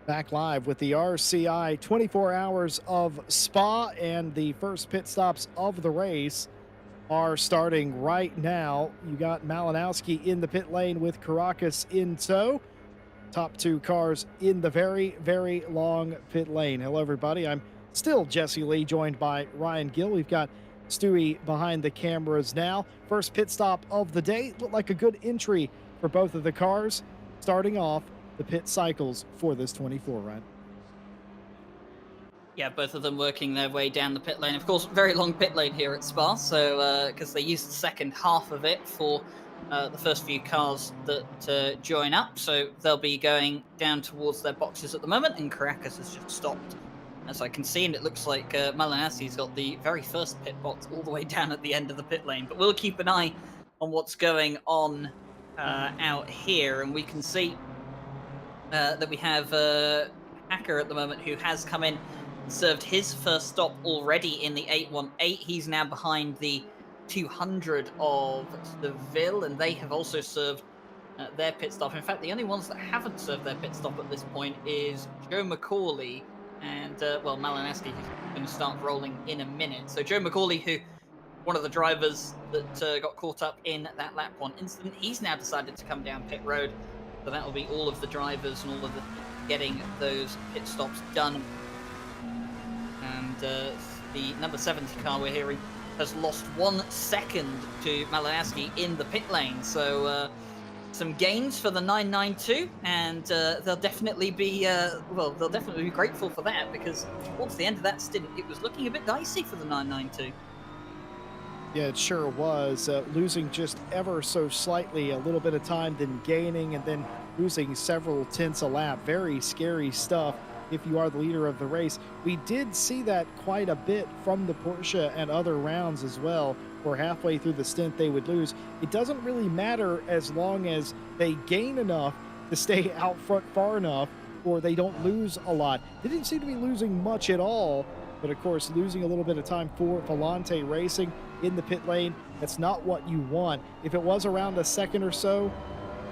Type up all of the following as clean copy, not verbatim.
Back live with the RCI 24 hours of Spa, and the first pit stops of the race are starting right now. You got Malinowski in the pit lane with Caracas in tow. Top two cars in the very, very long pit lane. Hello, everybody. I'm still Jesse Lee, joined by Ryan Gill. We've got Stewie behind the cameras now. First pit stop of the day. Looked like a good entry for both of the cars. Starting off the pit cycles for this 24, right? Yeah, both of them working their way down the pit lane. Of course, very long pit lane here at Spa, so because they used the second half of it for the first few cars that join up, so they'll be going down towards their boxes at the moment, and Caracas has just stopped, as I can see, and it looks like Malinowski's got the very first pit box all the way down at the end of the pit lane. But we'll keep an eye on what's going on out here, and we can see that we have Hacker at the moment, who has come in and served his first stop already in the 818. He's now behind the 200 of Seville, and they have also served their pit stop. In fact, the only ones that haven't served their pit stop at this point is Joe McCauley and, well, Malinowski, who's going to start rolling in a minute. So Joe McCauley, who one of the drivers that got caught up in that lap one incident, he's now decided to come down pit road. So that will be all of the drivers and all of the getting those pit stops done. And the number 70 car we're hearing has lost 1 second to Malinowski in the pit lane. So some gains for the 992, and they'll definitely be they'll definitely be grateful for that, because towards the end of that stint, it was looking a bit dicey for the 992. Yeah, it sure was. Losing just ever so slightly, a little bit of time, then gaining, and then losing several tenths a lap. Very scary stuff if you are the leader of the race. We did see that quite a bit from the Porsche and other rounds as well, where halfway through the stint they would lose. It doesn't really matter as long as they gain enough to stay out front far enough, or they don't lose a lot. They didn't seem to be losing much at all. But of course, losing a little bit of time for Volante Racing in the pit lane, that's not what you want. If it was around a second or so,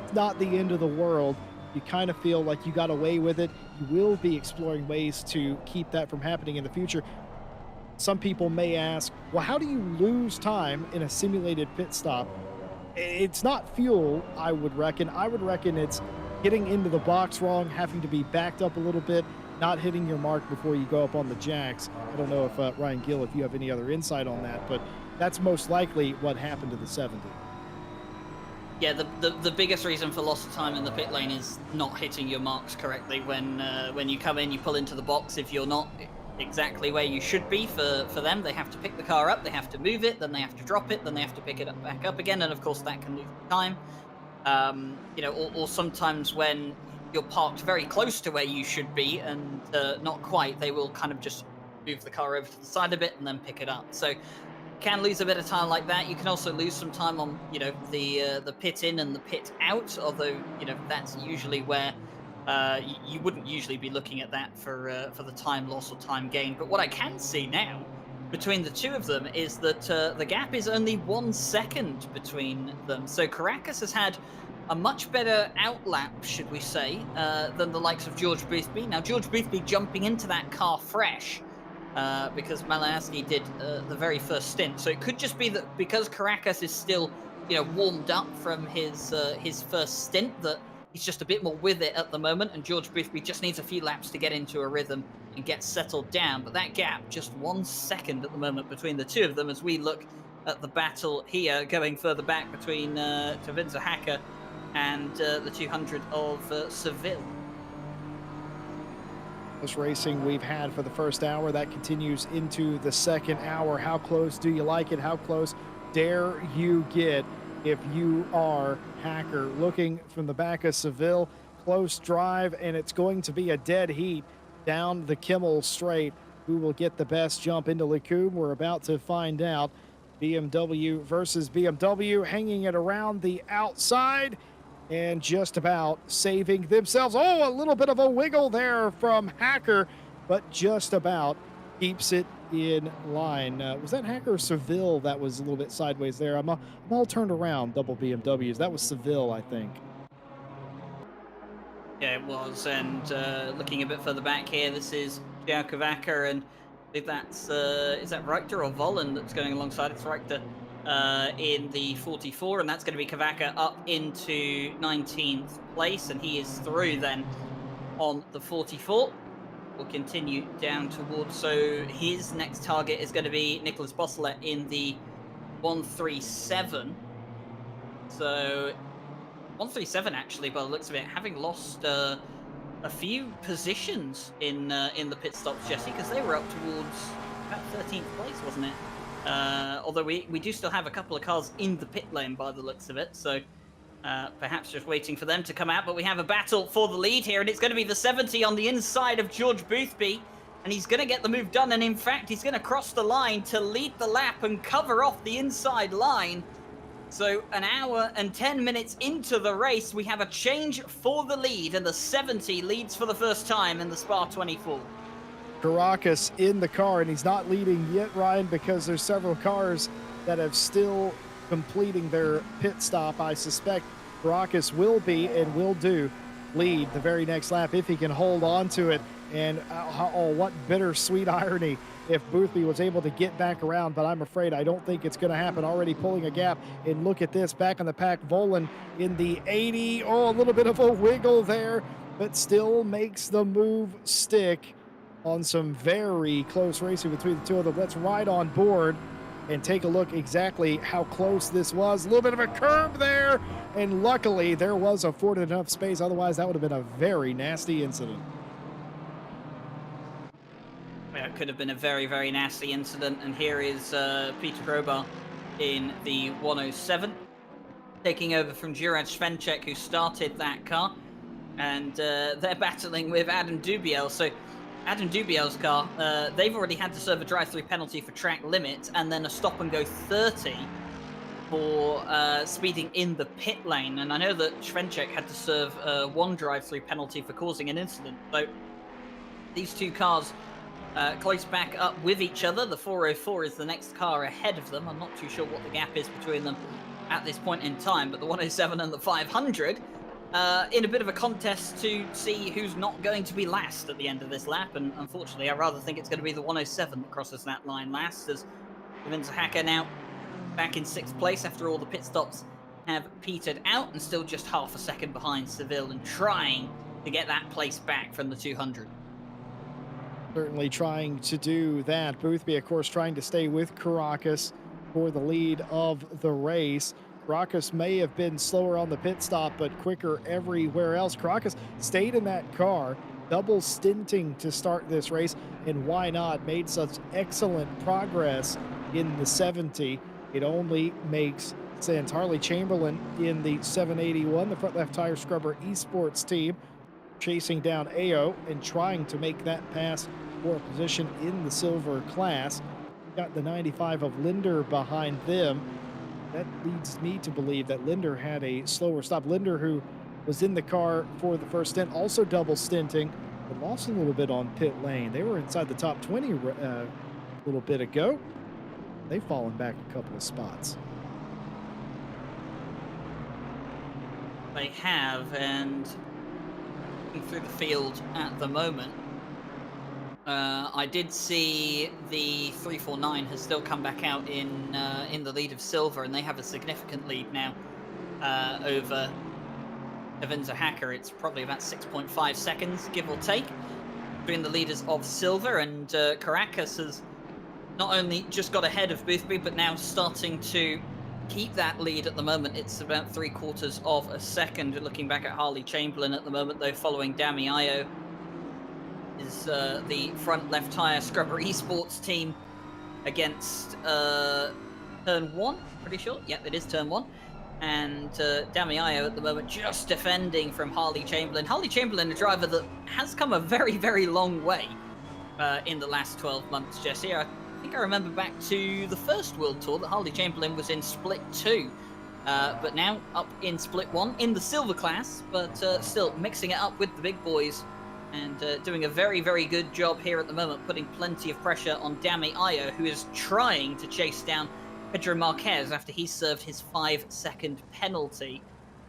it's not the end of the world. You kind of feel like you got away with it. You will be exploring ways to keep that from happening in the future. Some people may ask, well, how do you lose time in a simulated pit stop? It's not fuel, I would reckon. I would reckon it's getting into the box wrong, having to be backed up a little bit, not hitting your mark before you go up on the jacks. I don't know if Ryan Gill, if you have any other insight on that, but that's most likely what happened to the 70. Yeah, the biggest reason for loss of time in the pit lane is not hitting your marks correctly. When you come in, you pull into the box. If you're not exactly where you should be for them, they have to pick the car up, they have to move it, then they have to drop it, then they have to pick it up back up again, and of course that can lose time. Or sometimes when you're parked very close to where you should be and not quite, they will kind of just move the car over to the side a bit and then pick it up. So can lose a bit of time like that. You can also lose some time on the pit in and the pit out, although that's usually where you wouldn't usually be looking at that for the time loss or time gain. But what I can see now between the two of them is that the gap is only 1 second between them. So Caracas has had a much better outlap, should we say, than the likes of George Boothby. Now, George Boothby jumping into that car fresh because Malinowski did the very first stint. So it could just be that because Caracas is still, warmed up from his first stint, that he's just a bit more with it at the moment, and George Boothby just needs a few laps to get into a rhythm and get settled down. But that gap, just 1 second at the moment between the two of them, as we look at the battle here, going further back between Tavinza Hacker and the 200 of Seville. This racing we've had for the first hour, that continues into the second hour. How close do you like it? How close dare you get if you are Hacker? Looking from the back of Seville, close drive, and it's going to be a dead heat down the Kimmel Straight. Who will get the best jump into Lecumbe? We're about to find out. BMW versus BMW, hanging it around the outside and just about saving themselves. Oh, a little bit of a wiggle there from Hacker, but just about keeps it in line. Was that Hacker or Seville that was a little bit sideways there? I'm all turned around, double BMWs. That was Seville, I think. Yeah, it was. And looking a bit further back here, this is Kvacker, and if that's is that Richter or Vollen that's going alongside? It's Richter in the 44, and that's going to be Kvacker up into 19th place, and he is through then on the 44. Will continue down towards. So his next target is going to be Nicholas Bosselet in the 137. So 137 actually, by the looks of it, having lost a few positions in the pit stops, Jesse, because they were up towards about 13th place, wasn't it? Although we do still have a couple of cars in the pit lane by the looks of it, so perhaps just waiting for them to come out. But we have a battle for the lead here, and it's going to be the 70 on the inside of George Boothby, and he's going to get the move done. And in fact, he's going to cross the line to lead the lap and cover off the inside line. So an hour and 10 minutes into the race, we have a change for the lead, and the 70 leads for the first time in the Spa 24. Caracas in the car, and he's not leading yet, Ryan, because there's several cars that have still completing their pit stop. I suspect Caracas will be and will do lead the very next lap if he can hold on to it. And oh, what bittersweet irony if Boothby was able to get back around, but I'm afraid I don't think it's going to happen. Already pulling a gap, and look at this, back in the pack, Vollen in the 80. Oh, a little bit of a wiggle there, but still makes the move stick on some very close racing between the two of them. Let's ride on board and take a look exactly how close this was. A little bit of a curve there, and luckily there was afforded enough space. Otherwise, that would have been a very nasty incident. Yeah, it could have been a very, very nasty incident. And here is Peter Grobar in the 107, taking over from Juraj Svenček, who started that car. And they're battling with Adam Dubiel. So Adam Dubiel's car, they've already had to serve a drive-through penalty for track limit, and then a stop-and-go 30 for speeding in the pit lane. And I know that Svenček had to serve one drive-through penalty for causing an incident. So these two cars close back up with each other. The 404 is the next car ahead of them. I'm not too sure what the gap is between them at this point in time, but the 107 and the 500 in a bit of a contest to see who's not going to be last at the end of this lap. And unfortunately, I rather think it's going to be the 107 that crosses that line last, as Vince Hacker now back in 6th place after all the pit stops have petered out, and still just half a second behind Seville, and trying to get that place back from the 200. Certainly trying to do that. Boothby, of course, trying to stay with Caracas for the lead of the race. Caracas may have been slower on the pit stop, but quicker everywhere else. Caracas stayed in that car, double stinting to start this race, and why not? Made such excellent progress in the 70. It only makes sense. Harley Chamberlain in the 781, the front left tire scrubber esports team, chasing down Ao and trying to make that pass for a position in the silver class. Got the 95 of Linder behind them. That leads me to believe that Linder had a slower stop. Linder, who was in the car for the first stint, also double stinting, but lost a little bit on pit lane. They were inside the top 20 a little bit ago. They've fallen back a couple of spots. They have, and through the field at the moment, I did see the 349 has still come back out in the lead of Silver, and they have a significant lead now over Avinza Hacker. It's probably about 6.5 seconds, give or take, between the leaders of Silver, and Caracas has not only just got ahead of Boothby, but now starting to keep that lead at the moment. It's about 3/4 of a second. Looking back at Harley Chamberlain at the moment, though, following Dami Ayo is the front left tire scrubber esports team against turn 1, pretty sure. Yep, it is turn 1. And Dami Ayo at the moment just defending from Harley Chamberlain. Harley Chamberlain, a driver that has come a very, very long way in the last 12 months, Jesse. I think I remember back to the first World Tour that Harley Chamberlain was in Split 2. But now up in Split 1 in the silver class, but still mixing it up with the big boys, and doing a very, very good job here at the moment, putting plenty of pressure on Dami Ayo, who is trying to chase down Pedro Marquez after he served his 5-second penalty.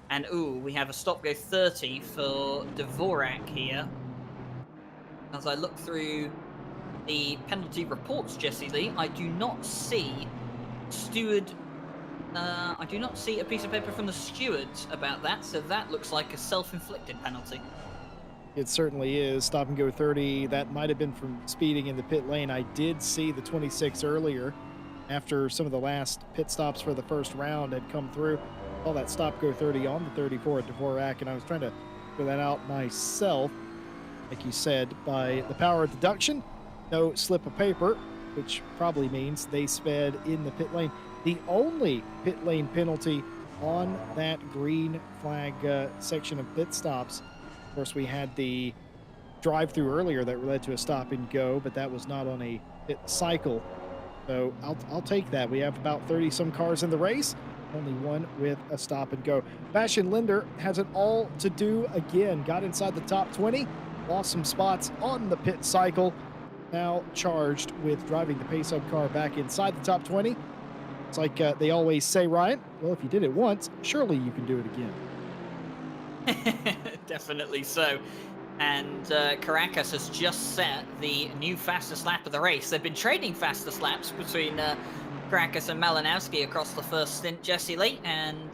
And ooh, we have a stop go 30 for Dvorak here. As I look through the penalty reports, Jesse Lee, I do not see steward. I do not see a piece of paper from the stewards about that, so that looks like a self-inflicted penalty. It certainly is. Stop and go 30. That might have been from speeding in the pit lane. I did see the 26 earlier after some of the last pit stops for the first round had come through. All that stop go 30 on the 34 at Dvorak, and I was trying to figure that out myself. Like you said, by the power of deduction, no slip of paper, which probably means they sped in the pit lane. The only pit lane penalty on that green flag section of pit stops. Of course, we had the drive-through earlier that led to a stop and go, but that was not on a pit cycle. So I'll take that. We have about 30 some cars in the race, only one with a stop and go. Bastion Linder has it all to do again. Got inside the top 20, lost some spots on the pit cycle. Now charged with driving the pace up car back inside the top 20. It's like they always say, Ryan, well, if you did it once, surely you can do it again. Definitely so. And Caracas has just set the new fastest lap of the race. They've been trading fastest laps between Caracas and Malinowski across the first stint, Jesse Lee, and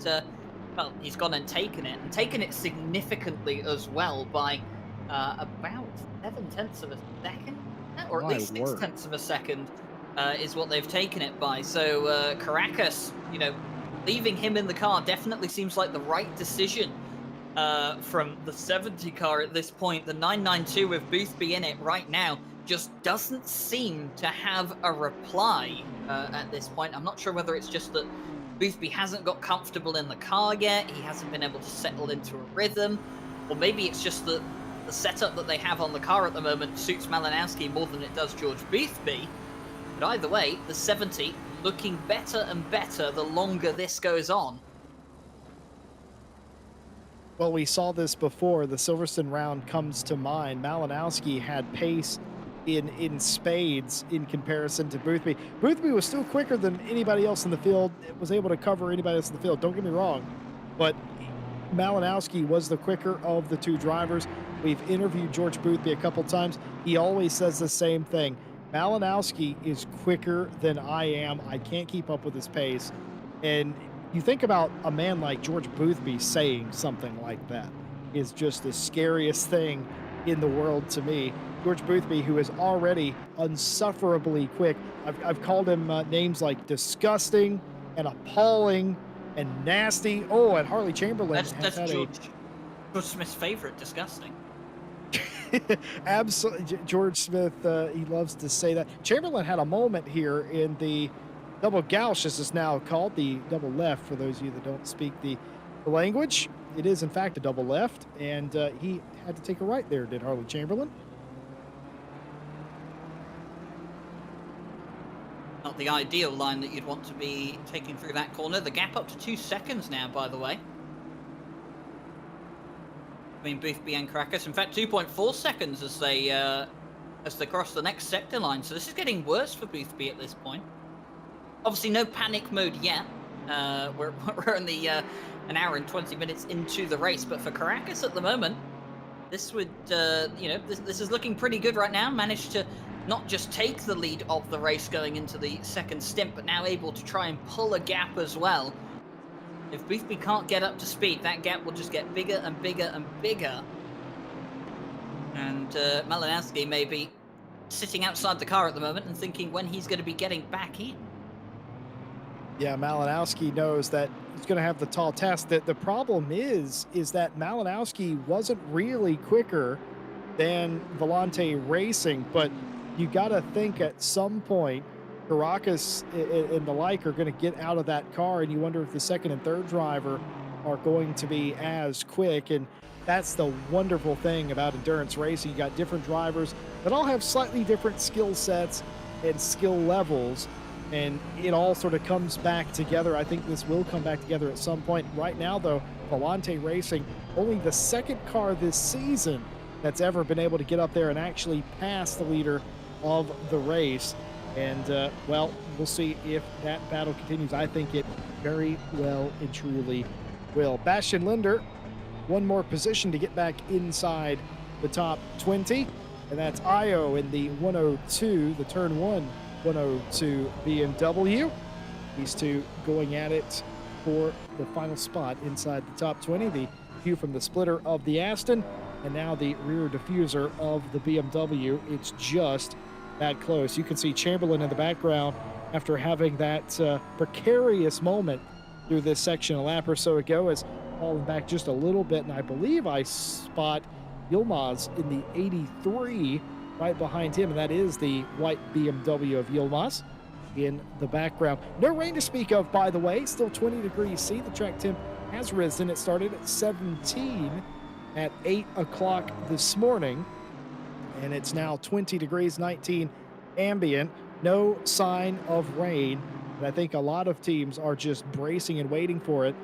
well, he's gone and taken it significantly as well by about 7/10 of a second, or at least 6/10 of a second is what they've taken it by. So Caracas, leaving him in the car definitely seems like the right decision from the 70 car at this point. The 992 with Boothby in it right now just doesn't seem to have a reply at this point. I'm not sure whether it's just that Boothby hasn't got comfortable in the car yet, he hasn't been able to settle into a rhythm, or maybe it's just that the setup that they have on the car at the moment suits Malinowski more than it does George Boothby. But either way, the 70 looking better and better the longer this goes on. Well, we saw this before. The Silverstone round comes to mind. Malinowski had pace in spades in comparison to Boothby. Boothby was still quicker than anybody else in the field, was able to cover anybody else in the field. Don't get me wrong, but Malinowski was the quicker of the two drivers. We've interviewed George Boothby a couple times. He always says the same thing. Malinowski is quicker than I am. I can't keep up with his pace. And you think about a man like George Boothby saying something like that is just the scariest thing in the world to me. George Boothby, who is already unsufferably quick. I've called him names like disgusting and appalling and nasty. Oh, and Harley Chamberlain That's George Smith's favorite, disgusting. Absolutely. George Smith, he loves to say that. Chamberlain had a moment here in the double gauche, as it's now called, the double left, for those of you that don't speak the language. It is, in fact, a double left, and he had to take a right there, did Harley Chamberlain. Not the ideal line that you'd want to be taking through that corner. The gap up to 2 seconds now, by the way, between Boothby and Caracas. In fact, 2.4 seconds as they cross the next sector line. So this is getting worse for Boothby at this point. Obviously, no panic mode yet. We're only an hour and 20 minutes into the race, but for Caracas at the moment, this would, this is looking pretty good right now. Managed to not just take the lead of the race going into the second stint, but now able to try and pull a gap as well. If Boothby can't get up to speed, that gap will just get bigger and bigger and bigger. And Malinowski may be sitting outside the car at the moment and thinking when he's going to be getting back in. Yeah, Malinowski knows that he's going to have the tall task. The problem is that Malinowski wasn't really quicker than Volante Racing, but you got to think at some point Caracas and the like are going to get out of that car, and you wonder if the second and third driver are going to be as quick. And that's the wonderful thing about endurance racing. You got different drivers that all have slightly different skill sets and skill levels, and it all sort of comes back together. I think this will come back together at some point. Right now, though, Volante Racing, only the second car this season that's ever been able to get up there and actually pass the leader of the race. And, well, we'll see if that battle continues. I think it very well and truly will Bastian Linder one more position to get back inside the top 20. And that's Io in the 102, the turn one 102 BMW. These two going at it for the final spot inside the top 20. The view from the splitter of the Aston and now the rear diffuser of the BMW. It's just that close. You can see Chamberlain in the background after having that precarious moment through this section a lap or so ago, has fallen back just a little bit, and I believe I spot Yilmaz in the 83 right behind him, and that is the white BMW of Yilmaz in the background. No rain to speak of, by the way. Still 20 degrees C. The track temp has risen. It started at 17 at 8 o'clock this morning, and it's now 20 degrees, 19 ambient. No sign of rain, and I think a lot of teams are just bracing and waiting for it.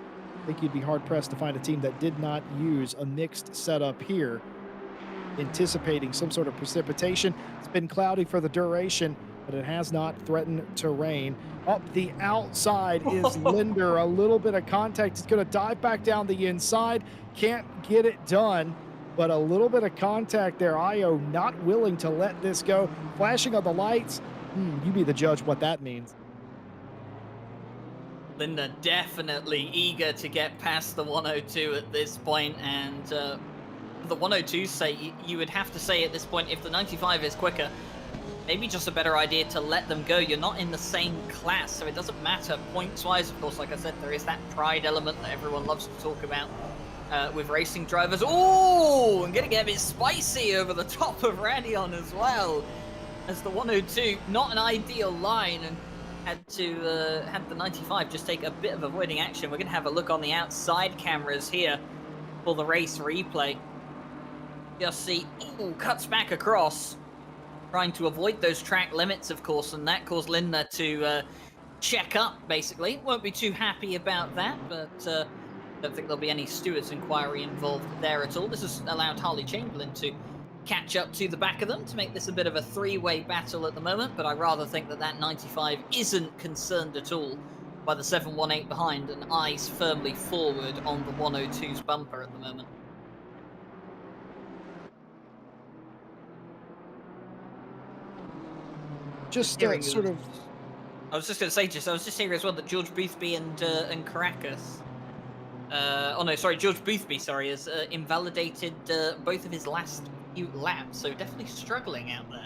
I think you'd be hard-pressed to find a team that did not use a mixed setup here, anticipating some sort of precipitation. It's been cloudy for the duration, but it has not threatened to rain. Up the outside is Linder. A little bit of contact. He's going to dive back down the inside. Can't get it done, but a little bit of contact there. Io not willing to let this go. Flashing on the lights. You be the judge what that means. Linder definitely eager to get past the 102 at this point, and the 102's say you would have to say at this point, if the 95 is quicker, maybe just a better idea to let them go. You're not in the same class, so it doesn't matter points-wise. Of course, like I said, there is that pride element that everyone loves to talk about with racing drivers. Oh, I'm gonna get a bit spicy over the top of Radion as well, as the 102, not an ideal line, and had the 95 just take a bit of avoiding action. We're gonna have a look on the outside cameras here for the race replay. Just see, cuts back across, trying to avoid those track limits, of course, and that caused Linder to check up, basically. Won't be too happy about that, but don't think there'll be any stewards inquiry involved there at all. This has allowed Harley Chamberlain to catch up to the back of them to make this a bit of a three-way battle at the moment, but I rather think that 95 isn't concerned at all by the 718 behind and eyes firmly forward on the 102's bumper at the moment. Just sort of... I was just going to say, I was just hearing as well that George Boothby and Caracas... George Boothby, has invalidated both of his last few laps, so definitely struggling out there.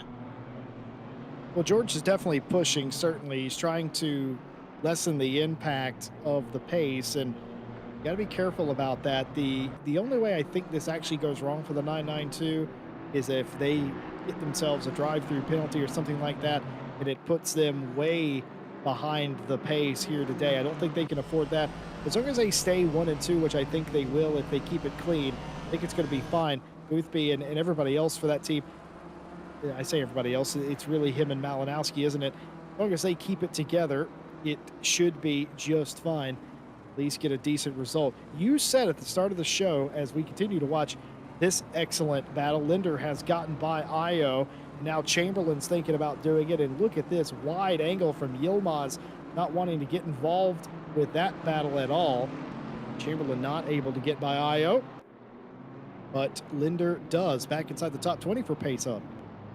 Well, George is definitely pushing, certainly. He's trying to lessen the impact of the pace, and you got to be careful about that. The only way I think this actually goes wrong for the 992 is if they get themselves a drive-through penalty or something like that, and it puts them way behind the pace here today. I don't think they can afford that. As long as they stay 1 and 2, which I think they will if they keep it clean, I think it's going to be fine. Boothby and everybody else for that team, I say everybody else, it's really him and Malinowski, isn't it? As long as they keep it together, it should be just fine. At least get a decent result. You said at the start of the show, as we continue to watch this excellent battle, Linder has gotten by Io. Now Chamberlain's thinking about doing it, and look at this wide angle from Yilmaz, not wanting to get involved with that battle at all. Chamberlain not able to get by Io, but Linder does, back inside the top 20 for pace up.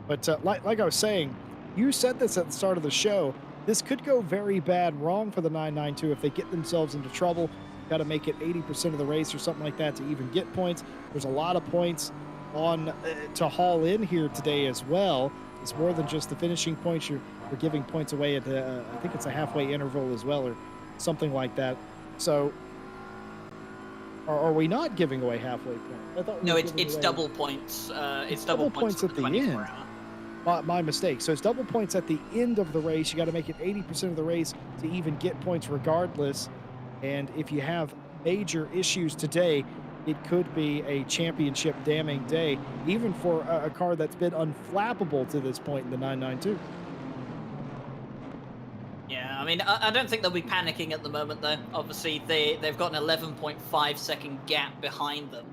But like I was saying, you said this at the start of the show, this could go very bad wrong for the 992 if they get themselves into trouble. Got to make it 80% of the race or something like that to even get points. There's a lot of points on to haul in here today as well. It's more than just the finishing points. You're giving points away at I think it's a halfway interval as well, or something like that. So are we not giving away halfway points? I thought no, it's double points. It's double points at the end. My mistake. So it's double points at the end of the race. You got to make it 80% of the race to even get points regardless. And if you have major issues today, it could be a championship damning day, even for a car that's been unflappable to this point in the 992. Yeah, I mean, I don't think they'll be panicking at the moment, though. Obviously, they've got an 11.5 second gap behind them.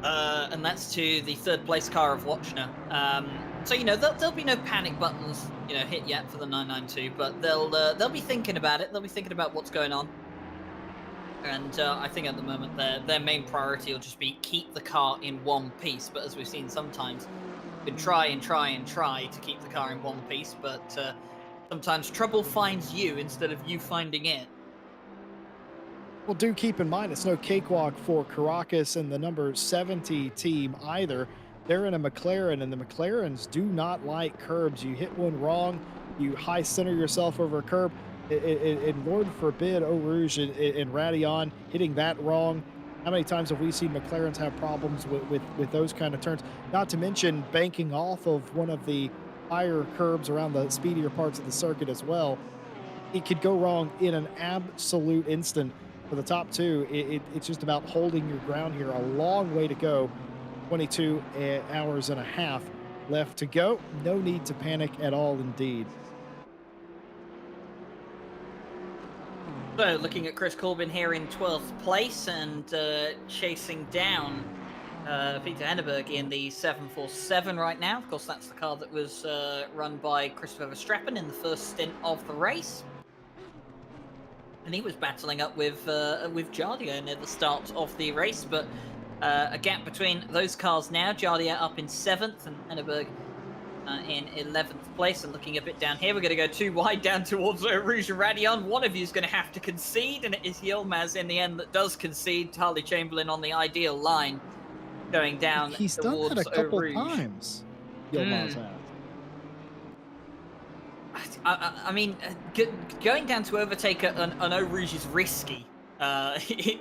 And that's to the third place car of Watchner. So, there'll be no panic buttons, hit yet for the 992, but they'll be thinking about it. They'll be thinking about what's going on. And I think at the moment their main priority will just be keep the car in one piece. But as we've seen sometimes, you can try and try and try to keep the car in one piece, but sometimes trouble finds you instead of you finding it. Well, do keep in mind it's no cakewalk for Caracas and the number 70 team either. They're in a McLaren, and the McLarens do not like curbs. You hit one wrong, you high center yourself over a curb, and Lord forbid Eau Rouge and Radeon hitting that wrong. How many times have we seen McLarens have problems with those kind of turns? Not to mention banking off of one of the higher curbs around the speedier parts of the circuit as well. It could go wrong in an absolute instant for the top two. It's just about holding your ground here. A long way to go. 22 hours and a half left to go. No need to panic at all, indeed. So, looking at Chris Corbin here in 12th place and chasing down Peter Henneberg in the 747 right now. Of course, that's the car that was run by Christopher Verstappen in the first stint of the race. And he was battling up with Jardier near the start of the race, but a gap between those cars now. Jardier up in 7th and Henneberg in 11th place. And looking a bit down here, we're going to go too wide down towards Rouge and Radeon. One of you is going to have to concede, and it is Yilmaz in the end that does concede. Harley Chamberlain on the ideal line going down He's towards done that a couple Rouge. times. Yilmaz has. I mean, going down to overtake an Eau Rouge is risky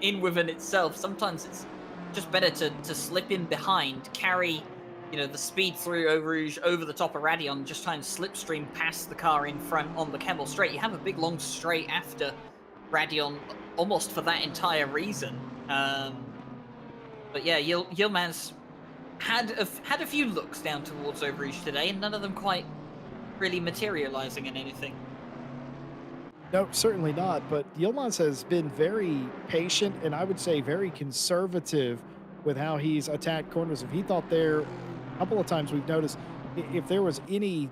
in within itself. Sometimes it's just better to slip in behind, carry, the speed through Eau Rouge over the top of Radeon, just try and slipstream past the car in front on the Kemmel Straight. You have a big long straight after Radeon almost for that entire reason. But yeah, Yilmaz had a few looks down towards Eau Rouge today, and none of them quite really materializing in anything. No, certainly not. But Yilmaz has been very patient and I would say very conservative with how he's attacked corners. If he thought there, a couple of times we've noticed, if there was any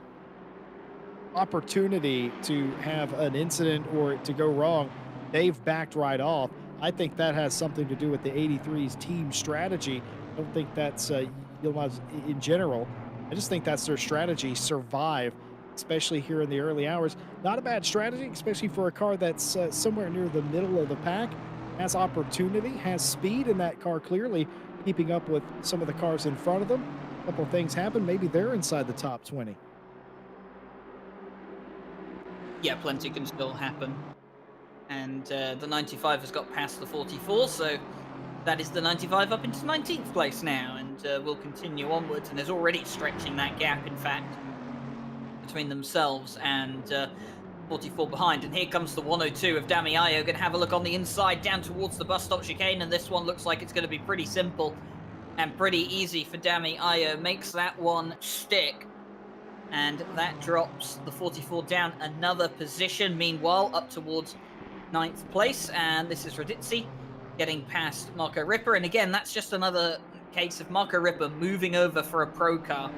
opportunity to have an incident or to go wrong, they've backed right off. I think that has something to do with the 83's team strategy. I don't think that's Yilmaz in general. I just think that's their strategy, survive, especially here in the early hours. Not a bad strategy, especially for a car that's somewhere near the middle of the pack, has opportunity, has speed in that car, clearly keeping up with some of the cars in front of them. A couple of things happen. Maybe they're inside the top 20. Yeah, plenty can still happen. And the 95 has got past the 44, so that is the 95 up into 19th place now, and will continue onwards, and is already stretching that gap, in fact, between themselves and 44 behind. And here comes the 102 of Damiayo, going to have a look on the inside down towards the bus stop chicane, and this one looks like it's going to be pretty simple and pretty easy for Damiayo. Makes that one stick, and that drops the 44 down another position. Meanwhile, up towards 9th place, and this is Radizzi getting past Marco Ripper. And again, that's just another case of Marco Ripper moving over for a pro car.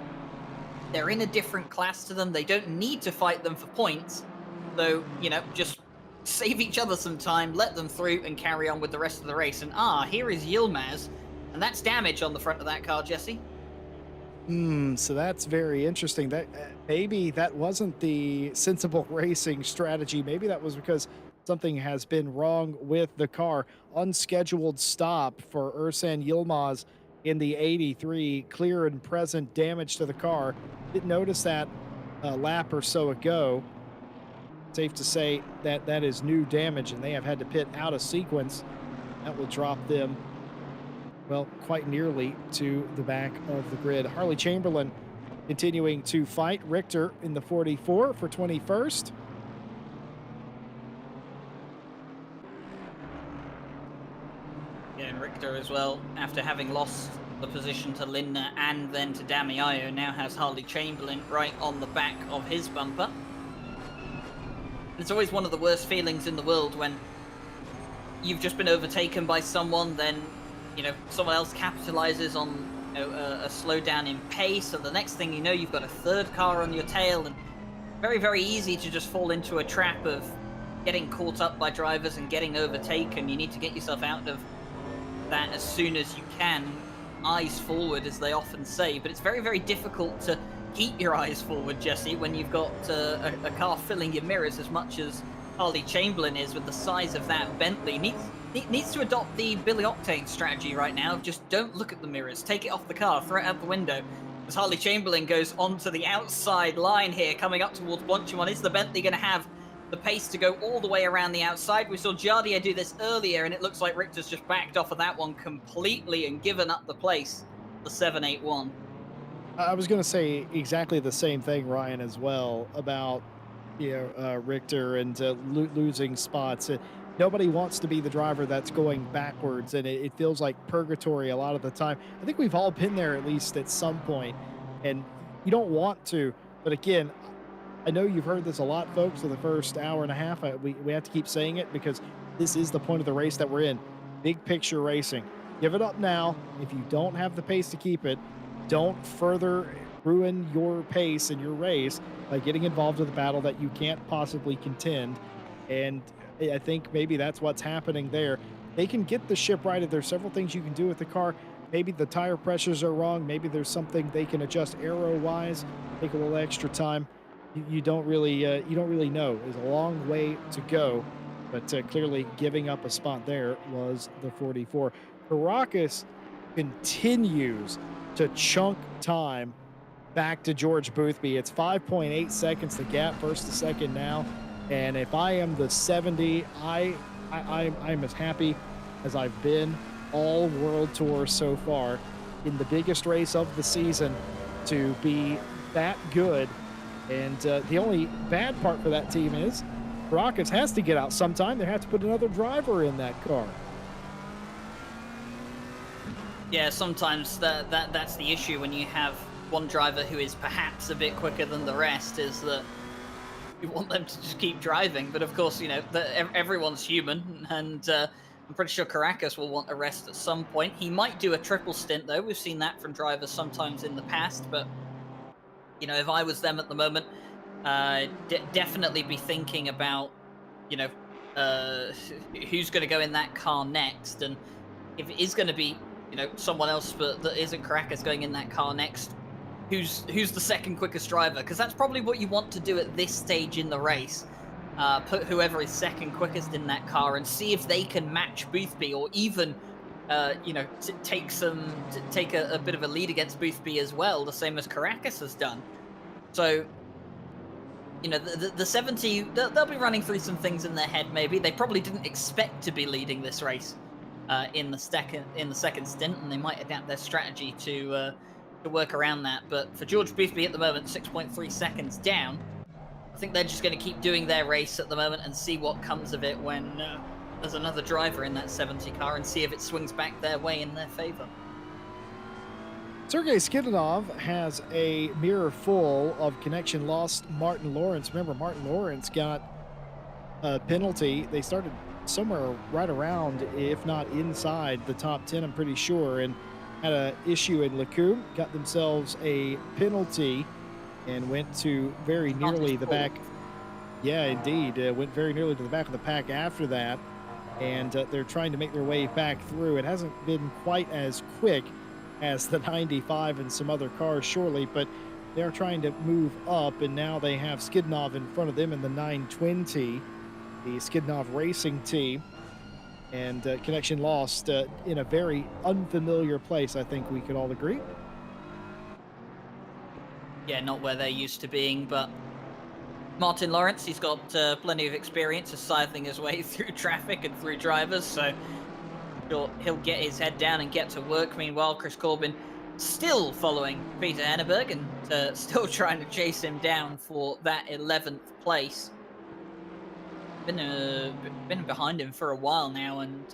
They're in a different class to them. They don't need to fight them for points, though, just save each other some time, let them through, and carry on with the rest of the race. And here is Yilmaz, and that's damage on the front of that car, Jesse. So that's very interesting. That maybe that wasn't the sensible racing strategy. Maybe that was because something has been wrong with the car. Unscheduled stop for Ersan Yilmaz in the 83, clear and present damage to the car. Didn't notice that a lap or so ago. Safe to say that that is new damage, and they have had to pit out of sequence. That will drop them, well, quite nearly to the back of the grid. Harley Chamberlain continuing to fight. Richter in the 44 for 21st. Yeah, and Richter as well, after having lost the position to Lindner and then to Damiayo, now has Harley Chamberlain right on the back of his bumper. It's always one of the worst feelings in the world when you've just been overtaken by someone, then someone else capitalizes on a slowdown in pace, and the next thing you know, you've got a third car on your tail, and very, very easy to just fall into a trap of getting caught up by drivers and getting overtaken. You need to get yourself out of that as soon as you can. Eyes forward, as they often say, but it's very, very difficult to keep your eyes forward, Jesse, when you've got a car filling your mirrors as much as Harley Chamberlain is with the size of that Bentley. Needs to adopt the Billy Octane strategy right now. Just don't look at the mirrors. Take it off the car, throw it out the window. As Harley Chamberlain goes onto the outside line here, coming up towards Blanchimon, is the Bentley going to have the pace to go all the way around the outside? We saw Jardier do this earlier, and it looks like Richter's just backed off of that one completely and given up the place, the 781. I was going to say exactly the same thing, Ryan, as well about Richter and losing spots. Nobody wants to be the driver that's going backwards, and it feels like purgatory a lot of the time. I think we've all been there at least at some point, and you don't want to. But again, I know you've heard this a lot, folks, for the first hour and a half. We have to keep saying it because this is the point of the race that we're in. Big picture racing. Give it up now. If you don't have the pace to keep it, don't further ruin your pace in your race by getting involved with a battle that you can't possibly contend. And I think maybe that's what's happening there. They can get the ship right. There's several things you can do with the car. Maybe the tire pressures are wrong. Maybe there's something they can adjust aero-wise. Take a little extra time. You don't really know. There's a long way to go, but clearly giving up a spot there was the 44. Caracas continues to chunk time back to George Boothby. It's 5.8 seconds the gap first to second now, and if I am the 70, I'm as happy as I've been all World Tour so far in the biggest race of the season to be that good. And the only bad part for that team is Caracas has to get out sometime. They have to put another driver in that car. Yeah, sometimes that's the issue when you have one driver who is perhaps a bit quicker than the rest, is that you want them to just keep driving. But of course, everyone's human, and I'm pretty sure Caracas will want a rest at some point. He might do a triple stint, though. We've seen that from drivers sometimes in the past, but if I was them at the moment, definitely be thinking about, who's going to go in that car next. And if it is going to be, someone else but that isn't Caracas going in that car next, who's the second quickest driver? Because that's probably what you want to do at this stage in the race. Put whoever is second quickest in that car and see if they can match Boothby, or even take a bit of a lead against Boothby as well, the same as Caracas has done. So, the 70, they'll be running through some things in their head. Maybe they probably didn't expect to be leading this race in the second stint, and they might adapt their strategy to work around that. But for George Boothby at the moment, 6.3 seconds down. I think they're just going to keep doing their race at the moment and see what comes of it when there's another driver in that 70 car, and see if it swings back their way in their favor. Sergei Skidinov has a mirror full of connection lost Martin Lawrence. Remember, Martin Lawrence got a penalty. They started somewhere right around, if not inside, the top 10, I'm pretty sure, and had an issue in Lecumbe, got themselves a penalty, and went to very nearly the back. Yeah, indeed. Went very nearly to the back of the pack after that, and they're trying to make their way back through. It hasn't been quite as quick as the 95 and some other cars, surely, but they're trying to move up, and now they have Skidinov in front of them in the 920, the Skidinov Racing team, and connection lost in a very unfamiliar place, I think we could all agree. Yeah, not where they're used to being, but Martin Lawrence, he's got plenty of experience of scything his way through traffic and through drivers, so he'll get his head down and get to work. Meanwhile, Chris Corbin still following Peter Henneberg and still trying to chase him down for that 11th place. Been behind him for a while now, and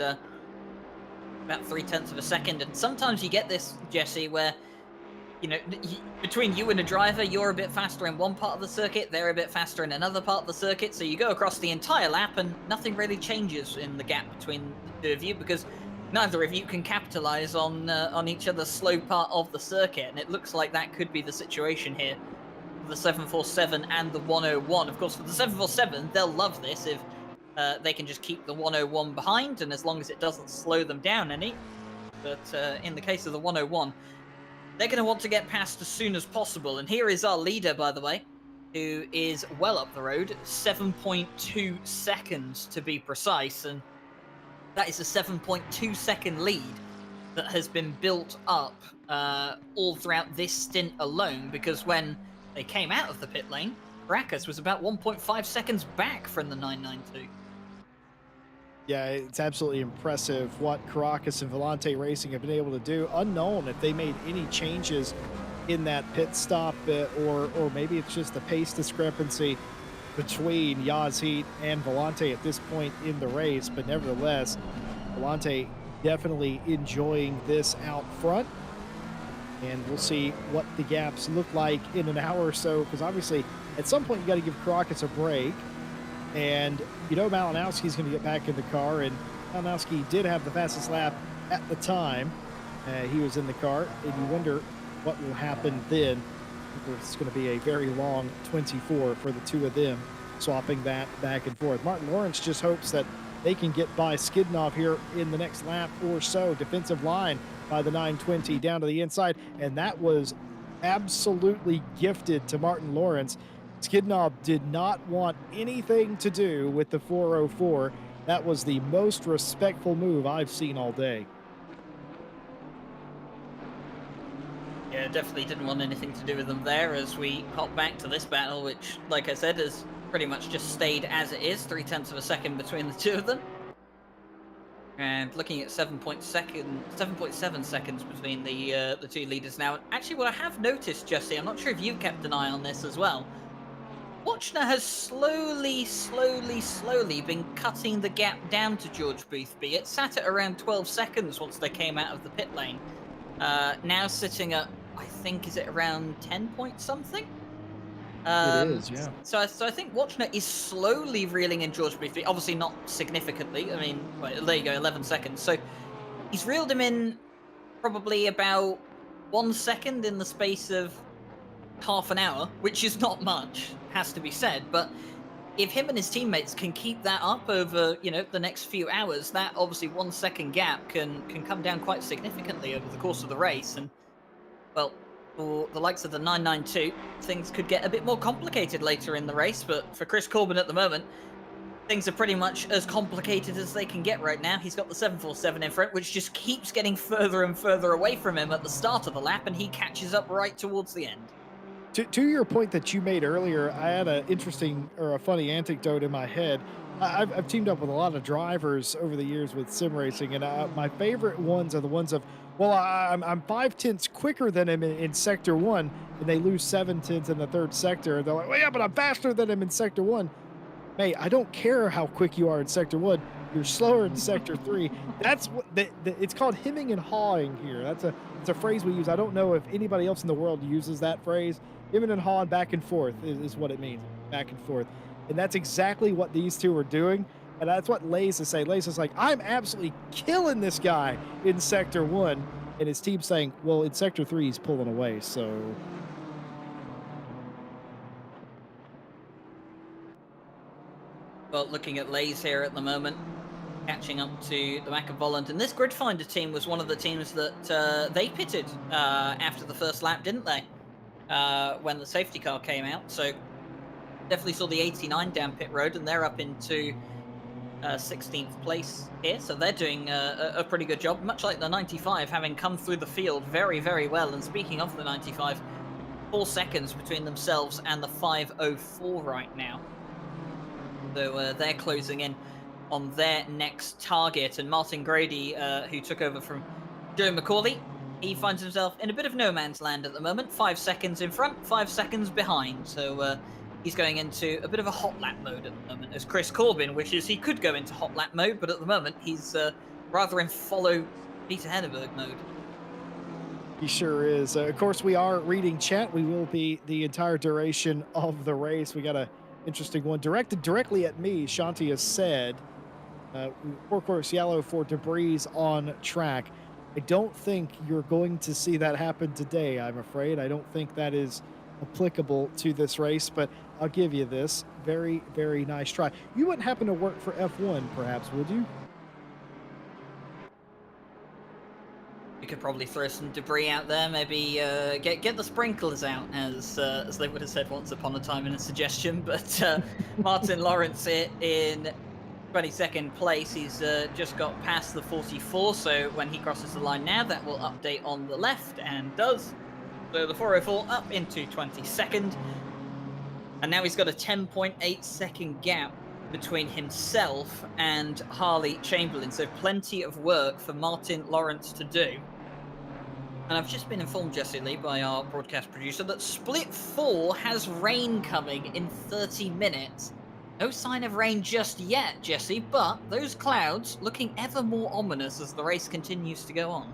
about 0.3 of a second. And sometimes you get this, Jesse, where between you and a driver, you're a bit faster in one part of the circuit, they're a bit faster in another part of the circuit, so you go across the entire lap and nothing really changes in the gap between the two of you, because neither of you can capitalize on each other's slow part of the circuit. And it looks like that could be the situation here for the 747 and the 101. Of course, for the 747, they'll love this if they can just keep the 101 behind, and as long as it doesn't slow them down any. But in the case of the 101, they're going to want to get past as soon as possible. And here is our leader, by the way, who is well up the road, 7.2 seconds to be precise. And that is a 7.2-second lead that has been built up all throughout this stint alone, because when they came out of the pit lane, Brackus was about 1.5 seconds back from the 992. Yeah, it's absolutely impressive what Caracas and Volante Racing have been able to do. Unknown if they made any changes in that pit stop, or maybe it's just the pace discrepancy between Yaz Heat and Volante at this point in the race. But nevertheless, Volante definitely enjoying this out front. And we'll see what the gaps look like in an hour or so, because obviously at some point you got to give Caracas a break. And you know Malinowski's going to get back in the car, and Malinowski did have the fastest lap at the time he was in the car, and you wonder what will happen then. It's going to be a very long 24 for the two of them, swapping that back and forth. Martin Lawrence just hopes that they can get by Skidnov here in the next lap or so. Defensive line by the 920 down to the inside, and that was absolutely gifted to Martin Lawrence. Skidnov did not want anything to do with the 404. That was the most respectful move I've seen all day. Yeah, definitely didn't want anything to do with them there as we hop back to this battle, which, like I said, has pretty much just stayed as it is, 0.3 of a second between the two of them. And looking at 7.7 seconds between the two leaders now. Actually, what I have noticed, Jesse, I'm not sure if you've kept an eye on this as well, Watchner has slowly been cutting the gap down to George Boothby. It sat at around 12 seconds once they came out of the pit lane. Now sitting at, I think, is it around 10 point something? It is, yeah. So I think Watchner is slowly reeling in George Boothby. Obviously not significantly. I mean, well, there you go, 11 seconds. So he's reeled him in probably about 1 second in the space of half an hour, which is not much, has to be said. But if him and his teammates can keep that up over, the next few hours, that obviously 1 second gap can come down quite significantly over the course of the race. And, well, for the likes of the 992, things could get a bit more complicated later in the race. But for Chris Corbin at the moment, things are pretty much as complicated as they can get right now. He's got the 747 in front, which just keeps getting further and further away from him at the start of the lap, and he catches up right towards the end. To your point that you made earlier, I had an interesting or a funny anecdote in my head. I've teamed up with a lot of drivers over the years with sim racing, and my favorite ones are the ones of, well, I'm 5/10 quicker than him in sector 1, and they lose 7/10 in the third sector. And they're like, well, yeah, but I'm faster than him in sector 1. Hey, I don't care how quick you are in sector 1. You're slower in sector 3. That's what it's called, hemming and hawing here. It's a phrase we use. I don't know if anybody else in the world uses that phrase. Hemming and hawing, back and forth is what it means. Back and forth. And that's exactly what these two are doing. And that's what Lays is saying. Lays is like, I'm absolutely killing this guy in sector 1. And his team's saying, well, in sector 3, he's pulling away. So well, looking at Lays here at the moment, catching up to the Mac of Volland. And this Grid Finder team was one of the teams that they pitted after the first lap, didn't they? When the safety car came out. So definitely saw the 89 down pit road, and they're up into 16th place here. So they're doing a pretty good job, much like the 95, having come through the field very, very well. And speaking of the 95, 4 seconds between themselves and the 504 right now. So they're closing in on their next target. And Martin Grady, who took over from Joe McCauley, he finds himself in a bit of no man's land at the moment. 5 seconds in front, 5 seconds behind. So he's going into a bit of a hot lap mode at the moment, as Chris Corbin wishes he could go into hot lap mode, but at the moment he's rather in follow Peter Henneberg mode. he sure is. Of course, we are reading chat. We will be the entire duration of the race. We got a interesting one directed directly at me. Shanti has said, 4 course yellow for debris on track. I don't think you're going to see that happen today, I'm afraid. I don't think that is applicable to this race, but I'll give you this. Very, very nice try. You wouldn't happen to work for F1, perhaps, would you? You could probably throw some debris out there. Maybe get the sprinklers out, as they would have said once upon a time in a suggestion. But Martin Lawrence in 22nd place. He's just got past the 44. So when he crosses the line now, that will update on the left, and does. So the 404 up into 22nd. And now he's got a 10.8 second gap between himself and Harley Chamberlain. So plenty of work for Martin Lawrence to do. And I've just been informed, Jesse Lee, by our broadcast producer, that Split 4 has rain coming in 30 minutes. No sign of rain just yet, Jesse, but those clouds looking ever more ominous as the race continues to go on.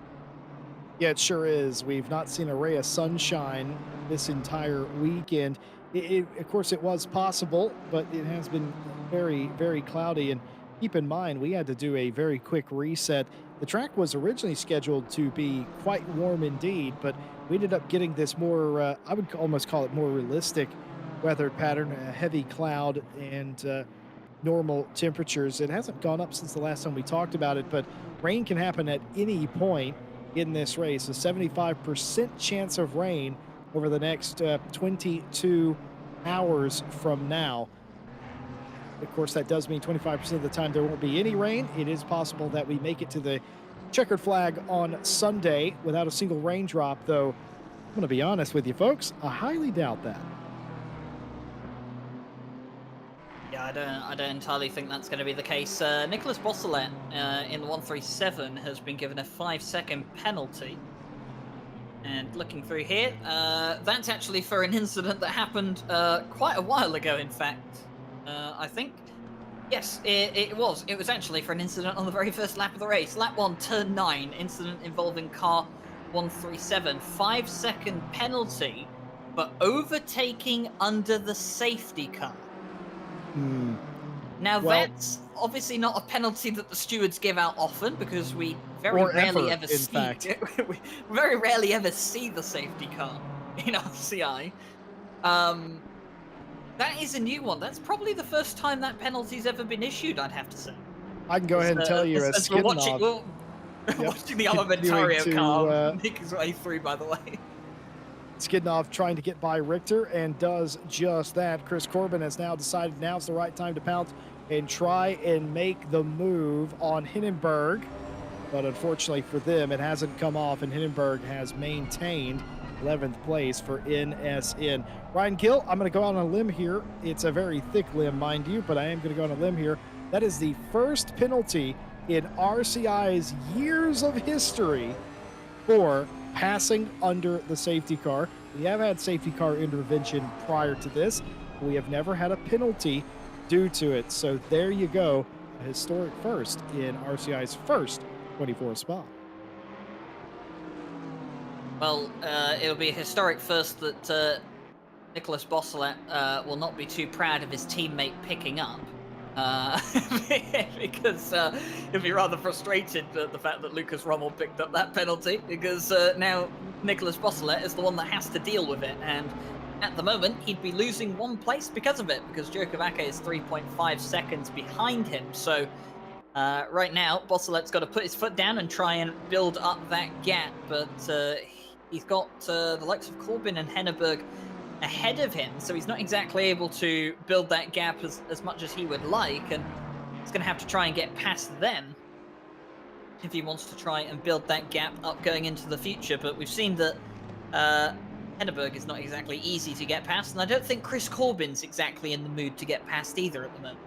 Yeah, it sure is. We've not seen a ray of sunshine this entire weekend. Of course, it was possible, but it has been very, very cloudy. And keep in mind, we had to do a very quick reset. The track was originally scheduled to be quite warm indeed, but we ended up getting this more, I would almost call it more realistic weather pattern, a heavy cloud and normal temperatures. It hasn't gone up since the last time we talked about it, but rain can happen at any point in this race. A 75% chance of rain over the next 22 hours from now. Of course, that does mean 25% of the time there won't be any rain. It is possible that we make it to the checkered flag on Sunday without a single raindrop, though I'm going to be honest with you folks, I highly doubt that. Yeah, I don't entirely think that's going to be the case. Nicholas Bosselet in the 137 has been given a 5-second penalty. And looking through here, that's actually for an incident that happened quite a while ago, in fact. I think. Yes, it was. It was actually for an incident on the very first lap of the race. Lap 1, turn 9, incident involving car 137. 5-second penalty for overtaking under the safety car. Now, that's obviously not a penalty that the stewards give out often, because we very rarely ever see we very rarely ever see the safety car in RCI. That is a new one. That's probably the first time that penalty's ever been issued, I'd have to say. I can go ahead and tell you, as we're watching the Armentario car make his way through, by the way. Skidnov trying to get by Richter and does just that. Chris Corbin has now decided now's the right time to pounce and try and make the move on Hindenburg. But unfortunately for them, it hasn't come off, and Hindenburg has maintained 11th place for NSN. Ryan Gill, I'm going to go on a limb here. It's a very thick limb, mind you, but I am going to go on a limb here. That is the first penalty in RCI's years of history for passing under the safety car. We have had safety car intervention prior to this. We have never had a penalty due to it. So there you go, a historic first in RCI's first 24 spot. Well, it'll be a historic first that Nicholas Bosselet will not be too proud of his teammate picking up. Because he'll be rather frustrated at the fact that Lucas Rommel picked up that penalty, because now Nicholas Bosselet is the one that has to deal with it, and at the moment he'd be losing 1 place because of it, because Joe Kavaka is 3.5 seconds behind him. So right now Bosselet's got to put his foot down and try and build up that gap, but he's got the likes of Corbin and Henneberg ahead of him, so he's not exactly able to build that gap as much as he would like, and he's going to have to try and get past them if he wants to try and build that gap up going into the future. But we've seen that Henneberg is not exactly easy to get past, and I don't think Chris Corbin's exactly in the mood to get past either at the moment.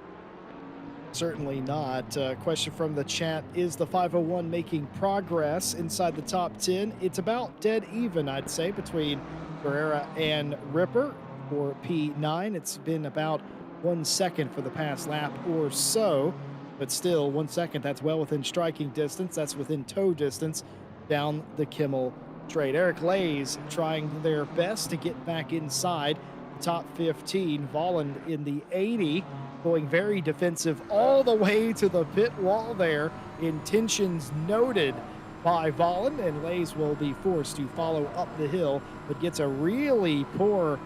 Certainly not. Question from the chat, is the 501 making progress inside the top 10? It's about dead even, I'd say, between Barrera and Ripper for P9. It's been about 1 second for the past lap or so, but still 1 second. That's well within striking distance. That's within toe distance down the Kimmel straight. Eric Lays trying their best to get back inside the top 15. Volland in the 80, going very defensive all the way to the pit wall there. Intentions noted by Volland, and Lays will be forced to follow up the hill, but gets a really poor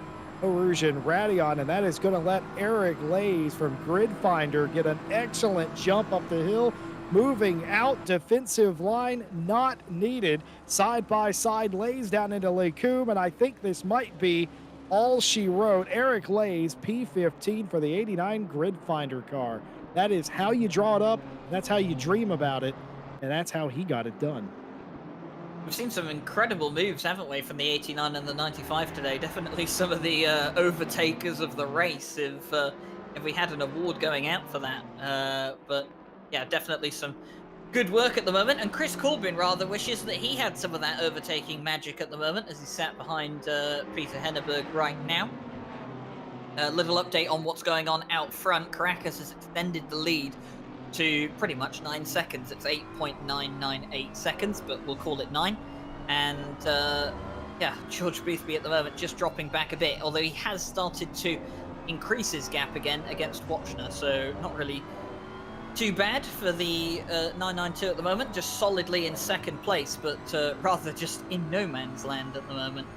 Erosion Radion, and that is going to let Eric Lays from Grid Finder get an excellent jump up the hill. Moving out, defensive line not needed. Side by side, Lays down into Lecum, and I think this might be all she wrote. Eric Lays, P15 for the 89 Grid Finder car. That is how you draw it up, that's how you dream about it, and that's how he got it done. We've seen some incredible moves, haven't we, from the 89 and the 95 today? Definitely some of the overtakers of the race. If we had an award going out for that, but yeah, definitely some good work at the moment. And Chris Corbin rather wishes that he had some of that overtaking magic at the moment as he sat behind Peter Henneberg right now. A little update on what's going on out front. Caracas has extended the lead to pretty much 9 seconds. It's 8.998 seconds, but we'll call it 9. And yeah, George Boothby at the moment just dropping back a bit, although he has started to increase his gap again against Watchner, so not really too bad for the 992 at the moment, just solidly in second place, but rather just in no man's land at the moment.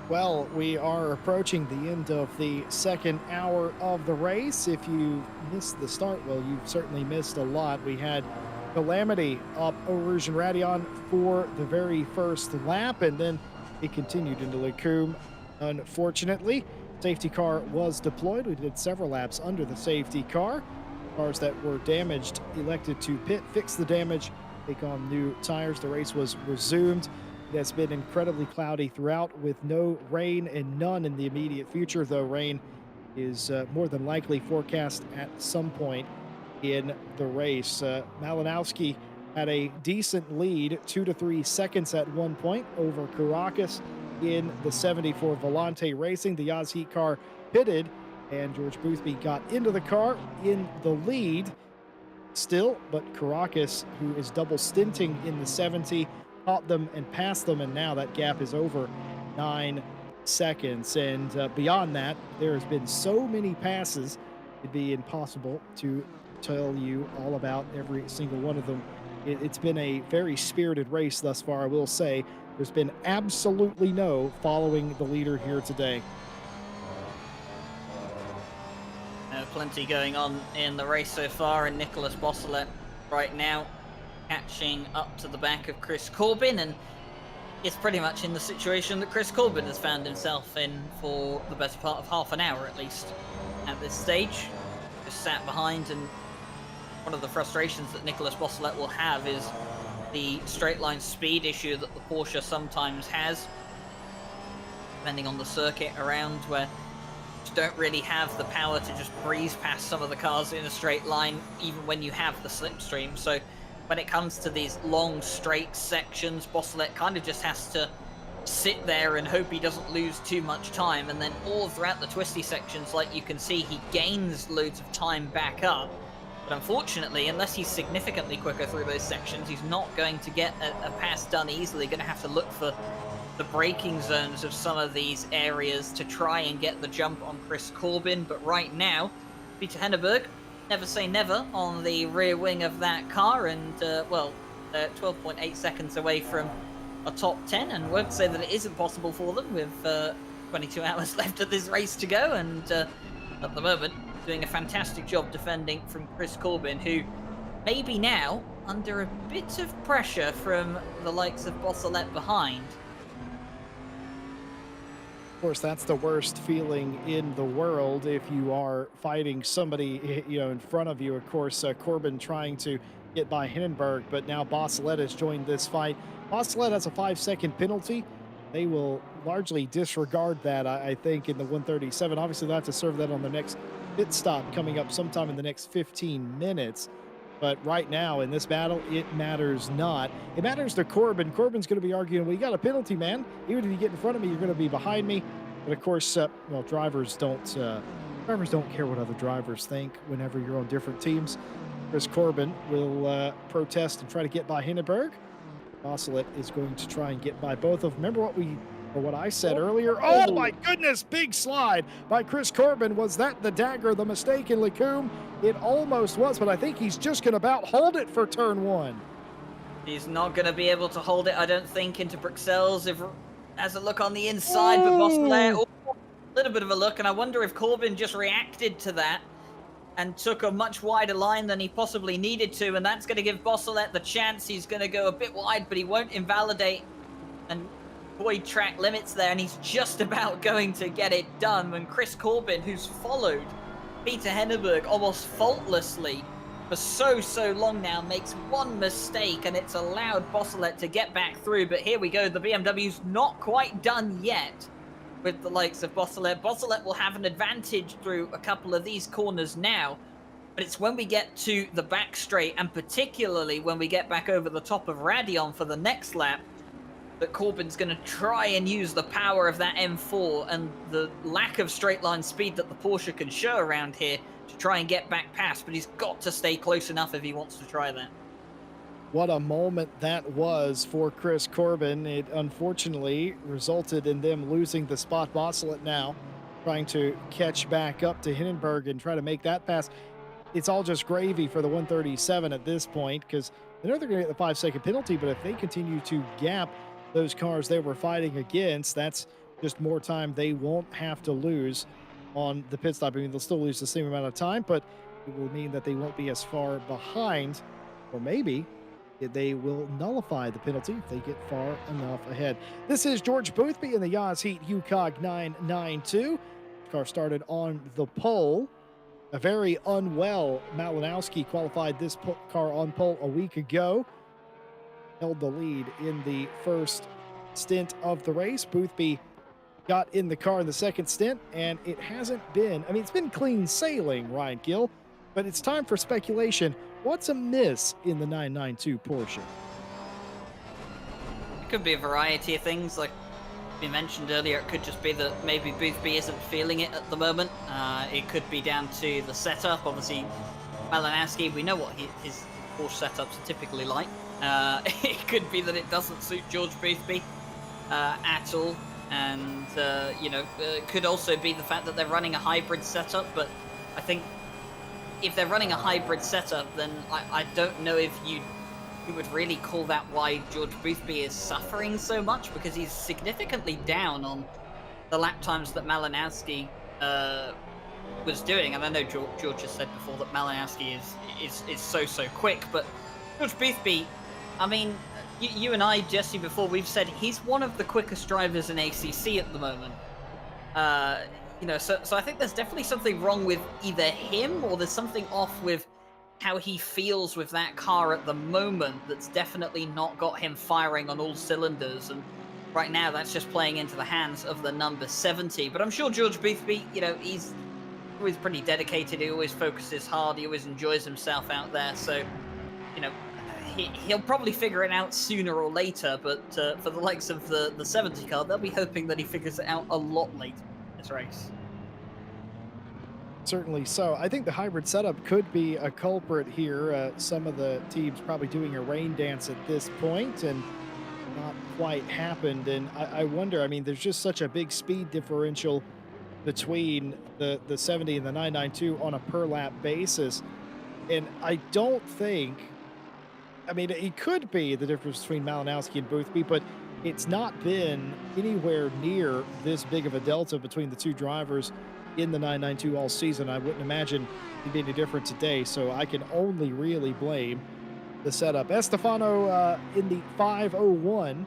Well, we are approaching the end of the second hour of the race. If you missed the start, well, you've certainly missed a lot. We had Calamity up Erosion Radion for the very first lap, and then it continued into Lecum. Unfortunately, safety car was deployed. We did several laps under the safety car. Cars that were damaged elected to pit, fix the damage, take on new tires. The race was resumed. It has been incredibly cloudy throughout with no rain and none in the immediate future, though rain is more than likely forecast at some point in the race. Malinowski had a decent lead, 2 to 3 seconds at one point over Caracas in the 74 Volante Racing. The Oz Heat car pitted, and George Boothby got into the car in the lead still, but Caracas, who is double stinting in the 70, caught them and passed them, and now that gap is over 9 seconds. And beyond that, there has been so many passes, it'd be impossible to tell you all about every single one of them. It's been a very spirited race thus far, I will say. There's been absolutely no following the leader here today. Plenty going on in the race so far, and Nicholas Bosselet right now catching up to the back of Chris Corbin, and it's pretty much in the situation that Chris Corbin has found himself in for the best part of half an hour at least at this stage. Just sat behind, and one of the frustrations that Nicholas Bosselet will have is the straight line speed issue that the Porsche sometimes has, depending on the circuit around, where you don't really have the power to just breeze past some of the cars in a straight line, even when you have the slipstream. So when it comes to these long straight sections, Bosselet kind of just has to sit there and hope he doesn't lose too much time, and then all throughout the twisty sections, like you can see, he gains loads of time back up. But unfortunately, unless he's significantly quicker through those sections, he's not going to get a pass done easily. Going to have to look for the braking zones of some of these areas to try and get the jump on Chris Corbin. But right now, Peter Henneberg, never say never on the rear wing of that car, and well, 12.8 seconds away from a top 10, and won't say that it isn't possible for them with 22 hours left of this race to go. And at the moment, doing a fantastic job defending from Chris Corbin, who may be now under a bit of pressure from the likes of Bosselet behind. Of course, that's the worst feeling in the world if you are fighting somebody, in front of you. Of course, Corbin trying to get by Hindenburg, but now Bosselet has joined this fight. Bosselet has a 5-second penalty. They will largely disregard that, I think, in the 137. Obviously, they'll have to serve that on the next pit stop coming up sometime in the next 15 minutes. But right now, in this battle, it matters not. It matters to Corbin. Corbin's going to be arguing, well, you got a penalty, man. Even if you get in front of me, you're going to be behind me. But of course, drivers don't care what other drivers think whenever you're on different teams. Chris Corbin will protest and try to get by Hindenburg. Bosselet is going to try and get by both of them. Remember what I said earlier? Oh my goodness, big slide by Chris Corbin. Was that the dagger, the mistake in Lecum? It almost was, but I think he's just going to about hold it for turn one. He's not going to be able to hold it, I don't think, into Bruxelles. If Has a look on the inside, but Bossolet, oh, a little bit of a look, and I wonder if Corbin just reacted to that and took a much wider line than he possibly needed to, and that's going to give Bossolet the chance. He's going to go a bit wide, but he won't invalidate and void track limits there, and he's just about going to get it done when Chris Corbin, who's followed Peter Henneberg almost faultlessly for so long now, makes one mistake, and it's allowed Bossolet to get back through. But here we go, the BMW's not quite done yet with the likes of Bossolet. Bossolet will have an advantage through a couple of these corners now, but it's when we get to the back straight, and particularly when we get back over the top of Radion for the next lap, that Corbin's going to try and use the power of that M4 and the lack of straight line speed that the Porsche can show around here to try and get back past, but he's got to stay close enough if he wants to try that. What a moment that was for Chris Corbin. It unfortunately resulted in them losing the spot. Bossolet now trying to catch back up to Hindenburg and try to make that pass. It's all just gravy for the 137 at this point, because they know they're going to get the 5-second penalty, but if they continue to gap those cars they were fighting against, that's just more time they won't have to lose on the pit stop. I mean, they'll still lose the same amount of time, but it will mean that they won't be as far behind, or maybe they will nullify the penalty if they get far enough ahead. This is George Boothby in the Yas Heat UCOG 992. Car started on the pole. A very unwell Malinowski qualified this car on pole a week ago. Held the lead in the first stint of the race. Boothby got in the car in the second stint, and it hasn't been, I mean, it's been clean sailing, Ryan Gill, but it's time for speculation. What's amiss in the 992 Porsche? It could be a variety of things, like we mentioned earlier. It could just be that maybe Boothby isn't feeling it at the moment. It could be down to the setup. Obviously, Malinowski, we know what his Porsche setups are typically like. It could be that it doesn't suit George Boothby at all, and it could also be the fact that they're running a hybrid setup. But I think if they're running a hybrid setup, then I don't know if you would really call that why George Boothby is suffering so much, because he's significantly down on the lap times that Malinowski was doing. And I know George has said before that Malinowski is so quick, but George Boothby, I mean, you and I, Jesse, before, we've said he's one of the quickest drivers in ACC at the moment. So I think there's definitely something wrong with either him, or there's something off with how he feels with that car at the moment that's definitely not got him firing on all cylinders. And right now, that's just playing into the hands of the number 70. But I'm sure George Boothby, he's always pretty dedicated. He always focuses hard. He always enjoys himself out there. So, he'll probably figure it out sooner or later. But for the likes of the 70 car, they'll be hoping that he figures it out a lot later in this race. Certainly so. I think the hybrid setup could be a culprit here. Some of the teams probably doing a rain dance at this point and not quite happened. And I wonder, I mean, there's just such a big speed differential between the 70 and the 992 on a per lap basis. And I don't think, I mean, it could be the difference between Malinowski and Boothby, but it's not been anywhere near this big of a delta between the two drivers in the 992 all season. I wouldn't imagine it'd be any different today, so I can only really blame the setup. Estefano in the 501,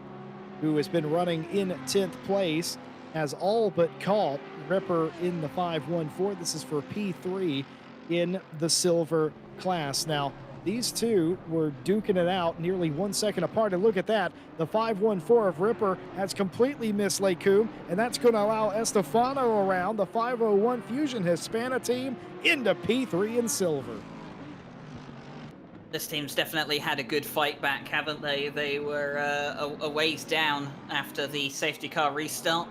who has been running in 10th place, has all but caught Ripper in the 514. This is for P3 in the silver class. Now, these two were duking it out nearly 1 second apart, and look at that. The 514 of Ripper has completely missed Lecum, and that's going to allow Estefano around. The 501 Fusion Hispana team into P3 in silver. This team's definitely had a good fight back, haven't they? They were a ways down after the safety car restart.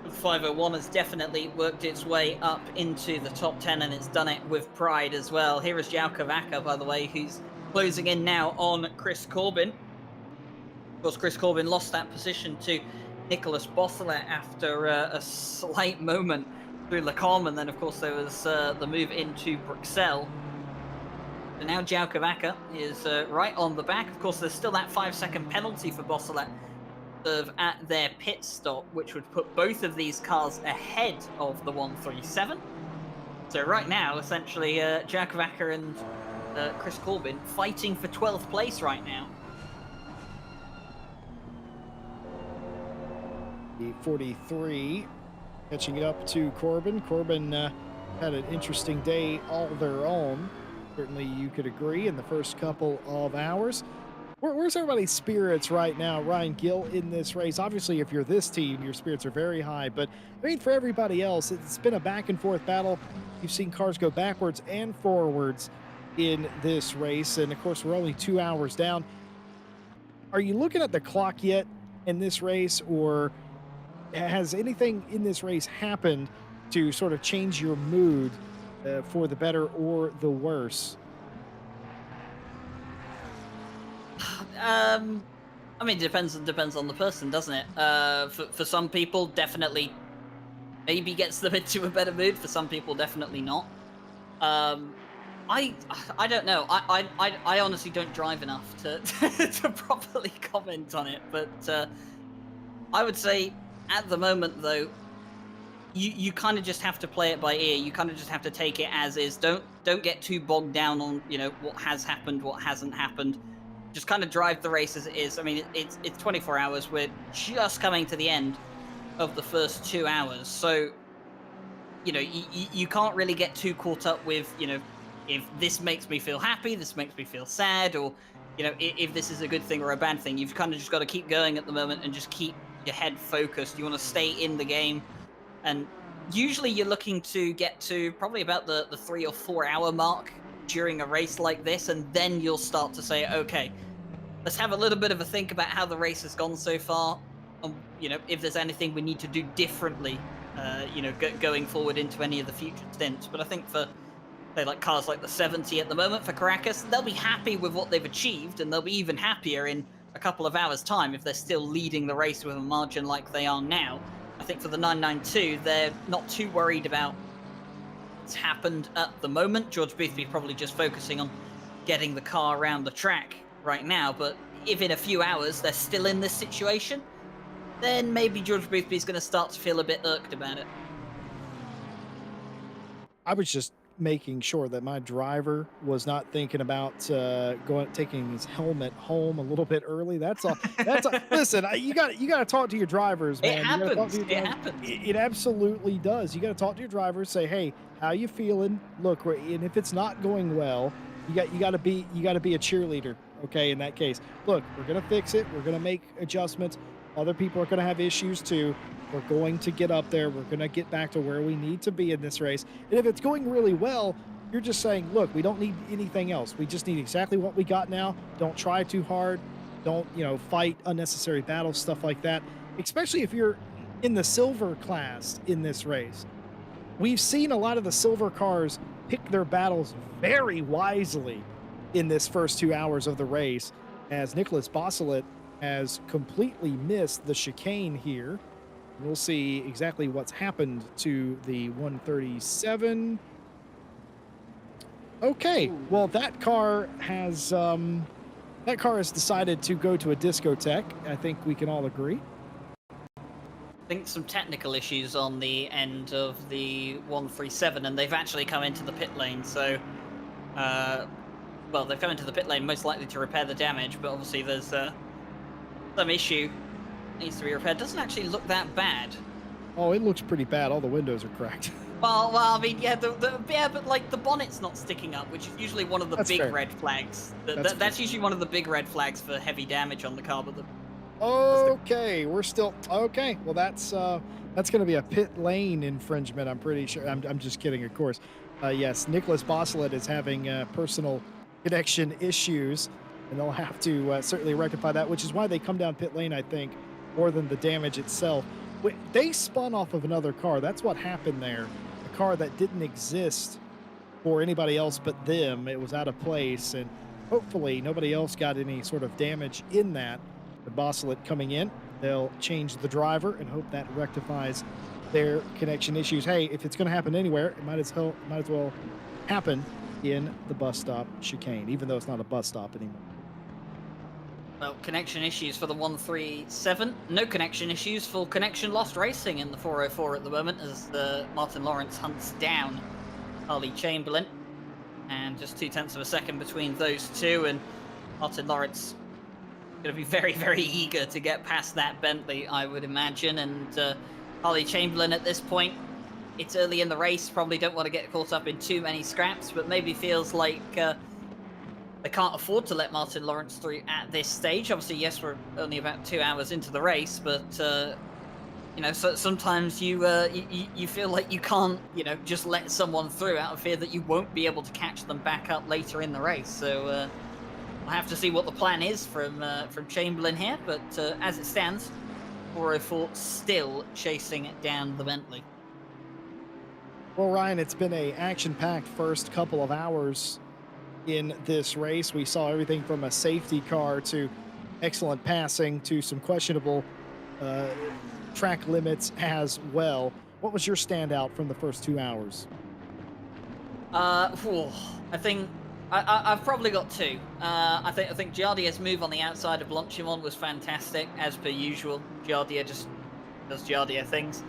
The 501 has definitely worked its way up into the top 10, and it's done it with pride as well. Here is João Vaca, by the way, who's closing in now on Chris Corbin. Of course, Chris Corbin lost that position to Nicolas Bossolet after a slight moment through Le Combe, and then, of course, there was the move into Bruxelles. And now João Vaca is right on the back. Of course, there's still that 5-second penalty for Bossolet of at their pit stop, which would put both of these cars ahead of the 137. So right now, essentially, Jack Vacker and Chris Corbin fighting for 12th place right now. The 43 catching up to Corbin. Corbin had an interesting day all their own. Certainly you could agree in the first couple of hours. Where's everybody's spirits right now, Ryan Gill, in this race? Obviously, if you're this team, your spirits are very high. But, I mean, for everybody else, it's been a back-and-forth battle. You've seen cars go backwards and forwards in this race. And, of course, we're only 2 hours down. Are you looking at the clock yet in this race, or has anything in this race happened to sort of change your mood for the better or the worse? I mean, depends on the person, doesn't it? For some people, definitely, maybe gets them into a better mood. For some people, definitely not. I don't know. I honestly don't drive enough to to properly comment on it. But I would say at the moment, though, you kind of just have to play it by ear. You kind of just have to take it as is. Don't get too bogged down on what has happened, what hasn't happened. Just kind of drive the race as it is. I mean, it's 24 hours. We're just coming to the end of the first 2 hours, so you can't really get too caught up with if this makes me feel happy, this makes me feel sad, or if this is a good thing or a bad thing. You've kind of just got to keep going at the moment and just keep your head focused. You want to stay in the game, and usually you're looking to get to probably about the 3 or 4 hour mark during a race like this, and then you'll start to say, okay, let's have a little bit of a think about how the race has gone so far, if there's anything we need to do differently, going forward into any of the future stints. But I think for, say, like cars like the 70 at the moment for Caracas, they'll be happy with what they've achieved, and they'll be even happier in a couple of hours' time if they're still leading the race with a margin like they are now. I think for the 992, they're not too worried about what's happened at the moment. George Boothby's probably just focusing on getting the car around the track right now, but if in a few hours they're still in this situation, then maybe George Boothby's going to start to feel a bit irked about it. I was just making sure that my driver was not thinking about taking his helmet home a little bit early. That's all. That's all. Listen, you got to talk to your drivers, man. It You gotta talk happens. to your It drivers. happens. It absolutely does. You got to talk to your drivers. Say, hey, how you feeling? Look, and if it's not going well, you got to be a cheerleader. Okay, in that case, look, we're gonna fix it. We're gonna make adjustments. Other people are gonna have issues too. We're going to get up there. We're going to get back to where we need to be in this race. And if it's going really well, you're just saying, look, we don't need anything else. We just need exactly what we got now. Don't try too hard. Don't, fight unnecessary battles, stuff like that. Especially if you're in the silver class in this race. We've seen a lot of the silver cars pick their battles very wisely in this first 2 hours of the race, as Nicholas Bosselet has completely missed the chicane here. We'll see exactly what's happened to the 137. Okay, well that car has decided to go to a discotheque. I think we can all agree. I think some technical issues on the end of the 137, and they've actually come into the pit lane. So, they've come into the pit lane most likely to repair the damage, but obviously there's some issue needs to be repaired. Doesn't actually look that bad. Oh, it looks pretty bad. All the windows are cracked. Well, I mean, yeah, but like the bonnet's not sticking up, which is usually one of the big red flags. That's usually one of the big red flags for heavy damage on the car. But okay, we're still okay. Well, that's going to be a pit lane infringement. I'm pretty sure. I'm just kidding, of course. Yes, Nicholas Bosselet is having personal connection issues, and they'll have to certainly rectify that. Which is why they come down pit lane, I think, more than the damage itself. They spun off of another car. That's what happened there. A car that didn't exist for anybody else but them. It was out of place, and hopefully nobody else got any sort of damage in that. The Bosselet coming in, they'll change the driver and hope that rectifies their connection issues. Hey, if it's going to happen anywhere, it might as well happen in the bus stop chicane, even though it's not a bus stop anymore. Well, connection issues for the 137. No connection issues for connection lost racing in the 404 at the moment as Martin Lawrence hunts down Harley Chamberlain. And just 0.2 of a second between those two. And Martin Lawrence going to be very, very eager to get past that Bentley, I would imagine. And Harley Chamberlain at this point, it's early in the race, probably don't want to get caught up in too many scraps, but maybe feels like they can't afford to let Martin Lawrence through at this stage. Obviously, yes, we're only about 2 hours into the race, but so sometimes you feel like you can't, just let someone through out of fear that you won't be able to catch them back up later in the race. So we'll have to see what the plan is from Chamberlain here. But as it stands, 404 still chasing down the Bentley. Well, Ryan, it's been a action-packed first couple of hours in this race. We saw everything from a safety car to excellent passing to some questionable uh, track limits as well. What was your standout from the first 2 hours? I think I've probably got two. I think Giardier's move on the outside of Blanchimont was fantastic, as per usual. Giardier just does Giardier things.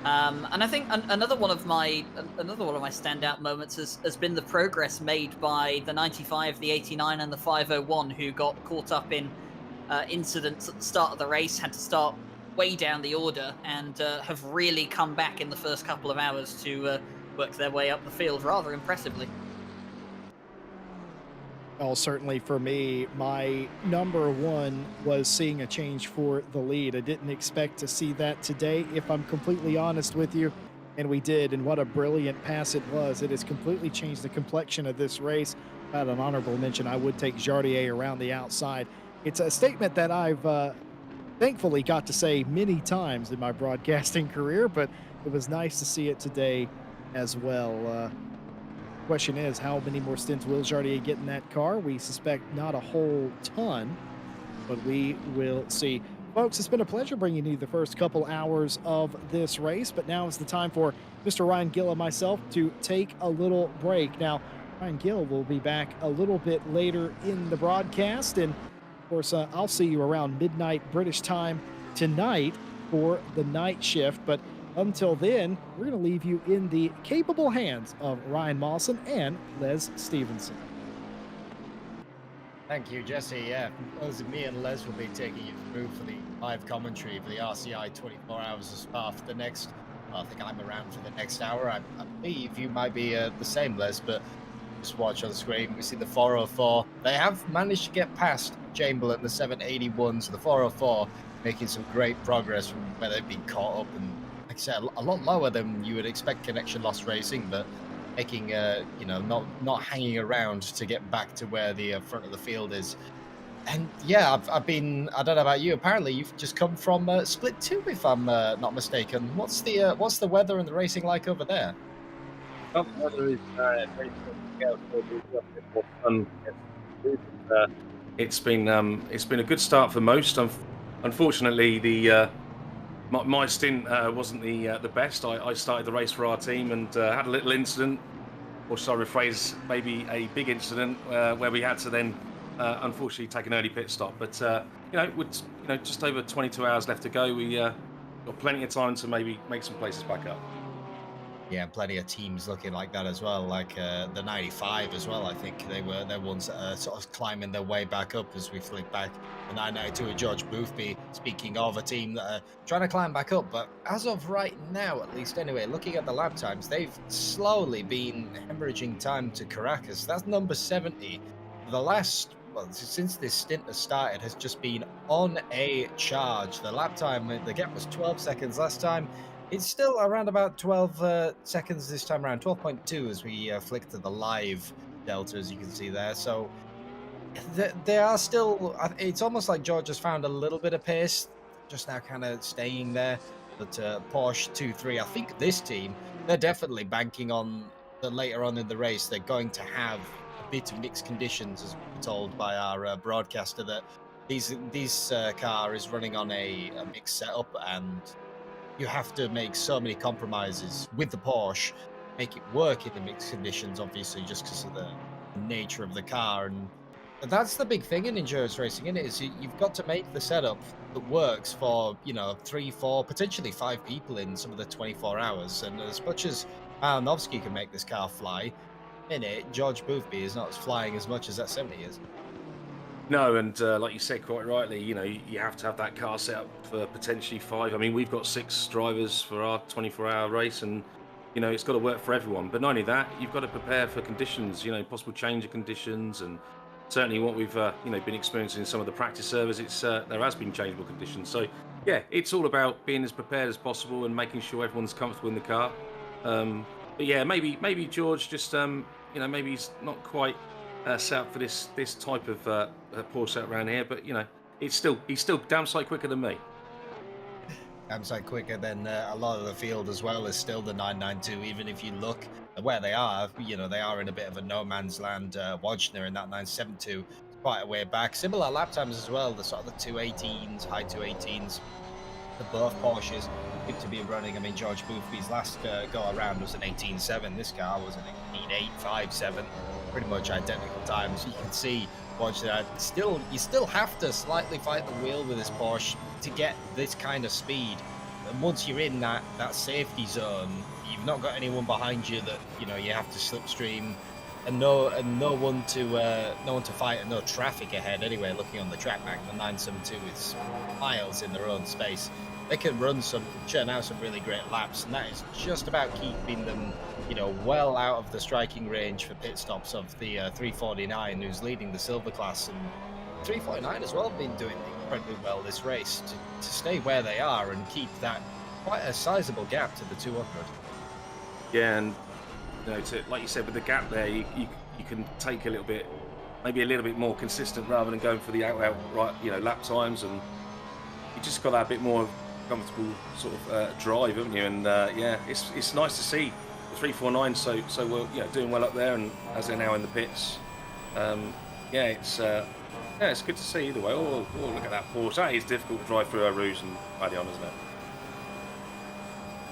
And I think another one of my standout moments has been the progress made by the 95, the 89, and the 501, who got caught up in incidents at the start of the race, had to start way down the order, and have really come back in the first couple of hours to work their way up the field rather impressively. Oh, certainly for me, my number one was seeing a change for the lead. I didn't expect to see that today, if I'm completely honest with you. And we did, and what a brilliant pass it was. It has completely changed the complexion of this race. At an honorable mention, I would take Jardier around the outside. It's a statement that I've thankfully got to say many times in my broadcasting career, but it was nice to see it today as well. Question is, how many more stints will Jardier get in that car? We suspect not a whole ton, but we will see. Folks, it's been a pleasure bringing you the first couple hours of this race, but now is the time for Mr. Ryan Gill and myself to take a little break. Now, Ryan Gill will be back a little bit later in the broadcast, and of course, I'll see you around midnight British time tonight for the night shift, but until then, we're going to leave you in the capable hands of Ryan Mawson and Les Stevenson. Thank you, Jesse. Yeah, me and Les will be taking you through for the live commentary for the RCI 24 Hours of Spa for the next. I think I'm around for the next hour. I believe you might be the same, Les, but just watch on the screen. We see the 404. They have managed to get past Chamberlain, the 781, so the 404 making some great progress from where they've been caught up, and like I said, a lot lower than you would expect connection loss racing, but making not hanging around to get back to where the front of the field is. And yeah, I've been, I don't know about you, apparently you've just come from Split 2, if I'm not mistaken. What's the weather and the racing like over there? Well, the weather is very good. It's been a good start for most. Unfortunately, my stint wasn't the best. I started the race for our team and had a little incident, or should I rephrase, maybe a big incident where we had to then unfortunately take an early pit stop. But with just over 22 hours left to go, we got plenty of time to maybe make some places back up. Yeah, plenty of teams looking like that as well, like the 95 as well. I think they're ones that are sort of climbing their way back up as we flick back. The 992 of George Boothby, speaking of a team that are trying to climb back up. But as of right now, at least anyway, looking at the lap times, they've slowly been hemorrhaging time to Caracas. That's number 70. The last, well, since this stint has started, has just been on a charge. The lap time, the gap was 12 seconds last time. It's still around about 12 seconds this time around, 12.2 as we flick to the live delta, as you can see there. So they are still, it's almost like George has found a little bit of pace, just now kind of staying there. But Porsche 2-3, I think this team, they're definitely banking on that later on in the race, they're going to have a bit of mixed conditions, as we're told by our broadcaster, that these car is running on a mixed setup, and you have to make so many compromises with the Porsche, make it work in the mixed conditions, obviously, just because of the nature of the car. And That's the big thing in endurance racing, isn't it? You've got to make the setup that works for, 3, 4, potentially 5 people in some of the 24 hours. And as much as Malinowski can make this car fly, in it, George Boothby is not flying as much as that 70 is. No, and like you said quite rightly, you have to have that car set up for potentially 5. I mean, we've got 6 drivers for our 24-hour race, and it's got to work for everyone. But not only that, you've got to prepare for conditions, possible change of conditions, and certainly what we've been experiencing in some of the practice servers. It's there has been changeable conditions. So yeah, it's all about being as prepared as possible and making sure everyone's comfortable in the car. But yeah, maybe George just maybe he's not quite set up for this type of Porsche set around here, but he's still damn sight quicker than me. Sight quicker than a lot of the field as well is still the 992. Even if you look at where they are, they are in a bit of a no man's land. Wojner in that 972 is quite a way back. Similar lap times as well, the sort of the 218s, high 218s. The both Porsches seem to be running. I mean, George Boothby's last go around was an 18.7. This car was an 18.857. Pretty much identical times. You can see, watch that. You still have to slightly fight the wheel with this Porsche to get this kind of speed. And once you're in that safety zone, you've not got anyone behind you that you have to slipstream, and no one to fight, and no traffic ahead. Anyway, looking on the track back, the 972 is miles in their own space. They can churn out some really great laps, and that is just about keeping them, well out of the striking range for pit stops of the 349, who's leading the silver class. And 349 as well been doing incredibly well this race to stay where they are and keep that quite a sizable gap to the 200. Yeah, and like you said, with the gap there, you can take maybe a little bit more consistent rather than going for the right lap times, and you just got that bit more comfortable sort of drive, haven't you? And yeah, it's nice to see the 349 so well, doing well up there, and as they're now in the pits. It's good to see either way. Oh, look at that Porsche. That is difficult to drive through our Rouge and Raidillon, isn't it?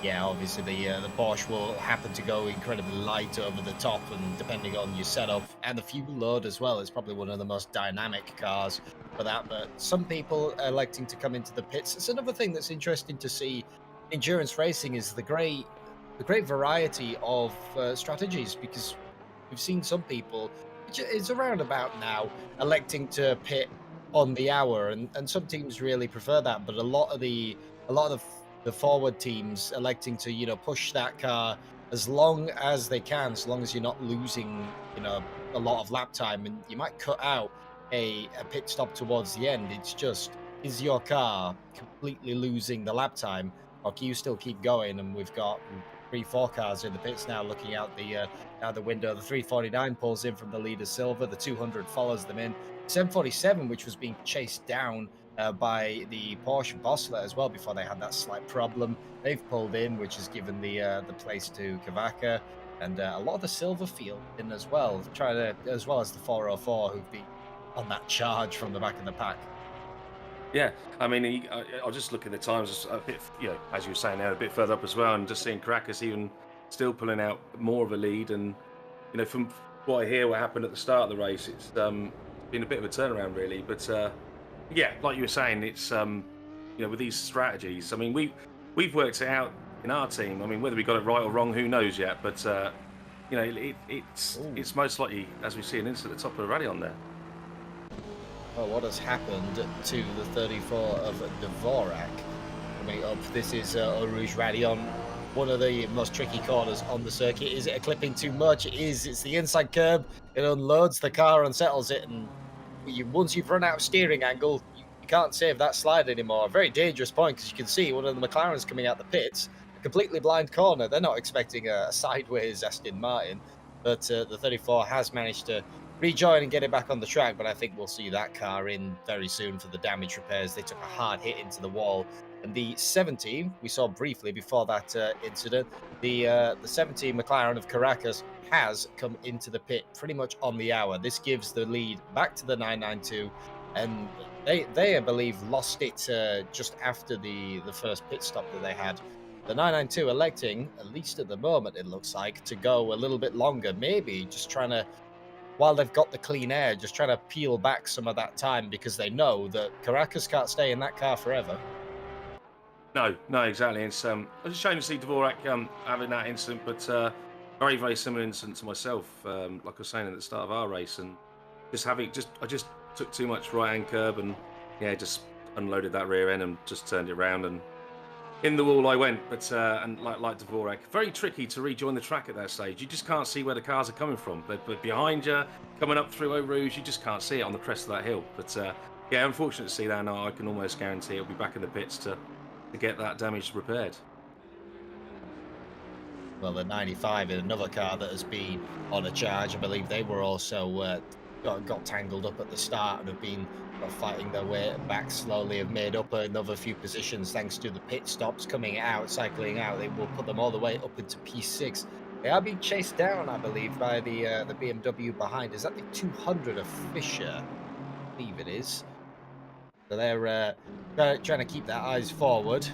Yeah, obviously the Porsche will happen to go incredibly light over the top, and depending on your setup and the fuel load as well, it's probably one of the most dynamic cars for that. But some people are electing to come into the pits. It's another thing that's interesting to see. Endurance racing is the great variety of strategies, because we've seen some people, it's around about now, electing to pit on the hour, and some teams really prefer that, but a lot of the forward teams electing to push that car as long as they can, so long as you're not losing a lot of lap time, and you might cut out a pit stop towards the end. It's just, is your car completely losing the lap time, or can you still keep going? And we've got 3-4 cars in the pits now looking out the window. The 349 pulls in from the leader Silver, the 200 follows them in. 747, which was being chased down by the Porsche Bossler as well before they had that slight problem, they've pulled in, which has given the place to Kavaka, and a lot of the Silver field in as well, as well as the 404, who've been on that charge from the back of the pack. Yeah, I mean, I'll just look at the times a bit, as you were saying there, a bit further up as well, and just seeing Caracas even still pulling out more of a lead. And from what I hear, what happened at the start of the race, it's been a bit of a turnaround, really. But yeah, like you were saying, it's with these strategies. I mean, we've worked it out in our team. I mean, whether we got it right or wrong, who knows yet? But it's most likely, as we see, an incident at the top of the Raidillon there. Well, what has happened to the 34 of Dvorak coming up? This is Eau Rouge Raidillon, one of the most tricky corners on the circuit. Is it a clipping too much? It is. It's the inside curb. It unloads the car, unsettles it, and once you've run out of steering angle, you can't save that slide anymore. A very dangerous point, because you can see one of the McLarens coming out the pits, a completely blind corner. They're not expecting a sideways Aston Martin, but the 34 has managed to rejoin and get it back on the track, but I think we'll see that car in very soon for the damage repairs. They took a hard hit into the wall. And the 17 we saw briefly before that incident, the 17 McLaren of Caracas has come into the pit pretty much on the hour. This gives the lead back to the 992, and they I believe lost it just after the first pit stop that they had. The 992 electing, at least at the moment it looks like, to go a little bit longer, maybe just trying to while they've got the clean air, just trying to peel back some of that time because they know that Caracas can't stay in that car forever. No, no, exactly. It's a shame to see Dvorak having that incident, but very, very similar incident to myself. Like I was saying at the start of our race, and I just took too much right hand curb, and yeah, just unloaded that rear end and just turned it around, and in the wall I went. But and like Dvorak, very tricky to rejoin the track at that stage. You just can't see where the cars are coming from. But behind you, coming up through Eau Rouge, you just can't see it on the crest of that hill. But yeah, unfortunate to see that. Now I can almost guarantee it'll be back in the pits to get that damage repaired. Well, the 95 in another car that has been on a charge. I believe they were also got tangled up at the start and have been fighting their way back slowly, have made up another few positions thanks to the pit stops coming out, cycling out. They will put them all the way up into P6. They are being chased down, I believe, by the BMW behind. Is that the 200 of Fisher? I believe it is. So they're trying to keep their eyes forward.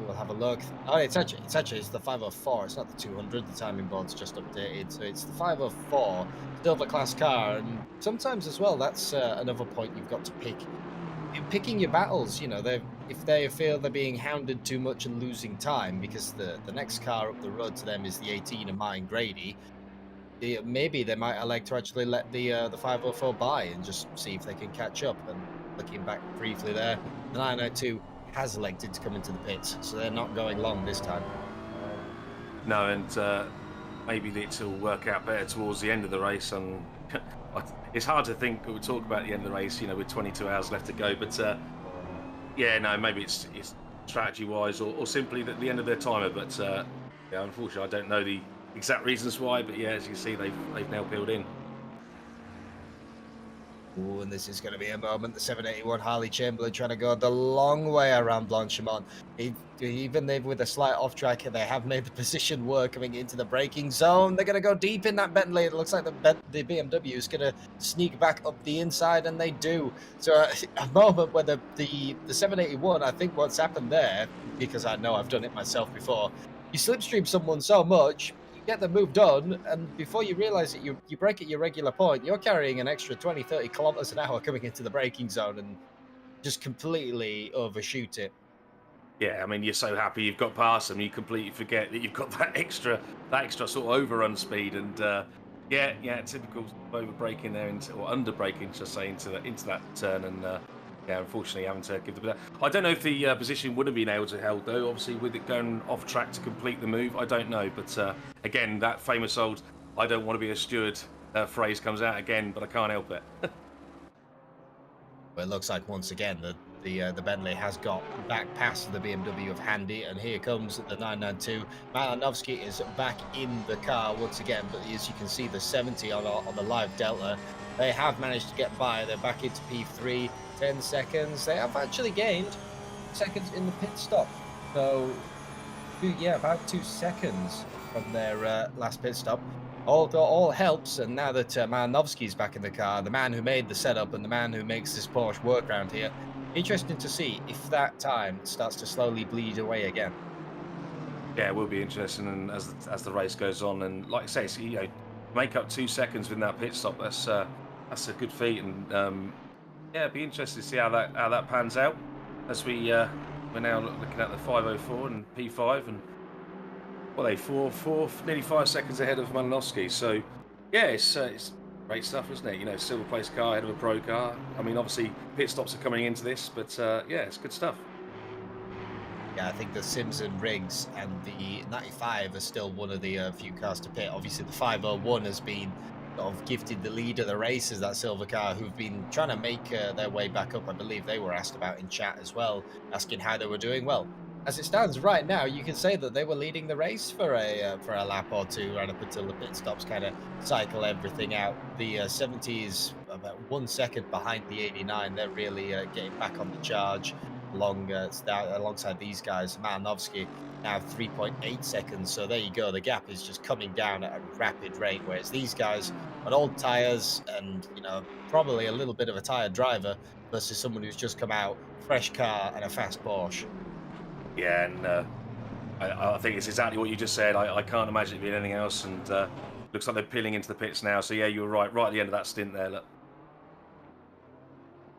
We'll have a look. Oh, it's the 504. It's not the 200. The timing board's just updated, so it's the 504 silver class car. And sometimes as well, that's another point you've got to pick. Picking your battles. You know, if they feel they're being hounded too much and losing time, because the next car up the road to them is the 18 of mine, Grady. Maybe they might elect to actually let the 504 by and just see if they can catch up. And looking back briefly there, the 902 has elected to come into the pits, so they're not going long this time. No, and maybe it'll work out better towards the end of the race. And it's hard to think. We talk about the end of the race, you know, with 22 hours left to go. But yeah, no, maybe it's strategy-wise or simply that the end of their timer. But yeah, unfortunately, I don't know the exact reasons why. But yeah, as you can see, they've now peeled in. Ooh, and this is going to be a moment. The 781 Harley Chamberlain trying to go the long way around Blanchimont. Even with a slight off track, they have made the position work coming into the braking zone. They're going to go deep in that Bentley. It looks like the BMW is going to sneak back up the inside, and they do. So a moment where the 781, I think what's happened there, because I know I've done it myself before, you slipstream someone so much, get the move done, and before you realize it, you break at your regular point. You're carrying an extra 20-30 kilometers an hour coming into the braking zone and just completely overshoot it. Yeah, I mean, you're so happy you've got past them, you completely forget that you've got that extra sort of overrun speed. And yeah, typical over braking there or under braking, should I say, into that turn. And yeah, unfortunately, having to give the. I don't know if the position would have been able to hold though. Obviously, with it going off track to complete the move, I don't know. But again, that famous old "I don't want to be a steward" phrase comes out again, but I can't help it. Well, it looks like once again the Bentley has got back past the BMW of Handy, and here comes the 992. Malanovsky is back in the car once again, but as you can see, the 70 on the live Delta, they have managed to get by. They're back into P3. 10 seconds. They have actually gained seconds in the pit stop. So, yeah, about 2 seconds from their last pit stop. All helps, and now that Malanovsky's back in the car, the man who made the setup and the man who makes this Porsche work around here, interesting to see if that time starts to slowly bleed away again. Yeah, it will be interesting, and as the race goes on, and like I say, you know, make up 2 seconds within that pit stop. That's a good feat, and yeah, it'd be interesting to see how that pans out as we're now looking at the 504 and P5, and well, they nearly 5 seconds ahead of Malanovsky. So yeah, it's great stuff, isn't it? You know, silver place car ahead of a pro car. I mean, obviously pit stops are coming into this, but yeah, it's good stuff. Yeah, I think the Sims and Riggs and the 95 are still one of the few cars to pit. Obviously, the 501 has been sort of gifted the lead of the race as that silver car, who've been trying to make their way back up. I believe they were asked about in chat as well, asking how they were doing. Well, as it stands right now, you can say that they were leading the race for a lap or two right up until the pit stops kind of cycle everything out. The 70 is about 1 second behind the 89. They're really getting back on the charge alongside these guys. Malanovsky now 3.8 seconds, so there you go. The gap is just coming down at a rapid rate, whereas these guys on old tires and, you know, probably a little bit of a tired driver versus someone who's just come out, fresh car and a fast Porsche. Yeah, and I think it's exactly what you just said. I can't imagine it being anything else. And looks like they're peeling into the pits now. So yeah, you were right at the end of that stint there. Look.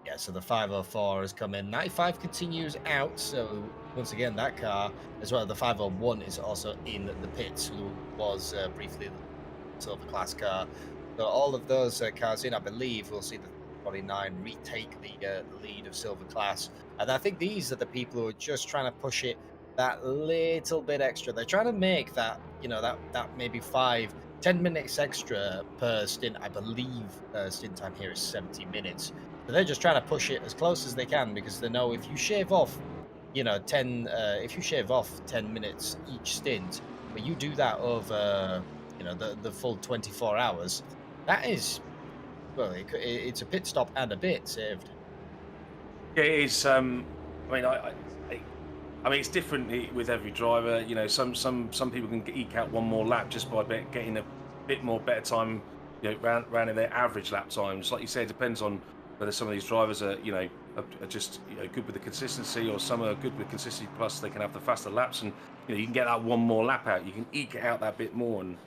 Yeah, so the 504 has come in. 95 continues out. So once again, that car as well. The 501 is also in the pits, who was briefly the silver class car. So all of those cars in, I believe, we'll see the 49 retake the lead of silver class. And I think these are the people who are just trying to push it that little bit extra. They're trying to make that, that maybe 5-10 minutes extra per stint. I believe stint time here is 70 minutes. So they're just trying to push it as close as they can, because they know if you shave off, 10, if you shave off 10 minutes each stint, but you do that over, the full 24 hours, that is, well, it's a pit stop and a bit saved. Yeah, it is. I mean, I mean, it's different with every driver. Some people can eke out one more lap just by getting a bit more better time, round in their average lap times. Like you said, it depends on whether some of these drivers are just good with the consistency, or some are good with consistency plus they can have the faster laps, and you can get that one more lap out. You can eke out that bit more, and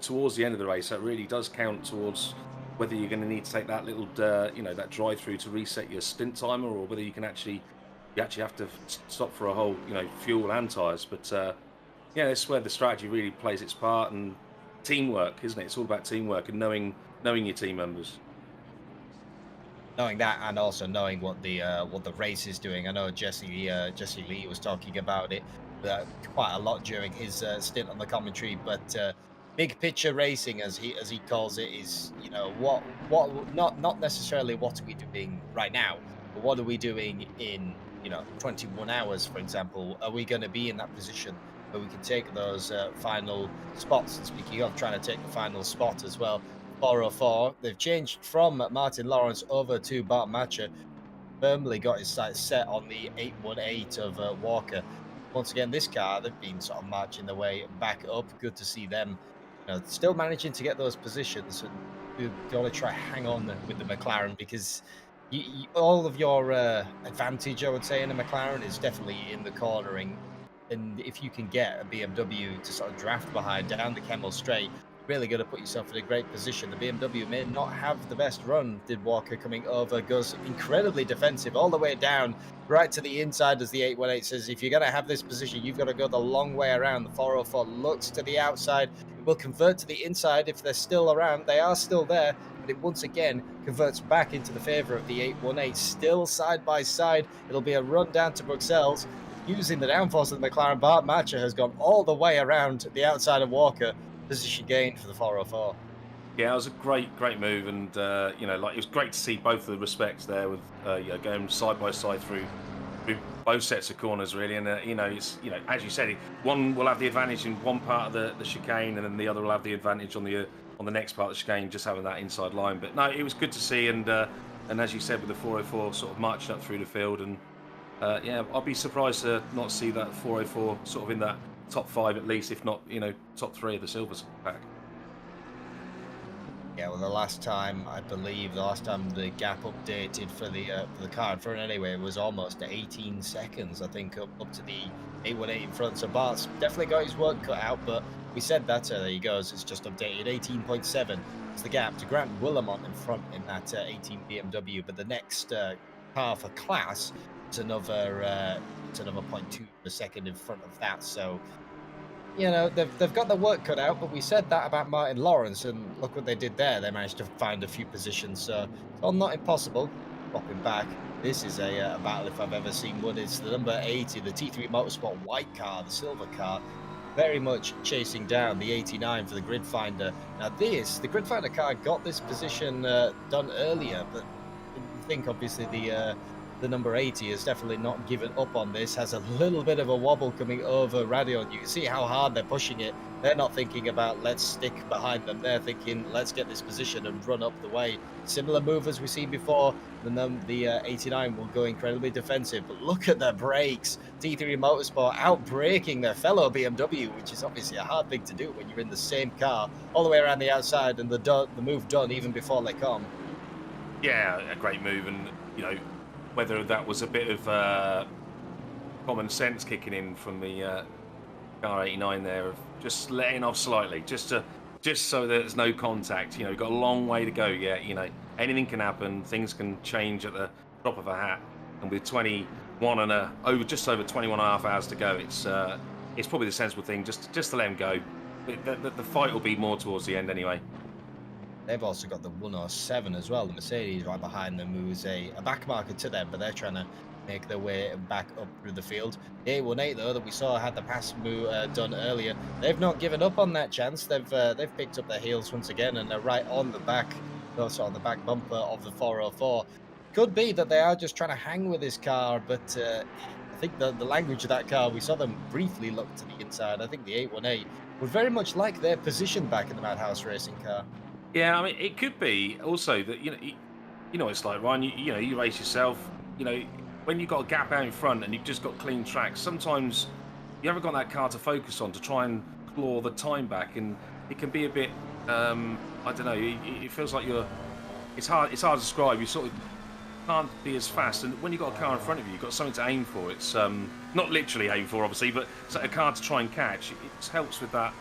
towards the end of the race, that really does count towards whether you're going to need to take that little that drive through to reset your stint timer, or whether you actually have to stop for a whole fuel and tires. But yeah, this is where the strategy really plays its part, and teamwork, isn't it? It's all about teamwork and knowing your team members. Knowing that, and also knowing what the race is doing. I know Jesse Lee was talking about it quite a lot during his stint on the commentary, but big picture racing, as he calls it, is what not necessarily what are we doing right now, but what are we doing in 21 hours, for example. Are we going to be in that position where we can take those final spots? And speaking of trying to take the final spot as well, 404. They've changed from Martin Lawrence over to Bart Matcher. Firmly got his sights set on the 818 of Walker. Once again, this car, they've been sort of marching their way back up. Good to see them, still managing to get those positions. And we've got to try hang on with the McLaren, because all of your advantage, I would say, in a McLaren is definitely in the cornering. And if you can get a BMW to sort of draft behind down the Kemmel Straight, really going to put yourself in a great position. The BMW may not have the best run. Did Walker coming over, goes incredibly defensive all the way down right to the inside, as the 818 says, if you're going to have this position, you've got to go the long way around. The 404 looks to the outside. It will convert to the inside if they're still around. They are still there, but it once again converts back into the favor of the 818. Still side by side. It'll be a run down to Bruxelles. Using the downforce of the McLaren, Bart Matcher has gone all the way around the outside of Walker. Position gained for the 404. Yeah, it was a great move, and it was great to see both of the respects there, with going side by side through both sets of corners, really. And it's as you said, one will have the advantage in one part of the chicane, and then the other will have the advantage on the next part of the chicane, just having that inside line. But no, it was good to see, and as you said, with the 404 sort of marching up through the field, and yeah, I'll be surprised to not see that 404 sort of in that top 5 at least, if not top 3 of the silver pack. Yeah, well, the last time the gap updated for the car in front anyway, it was almost 18 seconds, I think, up to the 818 in front. So Bart's definitely got his work cut out, but we said that, there he goes, it's just updated. 18.7 is the gap to Grant Willamont in front in that 18 BMW, but the next car for class is another 0.2 of a second in front of that. So they've got their work cut out, but we said that about Martin Lawrence, and look what they did there. They managed to find a few positions, so it's all not impossible. Popping back, this is a battle if I've ever seen one. It's the number 80, the T3 Motorsport white car, the silver car, very much chasing down the 89 for the Grid Finder. Now the Grid Finder car got this position done earlier, but I think obviously the number 80 has definitely not given up on this, has a little bit of a wobble coming over Radion. You can see how hard they're pushing it. They're not thinking about let's stick behind them. They're thinking let's get this position and run up the way. Similar move as we've seen before. And then the 89 will go incredibly defensive. But look at their brakes. T3 Motorsport out-braking their fellow BMW, which is obviously a hard thing to do when you're in the same car all the way around the outside, and the move done even before they come. Yeah, a great move, and whether that was a bit of common sense kicking in from the car 89 there, of just letting off slightly, just to just so that there's no contact. We've got a long way to go yet. Anything can happen. Things can change at the drop of a hat. And with 21 and just over 21 and a half hours to go, it's probably the sensible thing just to let him go. The fight will be more towards the end anyway. They've also got the 107 as well, the Mercedes right behind them, who's a back marker to them, but they're trying to make their way back up through the field. The 818, though, that we saw had the pass move done earlier, they've not given up on that chance. They've picked up their heels once again, and they're right on the back, also on the back bumper of the 404. Could be that they are just trying to hang with this car, but I think the language of that car, we saw them briefly look to the inside. I think the 818 would very much like their position back in the Madhouse racing car. Yeah, I mean, it could be also that what it's like, Ryan. You race yourself. When you've got a gap out in front and you've just got clean tracks, sometimes you haven't got that car to focus on to try and claw the time back, and it can be a bit. I don't know. It feels like It's hard to describe. You sort of can't be as fast, and when you've got a car in front of you, you've got something to aim for. It's not literally aim for, obviously, but it's a car to try and catch. It helps with that.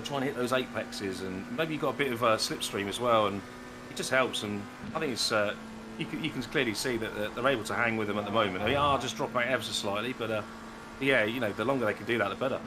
Trying to hit those apexes, and maybe you've got a bit of a slipstream as well, and it just helps. And I think it's you can clearly see that they're able to hang with them at the moment. They are just dropping out ever so slightly, but yeah, the longer they can do that, the better.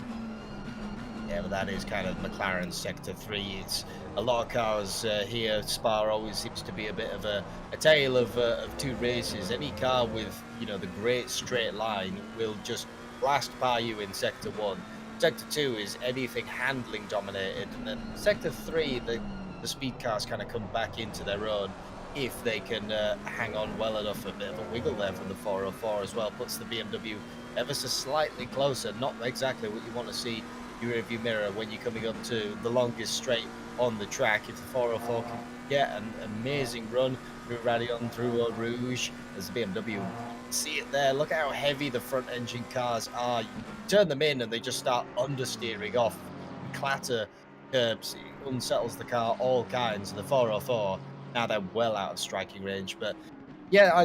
Yeah, but that is kind of McLaren's Sector 3. It's a lot of cars here. Spa always seems to be a bit of a tale of two races. Any car with the great straight line will just blast by you in Sector 1. Sector 2 is anything handling dominated, and then Sector 3, the speed cars kind of come back into their own if they can hang on well enough. A bit of a wiggle there from the 404 as well, puts the BMW ever so slightly closer. Not exactly what you want to see your rearview mirror when you're coming up to the longest straight on the track. If the 404 can get an amazing run through Radion, through Eau Rouge, as the BMW, see it there. Look how heavy the front engine cars are. You turn them in and they just start understeering off, clatter curbs, it unsettles the car, all kinds. And the 404, now they're well out of striking range. But yeah,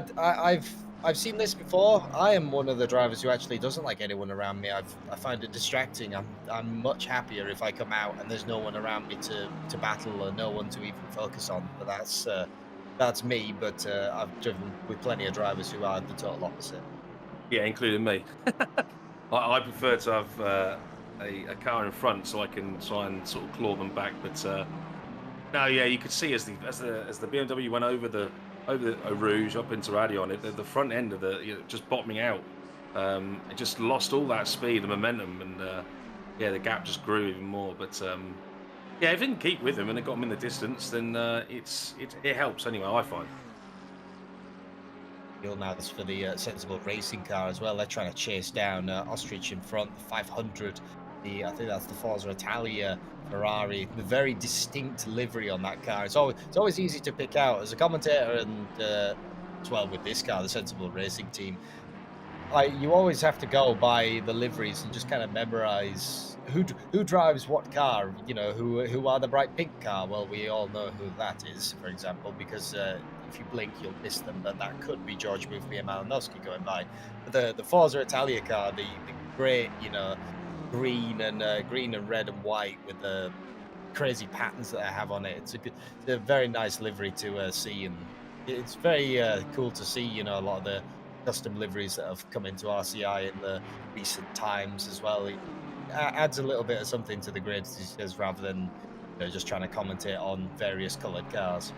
I've seen this before. I am one of the drivers who actually doesn't like anyone around me. I find it distracting. I'm much happier if I come out and there's no one around me to battle, or no one to even focus on. But that's me. But I've driven with plenty of drivers who are the total opposite. Yeah, including me. I prefer to have a car in front so I can try and sort of claw them back. But no, yeah, you could see as the BMW went over the Eau Rouge up into Radion, the front end of just bottoming out. It just lost all that speed and momentum, and yeah, the gap just grew even more. But yeah, if it didn't keep with him and it got him in the distance, then it helps anyway, I find. Now that's for the sensible racing car as well. They're trying to chase down Ostrich in front, the 500. I think that's the Forza Italia Ferrari. The very distinct livery on that car. It's always easy to pick out as a commentator, and as well with this car, the sensible racing team. You always have to go by the liveries and just kind of memorize who drives what car. Who are the bright pink car. Well, we all know who that is, for example, because if you blink, you'll miss them. But that could be George Boothby and Malinowski going by. But the Forza Italia car, the great, green and red and white with the crazy patterns that I have on it. It's a very nice livery to see, and it's very cool to see. A lot of the custom liveries that have come into RCI in the recent times as well. It adds a little bit of something to the grid, rather than just trying to commentate on various coloured cars.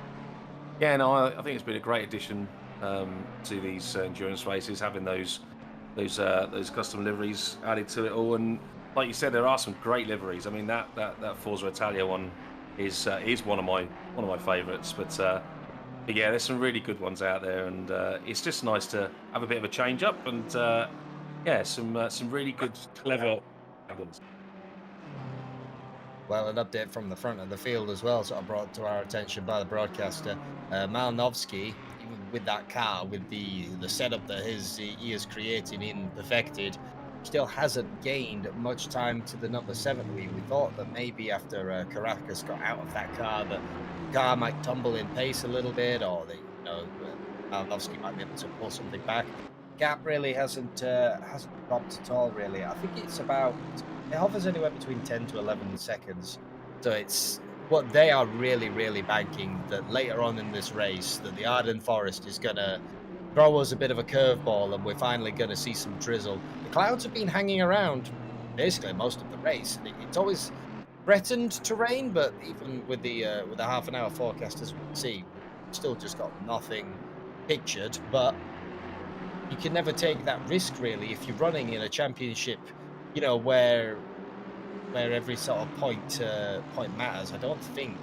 Yeah, no, I think it's been a great addition to these endurance races, having those custom liveries added to it all. And like you said, there are some great liveries. I mean, that Forza Italia one is one of my favourites. But yeah, there's some really good ones out there, and it's just nice to have a bit of a change up, and yeah, some really good, clever ones. Well, an update from the front of the field as well, sort of brought to our attention by the broadcaster. Malinowski, even with that car, with the setup that he is creating in Perfected, still hasn't gained much time to the number 7. We thought that maybe after Caracas got out of that car, the car might tumble in pace a little bit, or Malinowski might be able to pull something back. Gap really hasn't dropped at all, really. I think it hovers anywhere between 10 to 11 seconds. So it's what they are really banking that later on in this race, that the Arden Forest is gonna throw us a bit of a curveball, and we're finally gonna see some drizzle. The clouds have been hanging around basically most of the race, and it's always threatened to rain, but even with the half an hour forecast, as we can see, we've still just got nothing pictured. But you can never take that risk really if you're running in a championship, where every sort of point matters. I don't think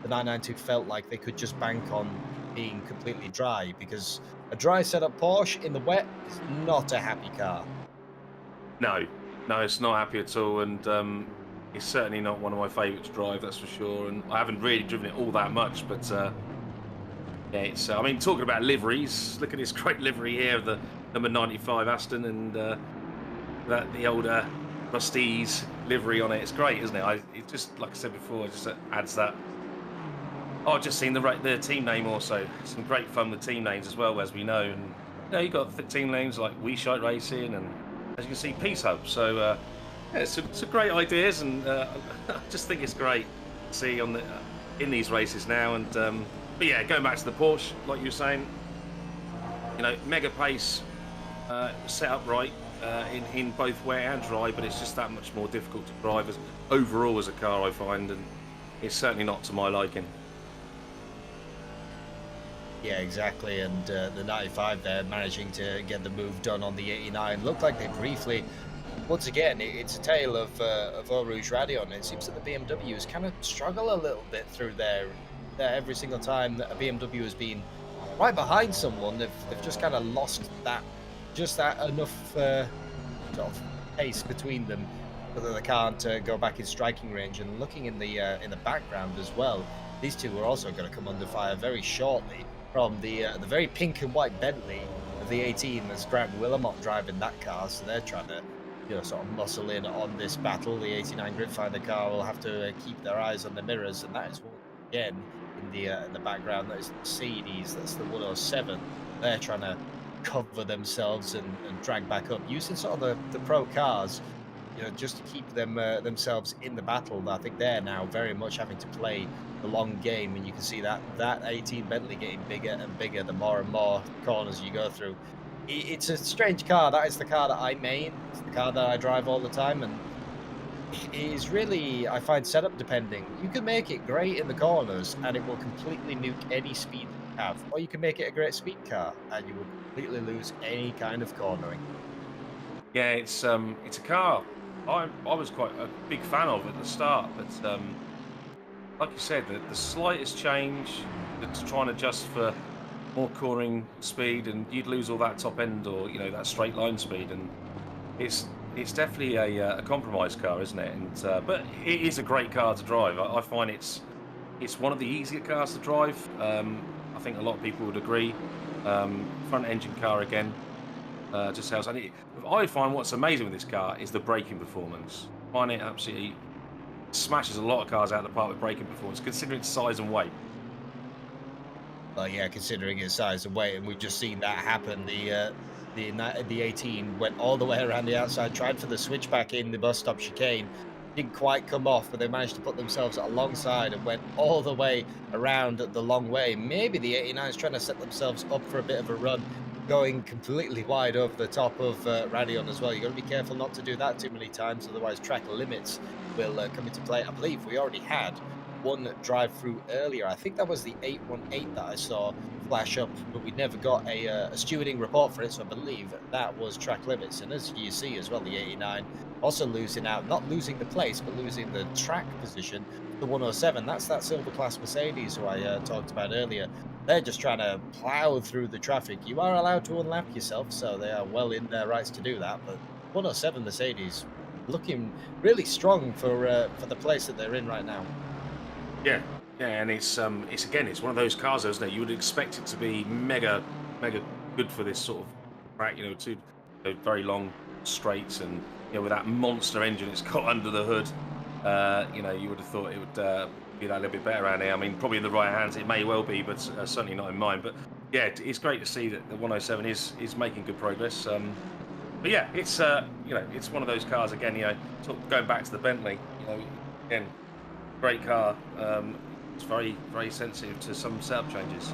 the 992 felt like they could just bank on being completely dry, because a dry setup Porsche in the wet is not a happy car. No, no, it's not happy at all, and it's certainly not one of my favourites to drive, that's for sure. And I haven't really driven it all that much, but yeah, it's. I mean, talking about liveries, look at this great livery here of the number 95 Aston, and that the old Rusty's livery on it. It's great, isn't it? It just, like I said before, it just adds that. Oh, I've just seen the team name also. Some great fun with team names as well, as we know. And you've got the team names like We Shite Racing, and as you can see, Peace Hub. So yeah, it's some great ideas, and I just think it's great to see in these races now. And but yeah, going back to the Porsche, like you were saying, mega pace, set up right in both wet and dry, but it's just that much more difficult to drive overall as a car, I find, and it's certainly not to my liking. Yeah, exactly. And the 95 there managing to get the move done on the 89. Looked like they briefly, once again, it's a tale of Eau Rouge Radion. It seems that the BMWs kind of struggle a little bit through there. Every single time that a BMW has been right behind someone, they've just kind of lost that enough sort of pace between them so that they can't go back in striking range. And looking in the background as well, these two are also going to come under fire very shortly from the very pink and white Bentley of the 18. There's Grant Willamot driving that car, so they're trying to sort of muscle in on this battle. The 89 Grid Finder car will have to keep their eyes on the mirrors, and that is again in the background. That is the Mercedes, that's the 107. They're trying to cover themselves and drag back up using sort of the pro cars, just to keep themselves in the battle. I think they're now very much having to play the long game, and you can see that 18 Bentley getting bigger and bigger the more and more corners you go through. It's a strange car. That is the car that I main. It's the car that I drive all the time, and it is really, I find, setup depending. You can make it great in the corners and it will completely nuke any speed that you have, or you can make it a great speed car and you will completely lose any kind of cornering. Yeah, it's a car I was quite a big fan of at the start, but like you said, the slightest change to try and adjust for more cornering speed, and you'd lose all that top end, or that straight line speed, and it's definitely a compromise car, isn't it? And but it is a great car to drive. I find it's one of the easier cars to drive. I think a lot of people would agree. Front engine car again. Just helps. And I find what's amazing with this car is the braking performance. I find it absolutely smashes a lot of cars out of the park with braking performance, considering its size and weight. Well, yeah, considering its size and weight, and we've just seen that happen. The 18 went all the way around the outside, tried for the switchback in the bus stop chicane, didn't quite come off, but they managed to put themselves alongside and went all the way around the long way. Maybe the 89 is trying to set themselves up for a bit of a run, going completely wide over the top of Radion as well. You've got to be careful not to do that too many times, otherwise track limits will come into play. I believe we already had one drive-through earlier. I think that was the 818 that I saw flash up, but we never got a stewarding report for it, so I believe that was track limits. And as you see as well, the 89 also losing out, not losing the place, but losing the track position. The 107, that's that silver class Mercedes who I talked about earlier. They're just trying to plow through the traffic. You are allowed to unlap yourself, so they are well in their rights to do that, but 107 Mercedes looking really strong for the place that they're in right now. Yeah, and it's again, it's one of those cars, isn't it? You would expect it to be mega good for this sort of track, two very long straights, and with that monster engine it's got under the hood, you would have thought it would be that little bit better around here. I mean, probably in the right hands it may well be, but certainly not in mine. But yeah, it's great to see that the 107 is making good progress. But yeah, it's one of those cars again. Going back to the Bentley, again. great car. It's very, very sensitive to some setup changes.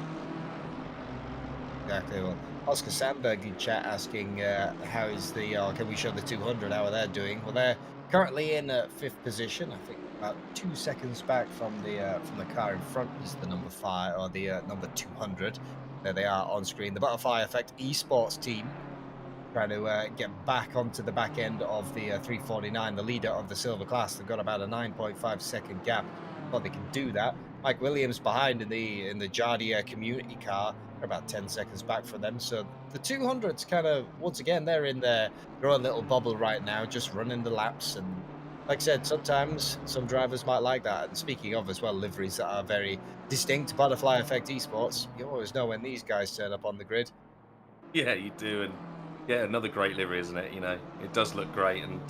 Exactly. Well, Oscar Sandberg in chat asking, how is the, can we show the 200? How are they doing? Well, they're currently in fifth position. I think about 2 seconds back from the car in front is the number 5 or the number 200. There they are on screen. The Butterfly Effect Esports team trying to get back onto the back end of the 349, the leader of the silver class. They've got about a 9.5-second gap. Well, they can do that. Mike Williams behind in the Jardia community car. They're about 10 seconds back from them. So the 200s kind of once again they're in their own little bubble right now, just running the laps. And like I said, sometimes some drivers might like that. And speaking of as well, liveries that are very distinct, Butterfly Effect Esports. You always know when these guys turn up on the grid. Yeah, you do, and yeah, another great livery, isn't it? You know, it does look great, and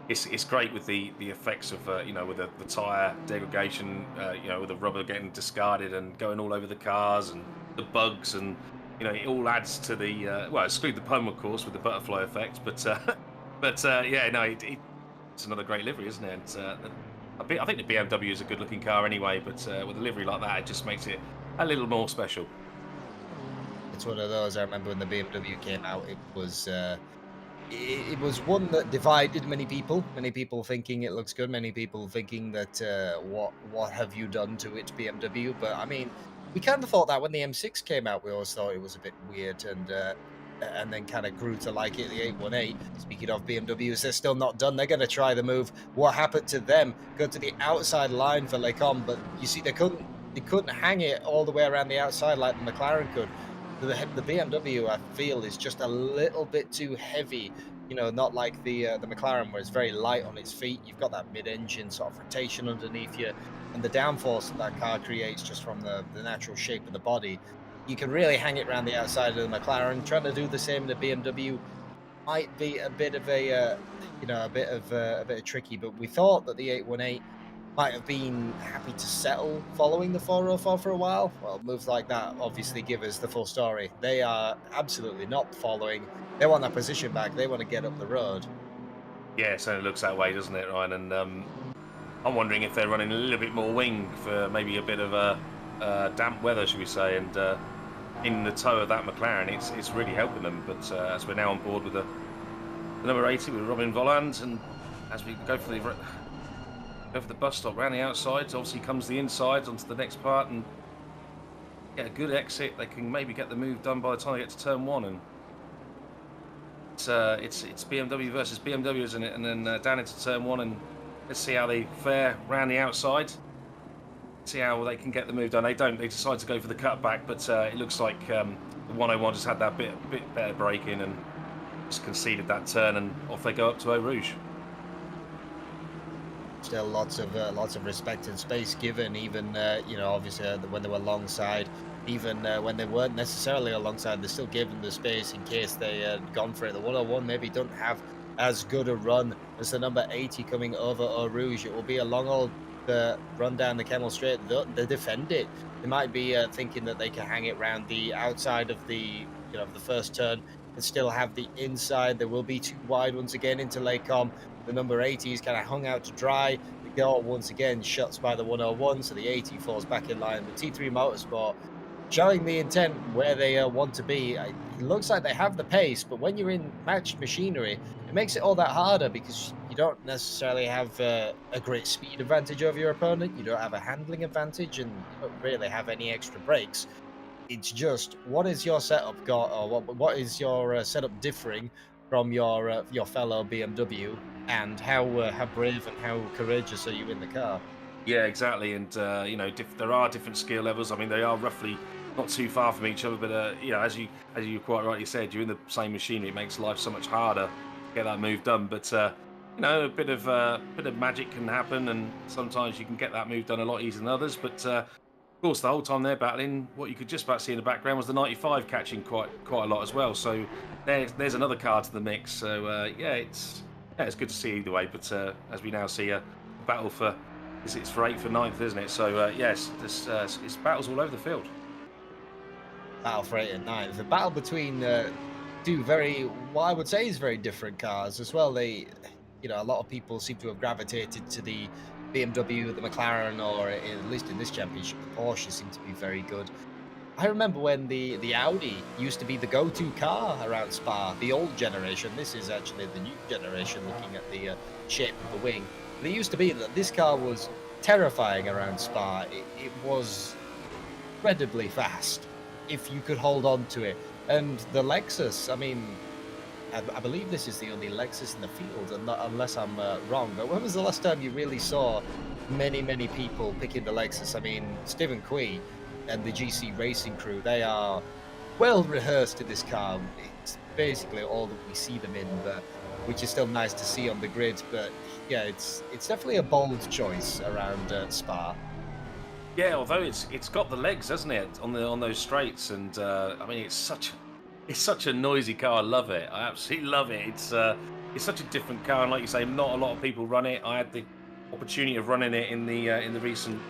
it's great with the effects of you know, with the tire degradation, you know, with the rubber getting discarded and going all over the cars and the bugs, and you know, it all adds to the well, exclude the pun, of course, with the butterfly effect, but yeah, no, it's another great livery, isn't it? And, I think the BMW is a good-looking car anyway, but with a livery like that, it just makes it a little more special. It's one of those. I remember when the BMW came out, it was one that divided many people. Many people thinking it looks good. Many people thinking that what have you done to it, BMW? But I mean, we kind of thought that when the M6 came out, we always thought it was a bit weird, and then kind of grew to like it. The 818. Speaking of BMWs, they're still not done. They're going to try the move. What happened to them? Go to the outside line for Lecom, but you see, they couldn't hang it all the way around the outside like the McLaren could. The BMW, I feel, is just a little bit too heavy. You know, not like the McLaren, where it's very light on its feet. You've got that mid-engine sort of rotation underneath you, and the downforce that car creates just from the natural shape of the body. You can really hang it around the outside of the McLaren. Trying to do the same in the BMW might be a bit of a, you know, a bit of tricky. But we thought that the 818 might have been happy to settle following the 404 for a while. Well, moves like that obviously give us the full story. They are absolutely not following. They want that position back. They want to get up the road. Yeah, it certainly looks that way, doesn't it, Ryan? And I'm wondering if they're running a little bit more wing for maybe a bit of damp weather, should we say? And in the toe of that McLaren, it's really helping them. But as we're now on board with the number 80 with Robin Volland, and as we go for the bus stop around the outside, obviously comes the inside onto the next part, and get a good exit. They can maybe get the move done by the time they get to turn 1, and it's BMW versus BMW, isn't it? And then down into turn 1, and let's see how they fare round the outside. See how they can get the move done. They don't. They decide to go for the cutback, but it looks like the 101 just had that bit better braking and just conceded that turn, and off they go up to Eau Rouge. Still lots of respect and space given, even you know, obviously when they were alongside, even when they weren't necessarily alongside, they still gave them the space in case they had gone for it. The 101 maybe don't have as good a run as the number 80 coming over Eau Rouge. It will be a long old run down the Kemmel Straight. They defend it. They might be thinking that they can hang it round the outside of the, you know, the first turn and still have the inside. There will be two wide once again into Lecom. The number 80 is kind of hung out to dry. The goal once again shuts by the 101, so the 80 falls back in line with T3 Motorsport, showing the intent where they want to be. It looks like they have the pace, but when you're in matched machinery, it makes it all that harder because you don't necessarily have a great speed advantage over your opponent. You don't have a handling advantage, and you don't really have any extra brakes. It's just, what is your setup got, or what is your setup differing from your fellow BMW, and how brave and how courageous are you in the car? Yeah, exactly. And you know, there are different skill levels. I mean, they are roughly not too far from each other, but you know, as you quite rightly said, you're in the same machinery. It makes life so much harder to get that move done. But you know, a bit of magic can happen, and sometimes you can get that move done a lot easier than others. But of course, the whole time they're battling, what you could just about see in the background was the 95 catching quite a lot as well. So there's another car to the mix. So yeah, it's good to see either way. But as we now see a battle for, it's for 8th and 9th, isn't it? So yes, it's battles all over the field. Battle for 8th and 9th. The battle between two what I would say is very different cars as well. They, you know, a lot of people seem to have gravitated to the BMW, the McLaren, or at least in this championship, the Porsche seem to be very good. I remember when the Audi used to be the go-to car around Spa, the old generation. This is actually the new generation, looking at the shape of the wing. But it used to be that this car was terrifying around Spa. It was incredibly fast if you could hold on to it. And the Lexus, I mean, I believe this is the only Lexus in the field, unless I'm wrong. But when was the last time you really saw many people picking the Lexus? I mean, Stephen Quay and the GC Racing crew, they are well rehearsed in this car. It's basically all that we see them in, but which is still nice to see on the grid. But yeah, it's definitely a bold choice around Spa. Yeah, although it's got the legs, hasn't it, on those straights, and I mean it's such a noisy car. I love it. I absolutely love it. It's such a different car, and like you say, not a lot of people run it. I had the opportunity of running it in the recent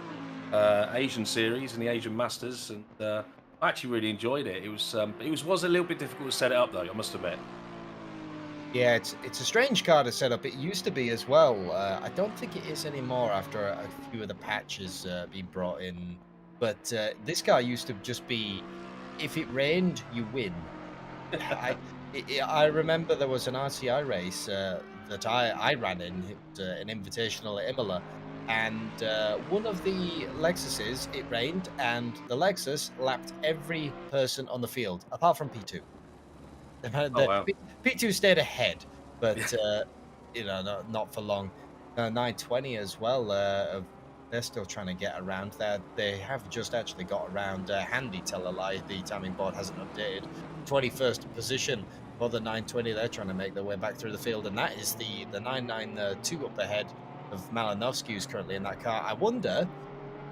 Asian series, in the Asian Masters, and I actually really enjoyed it. It was a little bit difficult to set it up, though, I must admit. Yeah, it's a strange car to set up. It used to be as well. I don't think it is anymore after a few of the patches being brought in. But this car used to just be, if it rained, you win. I remember there was an RCI race that I ran in. It was an invitational at Imola. And one of the Lexuses, it rained, and the Lexus lapped every person on the field, apart from P2. Oh wow. P2 stayed ahead, but not for long. 920 as well. They're still trying to get around that. They have just actually got around. Handy tell a lie. The timing board hasn't updated. 21st position for the 920. They're trying to make their way back through the field, and that is the 992 up ahead of Malinowski, who's currently in that car. I wonder,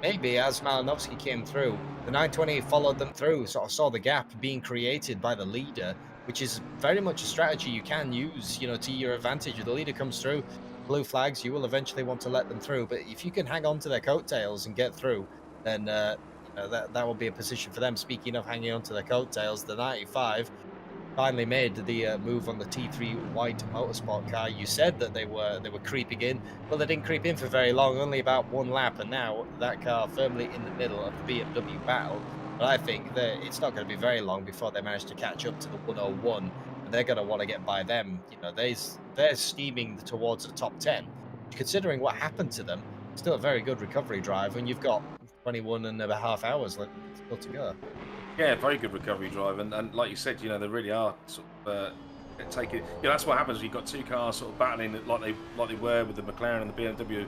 maybe as Malinowski came through, the 920 followed them through, sort of saw the gap being created by the leader, which is very much a strategy you can use, to your advantage. If the leader comes through, blue flags, you will eventually want to let them through. But if you can hang on to their coattails and get through, then that will be a position for them. Speaking of hanging on to their coattails, the 95 finally made the move on the T3 white motorsport car. You said that they were creeping in. Well, they didn't creep in for very long, only about one lap, and now that car firmly in the middle of the BMW battle. But I think that it's not going to be very long before they manage to catch up to the 101, and they're going to want to get by them. They're steaming towards the top 10. Considering what happened to them, still a very good recovery drive when you've got 21 and a half hours still to go. Yeah, very good recovery drive, and like you said, they really are sort of taking. That's what happens when you've got two cars sort of battling like they were with the McLaren and the BMW.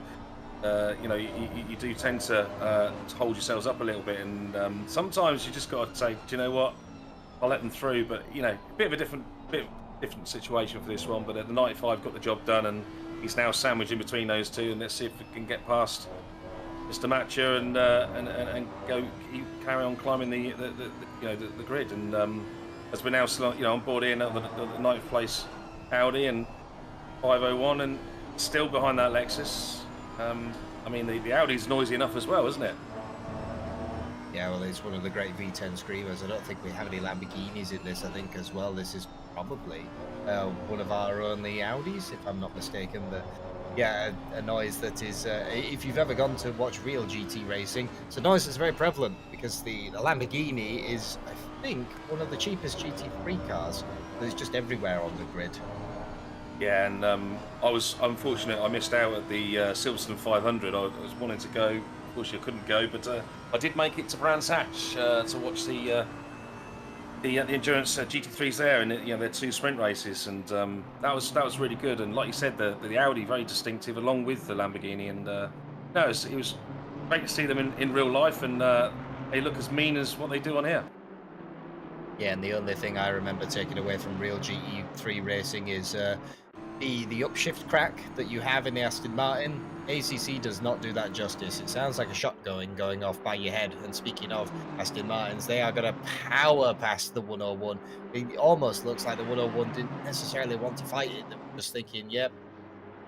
You do tend to hold yourselves up a little bit, and sometimes you just got to say, do you know what, I'll let them through. But a bit of a different situation for this one. But the 95 got the job done, and he's now sandwiched in between those two. And let's see if we can get past Mr. Matcher and go carry on climbing the grid. And as we're now on board here, the ninth place Audi and 501, and still behind that Lexus. I mean, the Audi's noisy enough as well, isn't it? Yeah, well, it's one of the great V10 screamers. I don't think we have any Lamborghinis in this, I think, as well. This is probably one of our only Audis, if I'm not mistaken. But yeah, a noise that is, if you've ever gone to watch real GT racing, it's a noise that's very prevalent, because the Lamborghini is, I think, one of the cheapest GT3 cars that is just everywhere on the grid. Yeah, and I was unfortunate. I missed out at the Silverstone 500. I was wanting to go. Unfortunately, I couldn't go, but I did make it to Brands Hatch to watch the endurance GT3s there, and their two sprint races, and that was really good. And like you said, the Audi very distinctive, along with the Lamborghini, and it was great to see them in real life, and they look as mean as what they do on here. Yeah, and the only thing I remember taking away from real GT3 racing is the upshift crack that you have in the Aston Martin. ACC does not do that justice. It sounds like a shotgun going off by your head. And speaking of Aston Martins, they are going to power past the 101. It almost looks like the 101 didn't necessarily want to fight it. They were just thinking, yep,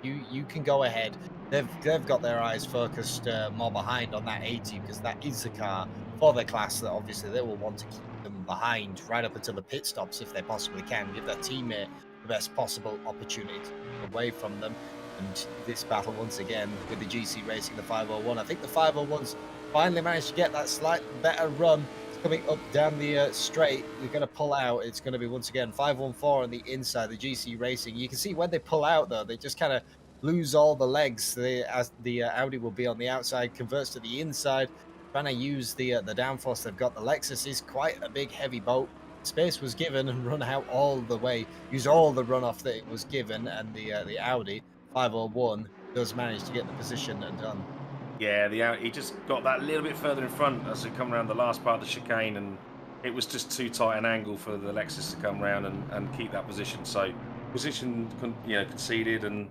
you can go ahead. They've got their eyes focused more behind on that 80, because that is the car for their class that obviously they will want to keep them behind right up until the pit stops if they possibly can. Give their teammate the best possible opportunity to get away from them. And this battle once again with the GC racing the 501. I think the 501's finally managed to get that slightly better run. It's coming up down the straight. They're going to pull out. It's going to be once again 514 on the inside, the GC racing. You can see when they pull out though, they just kind of lose all the legs. As the Audi will be on the outside, converts to the inside, trying to use the downforce they've got. The Lexus is quite a big, heavy boat. Space was given and run out all the way. Use all the runoff that it was given, and the Audi 501 does manage to get the position and done. Yeah, he just got that little bit further in front as it come around the last part of the chicane, and it was just too tight an angle for the Lexus to come around and keep that position. So position, conceded, and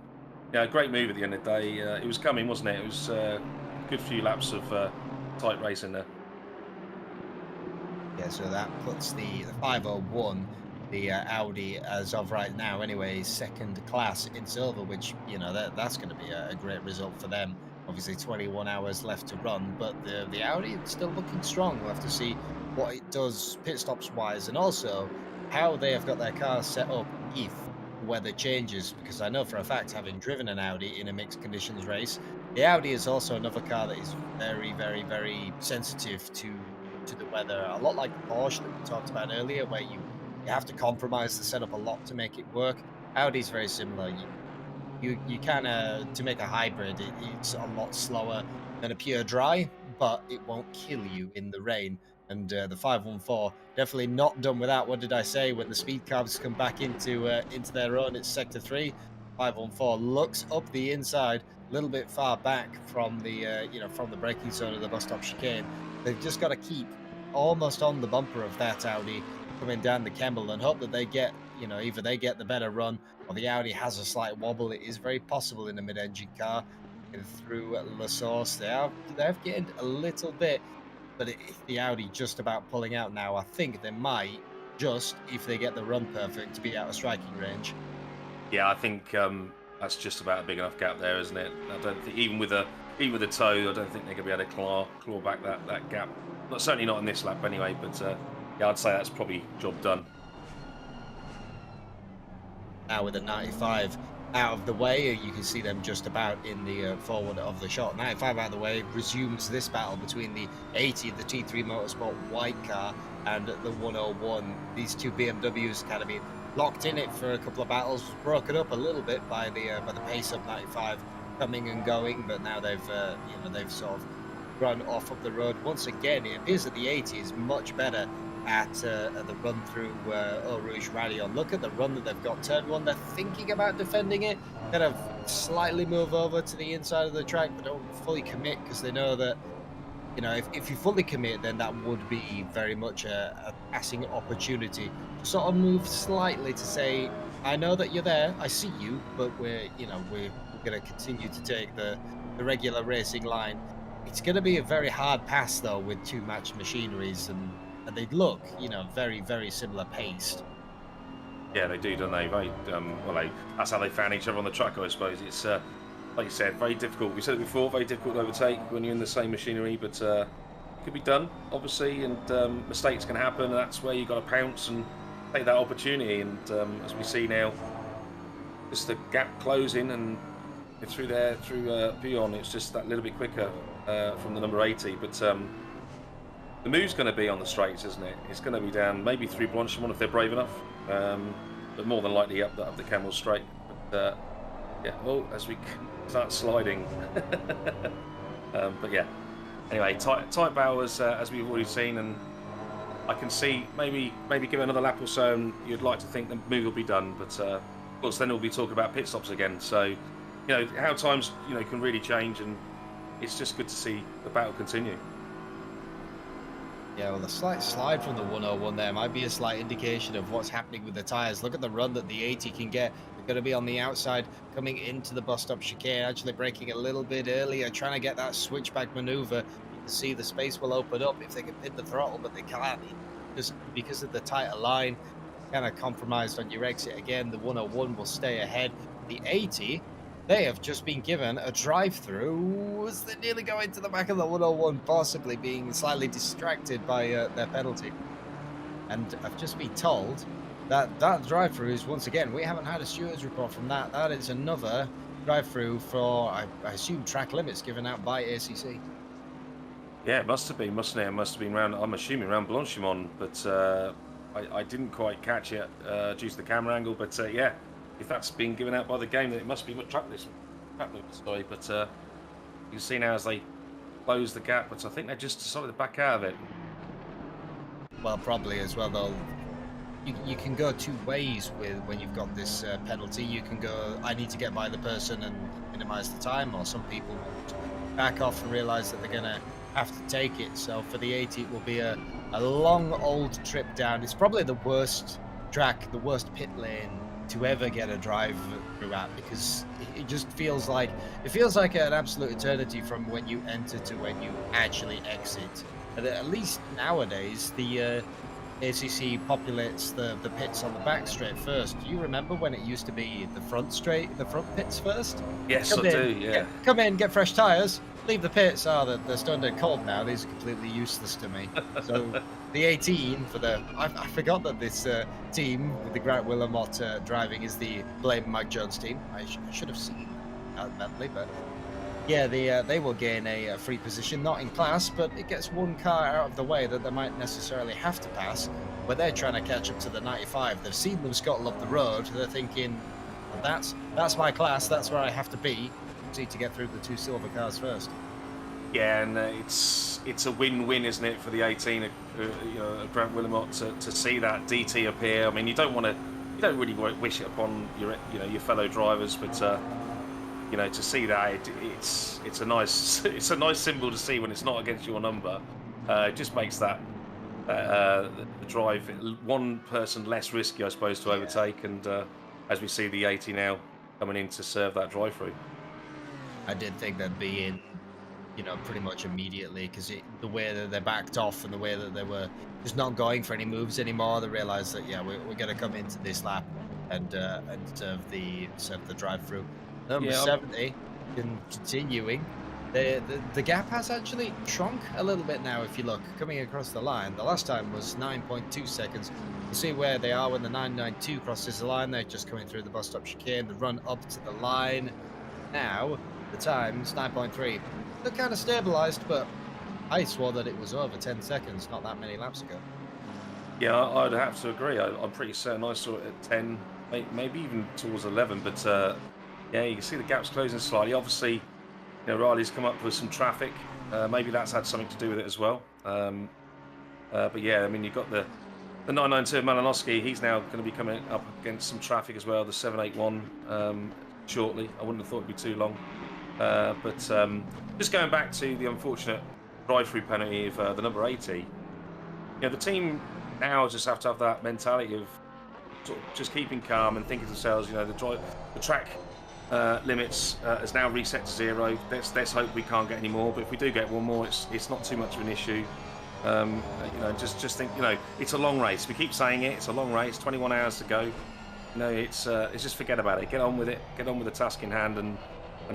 great move at the end of the day. It was coming, wasn't it? It was a good few laps of tight racing there. Yeah, so that puts the 501, the Audi, as of right now anyway, second class in silver, which, that's going to be a great result for them. Obviously 21 hours left to run, but the Audi is still looking strong. We'll have to see what it does pit stops wise, and also how they have got their cars set up if the weather changes, because I know for a fact, having driven an Audi in a mixed conditions race, the Audi is also another car that is very, very, very sensitive to the weather, a lot like the Porsche that we talked about earlier, where you have to compromise the setup a lot to make it work. Audi's very similar. You kind of, to make a hybrid, it's a lot slower than a pure dry, but it won't kill you in the rain. And the 514 definitely not done without. What did I say? When the speed cars come back into their own, it's sector 3. 514 looks up the inside, a little bit far back from the from the braking zone of the bus stop chicane. They've just got to keep almost on the bumper of that Audi coming down the Kemmel and hope that they get, either they get the better run or the Audi has a slight wobble. It is very possible in a mid-engine car. Through La Source, they've gained a little bit, but if the Audi just about pulling out now, I think they might, just if they get the run perfect, to be out of striking range. Yeah, I think that's just about a big enough gap there, isn't it? I don't think even with a toe, I don't think they're going to be able to claw back that gap. But certainly not in this lap anyway. But yeah, I'd say that's probably job done. Now with the 95 out of the way, you can see them just about in the forward of the shot. 95 out of the way resumes this battle between the 80, the T3 Motorsport white car, and the 101. These two BMWs kind of been locked in it for a couple of battles, broken up a little bit by the pace of 95 coming and going, but now they've sort of run off up the road once again. It appears that the 80 is much better at the run through Eau Rouge Radion. Look at the run that they've got. Turn one, they're thinking about defending it, kind of slightly move over to the inside of the track, but don't fully commit, because they know that, if you fully commit, then that would be very much a passing opportunity to sort of move slightly to say, I know that you're there, I see you, but we're going to continue to take the regular racing line. It's going to be a very hard pass though, with two matched machineries, and they look, very, very similar paced. Yeah, they do, don't they? Very, that's how they found each other on the track, I suppose. It's like you said, very difficult. We said it before, very difficult to overtake when you're in the same machinery, but it could be done, obviously, and mistakes can happen, and that's where you've got to pounce and take that opportunity. And as we see now, just the gap closing, and through Beyond, it's just that little bit quicker from the number 80. But the move's going to be on the straights, isn't it? It's going to be down maybe through Blanchimont if they're brave enough, but more than likely up the Kemmel straight. But yeah, well, as we start sliding. But yeah, anyway, tight bowers as we've already seen, and I can see maybe give it another lap or so, and you'd like to think the move will be done. But of course, then we'll be talking about pit stops again. So how times can really change, and it's just good to see the battle continue. Yeah, well, the slight slide from the 101 there might be a slight indication of what's happening with the tyres. Look at the run that the 80 can get. They're going to be on the outside, coming into the bus stop chicane, actually braking a little bit earlier, trying to get that switchback maneuver. You can see the space will open up if they can pin the throttle, but they can't, just because of the tighter line. Kind of compromised on your exit again. The 101 will stay ahead. The 80, they have just been given a drive-through as they nearly go into the back of the 101, possibly being slightly distracted by their penalty. And I've just been told that drive-through is, once again, we haven't had a stewards report from that. That is another drive-through for, I assume, track limits given out by ACC. Yeah, it must have been, mustn't it? It must have been round, I'm assuming, round Blanchimont, but I didn't quite catch it due to the camera angle. But yeah, if that's been given out by the game, then it must be track limits, sorry. But you can see now as they close the gap, but I think they just decided to back out of it. Well, probably as well, you can go two ways with when you've got this penalty. You can go, I need to get by the person and minimize the time, or some people will back off and realize that they're going to have to take it. So for the 80, it will be a long old trip down. It's probably the worst track, the worst pit lane to ever get a drive through at, because it just feels like an absolute eternity from when you enter to when you actually exit. At least nowadays, the ACC populates the pits on the back straight first. Do you remember when it used to be the front pits first? Yes, I do, yeah. Come in, get fresh tyres, leave the pits. Oh, they're starting to cold now. These are completely useless to me. So the 18 for the... I forgot that this team with the Grant Willamette driving is the Blame Mike Jones team. I should have seen that badly, but... Yeah, they will gain a free position, not in class, but it gets one car out of the way that they might necessarily have to pass, but they're trying to catch up to the 95. They've seen them scuttle up the road. They're thinking, well, that's my class, that's where I have to be. Need to get through the two silver cars first. Yeah, and it's a win-win, isn't it, for the 18, Grant Willamette to see that DT appear. I mean, you don't really wish it upon your fellow drivers, but to see that it's a nice symbol to see when it's not against your number. It just makes that the drive one person less risky, I suppose, to overtake. And as we see the 80 now coming in to serve that drive through. I did think they'd be in, pretty much immediately, because the way that they backed off and the way that they were just not going for any moves anymore, they realised that we're going to come into this lap and serve the drive-through. Number 70, continuing. The gap has actually shrunk a little bit now. If you look coming across the line, the last time was 9.2 seconds. You see where they are when the 992 crosses the line. They're just coming through the bus stop chicane, the run up to the line. Now the time's 9.3. They're kind of stabilized, but I swore that it was over 10 seconds not that many laps ago. Yeah, I'd have to agree. I'm pretty certain I saw it at 10, maybe even towards 11. But yeah, you can see the gap's closing slightly. Obviously, Riley's come up with some traffic. Maybe that's had something to do with it as well. But yeah, I mean, you've got the 992 Malinowski. He's now going to be coming up against some traffic as well. The 781 shortly. I wouldn't have thought it'd be too long. But just going back to the unfortunate drive-through penalty of the number 80. The team now just have to have that mentality of sort of just keeping calm and thinking to themselves, the track limits is now reset to 0. Let's hope we can't get any more. But if we do get one more, it's not too much of an issue. Just think, it's a long race. We keep saying it. It's a long race. 21 hours to go. It's just forget about it. Get on with it. Get on with the task in hand, and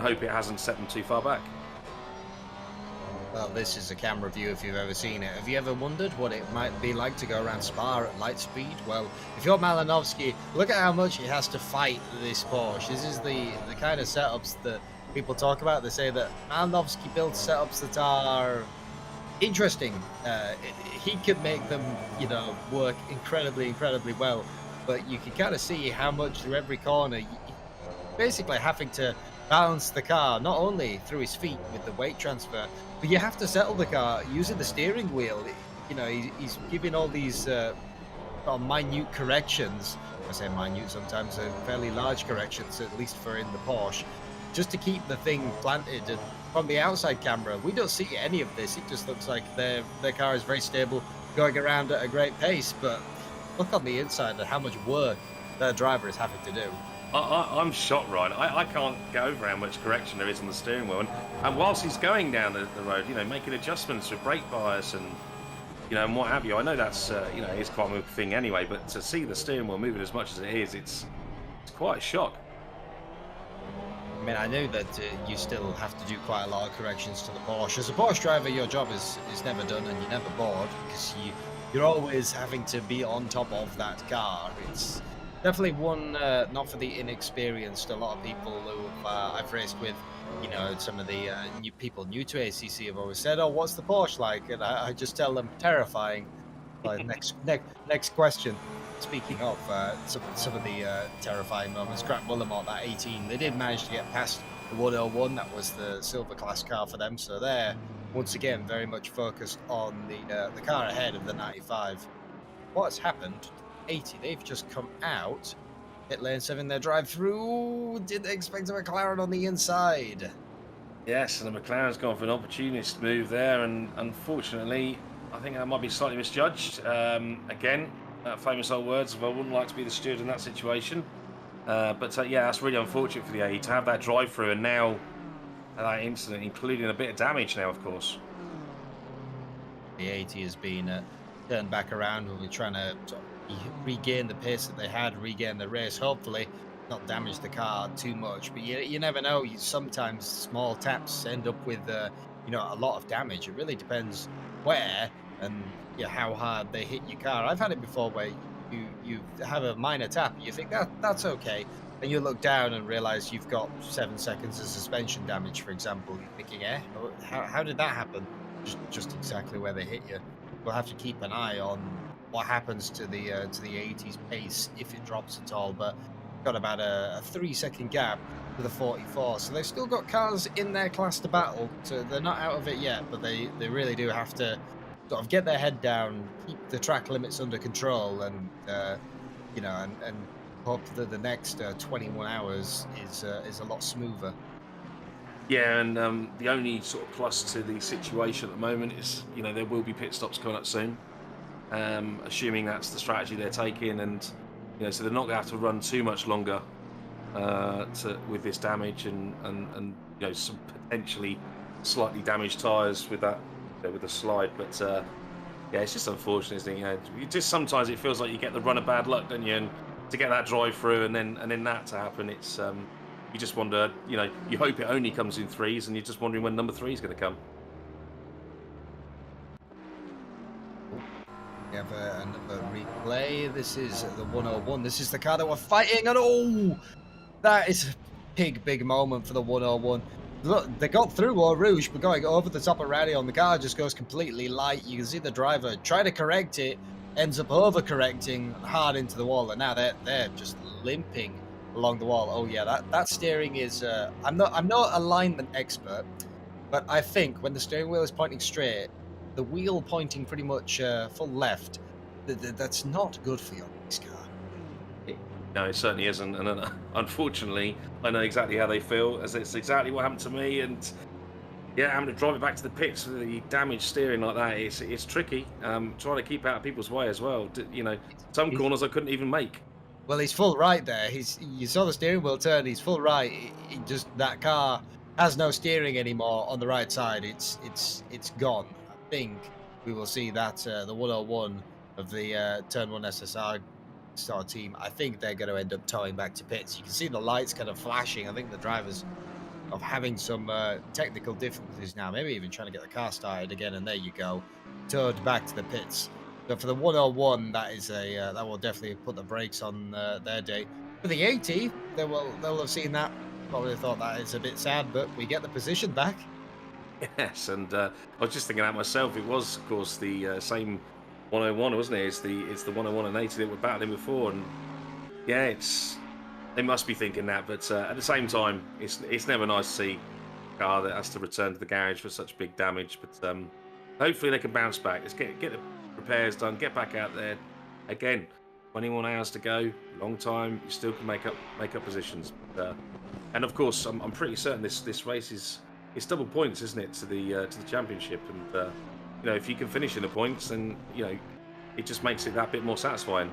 hope it hasn't set them too far back. Well, this is a camera view if you've ever seen it. Have you ever wondered what it might be like to go around Spa at light speed? Well, if you're Malinowski, look at how much he has to fight this Porsche. This is the kind of setups that people talk about. They say that Malinowski builds setups that are interesting. He could make them, work incredibly well. But you can kind of see how much through every corner, basically having to balance the car, not only through his feet with the weight transfer, but you have to settle the car using the steering wheel. He's giving all these minute corrections. I say minute, sometimes fairly large corrections, at least for in the Porsche, just to keep the thing planted. And from the outside camera, we don't see any of this. It just looks like their car is very stable, going around at a great pace. But look on the inside at how much work their driver is having to do. I'm shocked, Ryan. I can't get over how much correction there is on the steering wheel. And whilst he's going down the road, making adjustments with brake bias and, and what have you. I know that's, it's quite a thing anyway, but to see the steering wheel moving as much as it is, it's quite a shock. I mean, I know that you still have to do quite a lot of corrections to the Porsche. As a Porsche driver, your job is never done and you're never bored, because you're always having to be on top of that car. definitely one not for the inexperienced. A lot of people who I've raced with, you know, some of the new people new to ACC have always said, "Oh, what's the Porsche like?" And I just tell them terrifying. Next question. Speaking of some of the terrifying moments, Grant Willamot, that 18, they did manage to get past the 101. That was the silver class car for them. So they're once again very much focused on the car ahead of the 95. What's happened to the 80? They've just come out. Pit lane 7, their drive through. Did they expect a McLaren on the inside? Yes, and the McLaren's gone for an opportunist move there, and unfortunately, I think I might be slightly misjudged. Again, famous old words of I wouldn't like to be the steward in that situation. But yeah, that's really unfortunate for the AE to have that drive through, and now that incident, including a bit of damage now, of course. The 80 has been turned back around. We'll be trying to sort of regain the pace that they had, regain the race, hopefully not damage the car too much. But you never know. Sometimes small taps end up with you know, a lot of damage. It really depends where and how hard they hit your car. I've had it before where you have a minor tap, you think that's okay, and you look down and realize you've got 7 seconds of suspension damage, for example. You're thinking, how did that happen? Just exactly where they hit you. We'll have to keep an eye on what happens to the 80's pace if it drops at all. But got about a 3-second gap to the 44, so they've still got cars in their class to battle. So they're not out of it yet, but they really do have to sort of get their head down, keep the track limits under control, and you know, and hope that the next 21 hours is a lot smoother. Yeah, and the only sort of plus to the situation at the moment is, you know, there will be pit stops coming up soon, assuming that's the strategy they're taking, and you know, so they're not going to have to run too much longer with this damage, and you know, some potentially slightly damaged tyres with that, with the slide. But yeah, it's just unfortunate, isn't it? You know, just sometimes it feels like you get the run of bad luck, don't you? And to get that drive through, and then that to happen, it's you just wonder, you know, you hope it only comes in threes, and you're just wondering when number 3 is going to come. We have another replay. This is the 101. This is the car that we're fighting, and oh, that is a big moment for the 101. Look, they got through Eau Rouge, but going over the top of Radio, the car just goes completely light. You can see the driver try to correct it, ends up over-correcting hard into the wall, and now they're just limping along the wall. Oh yeah, that steering is. I'm not a alignment expert, but I think when the steering wheel is pointing straight, the wheel pointing pretty much full left, that's not good for your race car. No, it certainly isn't, and unfortunately, I know exactly how they feel, as it's exactly what happened to me. And yeah, having to drive it back to the pits with the damaged steering like that, it's tricky. Trying to keep out of people's way as well. You know, some corners I couldn't even make. Well, he's full right there. You saw the steering wheel turn. He's full right. He just, that car has no steering anymore on the right side. It's gone. I think we will see that the 101 of the Turn 1 SSR star team, I think they're going to end up towing back to pits. You can see the lights kind of flashing. I think the drivers of having some technical difficulties now, maybe even trying to get the car started again, and there you go, towed back to the pits. So for the 101, that is that will definitely put the brakes on their day. For the 80, they'll have seen that, probably thought that is a bit sad, but we get the position back. Yes, and I was just thinking that myself. It was, of course, the same 101, wasn't it? It's the 101 and 80 that were battling before, and yeah, they must be thinking that. But at the same time, it's never nice to see a car that has to return to the garage for such big damage. But hopefully they can bounce back. Let's get the repairs done, get back out there again. 21 hours to go, long time. You still can make up positions. But, and of course, I'm pretty certain this race it's double points, isn't it, to the championship? And you know, if you can finish in the points, then you know it just makes it that bit more satisfying.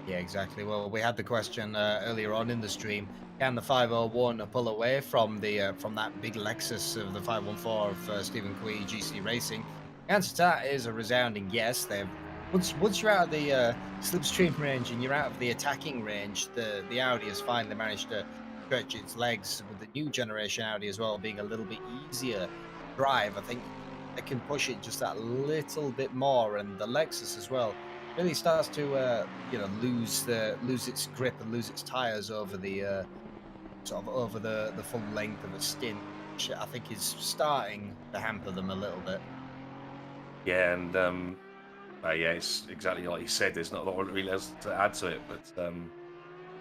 Yeah, exactly. Well, we had the question earlier on in the stream: can the 501 pull away from that big Lexus of the 514 of Stephen Quee GC Racing? The answer to that is a resounding yes. They've once you're out of the slipstream range and you're out of the attacking range, the Audi has finally managed to stretch its legs, with the new generation Audi as well being a little bit easier drive. I think they can push it just that little bit more, and the Lexus as well really starts to lose its grip and lose its tires over the sort of over the full length of a stint, which I think is starting to hamper them a little bit. Yeah, and yeah, it's exactly like you said. There's not a lot really else to add to it, but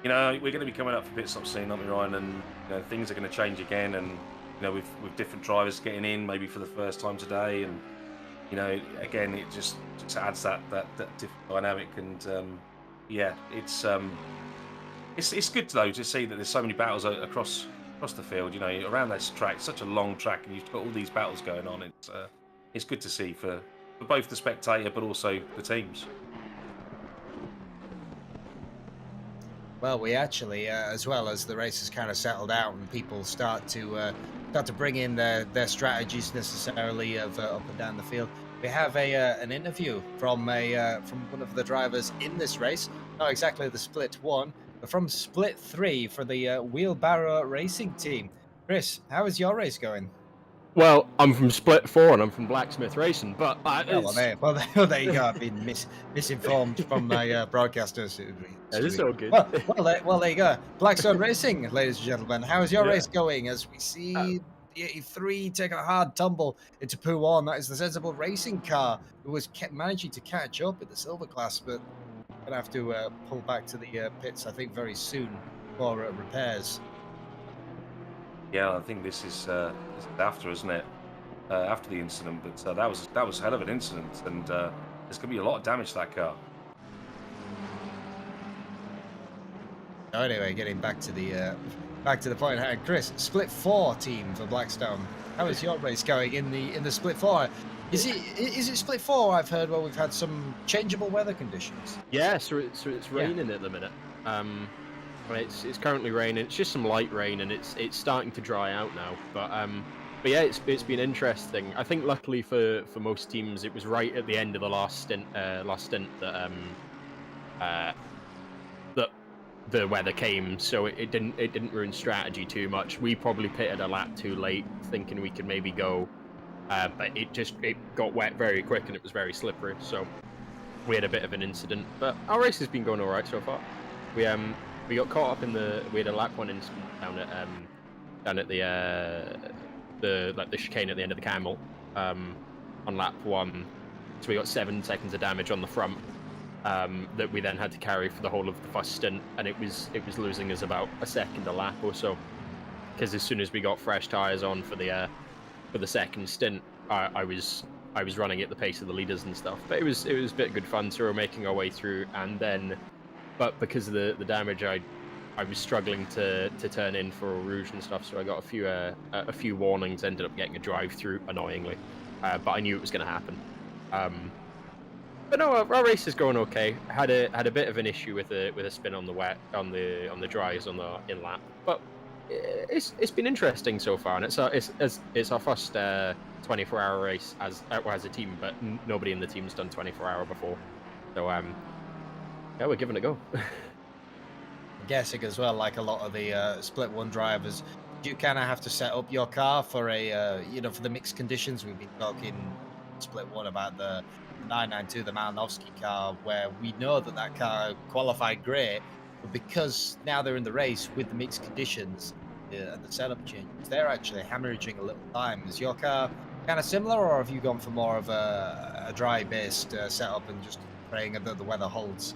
we're going to be coming up for pit stop soon, aren't we, Ryan? And things are going to change again, and with different drivers getting in, maybe for the first time today, and again, it just adds that different dynamic, and yeah, it's good though to see that there's so many battles across the field. Around this track, such a long track, and you've got all these battles going on. It's good to see for both the spectator, but also the teams. Well, we actually, as well as the race has kind of settled out and people start to bring in their strategies necessarily of up and down the field, we have an interview from one of the drivers in this race. Not exactly the split one, but from split 3 for the Wheelbarrow Racing team. Chris, how is your race going? Well, I'm from Split 4 and I'm from Blacksmith Racing, but Well, there you go. I've been misinformed from my broadcasters. it's all good. Well, there you go. Blackstone Racing, ladies and gentlemen. How's your race going? As we see the 83 take a hard tumble into P1. That is the Sensible Racing car who was managing to catch up in the silver class, but gonna have to pull back to the pits, I think, very soon for repairs. Yeah, I think this is after, isn't it? After the incident, but that was a hell of an incident, and there's going to be a lot of damage to that car. Anyway, getting back to the point. Chris, split 4 team for Blackstone. How is your race going in the split 4? Is it split 4? I've heard. Well, we've had some changeable weather conditions. Yeah, so it's raining at the minute. It's currently raining. It's just some light rain, and it's starting to dry out now. But yeah, it's been interesting. I think luckily for most teams, it was right at the end of the last stint that that the weather came, so it didn't ruin strategy too much. We probably pitted a lap too late, thinking we could maybe go, but it got wet very quick and it was very slippery. So we had a bit of an incident, but our race has been going all right so far. We got caught up we had a lap 1 incident down at the chicane at the end of the camel on lap 1. So we got 7 seconds of damage on the front that we then had to carry for the whole of the first stint, and it was losing us about a second a lap or so, because as soon as we got fresh tires on for the second stint, I was running at the pace of the leaders and stuff. But it was a bit good fun. So we were making our way through, and then. But because of the damage, I was struggling to turn in for Rouge and stuff, so I got a few warnings. Ended up getting a drive-through, annoyingly, but I knew it was going to happen. But no, our race is going okay. Had a bit of an issue with a spin on the dries on the in lap, but it's been interesting so far, and it's our first 24-hour race as a team, but nobody in the team's done 24-hour before, so yeah, we're giving it a go. I'm guessing as well, like a lot of the split 1 drivers, do you kind of have to set up your car for for the mixed conditions? We've been talking split 1 about the 992, the Malinowski car, where we know that car qualified great, but because now they're in the race with the mixed conditions and the setup changes, they're actually hemorrhaging a little time. Is your car kind of similar, or have you gone for more of a dry-based setup and just praying that the weather holds?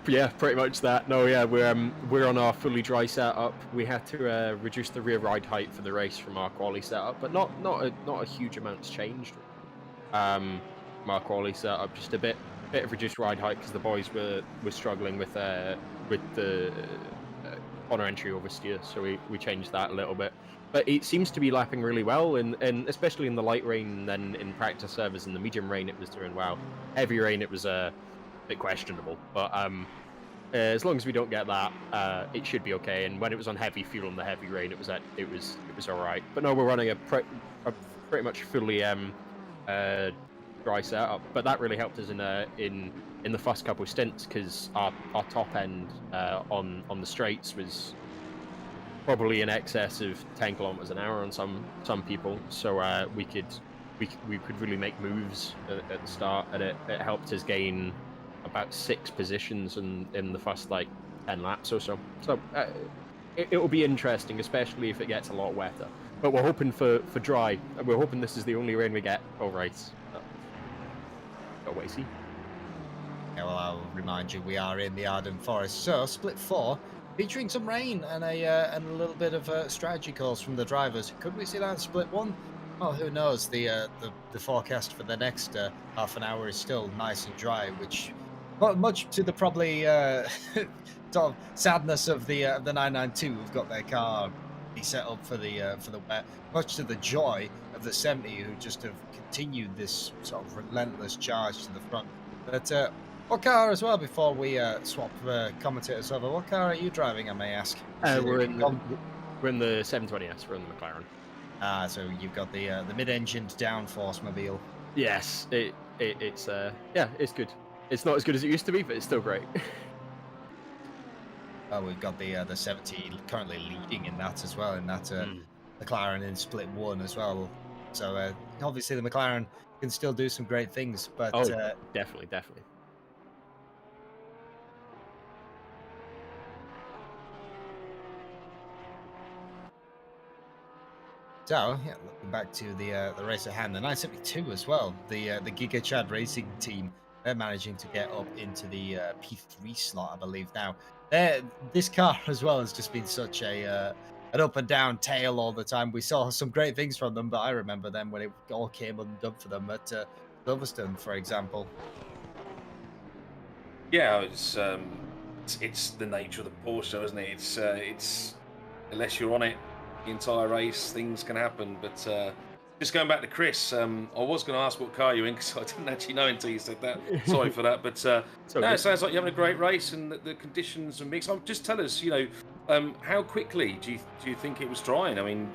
Yeah, pretty much that. No, yeah, we're on our fully dry setup. We had to reduce the rear ride height for the race from our quali setup, but not a huge amount's changed. Our quali setup, just a bit of reduced ride height because the boys were struggling with the corner entry oversteer, so we changed that a little bit. But it seems to be lapping really well, and especially in the light rain. Then in practice service in the medium rain, it was doing well. Heavy rain, it was a bit questionable. But as long as we don't get that, it should be okay. And when it was on heavy fuel in the heavy rain, it was all right. But no, we're running a pretty much fully dry setup. But that really helped us in the first couple of stints, because our top end on the straights was probably in excess of 10 kilometers an hour on some people, so we could really make moves at the start, and it helped us gain about 6 positions in the first like 10 laps or so. So it'll be interesting, especially if it gets a lot wetter. But we're hoping for dry. We're hoping this is the only rain we get. All right. Go away, see. Yeah, well, I'll remind you, we are in the Arden Forest. So, split 4, featuring some rain and a little bit of strategy calls from the drivers. Could we see that in split 1? Well, who knows? The forecast for the next half an hour is still nice and dry, which, well, much to the probably sort of sadness of the 992, who've got their car set up for the wet. Much to the joy of the 70, who just have continued this sort of relentless charge to the front. But what car as well, before we swap commentators over, what car are you driving, I may ask? We're in the 720S, we're in the McLaren. Ah, so you've got the mid-engined downforce mobile. Yes, it's yeah, it's good. It's not as good as it used to be, but it's still great. Oh, we've got the 70 currently leading in that as well, in that McLaren in split 1 as well. So obviously the McLaren can still do some great things, but definitely. So, yeah, looking back to the race at hand, the 972 as well, the Giga Chad Racing team, they're managing to get up into the P3 slot, I believe now. This car as well has just been such an up and down tail all the time. We saw some great things from them, but I remember them when it all came undone for them at Silverstone, for example. Yeah, it's the nature of the Porsche, isn't it? It's unless you're on it the entire race, things can happen. But just going back to Chris, I was going to ask what car you're in because I didn't actually know until you said that. Sorry for that, but no, it sounds like you're having a great race and the conditions are mixed. Just tell us, how quickly do you think it was drying? I mean,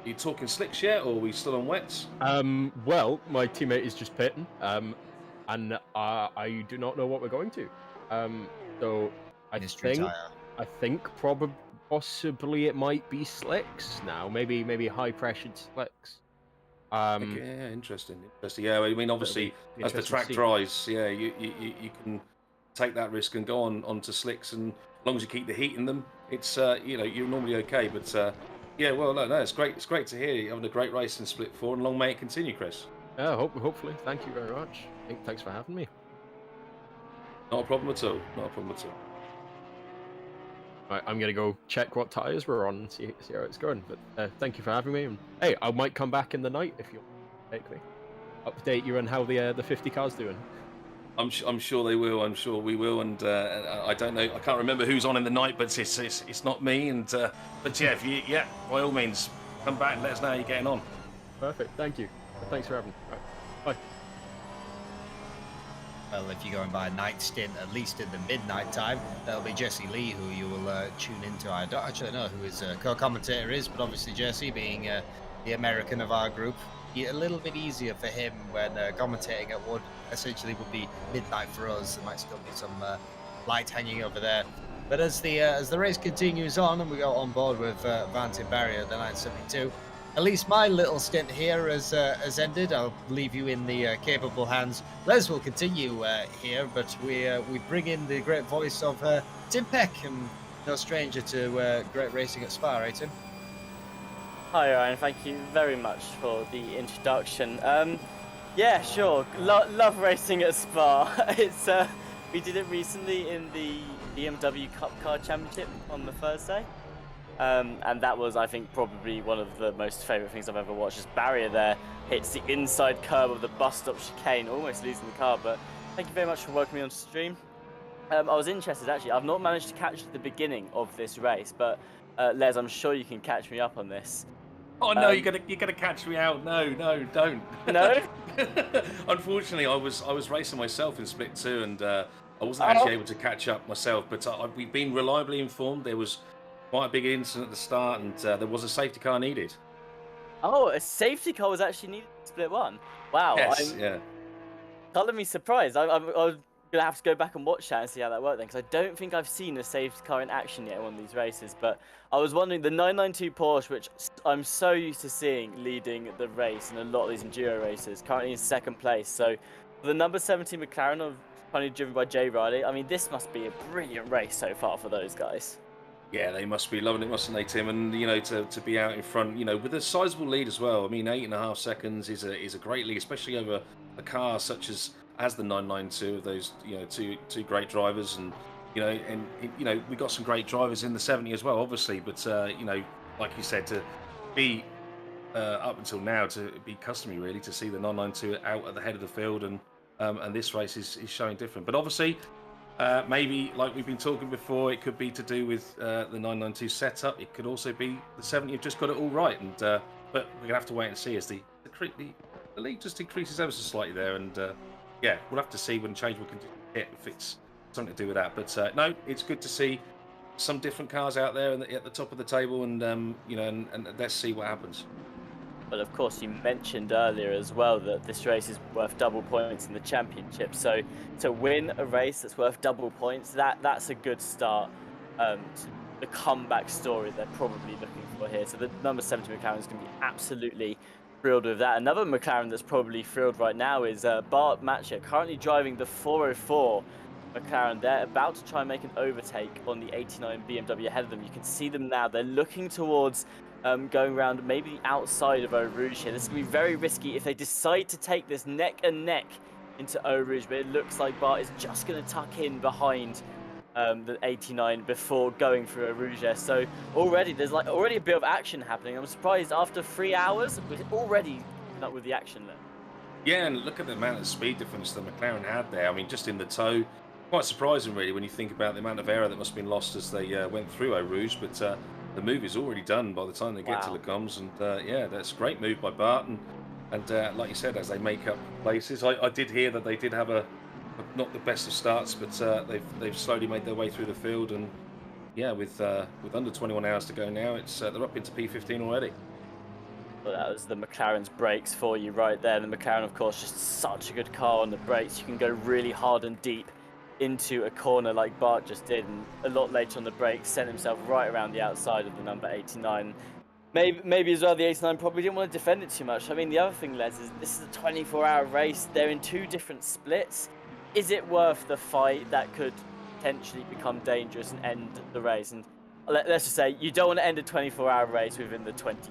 you talking slicks yet, or are we still on wets? Well, my teammate is just pitting, and I do not know what we're going to. So I think probably possibly it might be slicks now. Maybe high pressured slicks. Okay, yeah, interesting. Yeah, I mean, obviously, as the track dries, yeah, you can take that risk and go onto slicks, and as long as you keep the heat in them, it's you're normally okay. But yeah, well, no, it's great. It's great to hear you having a great race in Split 4, and long may it continue, Chris. Yeah, hopefully. Thank you very much. Thanks for having me. Not a problem at all. Right, I'm gonna go check what tires we're on and see how it's going. But thank you for having me. And hey, I might come back in the night if you take me. Update you on how the 50 car's doing. I'm sure they will. I'm sure we will. And I don't know. I can't remember who's on in the night, but it's not me. And but yeah, by all means, come back and let us know how you're getting on. Perfect. Thank you. Thanks for having me. Right. Bye. Well, if you're going by a night stint, at least in the midnight time, that'll be Jesse Lee, who you will tune into. I don't actually know who his co-commentator is, but obviously Jesse, being the American of our group, a little bit easier for him when commentating at what essentially would be midnight for us. There might still be some light hanging over there. But as the race continues on and we go on board with Vantin Barrier, the 972, at least my little stint here has ended. I'll leave you in the capable hands. Les will continue here, but we bring in the great voice of Tim Peck, and no stranger to great racing at Spa, right, Tim? Hi Ryan, thank you very much for the introduction. Yeah, sure. Love racing at Spa. It's we did it recently in the BMW Cup Car Championship on the Thursday. And that was, I think, probably one of the most favourite things I've ever watched. Just Barrier there hits the inside curb of the bus stop chicane, almost losing the car. But thank you very much for welcoming me on stream. I was interested, actually. I've not managed to catch the beginning of this race, but Les, I'm sure you can catch me up on this. Oh no, you're gonna catch me out. No, don't. No. Unfortunately, I was racing myself in Split 2, and I wasn't actually able to catch up myself. But we've been reliably informed there was quite a big incident at the start, and there was a safety car needed. Oh, a safety car was actually needed in Split 1. Wow. Yes, yeah. Color me surprised. I'm gonna have to go back and watch that and see how that worked then, because I don't think I've seen a safety car in action yet in one of these races. But I was wondering, the 992 Porsche, which I'm so used to seeing leading the race in a lot of these enduro races, currently in second place. So the number 17 McLaren currently driven by Jay Riley. I mean, this must be a brilliant race so far for those guys. Yeah, they must be loving it, mustn't they, Tim? And to be out in front, with a sizable lead as well. I mean, 8.5 seconds is a great lead, especially over a car such as the 992 of those two great drivers. And we got some great drivers in the 70 as well, obviously. But like you said, to be up until now, to be customary really to see the 992 out at the head of the field, and this race is showing different. But obviously. Maybe, like we've been talking before, it could be to do with the 992 setup. It could also be the 70 have just got it all right. And but we're gonna have to wait and see as the lead just increases ever so slightly there. And yeah, we'll have to see when change will continue to hit if it's something to do with that. But no, it's good to see some different cars out there at the top of the table, and and let's see what happens. But of course, you mentioned earlier as well that this race is worth double points in the championship. So to win a race that's worth double points, that's a good start. The comeback story they're probably looking for here. So the number 70 McLaren is going to be absolutely thrilled with that. Another McLaren that's probably thrilled right now is Bart Matcher, currently driving the 404 McLaren. They're about to try and make an overtake on the 89 BMW ahead of them. You can see them now. They're looking towards going around maybe the outside of Eau Rouge here. This is going to be very risky if they decide to take this neck and neck into Eau Rouge, but it looks like Bart is just going to tuck in behind the 89 before going through Eau Rouge there. So already there's already a bit of action happening. I'm surprised after 3 hours we're already up with the action there. Yeah, and look at the amount of speed difference that McLaren had there. I mean, just in the tow, quite surprising really when you think about the amount of air that must have been lost as they went through Eau Rouge. But the move is already done by the time they get to Le Combs, and yeah, that's a great move by Barton. And like you said, as they make up places, I did hear that they did have not the best of starts, but they've slowly made their way through the field, and yeah, with under 21 hours to go now, it's they're up into P15 already. Well, that was the McLaren's brakes for you right there. The McLaren, of course, just such a good car on the brakes. You can go really hard and deep into a corner like Bart just did, and a lot later on the brakes sent himself right around the outside of the number 89. Maybe as well the 89 probably didn't want to defend it too much. I mean, the other thing, Les, is this is a 24-hour race. They're in two different splits. Is it worth the fight that could potentially become dangerous and end the race? And let's just say you don't want to end a 24-hour race within the 20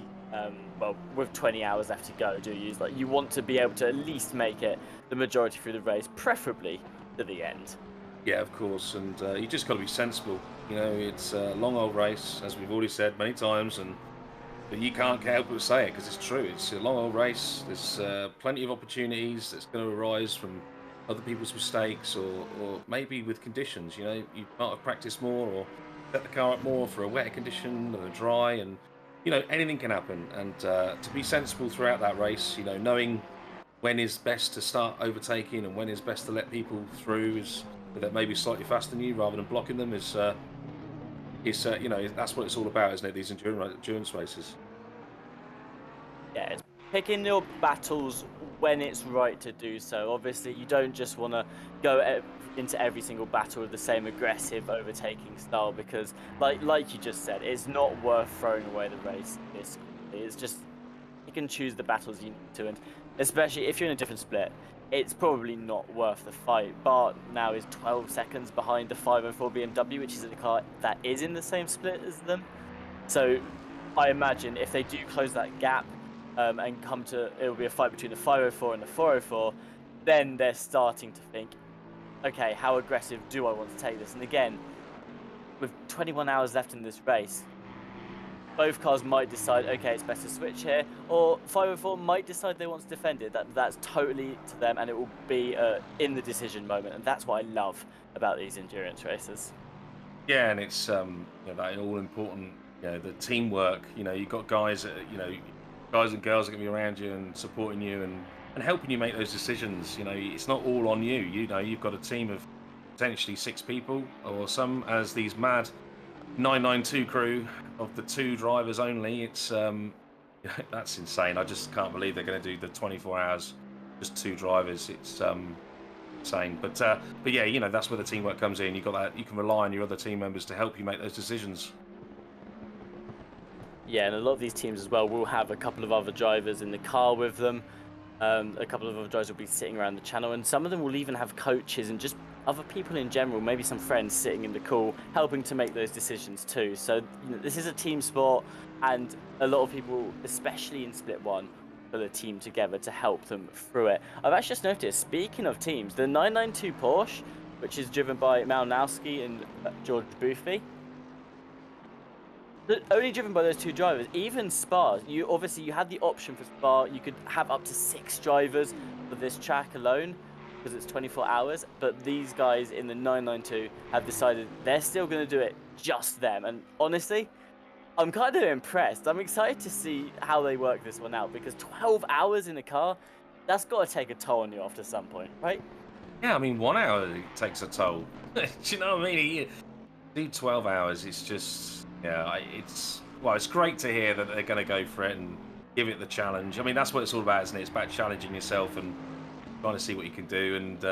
hours left to go, do you? Like, you want to be able to at least make it the majority through the race, preferably to the end. Yeah, of course, and you just got to be sensible. It's a long old race, as we've already said many times, but you can't help but say it because it's true. It's a long old race. There's plenty of opportunities that's going to arise from other people's mistakes, or maybe with conditions. You might have practiced more or set the car up more for a wetter condition than a dry, and anything can happen. And to be sensible throughout that race, knowing when is best to start overtaking and when is best to let people through that maybe slightly faster than you rather than blocking them is that's what it's all about, isn't it? These endurance races. Yeah, it's picking your battles when it's right to do so. Obviously, you don't just want to go into every single battle with the same aggressive overtaking style, because like you just said, it's not worth throwing away the race this quickly. It's just you can choose the battles you need to, and especially if you're in a different split, it's probably not worth the fight. Bart now is 12 seconds behind the 504 BMW, which is a car that is in the same split as them. So I imagine if they do close that gap and come to, it'll be a fight between the 504 and the 404, then they're starting to think, okay, how aggressive do I want to take this? And again, with 21 hours left in this race, both cars might decide, okay, it's best to switch here, or 504 might decide they want to defend it. That's totally to them, and it will be in the decision moment, and that's what I love about these endurance races. Yeah, and it's that all important, the teamwork. You've got guys, guys and girls are going to be around you and supporting you and helping you make those decisions. It's not all on you. You've got a team of potentially 6 people, or some as these mad 992 crew of the 2 drivers only. It's that's insane. I just can't believe they're going to do the 24 hours, just 2 drivers. It's insane. But yeah, that's where the teamwork comes in. You got that. You can rely on your other team members to help you make those decisions. Yeah, and a lot of these teams as well will have a couple of other drivers in the car with them. A couple of other drivers will be sitting around the channel, and some of them will even have coaches and just other people in general, maybe some friends sitting in the call, helping to make those decisions too. So this is a team sport, and a lot of people, especially in Split 1, put a team together to help them through it. I've actually just noticed, speaking of teams, the 992 Porsche, which is driven by Malinowski and George Boothby, only driven by those two drivers. Even Spa, you had the option for Spa. You could have up to 6 drivers for this track alone because it's 24 hours. But these guys in the 992 have decided they're still going to do it just them. And honestly, I'm kind of impressed. I'm excited to see how they work this one out because 12 hours in a car, that's got to take a toll on you after some point, right? Yeah, I mean, 1 hour takes a toll. Do you know what I mean? You do 12 hours, it's just... Yeah, it's great to hear that they're going to go for it and give it the challenge. I mean, that's what it's all about, isn't it? It's about challenging yourself and trying to see what you can do. And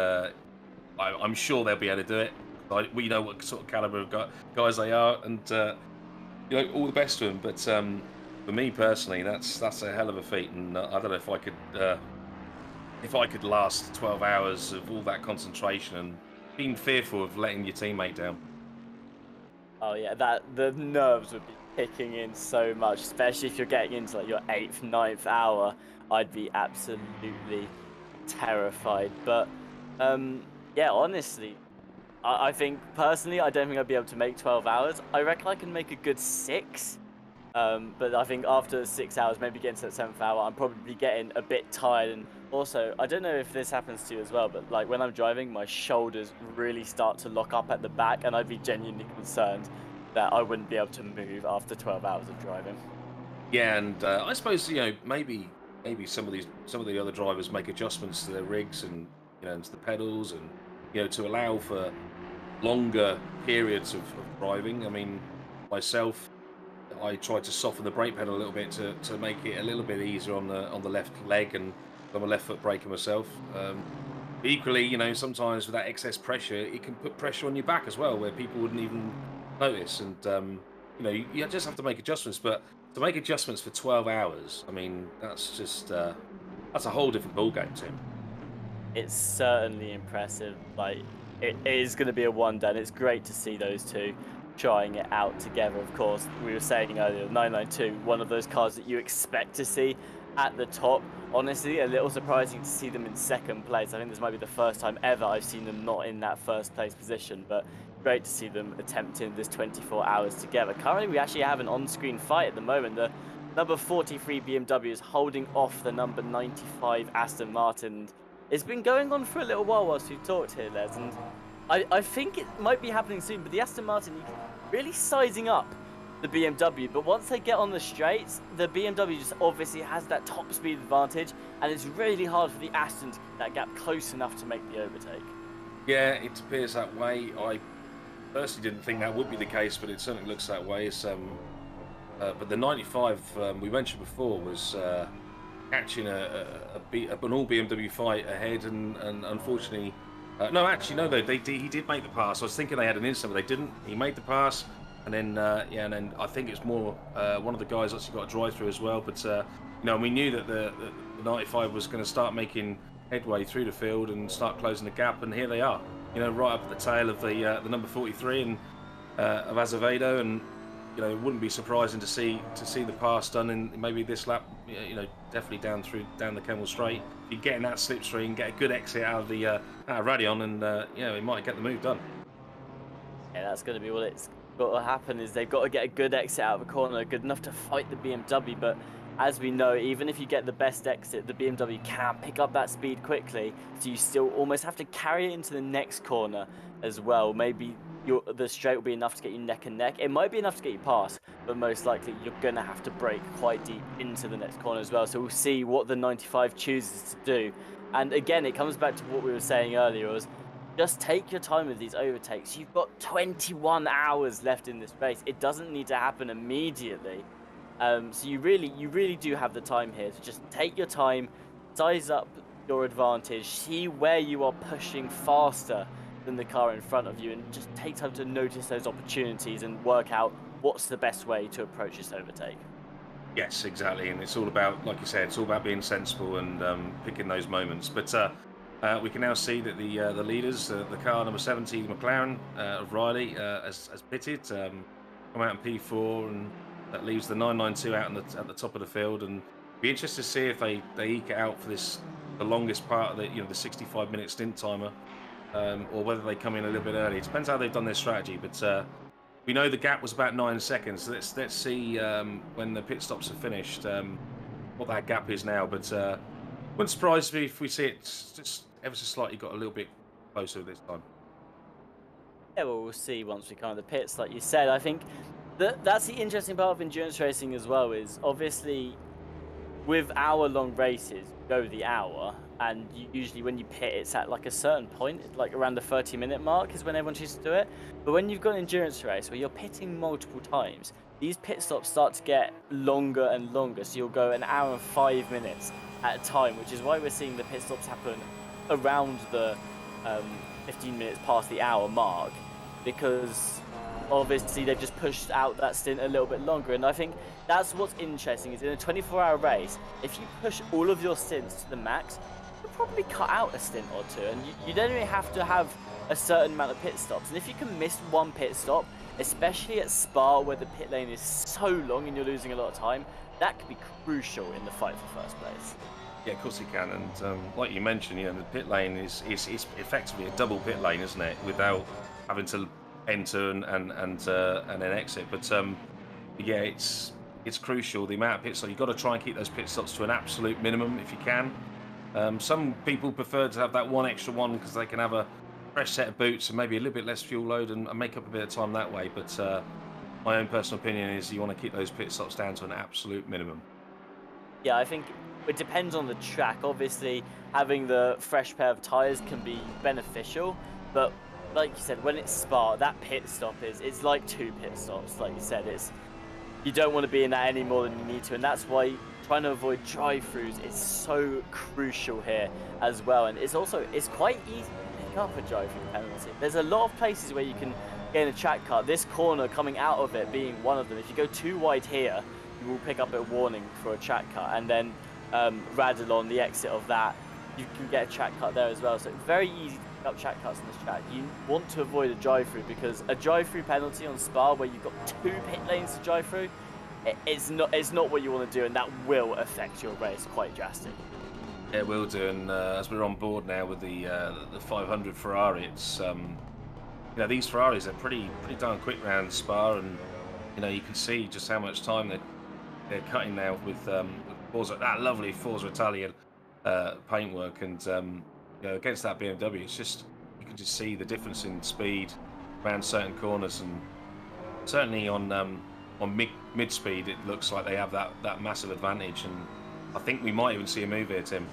I'm sure they'll be able to do it. We know what sort of caliber of guys they are, and all the best to them. But for me personally, that's a hell of a feat, and I don't know if I could last 12 hours of all that concentration and being fearful of letting your teammate down. Oh yeah, the nerves would be kicking in so much, especially if you're getting into like your 8th, 9th hour. I'd be absolutely terrified. But yeah, honestly, I think personally, I don't think I'd be able to make 12 hours. I reckon I can make a good 6. But I think after 6 hours, maybe getting to that 7th hour, I'm probably getting a bit tired. And also, I don't know if this happens to you as well, but like when I'm driving, my shoulders really start to lock up at the back, and I'd be genuinely concerned that I wouldn't be able to move after 12 hours of driving. Yeah, and I suppose maybe some of the other drivers make adjustments to their rigs and and to the pedals and to allow for longer periods of driving. I mean, myself, I tried to soften the brake pedal a little bit to make it a little bit easier on the left leg, and I'm a left foot braker myself. Equally, sometimes with that excess pressure, it can put pressure on your back as well, where people wouldn't even notice. And you just have to make adjustments. But to make adjustments for 12 hours, I mean, that's just that's a whole different ballgame, Tim. It's certainly impressive. Like, it is going to be a wonder, and it's great to see those two trying it out together. Of course, we were saying earlier, 992, one of those cars that you expect to see at the top. Honestly, a little surprising to see them in 2nd place. I think this might be the first time ever I've seen them not in that 1st place position, but great to see them attempting this 24 hours together. Currently, we actually have an on-screen fight at the moment. The number 43 BMW is holding off the number 95 Aston Martin. It's been going on for a little while whilst we've talked here, Les, and I think it might be happening soon, but the Aston Martin really sizing up the BMW. But once they get on the straights, the BMW just obviously has that top speed advantage, and it's really hard for the Aston to keep that gap close enough to make the overtake. Yeah, it appears that way. I personally didn't think that would be the case, but it certainly looks that way. But the 95 we mentioned before was catching an all BMW fight ahead, and unfortunately, he did make the pass. I was thinking they had an instant, but they didn't. He made the pass, and then and then I think it's more one of the guys actually got a drive through as well. But we knew that the 95 was going to start making headway through the field and start closing the gap, and here they are. Right up at the tail of the number 43 and of Azevedo, and it wouldn't be surprising to see the pass done in maybe this lap. Definitely down the Kemmel Straight. If you get in that slipstream, get a good exit out of Radion, and it might get the move done. Yeah, that's going to be what it's got to happen. Is they've got to get a good exit out of a corner, good enough to fight the BMW. But as we know, even if you get the best exit, the BMW can't pick up that speed quickly. So you still almost have to carry it into the next corner as well. Maybe the straight will be enough to get you neck and neck. It might be enough to get you past, but most likely you're going to have to brake quite deep into the next corner as well. So we'll see what the 95 chooses to do. And again, it comes back to what we were saying earlier, was just take your time with these overtakes. You've got 21 hours left in this race. It doesn't need to happen immediately. So you really do have the time here to just take your time, size up your advantage, see where you are pushing faster than the car in front of you, and just take time to notice those opportunities and work out what's the best way to approach this overtake. Yes, exactly, and it's all about, like you said, it's all about being sensible and picking those moments. But we can now see that the leaders, the car number 70, McLaren of Riley, has pitted, come out in P4, and that leaves the 992 out at the top of the field. And be interested to see if they eke it out for the longest part of the 65-minute stint timer, or whether they come in a little bit early. It depends how they've done their strategy, but. We know the gap was about 9 seconds. So let's see when the pit stops are finished what that gap is now. But wouldn't surprise me if we see it just ever so slightly got a little bit closer this time. Yeah, well, we'll see once we come to the pits, like you said. I think that's the interesting part of endurance racing as well, is obviously with hour-long races, you go the hour, and usually when you pit, it's at like a certain point, like around the 30-minute mark is when everyone chooses to do it. But when you've got an endurance race where you're pitting multiple times, these pit stops start to get longer and longer. So you'll go an hour and 5 minutes at a time, which is why we're seeing the pit stops happen around the 15 minutes past the hour mark, because obviously they've just pushed out that stint a little bit longer. And I think that's what's interesting, is in a 24-hour race, if you push all of your stints to the max, you'll probably cut out a stint or two, and you don't really have to have a certain amount of pit stops. And if you can miss one pit stop, especially at Spa where the pit lane is so long and you're losing a lot of time, that could be crucial in the fight for first place. Yeah, of course it can. And like you mentioned, the pit lane is effectively a double pit lane, isn't it? Without having to enter and then exit. But yeah, it's crucial, the amount of pit stops. You've got to try and keep those pit stops to an absolute minimum if you can. Some people prefer to have that one extra one because they can have a fresh set of boots and maybe a little bit less fuel load and make up a bit of time that way. But my own personal opinion is you want to keep those pit stops down to an absolute minimum. Yeah, I think it depends on the track. Obviously, having the fresh pair of tyres can be beneficial, but like you said, when it's Spa, that pit stop it's like 2 pit stops. Like you said, you don't want to be in that any more than you need to, and that's why trying to avoid drive-throughs is so crucial here as well. And it's quite easy to pick up a drive-through penalty. There's a lot of places where you can gain a track cut. This corner coming out of it being one of them. If you go too wide here, you will pick up a warning for a track cut, and then Radel on the exit of that, you can get a track cut there as well. So very easy to pick up track cuts on this track. You want to avoid a drive-through, because a drive-through penalty on Spa where you've got 2 pit lanes to drive through, it's not what you want to do, and that will affect your race quite drastically. Yeah, it will do. And as we're on board now with the 500 Ferrari, it's these Ferraris are pretty darn quick round Spa, and you can see just how much time they're cutting now with Forza, that lovely Forza Italian paintwork, and against that BMW, it's just, you can just see the difference in speed around certain corners, and certainly on mid speed it looks like they have that massive advantage. And I think we might even see a move here, Tim.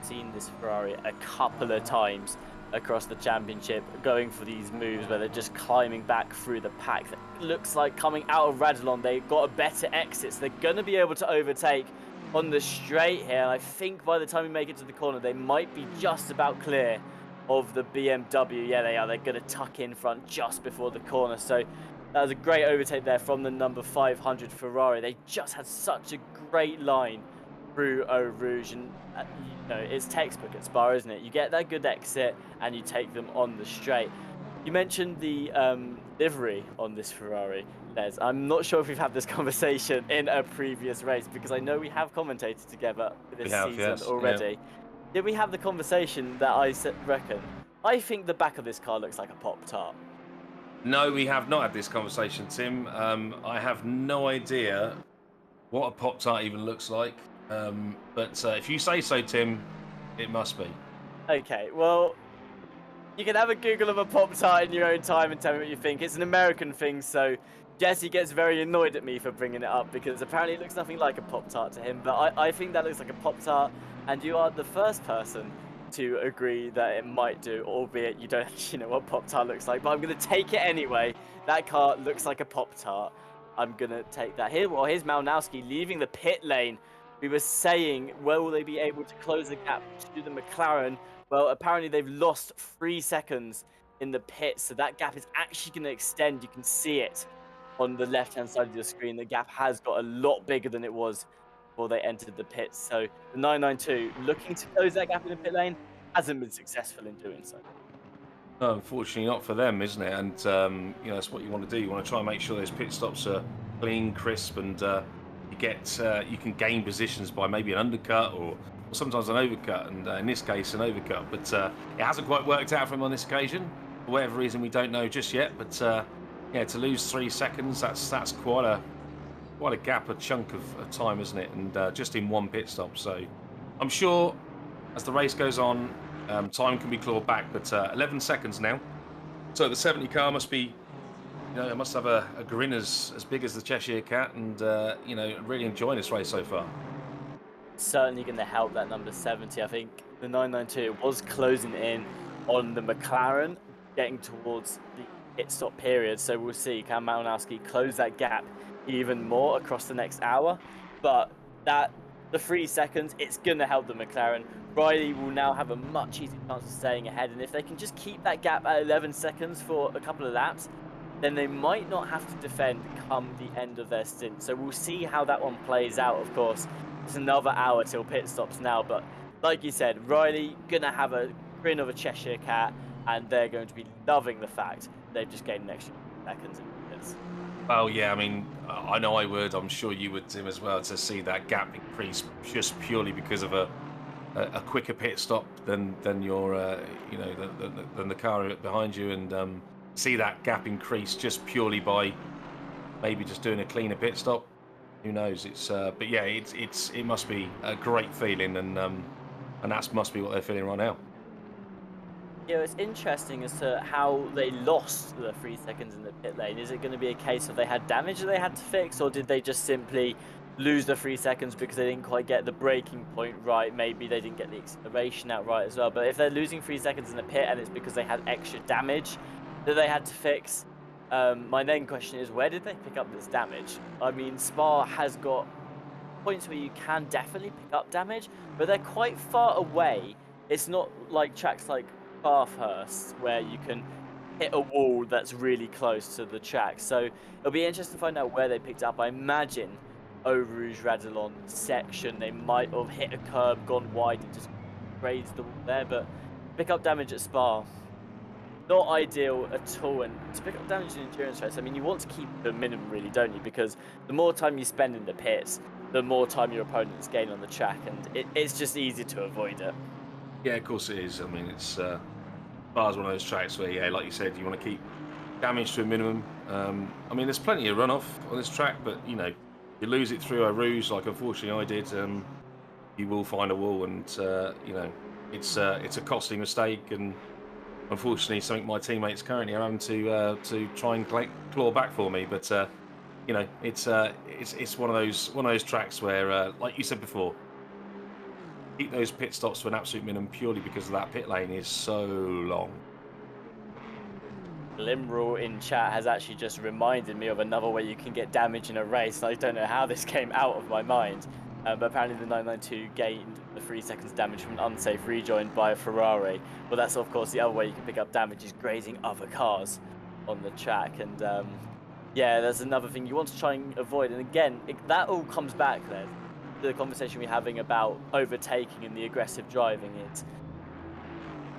Seen this Ferrari a couple of times across the championship going for these moves where they're just climbing back through the pack. That looks like coming out of Radlon, they got a better exit, so they're going to be able to overtake on the straight here. And I think by the time we make it to the corner, they might be just about clear of the BMW. Yeah, they are. They're going to tuck in front just before the corner. So that was a great overtake there from the number 500 Ferrari. They just had such a great line through Eau Rouge, and it's textbook at Spa, isn't it? You get that good exit and you take them on the straight. You mentioned the livery on this Ferrari, Les. I'm not sure if we've had this conversation in a previous race, because I know we have commentated together this season already. Yeah. Did we have the conversation that I reckon? I think the back of this car looks like a Pop-Tart. No, we have not had this conversation, Tim. I have no idea what a Pop-Tart even looks like. But if you say so, Tim, it must be. Okay, well, you can have a Google of a Pop-Tart in your own time and tell me what you think. It's an American thing, so Jesse gets very annoyed at me for bringing it up, because apparently it looks nothing like a Pop-Tart to him. But I think that looks like a Pop-Tart, and you are the first person to agree that it might do, albeit you don't actually know what Pop-Tart looks like. But I'm going to take it anyway. That car looks like a Pop-Tart. I'm going to take that here. Well, here's Malnowski leaving the pit lane. We were saying, will they be able to close the gap to the McLaren? Well, apparently they've lost 3 seconds in the pit, so that gap is actually going to extend. You can see it on the left-hand side of your screen, the gap has got a lot bigger than it was before they entered the pits. So the 992, looking to close that gap in the pit lane, hasn't been successful in doing so. No, unfortunately not for them, isn't it? And that's what you want to do. You want to try and make sure those pit stops are clean, crisp, and you can gain positions by maybe an undercut or sometimes an overcut, and in this case an overcut. But it hasn't quite worked out for him on this occasion, for whatever reason we don't know just yet. But to lose 3 seconds, that's quite a gap, a chunk of time, isn't it? And just in one pit stop. So I'm sure as the race goes on, time can be clawed back, but 11 seconds now. So the 70 car must be, it must have a grin as big as the Cheshire Cat, and really enjoying this race so far. Certainly going to help that number 70. I think the 992 was closing in on the McLaren, getting towards the pit stop period. So we'll see, can Malinowski close that gap even more across the next hour? But the 3 seconds, it's going to help the McLaren. Riley will now have a much easier chance of staying ahead, and if they can just keep that gap at 11 seconds for a couple of laps, then they might not have to defend come the end of their stint. So we'll see how that one plays out, of course. It's another hour till pit stops now, but like you said, Riley gonna have a grin of a Cheshire Cat, and they're going to be loving the fact they've just gained an extra seconds in pits. Oh yeah, I mean, I know I would. I'm sure you would, Tim, as well, to see that gap increase just purely because of a quicker pit stop than your than the car behind you, and see that gap increase just purely by maybe just doing a cleaner pit stop. Who knows? But yeah, it must be a great feeling, and that must be what they're feeling right now. Yeah, it's interesting as to how they lost the 3 seconds in the pit lane. Is it going to be a case of they had damage that they had to fix, or did they just simply lose the 3 seconds because they didn't quite get the braking point right? Maybe they didn't get the acceleration out right as well. But if they're losing 3 seconds in the pit and it's because they had extra damage that they had to fix, my then question is, where did they pick up this damage? I mean, Spa has got points where you can definitely pick up damage, but they're quite far away. It's not like tracks like Bathurst where you can hit a wall that's really close to the track. So it'll be interesting to find out where they picked up. I imagine Eau Rouge Radillon section, they might have hit a curb, gone wide, and just grazed the wall there. But pick up damage at Spa, not ideal at all. And to pick up damage in endurance race, I mean, you want to keep the minimum, really, don't you? Because the more time you spend in the pits, the more time your opponents gain on the track, and it's just easy to avoid it. Yeah, of course it is. I mean, it's Spa's one of those tracks where, yeah, like you said, you want to keep damage to a minimum. I mean, there's plenty of runoff on this track, but you lose it through a ruse, like unfortunately I did. You will find a wall, and it's a costly mistake, and unfortunately something my teammates currently are having to try and claw back for me. But it's one of those tracks where, like you said before, keep those pit stops to an absolute minimum purely because of that pit lane is so long. Limrule in chat has actually just reminded me of another way you can get damage in a race. I don't know how this came out of my mind, but apparently the 992 gained the 3 seconds damage from an unsafe rejoin by a Ferrari. Well, that's of course the other way you can pick up damage, is grazing other cars on the track. And yeah, there's another thing you want to try and avoid. And again, that all comes back there to the conversation we're having about overtaking and the aggressive driving.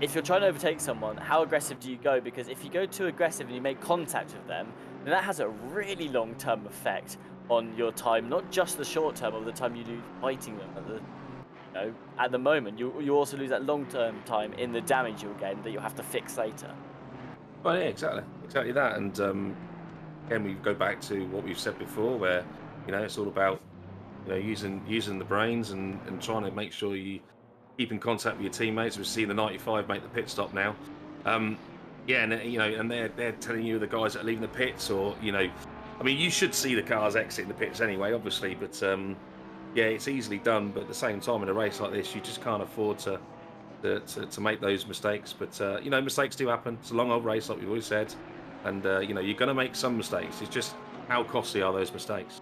If you're trying to overtake someone, how aggressive do you go? Because if you go too aggressive and you make contact with them, then that has a really long-term effect on your time, not just the short term of the time you lose fighting them. At the moment, you also lose that long-term time in the damage you'll gain that you'll have to fix later. Well, yeah, exactly that. And again, we go back to what we've said before, where it's all about using the brains and trying to make sure you keep in contact with your teammates. We've seen the 95 make the pit stop now. And they're telling you the guys that are leaving the pits, or I mean, you should see the cars exiting the pits anyway, obviously. But yeah, it's easily done. But at the same time, in a race like this, you just can't afford to make those mistakes. But mistakes do happen. It's a long old race, like we've always said, and you're going to make some mistakes. It's just how costly are those mistakes?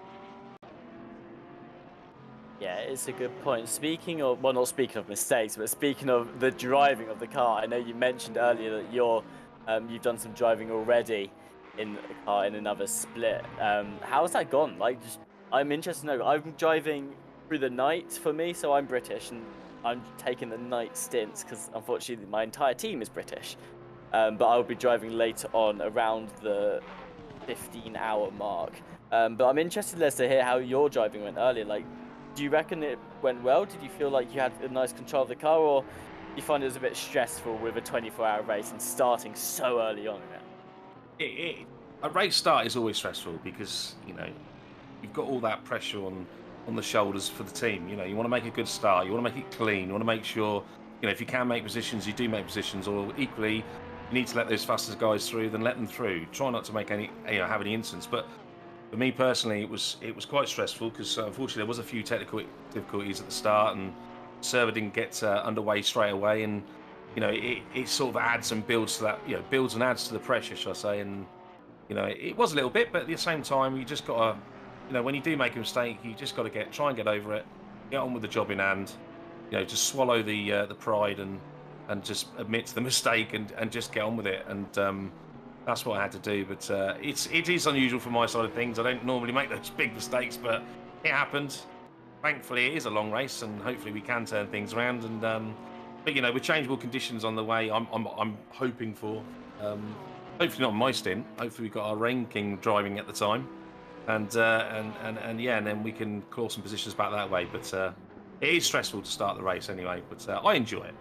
Yeah, it's a good point. Not speaking of mistakes, but speaking of the driving of the car, I know you mentioned earlier that you've done some driving already in a car in another split. How's that gone? Like, I'm interested to know. I'm driving through the night for me, so I'm British, and I'm taking the night stints because unfortunately my entire team is British. But I'll be driving later on around the 15-hour mark. But I'm interested, Les, to hear how your driving went earlier. Like, do you reckon it went well? Did you feel like you had a nice control of the car, or you find it was a bit stressful with a 24-hour race and starting so early on in it? A race start is always stressful because you've got all that pressure on the shoulders for the team. You want to make a good start, you want to make it clean, you want to make sure if you can make positions, you do make positions, or equally you need to let those fastest guys through, then let them through. Try not to make any have any incidents. But for me personally, it was quite stressful because unfortunately there was a few technical difficulties at the start, and the server didn't get underway straight away, and it sort of adds and builds to that, builds and adds to the pressure, shall I say. And it was a little bit, but at the same time, you just got to, when you do make a mistake, you just got to try and get over it, get on with the job in hand, just swallow the pride and just admit to the mistake and just get on with it. And that's what I had to do. But it is unusual from my side of things. I don't normally make those big mistakes, but it happened. Thankfully, it is a long race, and hopefully we can turn things around. And but with changeable conditions on the way, I'm hoping for. Hopefully not my stint. Hopefully we've got our Rain King driving at the time, and then we can claw some positions back that way. But it is stressful to start the race anyway. But I enjoy it.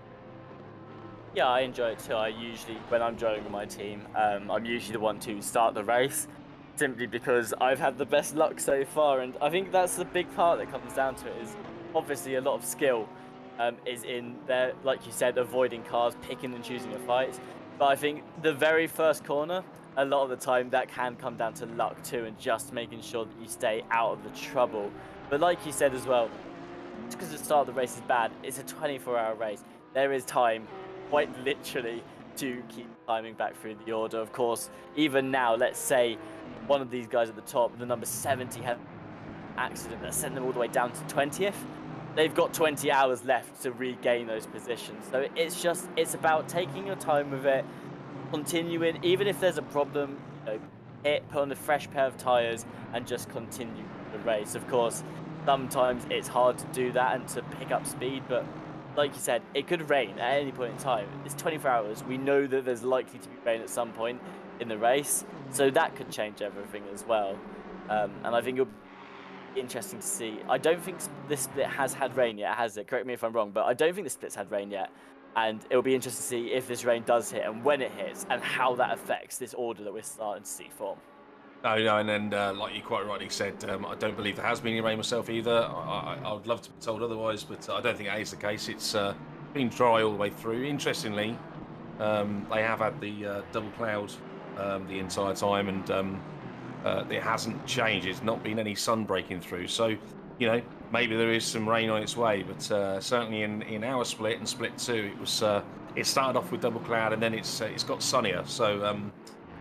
Yeah, I enjoy it too. When I'm driving with my team, I'm usually the one to start the race, simply because I've had the best luck so far. And I think that's the big part that comes down to it, is obviously a lot of skill is in there, like you said, avoiding cars, picking and choosing your fights. But I think the very first corner, a lot of the time, that can come down to luck too, and just making sure that you stay out of the trouble. But like you said as well, just because the start of the race is bad, it's a 24-hour race. There is time, quite literally, to keep climbing back through the order. Of course, even now, let's say one of these guys at the top, the number 70, had an accident that sent them all the way down to 20th. They've got 20 hours left to regain those positions. So it's about taking your time with it, continuing, even if there's a problem, put on a fresh pair of tyres and just continue the race. Of course, sometimes it's hard to do that and to pick up speed, but like you said, it could rain at any point in time. It's 24 hours. We know that there's likely to be rain at some point in the race, so that could change everything as well. And I think it'll be interesting to see. I don't think this split has had rain yet, has it? Correct me if I'm wrong, but I don't think the split's had rain yet. And it'll be interesting to see if this rain does hit and when it hits and how that affects this order that we're starting to see form. No, and then like you quite rightly said, I don't believe there has been any rain myself either. I would love to be told otherwise, but I don't think that is the case. It's been dry all the way through. Interestingly, they have had the double cloud the entire time, and it hasn't changed. It's not been any sun breaking through. So, maybe there is some rain on its way, but certainly in our split and split 2, it started off with double cloud, and then it's got sunnier. So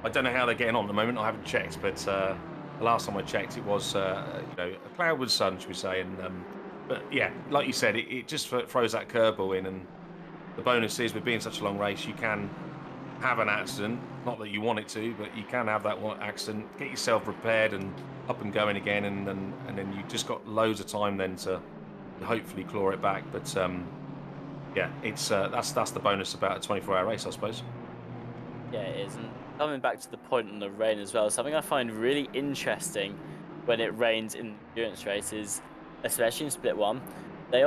I don't know how they're getting on at the moment. I haven't checked, but the last time I checked, it was a cloud with sun, should we say? And but yeah, like you said, it just throws that curveball in. And the bonus is, with being such a long race, you can have an accident. Not that you want it to, but you can have that one accident. Get yourself repaired and up and going again, and then you just got loads of time then to hopefully claw it back. But yeah, it's that's the bonus about a 24-hour race, I suppose. Yeah, it is. And coming back to the point on the rain as well, something I find really interesting when it rains in endurance races, especially in Split 1, they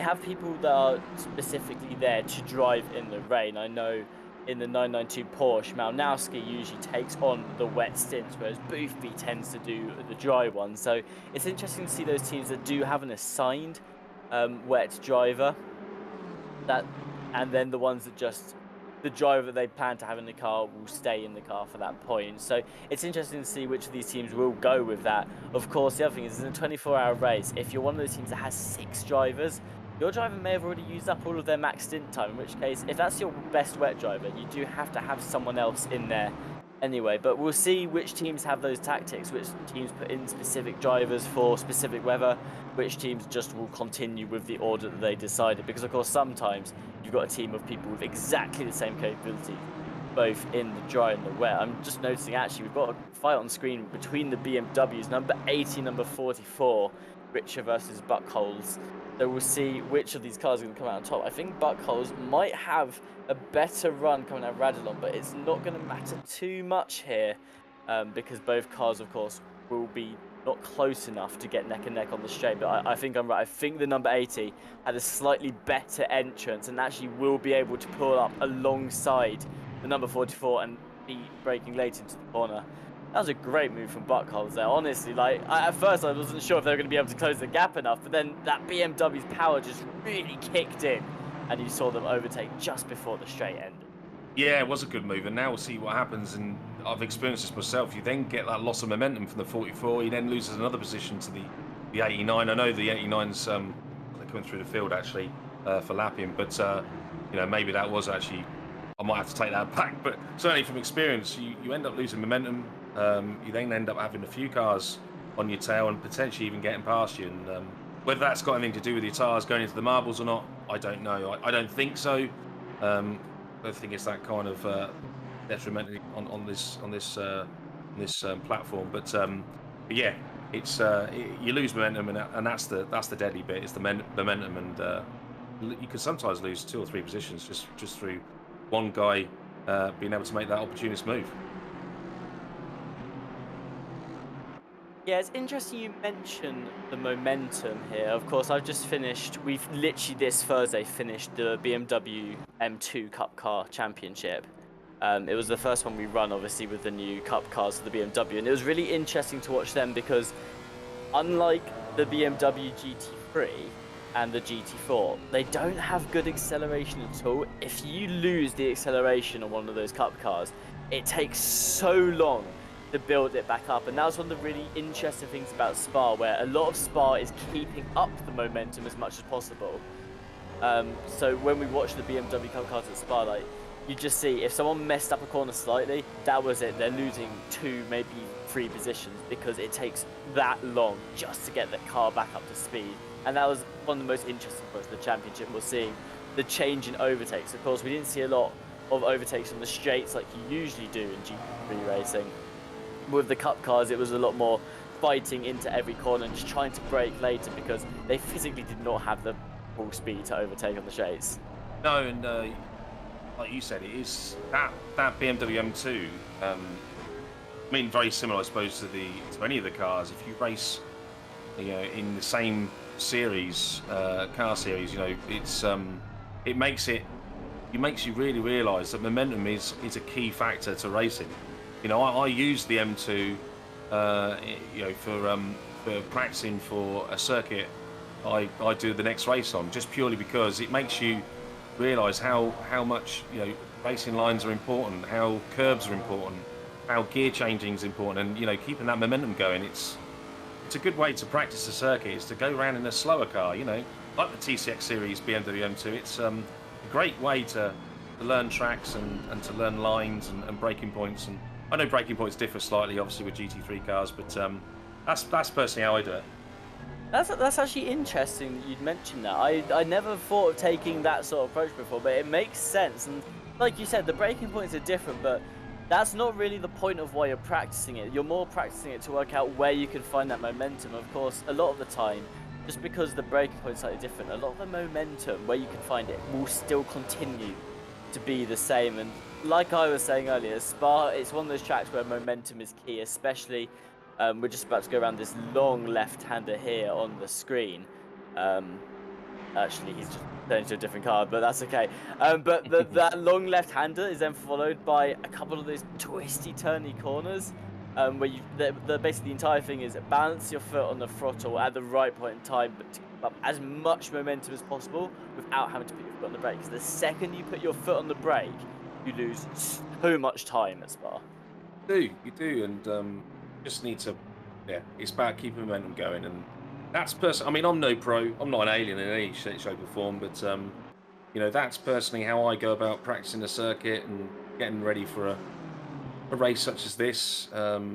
have people that are specifically there to drive in the rain. I know in the 992 Porsche, Malnowski usually takes on the wet stints, whereas Boothby tends to do the dry ones. So it's interesting to see those teams that do have an assigned wet driver, and then the ones that just, the driver that they plan to have in the car will stay in the car for that point. So it's interesting to see which of these teams will go with that. Of course, the other thing is, in a 24-hour race, if you're one of those teams that has 6 drivers, your driver may have already used up all of their max stint time, in which case, if that's your best wet driver, you do have to have someone else in there anyway. But we'll see which teams have those tactics, which teams put in specific drivers for specific weather, which teams just will continue with the order that they decided. Because of course, sometimes you've got a team of people with exactly the same capability both in the dry and the wet. I'm just noticing actually we've got a fight on screen between the BMWs, number 80, number 44, Richer versus Buckholes. So we'll see which of these cars are going to come out on top. I think Buckholes might have a better run coming out of Radulon, but it's not going to matter too much here because both cars, of course, will be not close enough to get neck and neck on the straight. But I think I'm right. I think the number 80 had a slightly better entrance and actually will be able to pull up alongside the number 44 and be braking late into the corner. That was a great move from Buckholes there. Honestly, like at first I wasn't sure if they were going to be able to close the gap enough, but then that BMW's power just really kicked in, and you saw them overtake just before the straight ended. Yeah, it was a good move, and now we'll see what happens. And I've experienced this myself. You then get that loss of momentum from the 44. He then loses another position to the 89. I know the 89's they're coming through the field actually for lapping, but you know, maybe that was actually, I might have to take that back. But certainly from experience, you end up losing momentum. You then end up having a few cars on your tail and potentially even getting past you. And whether that's got anything to do with your tyres going into the marbles or not, I don't know. I don't think so. I don't think it's that kind of detrimental on this platform. But yeah, it's you lose momentum, and that's the deadly bit. Is the momentum, and you can sometimes lose 2 or 3 positions just through one guy being able to make that opportunist move. Yeah, it's interesting you mention the momentum here. Of course, we've literally this Thursday finished the BMW M2 Cup Car Championship. It was the first one we run, obviously, with the new Cup cars for the BMW, and it was really interesting to watch them because unlike the BMW GT3 and the GT4, they don't have good acceleration at all. If you lose the acceleration on one of those Cup cars, it takes so long to build it back up, and that was one of the really interesting things about Spa, where a lot of Spa is keeping up the momentum as much as possible. So when we watch the BMW Cup cars at Spa, like, you just see if someone messed up a corner slightly, that was it. They're losing 2, maybe 3 positions because it takes that long just to get the car back up to speed. And that was one of the most interesting parts of the championship, was seeing the change in overtakes. Of course, we didn't see a lot of overtakes on the straights like you usually do in GT3 racing. With the Cup cars, it was a lot more fighting into every corner and just trying to brake later because they physically did not have the full speed to overtake on the straights. No, and like you said, it is that BMW M2. I mean, very similar, I suppose, to any of the cars. If you race, you know, in the same series, car series, you know, it makes you really realise that momentum is a key factor to racing. You know, I use the M2, you know, for practicing for a circuit I do the next race on, just purely because it makes you realise how much, you know, racing lines are important, how curbs are important, how gear changing is important, and, you know, keeping that momentum going. It's a good way to practice the circuit, is to go around in a slower car, you know, like the TCX series BMW M2. It's a great way to learn tracks and to learn lines and braking points. And I know braking points differ slightly, obviously, with GT3 cars, but that's personally how I do it. That's actually interesting that you'd mentioned that. I never thought of taking that sort of approach before, but it makes sense. And like you said, the braking points are different, but that's not really the point of why you're practicing it. You're more practicing it to work out where you can find that momentum. Of course, a lot of the time, just because the braking point is slightly different, a lot of the momentum, where you can find it, will still continue to be the same. And like I was saying earlier, Spa, it's one of those tracks where momentum is key, especially we're just about to go around this long left-hander here on the screen. Actually, he's just turned into a different car, but that's okay. But that long left-hander is then followed by a couple of those twisty-turny corners, where basically the entire thing is balance your foot on the throttle at the right point in time, but to keep up as much momentum as possible without having to put your foot on the brake. Because the second you put your foot on the brake, you lose so much time at Spa. You do, and just need to, yeah, it's about keeping momentum going. And that's I mean, I'm no pro, I'm not an alien in any shape or form, but you know, that's personally how I go about practicing the circuit and getting ready for a race such as this. Yeah,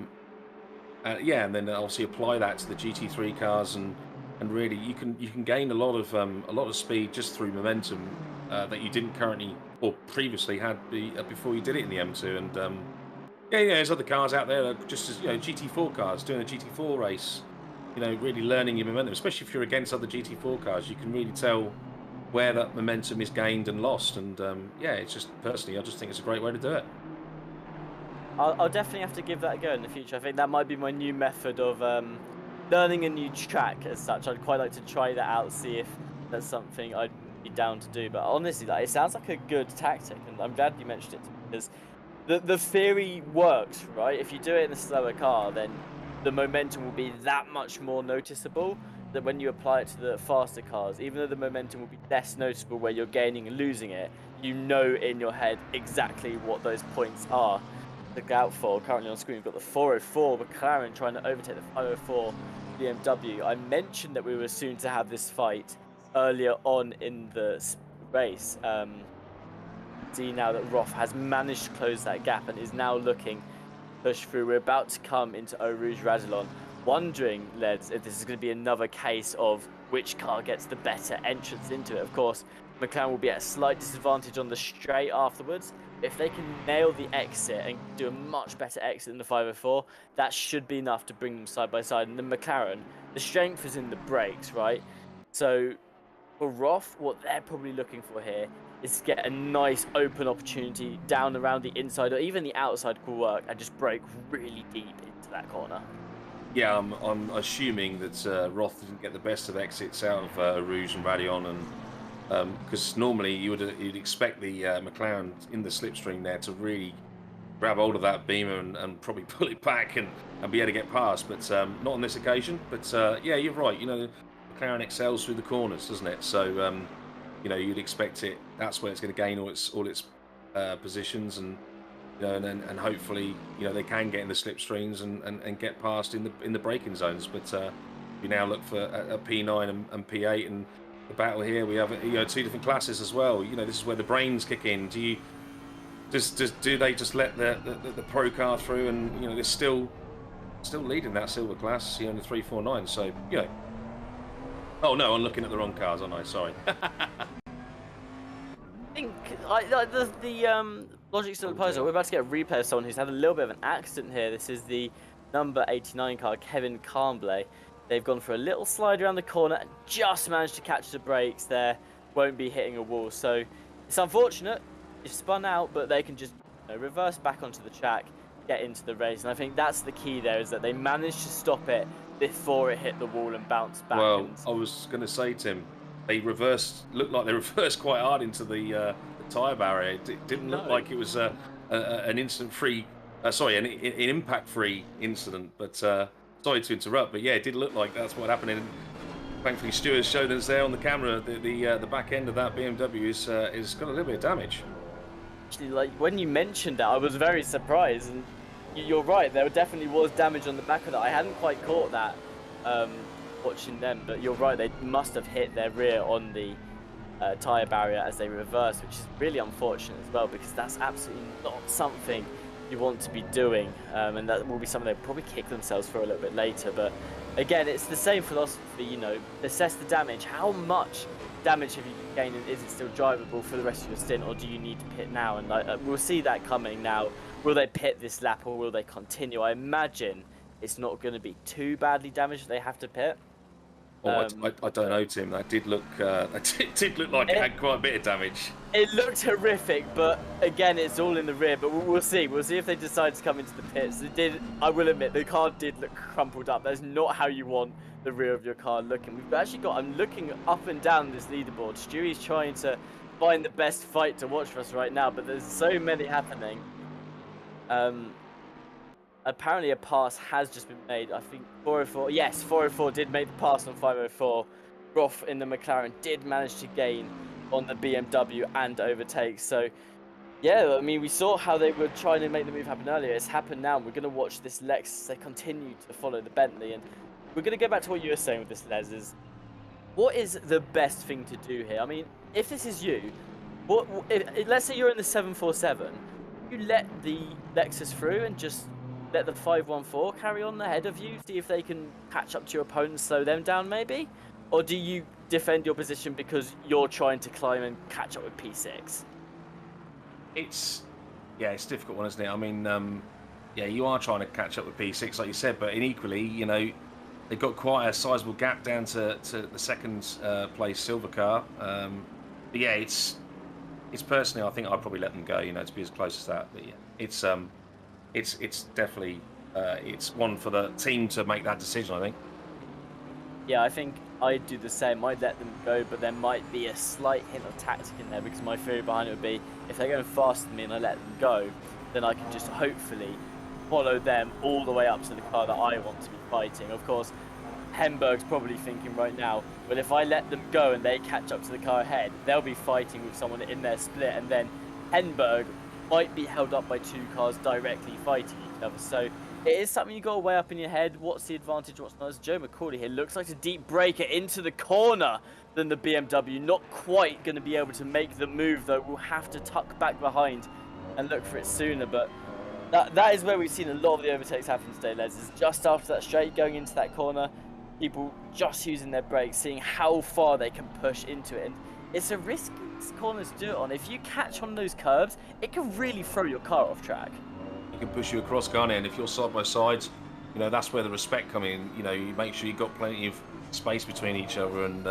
and then obviously apply that to the GT3 cars, and and really you can gain a lot of speed just through momentum that you didn't currently or previously had before you did it in the M2. And there's other cars out there that just as GT4 cars doing a GT4 race. Really learning your momentum, especially if you're against other GT4 cars, you can really tell where that momentum is gained and lost. And it's just personally, I just think it's a great way to do it. I'll definitely have to give that a go in the future. I think that might be my new method of learning a new track as such. I'd quite like to try that out, see if that's something I'd be down to do. But honestly, it sounds like a good tactic, and I'm glad you mentioned it because the theory works, right? If you do it in a slower car, then the momentum will be that much more noticeable that when you apply it to the faster cars, even though the momentum will be less noticeable where you're gaining and losing it, you know in your head exactly what those points are. Look out for. Currently on screen, we've got the 404 McLaren trying to overtake the 504 BMW. I mentioned that we were soon to have this fight earlier on in the race. See now that Roth has managed to close that gap and is now looking push through. We're about to come into Eau Rouge Radillon, wondering, Leds, if this is going to be another case of which car gets the better entrance into it. Of course, McLaren will be at a slight disadvantage on the straight afterwards. If they can nail the exit and do a much better exit than the 504, that should be enough to bring them side by side. And the McLaren, the strength is in the brakes, right? So for Roth, what they're probably looking for here is to get a nice open opportunity down around the inside or even the outside could work and just brake really deep into that corner. Yeah, I'm assuming that Roth didn't get the best of exits out of Rouge and Radillon, and because normally you'd expect the McLaren in the slipstream there to really grab hold of that beamer and probably pull it back and be able to get past, but not on this occasion. But you're right. McLaren excels through the corners, doesn't it? So you'd expect it. That's where it's going to gain all its positions, and and hopefully they can get in the slipstreams and get past in the braking zones. But you now look for a P9 and P8 and the battle here. We have two different classes as well. This is where the brains kick in. Do they just let the pro car through, and they're still leading that silver class, the 349. So oh no, I'm looking at the wrong cars, aren't I? Sorry. I think the logic still applies. We're about to get a replay of someone who's had a little bit of an accident here. This is the number 89 car, Kevin Carnblay. They've gone for a little slide around the corner and just managed to catch the brakes there. Won't be hitting a wall. So it's unfortunate. It's spun out, but they can just reverse back onto the track, get into the race. And I think that's the key there, is that they managed to stop it before it hit the wall and bounced back. Well, I was going to say, Tim, looked like they reversed quite hard into the tyre barrier. It didn't look like it was an incident-free, an impact-free incident. But sorry to interrupt, but yeah, it did look like that's what happened. And thankfully, Stuart's showed us there on the camera the back end of that BMW is got a little bit of damage. Actually, like when you mentioned that, I was very surprised, and you're right. There definitely was damage on the back of that. I hadn't quite caught that watching them, but you're right. They must have hit their rear on the tyre barrier as they reversed, which is really unfortunate as well, because that's absolutely not something you want to be doing, and that will be something they'll probably kick themselves for a little bit later. But again, it's the same philosophy, assess the damage. How much damage have you gained, and is it still drivable for the rest of your stint, or do you need to pit now? And we'll see that coming now. Will they pit this lap, or will they continue? I imagine it's not going to be too badly damaged if they have to pit. I don't know, Tim. That did look like it had quite a bit of damage. It looked horrific, but again, it's all in the rear. But we'll see. We'll see if they decide to come into the pits. It did. I will admit, the car did look crumpled up. That's not how you want the rear of your car looking. We've actually got. I'm looking up and down this leaderboard. Stewie's trying to find the best fight to watch for us right now, but there's so many happening. Apparently a pass has just been made. I think 404. Yes, 404 did make the pass on 504. Roth in the McLaren did manage to gain on the BMW and overtake. So, yeah, I mean, we saw how they were trying to make the move happen earlier. It's happened now. We're going to watch this Lexus. They continue to follow the Bentley. And we're going to go back to what you were saying with this, Les, is what is the best thing to do here? I mean, if this is you, let's say you're in the 747, you let the Lexus through and just let the 514 carry on ahead of you, see if they can catch up to your opponent and slow them down maybe? Or do you defend your position because you're trying to climb and catch up with P6? It's a difficult one, isn't it? I mean, yeah, you are trying to catch up with P6, like you said, but equally, you know, they've got quite a sizable gap down to the second place silver car. But yeah, it's personally, I think I'd probably let them go, you know, to be as close as that. But yeah, it's definitely it's one for the team to make that decision, I think. Yeah, I think I'd do the same. I'd let them go, but there might be a slight hint of tactic in there, because my theory behind it would be, if they're going faster than me and I let them go, then I can just hopefully follow them all the way up to the car that I want to be fighting. Of course, Henberg's probably thinking right now, well, if I let them go and they catch up to the car ahead, they'll be fighting with someone in their split, and then Henberg might be held up by two cars directly fighting each other. So it is something you got to weigh up in your head. What's the advantage, what's not? As Joe McCauley here looks like a deep breaker into the corner than the BMW. Not quite going to be able to make the move, though. We'll have to tuck back behind and look for it sooner. But that is where we've seen a lot of the overtakes happen today, Les. Is just after that straight, going into that corner, people just using their brakes, seeing how far they can push into it. And it's a risky corner to do it on. If you catch on those curves, it can really throw your car off track. It can push you across, can't it? And if you're side by sides, you know, that's where the respect comes in. You know, you make sure you've got plenty of space between each other, and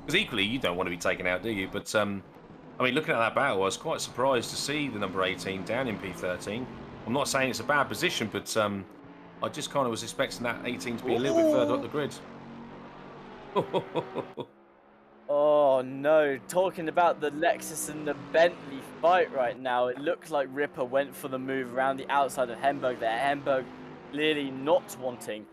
because equally you don't want to be taken out, do you? But I mean, looking at that battle, I was quite surprised to see the number 18 down in P13. I'm not saying it's a bad position, but I just kind of was expecting that 18 to be a little bit further up the grid. Oh no, talking about the Lexus and the Bentley fight right now, it looks like Ripper went for the move around the outside of Henberg there. Henberg clearly not wanting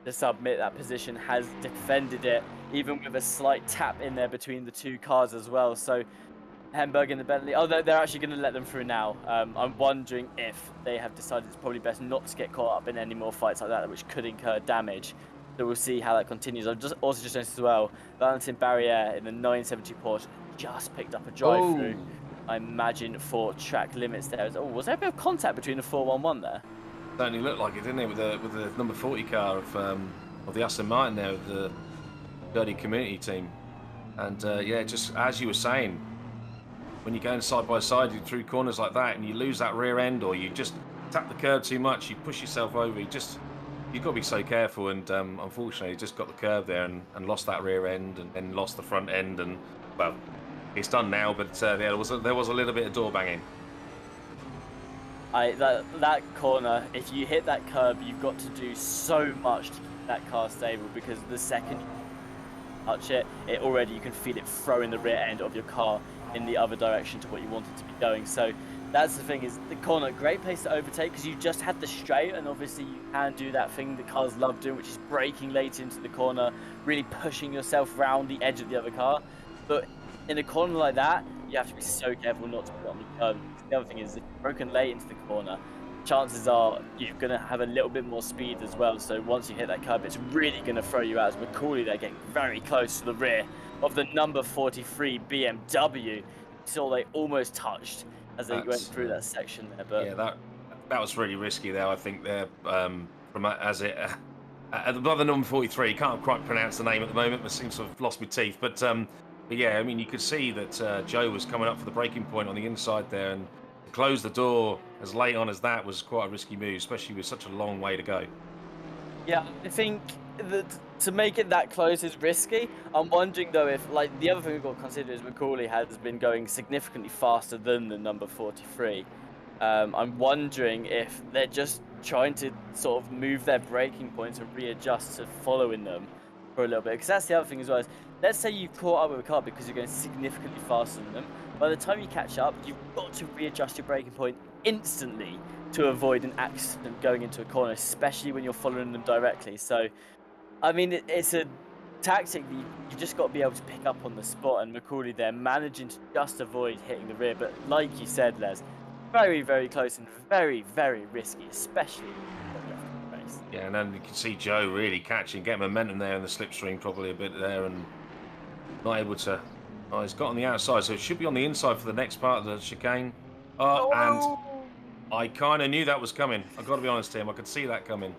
to submit that position, has defended it, even with a slight tap in there between the two cars as well. So Henberg and the Bentley, oh, they're actually going to let them through now. I'm wondering if they have decided it's probably best not to get caught up in any more fights like that, which could incur damage. So we'll see how that continues. I've also just noticed as well, Valentin Barriere in the 970 Porsche just picked up a drive-through. I imagine for track limits there. Oh, was there a bit of contact between the 411 there? Certainly looked like it, didn't it, with the number 40 car of the Aston Martin there, with the Dirty Community team. And yeah, just as you were saying, when you're going side by side through corners like that, and you lose that rear end, or you just tap the curb too much, you push yourself over. You've got to be so careful, and unfortunately, just got the curb there and lost that rear end, and then lost the front end, and well, it's done now. But there was a little bit of door banging. That corner, if you hit that curb, you've got to do so much to keep that car stable, because the second you touch it, already you can feel it throwing the rear end of your car in the other direction to what you want it to be going. So that's the thing, is the corner, great place to overtake, because you just had the straight, and obviously you can do that thing the cars love doing, which is braking late into the corner, really pushing yourself round the edge of the other car. But in a corner like that, you have to be so careful not to put on the curb. The other thing is, if you're broken late into the corner, chances are you're going to have a little bit more speed as well. So once you hit that curb, it's really going to throw you out. As McCauley, they're getting very close to the rear of the number 43 BMW. You saw they almost touched as they went through that section there. But yeah, that was really risky there. I think there from above the number 43. Can't quite pronounce the name at the moment, but seems to have lost my teeth. But yeah, I mean, you could see that Joe was coming up for the braking point on the inside there, and to close the door as late on as that was quite a risky move, especially with such a long way to go. yeah, I think that to make it that close is risky. I'm wondering though if, like, the other thing we've got to consider is McCauley has been going significantly faster than the number 43. I'm wondering if they're just trying to sort of move their braking points and readjust to following them for a little bit. Because that's the other thing as well. Is, let's say you've caught up with a car because you're going significantly faster than them. By the time you catch up, you've got to readjust your braking point instantly to avoid an accident going into a corner, especially when you're following them directly. So, I mean, it's a tactic that you just got to be able to pick up on the spot, and McCauley there managing to just avoid hitting the rear. But like you said, Les, very, very close and very, very risky, especially in the race. Yeah, and then you can see Joe really catching, getting momentum there in the slipstream probably a bit there, and not able to. Oh, he's got on the outside, so it should be on the inside for the next part of the chicane. Oh, and I kind of knew that was coming. I've got to be honest, Tim. I could see that coming.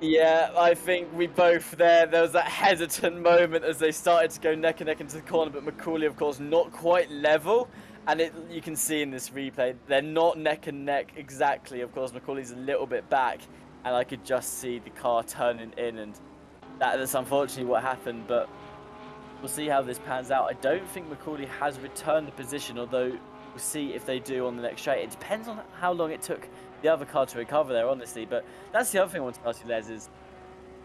Yeah, I think we both there was that hesitant moment as they started to go neck and neck into the corner, but McCauley, of course, not quite level. And you can see in this replay, they're not neck and neck exactly. Of course, McCauley's a little bit back, and I could just see the car turning in, and that's unfortunately what happened. But we'll see how this pans out. I don't think McCauley has returned the position, although we'll see if they do on the next straight. It depends on how long it took the other car to recover there, honestly. But that's the other thing I want to ask you, Les, is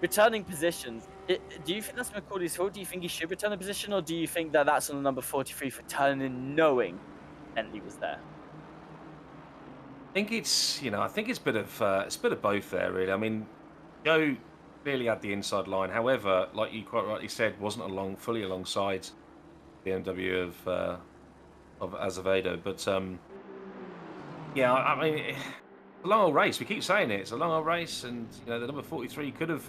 returning positions. Do you think that's McCauley's fault? Do you think he should return the position, or do you think that that's on the number 43 for turning knowing Bentley was there? I think it's a bit of both there, really. I mean, Joe clearly had the inside line. However, like you quite rightly said, wasn't fully alongside the BMW of Azevedo. But yeah, I mean, it's a long old race. We keep saying it. It's a long old race, and the number 43 could have,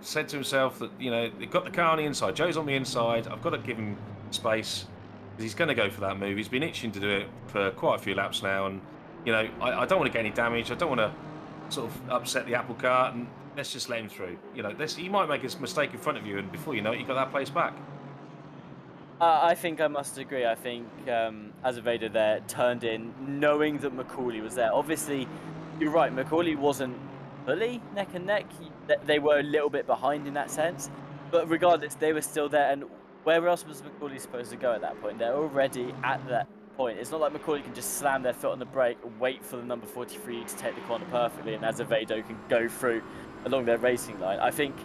said to himself that they've got the car on the inside. Joe's on the inside. I've got to give him space because he's going to go for that move. He's been itching to do it for quite a few laps now, and I don't want to get any damage. I don't want to sort of upset the apple cart, and let's just let him through. He might make a mistake in front of you, and before you know it, you got that place back. I think I must agree. I think Azevedo there turned in knowing that McCauley was there. Obviously, you're right. McCauley wasn't fully neck and neck. They were a little bit behind in that sense. But regardless, they were still there. And where else was McCauley supposed to go at that point? They're already at that point. It's not like McCauley can just slam their foot on the brake and wait for the number 43 to take the corner perfectly, and Azevedo can go through along their racing line. I think,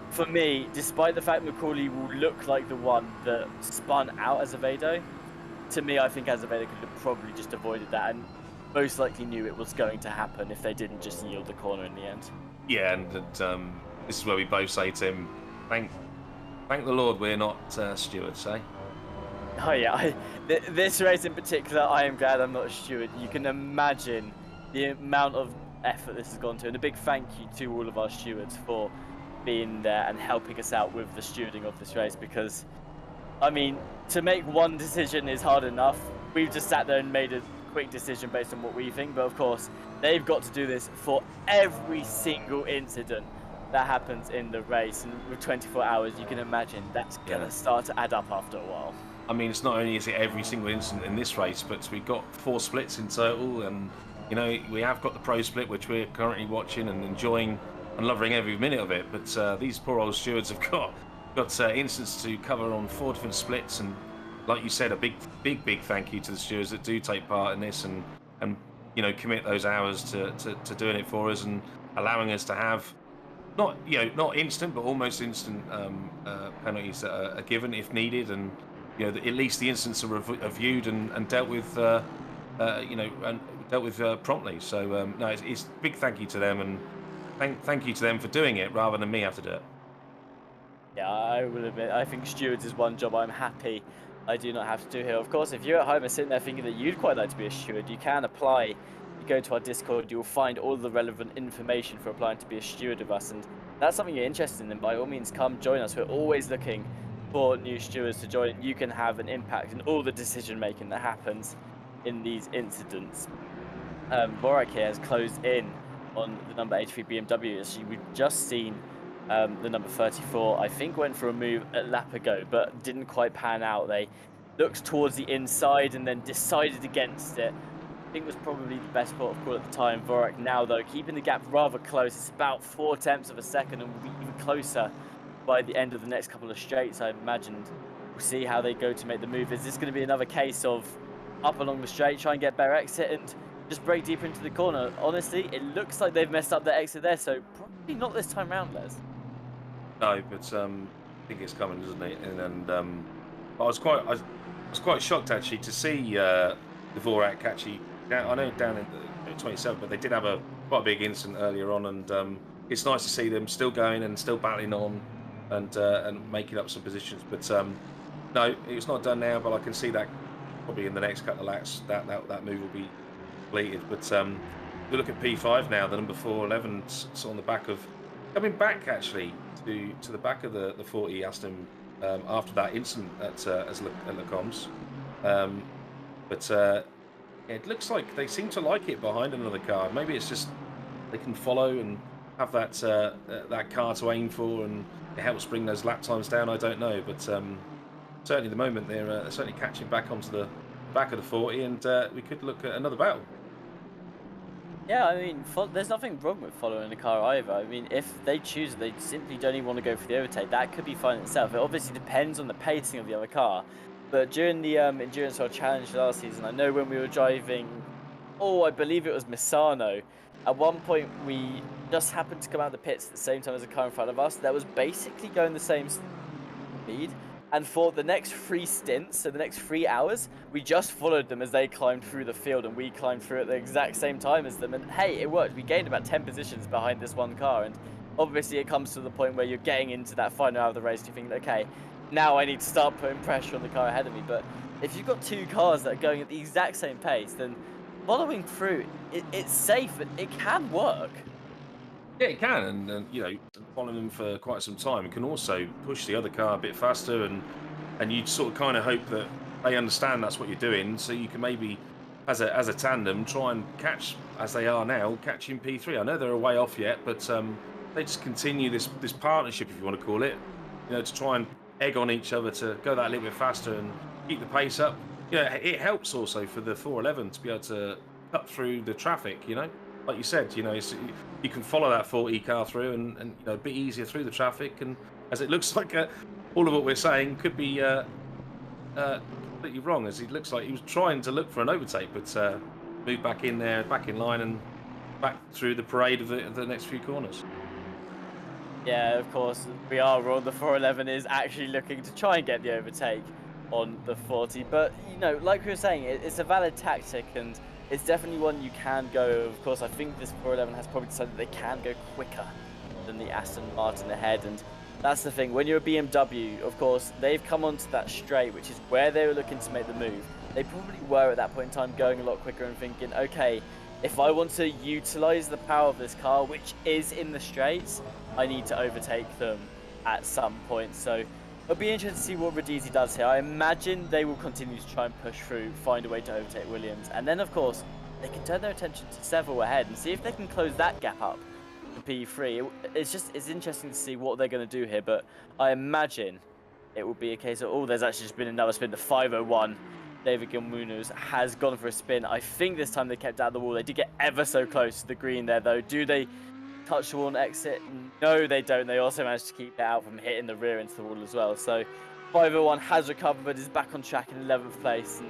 for me, despite the fact McCauley will look like the one that spun out Azevedo, to me, I think Azevedo could have probably just avoided that and most likely knew it was going to happen if they didn't just yield the corner in the end. Yeah, and this is where we both say to him, thank the Lord we're not stewards, eh? Oh yeah, this race in particular, I am glad I'm not a steward. You can imagine the amount of effort this has gone to, and a big thank you to all of our stewards for being there and helping us out with the stewarding of this race, because I mean, to make one decision is hard enough. We've just sat there and made a quick decision based on what we think, but of course they've got to do this for every single incident that happens in the race, and with 24 hours you can imagine that's gonna start to add up after a while. I mean, it's not only is it every single incident in this race, but we've got 4 splits in total, and we have got the pro split, which we're currently watching and enjoying and loving every minute of it. But these poor old stewards have got incidents to cover on 4 different splits, and like you said, a big thank you to the stewards that do take part in this and commit those hours to doing it for us and allowing us to have not instant but almost instant penalties that are given if needed, and at least the incidents are viewed and dealt with promptly. So no, it's big thank you to them, and thank you to them for doing it rather than me have to do it. Yeah, I will admit, I think stewards is one job I'm happy I do not have to do here. Of course, if you're at home and sitting there thinking that you'd quite like to be a steward, you can apply. You go to our Discord, you'll find all the relevant information for applying to be a steward of us, and that's something you're interested in, then by all means come join us. We're always looking for new stewards to join. You can have an impact in all the decision making that happens in these incidents. Borak here has closed in on the number 83 BMW. As we've just seen, the number 34, I think, went for a move a lap ago, but didn't quite pan out. They looked towards the inside and then decided against it. I think was probably the best port of call at the time. Vorak now, though, keeping the gap rather close. It's about 4/10 of a second, and will be even closer by the end of the next couple of straights, I imagined. We'll see how they go to make the move. Is this going to be another case of up along the straight, try and get better exit and just break deeper into the corner? Honestly, it looks like they've messed up their exit there, so probably not this time round, Les. No, but I think it's coming, isn't it? And I was quite shocked actually to see Dvorak actually. I know down in the 27, but they did have quite a big incident earlier on, and it's nice to see them still going and still battling on and making up some positions. But no, it's not done now. But I can see that probably in the next couple of laps that move will be completed. But we look at P5 now, the number 411, it's on the back of coming back actually to the back of the 40 Aston after that incident at Le Combs. But it looks like they seem to like it behind another car. Maybe it's just they can follow and have that car to aim for, and it helps bring those lap times down. I don't know, but certainly at the moment they're certainly catching back onto the back of the 40, and we could look at another battle. Yeah, I mean, there's nothing wrong with following a car either. I mean, if they choose, they simply don't even want to go for the overtake. That could be fine itself. It obviously depends on the pacing of the other car. But during the Endurance World Challenge last season, I know when we were driving, I believe it was Misano, at one point we just happened to come out of the pits at the same time as a car in front of us that was basically going the same speed. And for the next 3 stints, so the next 3 hours, we just followed them as they climbed through the field, and we climbed through at the exact same time as them. And hey, it worked. We gained about 10 positions behind this one car. And obviously it comes to the point where you're getting into that final hour of the race and you think, okay, now I need to start putting pressure on the car ahead of me. But if you've got 2 cars that are going at the exact same pace, then following through, it's safe and it can work. Yeah, it can, and you know, following them for quite some time can also push the other car a bit faster, and you sort of kind of hope that they understand that's what you're doing, so you can maybe, as a tandem, try and catch as they are now, catch in P3. I know they're a way off yet, but they just continue this partnership, if you want to call it, you know, to try and egg on each other to go that little bit faster and keep the pace up. Yeah, it helps also for the 411 to be able to cut through the traffic. You know, like you said, you know, you can follow that 40 car through and you know, a bit easier through the traffic. And as it looks like all of what we're saying could be completely wrong, as it looks like he was trying to look for an overtake, but moved back in there, back in line, and back through the parade of the next few corners. Yeah, of course, we are wrong. The 411 is actually looking to try and get the overtake on the 40. But, you know, like we were saying, it's a valid tactic, and it's definitely one you can go. Of course, I think this 411 has probably decided they can go quicker than the Aston Martin ahead. And that's the thing. When you're a BMW, of course, they've come onto that straight, which is where they were looking to make the move. They probably were at that point in time going a lot quicker and thinking, okay, if I want to utilize the power of this car, which is in the straights, I need to overtake them at some point. So it'll be interesting to see what Radizi does here. I imagine they will continue to try and push through, find a way to overtake Williams. And then, of course, they can turn their attention to Seville ahead and see if they can close that gap up to P3. It's interesting to see what they're going to do here. But I imagine it will be a case of, there's actually just been another spin, the 501. David Gilmunoz has gone for a spin. I think this time they kept out of the wall. They did get ever so close to the green there, though. Do they touch the wall and exit? No, they don't. They also managed to keep it out from hitting the rear into the wall as well. So 501 has recovered, but is back on track in 11th place. And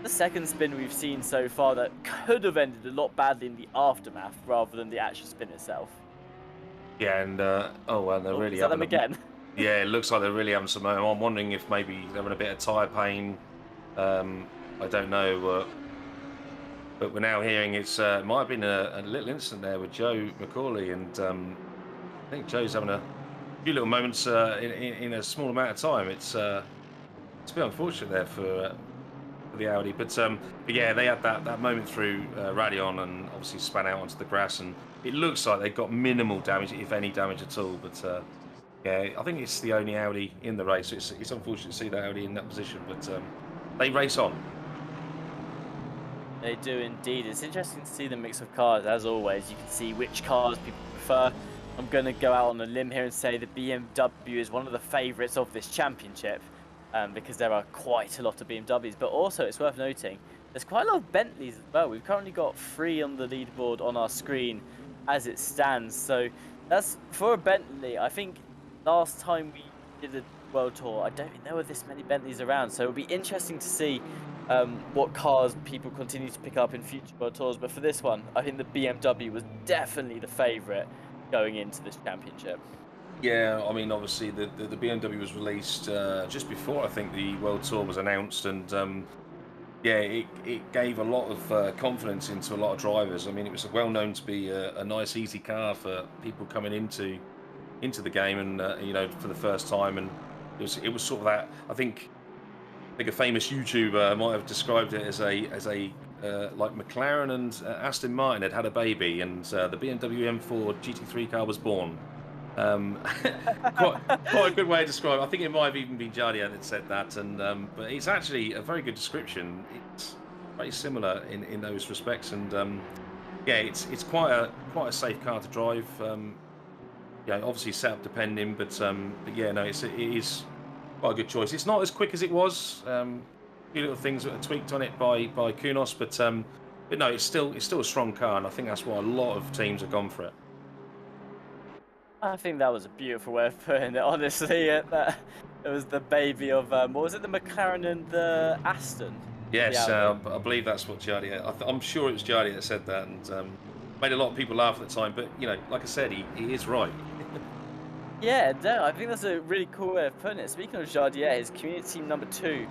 the second spin we've seen so far that could have ended a lot badly in the aftermath rather than the actual spin itself. Yeah, and they're really having them again. Yeah, it looks like they're really having some. I'm wondering if maybe they're having a bit of tyre pain. I don't know, but we're now hearing it might have been a little incident there with Joe McCauley, and I think Joe's having a few little moments in a small amount of time. It's a bit unfortunate there for the Audi, but yeah, they had that moment through Radion and obviously span out onto the grass, and it looks like they got minimal damage, if any damage at all. But yeah, I think it's the only Audi in the race. So it's unfortunate to see the Audi in that position, but they race on. They do indeed. It's interesting to see the mix of cars, as always. You can see which cars people prefer. I'm going to go out on a limb here and say the BMW is one of the favourites of this championship, because there are quite a lot of BMWs. But also, it's worth noting, there's quite a lot of Bentleys as well. We've currently got 3 on the leaderboard on our screen as it stands. So that's for a Bentley. I think last time we did a World Tour, I don't think there were this many Bentleys around. So it'll be interesting to see what cars people continue to pick up in future World Tours. But for this one, I think the BMW was definitely the favourite going into this championship. Yeah, I mean, obviously the BMW was released just before I think the World Tour was announced, and yeah, it gave a lot of confidence into a lot of drivers. I mean, it was well known to be a nice, easy car for people coming into the game, and you know, for the first time, and it was sort of that. I think a famous YouTuber might have described it as a like McLaren and Aston Martin had a baby, and the BMW M4 GT3 car was born. Quite a good way to describe it. I think it might have even been Jardian that said that, and but it's actually a very good description. very similar in those respects. And yeah, it's quite a safe car to drive. Yeah, obviously setup depending, but yeah, no, it is quite a good choice. It's not as quick as it was. A few little things that are tweaked on it by Kunos, but no, it's still a strong car, and I think that's why a lot of teams have gone for it. I think that was a beautiful way of putting it, honestly. It was the baby of, what was it, the McLaren and the Aston? Yes, Yeah, I believe that's what Jardy. I'm sure it was Jardy that said that, and made a lot of people laugh at the time. But like I said, he is right. yeah, no, I think that's a really cool way of putting it. Speaking of Jardier, his community team number 2,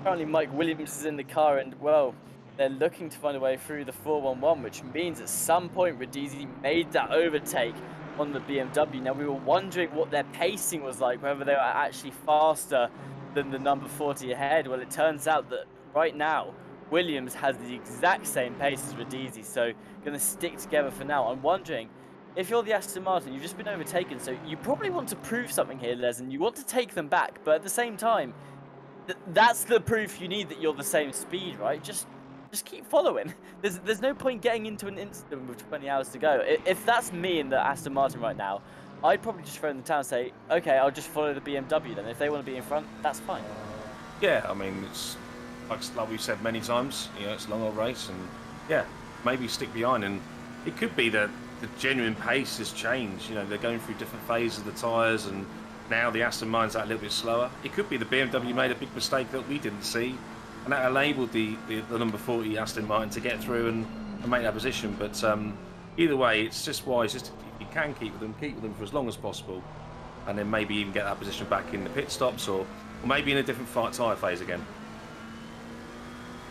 currently Mike Williams is in the car, and well, they're looking to find a way through the 411, which means at some point Radizi made that overtake on the BMW. Now we were wondering what their pacing was like, whether they were actually faster than the number 40 ahead. Well, it turns out that right now Williams has the exact same pace as Radizi, so going to stick together for now. I'm wondering, if you're the Aston Martin, you've just been overtaken, so you probably want to prove something here, Les, and you want to take them back, but at the same time, that's the proof you need that you're the same speed, right? Just keep following. There's no point getting into an incident with 20 hours to go. If that's me in the Aston Martin right now, I'd probably just throw in the towel and say, okay, I'll just follow the BMW then. If they want to be in front, that's fine. Yeah, I mean, it's like we've said many times, it's a long old race, and yeah, maybe stick behind. And it could be that the genuine pace has changed. They're going through different phases of the tyres, and now the Aston Martin's that a little bit slower. It could be the BMW made a big mistake that we didn't see, and that enabled the number 40 Aston Martin to get through and make that position. But either way, it's just wise. Just if you can keep with them for as long as possible, and then maybe even get that position back in the pit stops, or maybe in a different tyre phase again.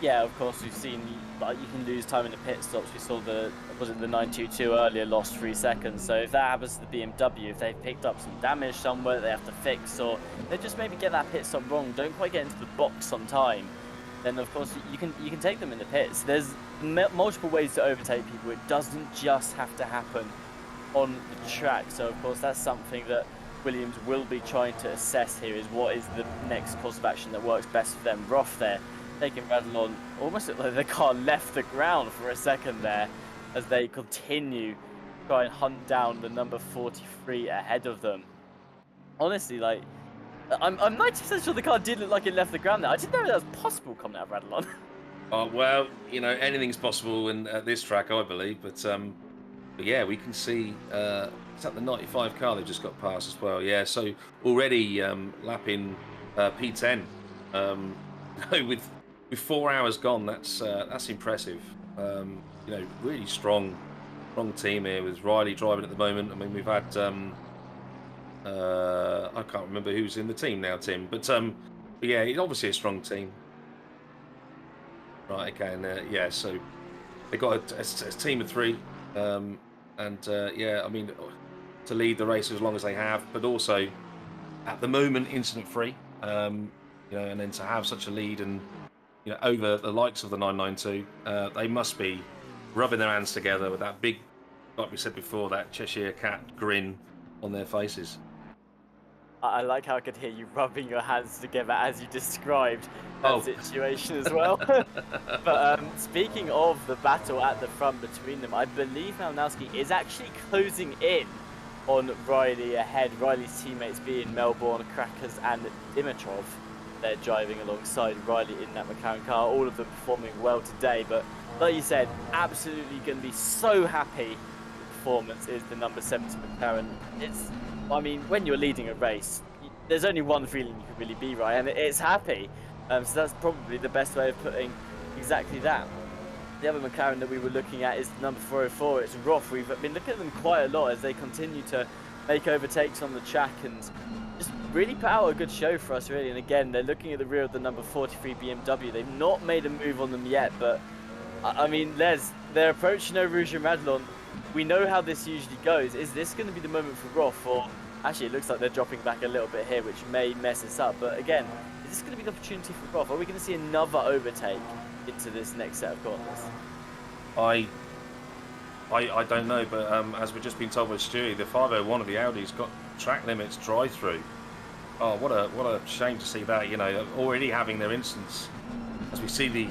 Yeah, of course, we've seen like you can lose time in the pit stops. We saw the 922 earlier lost 3 seconds. So if that happens to the BMW, if they've picked up some damage somewhere that they have to fix, or they just maybe get that pit stop wrong, don't quite get into the box on time, then of course you can take them in the pits. There's multiple ways to overtake people. It doesn't just have to happen on the track. So of course that's something that Williams will be trying to assess here, is what is the next course of action that works best for them. Roth there taking Radl on, almost looked like the car left the ground for a second there as they continue to try and hunt down the number 43 ahead of them. Honestly, like, I'm 90% sure the car did look like it left the ground there. I didn't know that was possible coming out of Radl on. Well, anything's possible at this track, I believe. But yeah, we can see it's at the 95 car they've just got past as well. Yeah, so already lapping P10. With 4 hours gone, that's impressive. Really strong team here with Riley driving at the moment. I mean, we've had I can't remember who's in the team now, Tim, but yeah, it's obviously a strong team. Right, okay, and yeah, so they got a team of 3, and yeah, I mean, to lead the race as long as they have, but also at the moment incident free, and then to have such a lead and over the likes of the 992, they must be rubbing their hands together with that big, like we said before, that Cheshire cat grin on their faces. I like how I could hear you rubbing your hands together as you described that situation as well. But speaking of the battle at the front between them, I believe Malinowski is actually closing in on Riley ahead. Riley's teammates being Melbourne, Krakers and Dimitrov. They're driving alongside Riley in that McLaren car, all of them performing well today. But like you said, absolutely going to be so happy with the performance is the number 70 McLaren. I mean, when you're leading a race, there's only one feeling you can really be, right? And it's happy. So that's probably the best way of putting exactly that. The other McLaren that we were looking at is number 404. It's Roth. We've been looking at them quite a lot as they continue to make overtakes on the track and just really put out a good show for us, really. And again, they're looking at the rear of the number 43 BMW. They've not made a move on them yet, but I mean, Les, they're approaching Eau Rouge and Radlon. We know how this usually goes. Is this going to be the moment for Roth? Or actually, it looks like they're dropping back a little bit here, which may mess us up. But again, is this going to be the opportunity for Roth? Are we going to see another overtake into this next set of corners? I don't know, but as we've just been told by Stewie, the 501 of the Audi's got track limits drive-through. Oh, what a shame to see that. Already having their instance, as we see the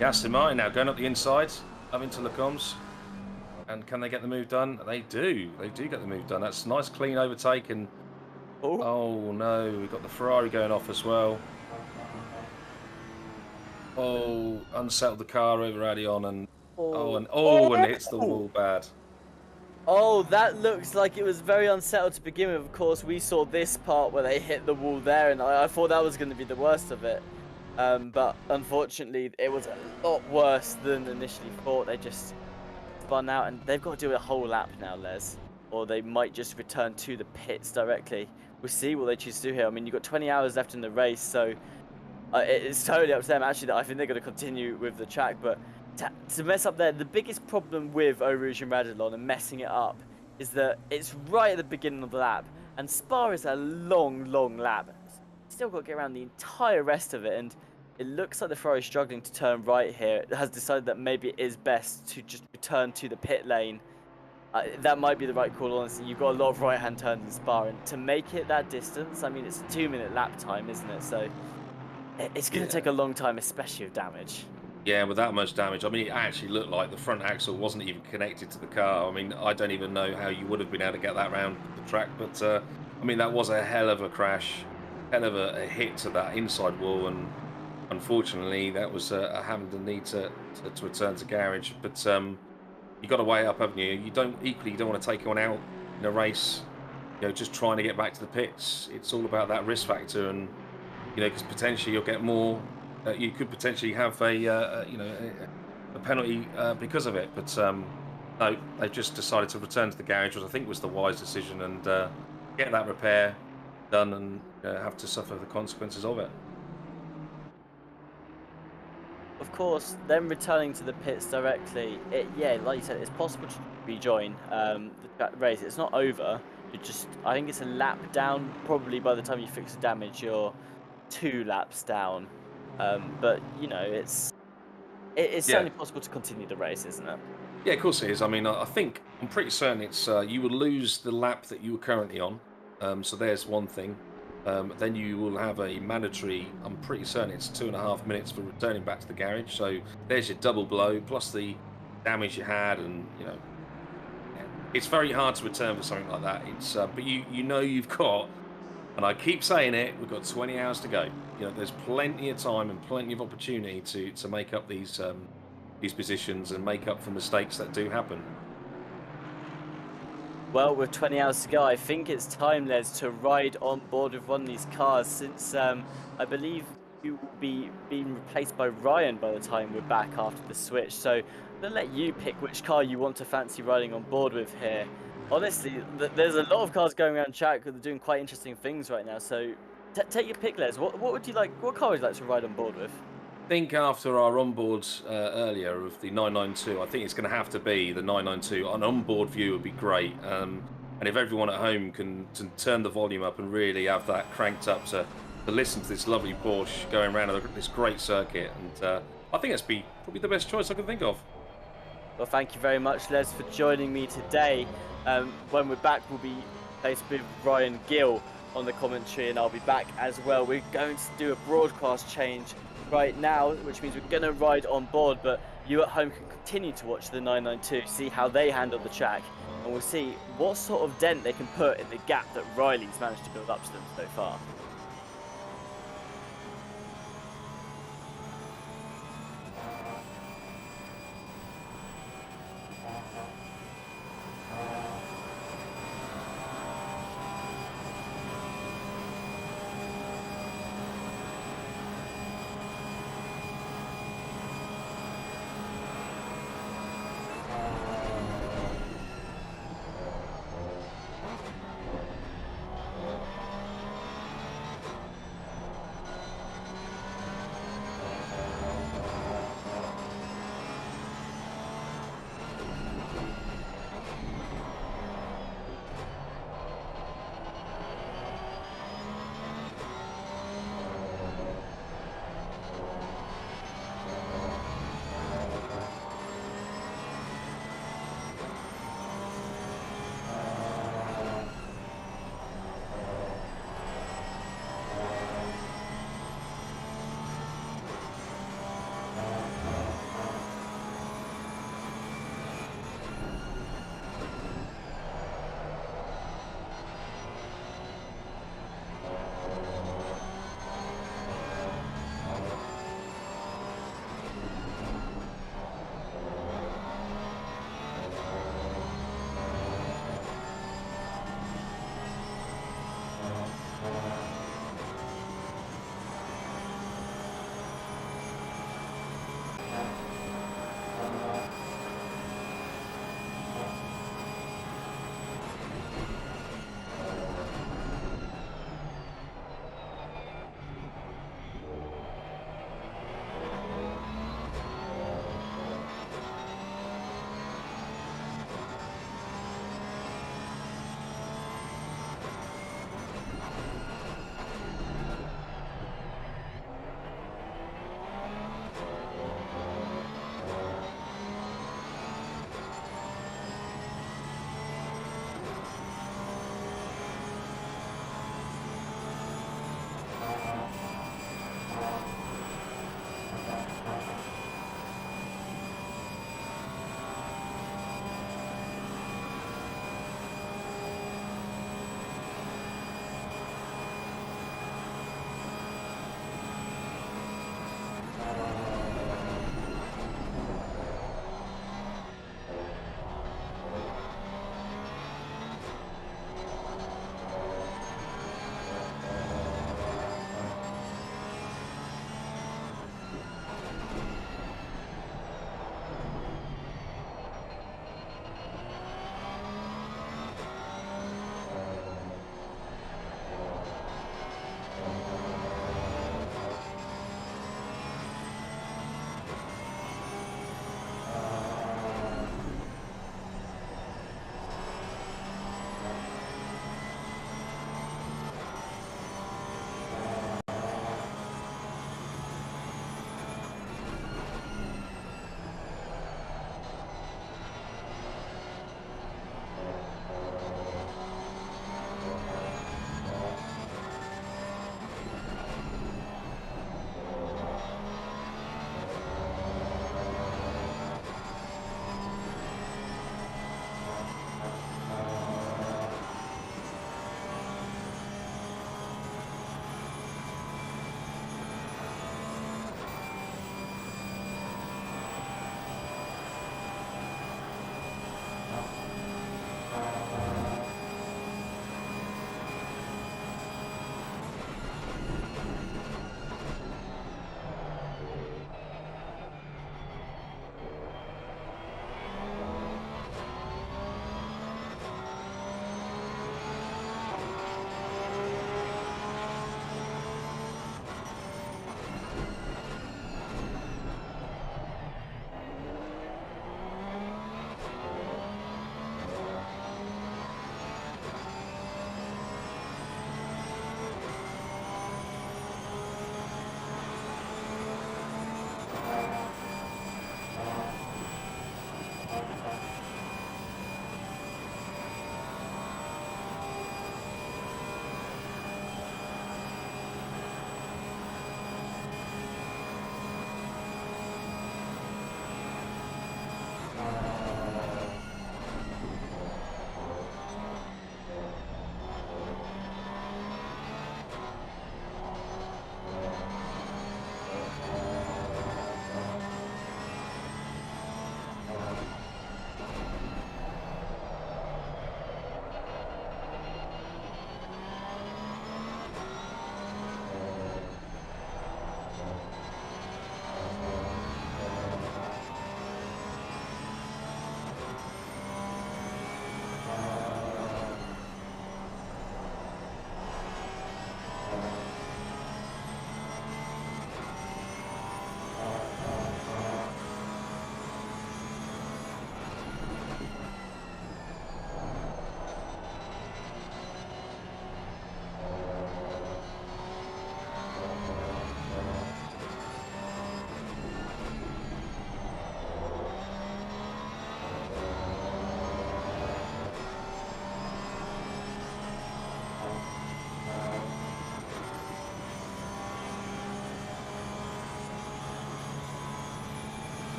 Yeah, Aston Martin now going up the inside, up into Le Combs. And can they get the move done? They do. They do get the move done. That's a nice, clean overtake. And oh no, we've got the Ferrari going off as well. Oh, unsettled the car over Adion, and and hits the wall bad. Oh, that looks like it was very unsettled to begin with. Of course, we saw this part where they hit the wall there, and I thought that was going to be the worst of it. But unfortunately, it was a lot worse than initially thought. They just spun out, and they've got to do a whole lap now, Les. Or they might just return to the pits directly. We'll see what they choose to do here. I mean, you've got 20 hours left in the race, so it's totally up to them. Actually, I think they're going to continue with the track, but to mess up there, the biggest problem with Eau Rouge and Radillon and messing it up is that it's right at the beginning of the lap, and Spa is a long, long lap. Still got to get around the entire rest of it, and it looks like the Ferrari is struggling to turn right here. It has decided that maybe it is best to just return to the pit lane. That might be the right call, honestly. You've got a lot of right-hand turns in Spa, and to make it that distance, I mean, it's a 2-minute lap time, isn't it? So it's going to take a long time, especially with damage. Yeah, with that much damage, I mean, it actually looked like the front axle wasn't even connected to the car. I mean, I don't even know how you would have been able to get that around the track, but I mean, that was a hell of a crash, hell of a hit to that inside wall, and unfortunately, that was having the need to return to garage. But you got to weigh it up, haven't you? You don't want to take anyone out in a race. You know, just trying to get back to the pits. It's all about that risk factor, and you know, because potentially you'll get more. You could potentially have a penalty because of it, but no, they just decided to return to the garage, which I think was the wise decision, and get that repair done, and have to suffer the consequences of it. Of course, then returning to the pits directly, like you said, it's possible to rejoin the race. It's not over. I think it's a lap down. Probably by the time you fix the damage, you're 2 laps down. But you know, it's certainly possible to continue the race, isn't it? Yeah, of course it is. I mean, I'm pretty certain it's you will lose the lap that you were currently on. So there's one thing. Then you will have a mandatory. I'm pretty certain it's 2.5 minutes for returning back to the garage. So there's your double blow plus the damage you had, and you know, it's very hard to return for something like that. It's but you know you've got. And I keep saying it, we've got 20 hours to go. You know, there's plenty of time and plenty of opportunity to make up these positions and make up for mistakes that do happen. Well, with 20 hours to go, I think it's time, Les, to ride on board with one of these cars, since I believe you will be being replaced by Ryan by the time we're back after the switch. So I'm going to let you pick which car you want to fancy riding on board with here. Honestly, there's a lot of cars going around track that are doing quite interesting things right now. So take your pick, Les. What would you like? What car would you like to ride on board with? I think after our onboards earlier of the 992, I think it's going to have to be the 992. An onboard view would be great. And if everyone at home can turn the volume up and really have that cranked up to listen to this lovely Porsche going around this great circuit, and I think that's probably the best choice I can think of. Well, thank you very much, Les, for joining me today. When we're back, we'll be placed with Ryan Gill on the commentary, and I'll be back as well. We're going to do a broadcast change right now, which means we're going to ride on board, but you at home can continue to watch the 992, see how they handle the track, and we'll see what sort of dent they can put in the gap that Riley's managed to build up to them so far.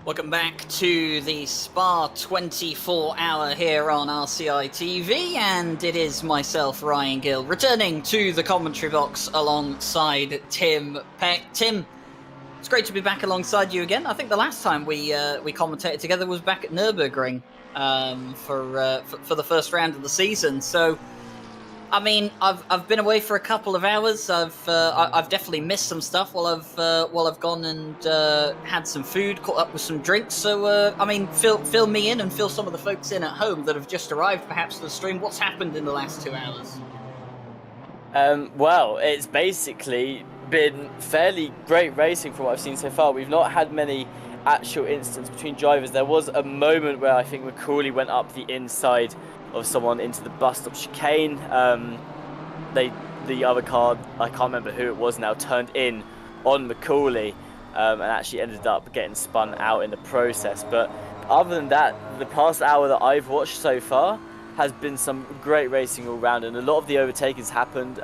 Welcome back to the Spa 24-hour here on RCI TV, and it is myself, Ryan Gill, returning to the commentary box alongside Tim Peck. Tim, it's great to be back alongside you again. I think the last time we commentated together was back at Nürburgring for the first round of the season. So, I mean, I've been away for a couple of hours. I've definitely missed some stuff while I've gone and had some food, caught up with some drinks. So, I mean, fill me in and fill some of the folks in at home that have just arrived, perhaps, to the stream. What's happened in the last 2 hours? Well, it's basically been fairly great racing from what I've seen so far. We've not had many actual incidents between drivers. There was a moment where I think McCauley went up the inside of someone into the bus stop chicane. The other car, I can't remember who it was now, turned in on McCauley and actually ended up getting spun out in the process. But other than that, the past hour that I've watched so far has been some great racing all round, and a lot of the overtakings happened.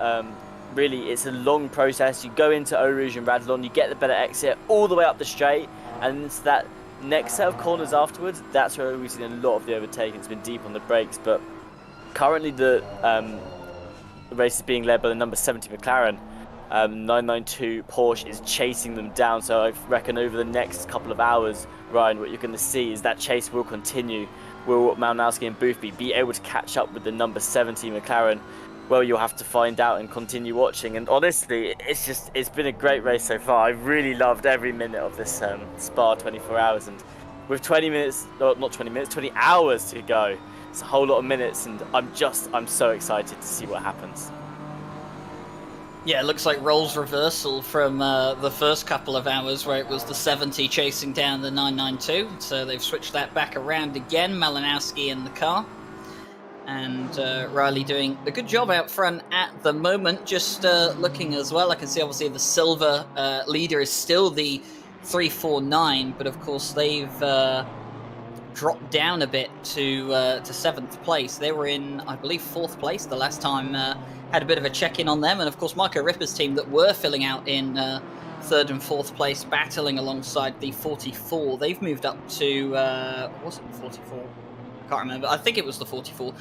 Really, it's a long process. You go into Eau Rouge and Radlon, you get the better exit all the way up the straight, and into that next set of corners afterwards, that's where we've seen a lot of the overtaking. It's been deep on the brakes, but currently the race is being led by the number 70 McLaren. 992 Porsche is chasing them down, so I reckon over the next couple of hours, Ryan, what you're going to see is that chase will continue. Will Malinowski and Boothby be able to catch up with the number 70 McLaren? Well, you'll have to find out and continue watching. And honestly, it's been a great race so far. I really loved every minute of this Spa 24 hours. And with 20 hours to go, it's a whole lot of minutes. And I'm so excited to see what happens. Yeah, it looks like roles reversal from the first couple of hours where it was the 70 chasing down the 992. So they've switched that back around again. Malinowski in the car. And Riley doing a good job out front at the moment. Just looking as well, I can see obviously the silver leader is still the 349, but of course they've dropped down a bit to 7th place. They were in, I believe, 4th place the last time. Had a bit of a check-in on them, and of course Marco Ripper's team that were filling out in 3rd and 4th place, battling alongside the 44. They've moved up to, was it the 44? I can't remember. I think it was the 44.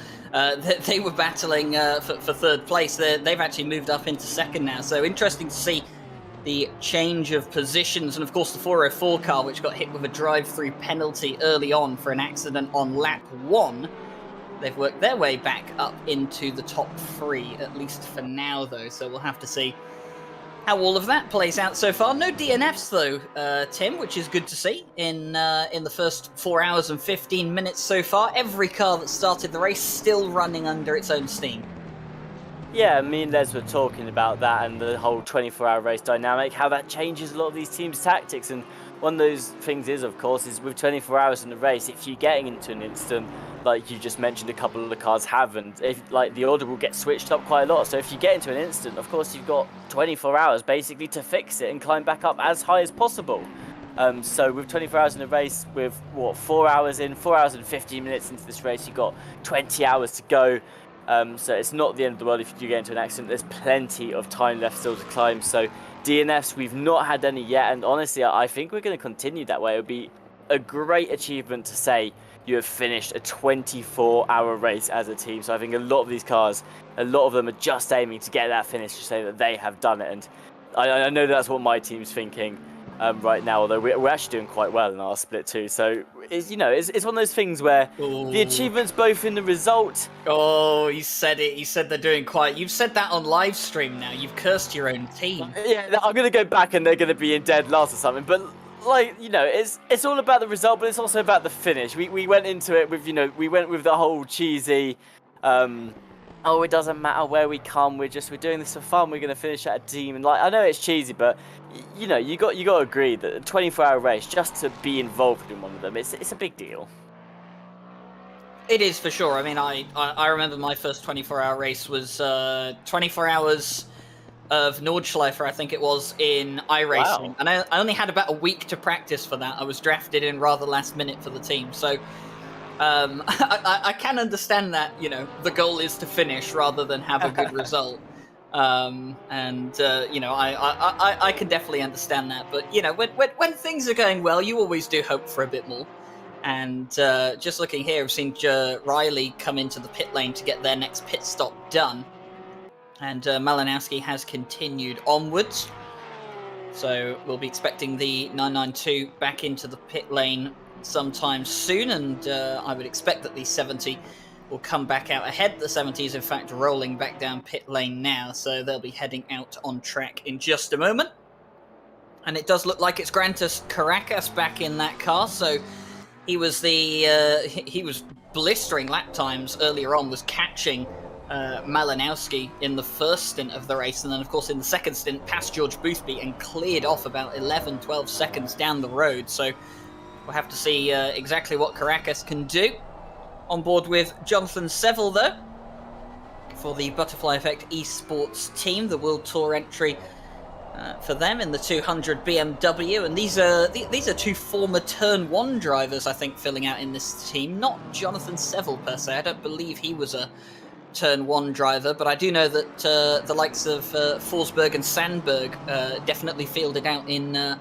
They were battling for 3rd place. They've actually moved up into 2nd now. So interesting to see the change of positions. And of course the 404 car, which got hit with a drive-through penalty early on for an accident on lap 1. They've worked their way back up into the top 3, at least for now, though. So we'll have to see how all of that plays out so far. No DNFs though, Tim, which is good to see in the first 4 hours and 15 minutes so far. Every car that started the race still running under its own steam. Yeah, me and Les were talking about that and the whole 24-hour race dynamic, how that changes a lot of these teams' tactics. And one of those things is, of course, is with 24 hours in the race, if you're getting into an instant, like you just mentioned, a couple of the cars haven't. If like the order will get switched up quite a lot. So if you get into an instant, of course you've got 24 hours basically to fix it and climb back up as high as possible. So with 24 hours in a race, with what 4 hours and 15 minutes into this race, you've got 20 hours to go. So it's not the end of the world if you do get into an accident. There's plenty of time left still to climb. So DNFs, we've not had any yet, and honestly, I think we're going to continue that way. It would be a great achievement to say you have finished a 24-hour race as a team. So I think a lot of these cars, a lot of them are just aiming to get that finish to say that they have done it. And I know that's what my team's thinking right now, although we're actually doing quite well in our split too. So it's one of those things where the achievement's both in the result. Oh, he said it. He said they're doing quite. You've said that on live stream now. You've cursed your own team. Yeah, I'm going to go back and they're going to be in dead last or something. But like, it's all about the result, but it's also about the finish. We went into it with, we went with the whole cheesy, it doesn't matter where we come, we're doing this for fun, we're going to finish at a team. And like, I know it's cheesy, but you got to agree that a 24-hour race, just to be involved in one of them, it's a big deal. It is for sure. I mean, I remember my first 24-hour race was 24 hours of Nordschleifer, I think it was, in iRacing. Wow. And I only had about a week to practice for that. I was drafted in rather last minute for the team. So I can understand that, the goal is to finish rather than have a good result. I can definitely understand that. But when things are going well, you always do hope for a bit more. And just looking here, we've seen Riley come into the pit lane to get their next pit stop done. And Malinowski has continued onwards. So we'll be expecting the 992 back into the pit lane sometime soon. And I would expect that the 70 will come back out ahead. The 70 is, in fact, rolling back down pit lane now. So they'll be heading out on track in just a moment. And it does look like it's Grantus Caracas back in that car. So he was he was blistering lap times earlier on, was catching Malinowski in the first stint of the race, and then of course in the second stint passed George Boothby and cleared off about 11-12 seconds down the road. So we'll have to see exactly what Caracas can do. On board with Jonathan Seville though for the Butterfly Effect Esports team, the World Tour entry for them in the 200 BMW, and these are two former Turn 1 drivers, I think, filling out in this team. Not Jonathan Seville per se. I don't believe he was a Turn 1 driver, but I do know that the likes of Forsberg and Sandberg definitely fielded out in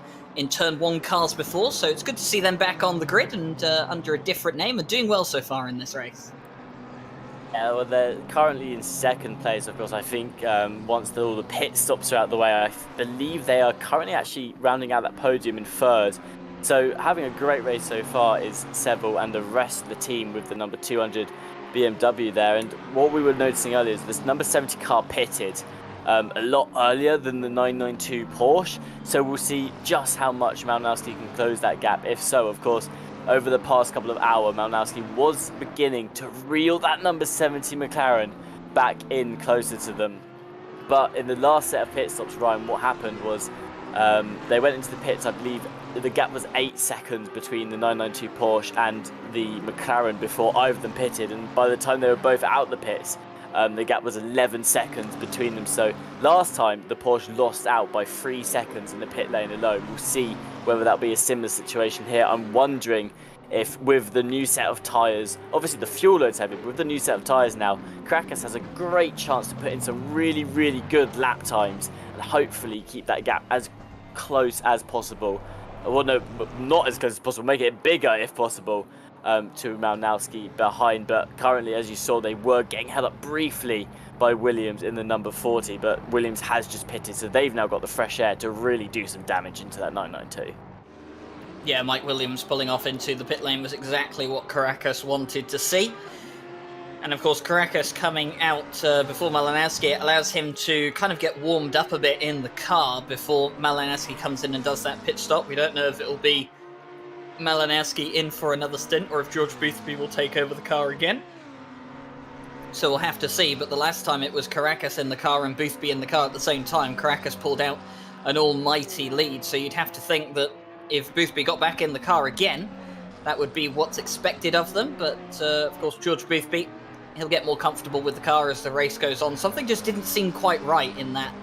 Turn 1 cars before, so it's good to see them back on the grid and under a different name and doing well so far in this race. Yeah, well, they're currently in second place, of course. I think once all the pit stops are out of the way, I believe they are currently actually rounding out that podium in third. So having a great race so far is Seville and the rest of the team with the number 200 BMW there. And what we were noticing earlier is this number 70 car pitted a lot earlier than the 992 Porsche. So we'll see just how much Malinowski can close that gap. If so, of course, over the past couple of hours, Malinowski was beginning to reel that number 70 McLaren back in closer to them. But in the last set of pit stops, Ryan, what happened was they went into the pits. I believe the gap was 8 seconds between the 992 Porsche and the McLaren before either of them pitted. And by the time they were both out the pits, the gap was 11 seconds between them. So last time the Porsche lost out by 3 seconds in the pit lane alone. We'll see whether that'll be a similar situation here. I'm wondering if with the new set of tyres, obviously the fuel load's heavy, but with the new set of tyres now, Caracas has a great chance to put in some really, really good lap times and hopefully keep that gap as close as possible. Well, no, not as close as possible, make it bigger if possible. To Malinowski behind, but currently, as you saw, they were getting held up briefly by Williams in the number 40, but Williams has just pitted, so they've now got the fresh air to really do some damage into that 992. Yeah, Mike Williams pulling off into the pit lane was exactly what Caracas wanted to see. And of course, Caracas coming out before Malinowski, it allows him to kind of get warmed up a bit in the car before Malinowski comes in and does that pit stop. We don't know if it'll be Malinowski in for another stint or if George Boothby will take over the car again. So we'll have to see, but the last time it was Caracas in the car and Boothby in the car at the same time, Caracas pulled out an almighty lead, so you'd have to think that if Boothby got back in the car again, that would be what's expected of them, but of course George Boothby, he'll get more comfortable with the car as the race goes on. Something just didn't seem quite right in that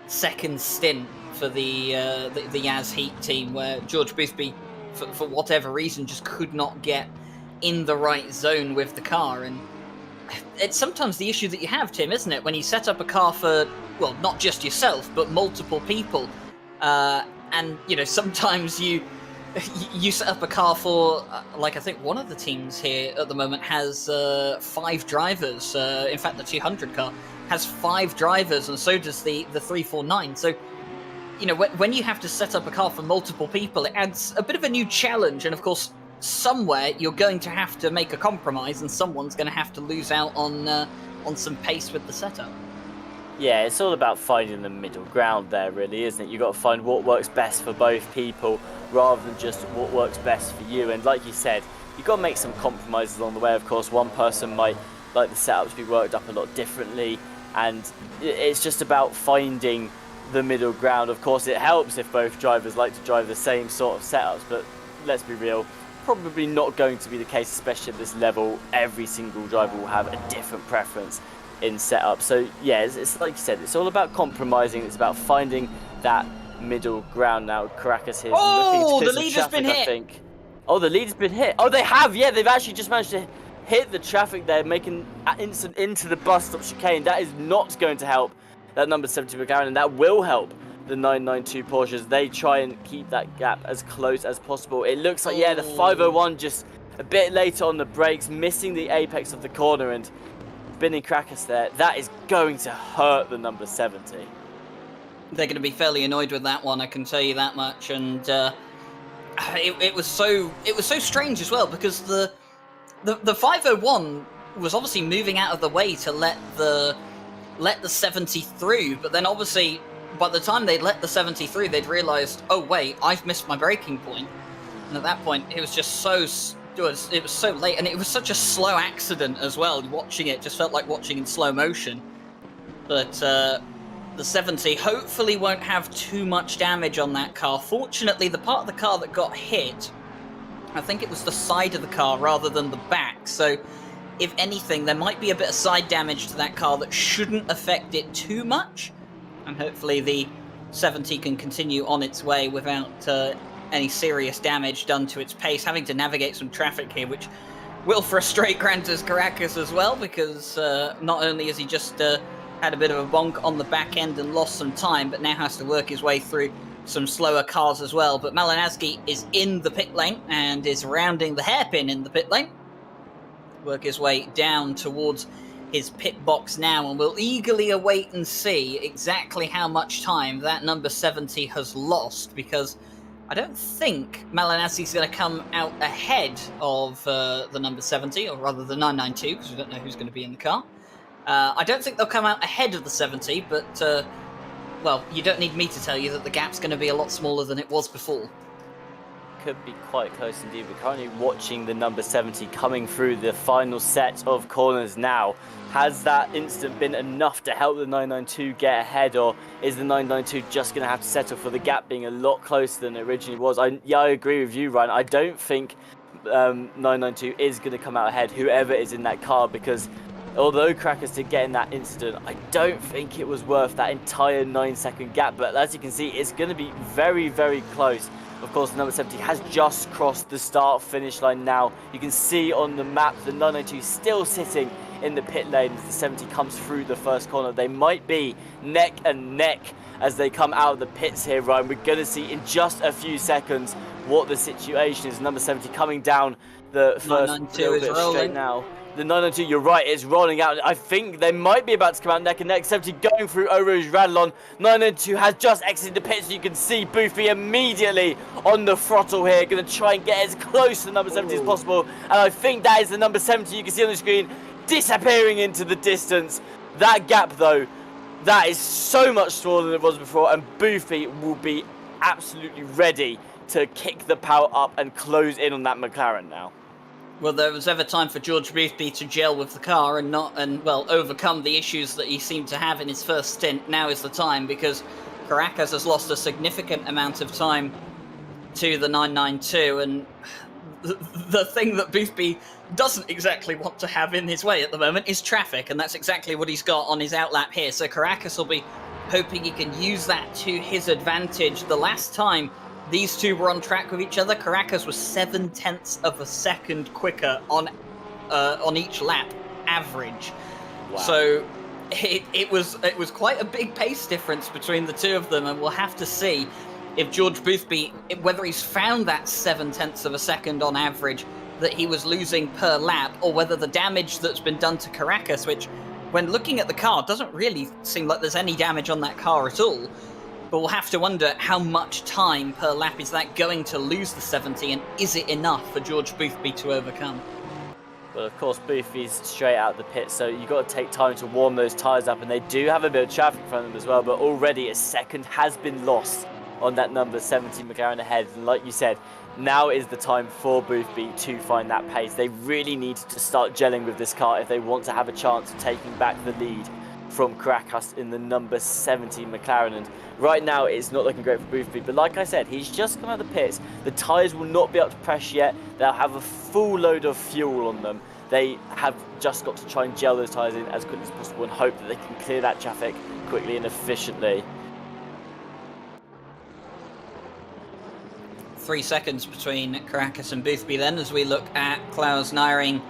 second stint for the Yaz Heat team, where George Boothby, for whatever reason, just could not get in the right zone with the car. And it's sometimes the issue that you have, Tim, isn't it? When you set up a car for, well, not just yourself, but multiple people. And, sometimes you set up a car for, like I think one of the teams here at the moment has 5 drivers. In fact, the 200 car has 5 drivers, and so does the 349. So, when you have to set up a car for multiple people, it adds a bit of a new challenge. And of course, somewhere you're going to have to make a compromise, and someone's going to have to lose out on some pace with the setup. Yeah, it's all about finding the middle ground there, really, isn't it? You've got to find what works best for both people rather than just what works best for you. And like you said, you've got to make some compromises along the way. Of course, one person might like the setup to be worked up a lot differently, and it's just about finding the middle ground. Of course, it helps if both drivers like to drive the same sort of setups, but let's be real, probably not going to be the case, especially at this level. Every single driver will have a different preference in setup. So yeah, it's like you said, it's all about compromising. It's about finding that middle ground. Now Caracas here. Oh, the lead has been hit. I think. Oh, the lead's been hit. Oh, they have. Yeah, they've actually just managed to hit the traffic there, making instant into the bus stop chicane. That is not going to help that number 70 McLaren, and that will help the 992 Porsches. They try and keep that gap as close as possible. It looks like, the 501 just a bit later on the brakes, missing the apex of the corner and spinning Krakus there. That is going to hurt the number 70. They're going to be fairly annoyed with that one, I can tell you that much. And it was so strange as well, because the 501 was obviously moving out of the way to let the 70 through, but then obviously by the time they'd let the 70 through, they'd realised, oh wait, I've missed my braking point. And at that point, it was just it was so late, and it was such a slow accident as well. Watching it just felt like watching in slow motion. But the 70 hopefully won't have too much damage on that car. Fortunately, the part of the car that got hit, I think it was the side of the car rather than the back. So if anything, there might be a bit of side damage to that car that shouldn't affect it too much. And hopefully the 70 can continue on its way without any serious damage done to its pace, having to navigate some traffic here, which will frustrate Grantas Caracas as well, because not only has he just had a bit of a bonk on the back end and lost some time, but now has to work his way through some slower cars as well. But Malinowski is in the pit lane and is rounding the hairpin in the pit lane. Work his way down towards his pit box now, and we'll eagerly await and see exactly how much time that number 70 has lost, because I don't think Malinowski's going to come out ahead of the number 70, or rather the 992, because we don't know who's going to be in the car. I don't think they'll come out ahead of the 70, but, well, you don't need me to tell you that the gap's going to be a lot smaller than it was before. Could be quite close indeed. We're currently watching the number 70 coming through the final set of corners now. Has that instant been enough to help the 992 get ahead, or is the 992 just going to have to settle for the gap being a lot closer than it originally was? I agree with you, Ryan. I don't think 992 is going to come out ahead, whoever is in that car, because although Krakus did get in that incident, I don't think it was worth that entire 9-second gap. But as you can see, it's going to be very, very close. Of course, the number 70 has just crossed the start-finish line now. You can see on the map the 992 still sitting in the pit lane as the 70 comes through the first corner. They might be neck and neck as they come out of the pits here, Ryan. We're going to see in just a few seconds what the situation is. Number 70 coming down the first little bit straight now. The 992, you're right, it's rolling out. I think they might be about to come out neck and neck. 70 going through Oro's Radlon. 992 has just exited the pit, so you can see Boofy immediately on the throttle here, going to try and get as close to the number 70 as possible. And I think that is the number 70 you can see on the screen disappearing into the distance. That gap, though, that is so much smaller than it was before, and Boofy will be absolutely ready to kick the power up and close in on that McLaren now. Well, there was ever time for George Boothby to gel with the car and overcome the issues that he seemed to have in his first stint. Now is the time, because Caracas has lost a significant amount of time to the 992, and the thing that Boothby doesn't exactly want to have in his way at the moment is traffic, and that's exactly what he's got on his outlap here. So Caracas will be hoping he can use that to his advantage. The last time these two were on track with each other, Caracas was 0.7 of a second quicker on each lap average. Wow. So it was quite a big pace difference between the two of them, and we'll have to see if George Boothby, whether he's found that 0.7 of a second on average that he was losing per lap, or whether the damage that's been done to Caracas, which when looking at the car doesn't really seem like there's any damage on that car at all. But we'll have to wonder how much time per lap is that going to lose the 70, and is it enough for George Boothby to overcome? Well, of course, Boothby's straight out of the pit, so you've got to take time to warm those tyres up, and they do have a bit of traffic in front of them as well, but already a second has been lost on that number 70 McLaren ahead. And like you said, now is the time for Boothby to find that pace. They really need to start gelling with this car if they want to have a chance of taking back the lead from Caracas in the number 70 McLaren. And right now it's not looking great for Boothby, but like I said, he's just come out of the pits. The tyres will not be up to pressure yet. They'll have a full load of fuel on them. They have just got to try and gel those tyres in as quickly as possible and hope that they can clear that traffic quickly and efficiently. 3 seconds between Caracas and Boothby then, as we look at Klaus Nyring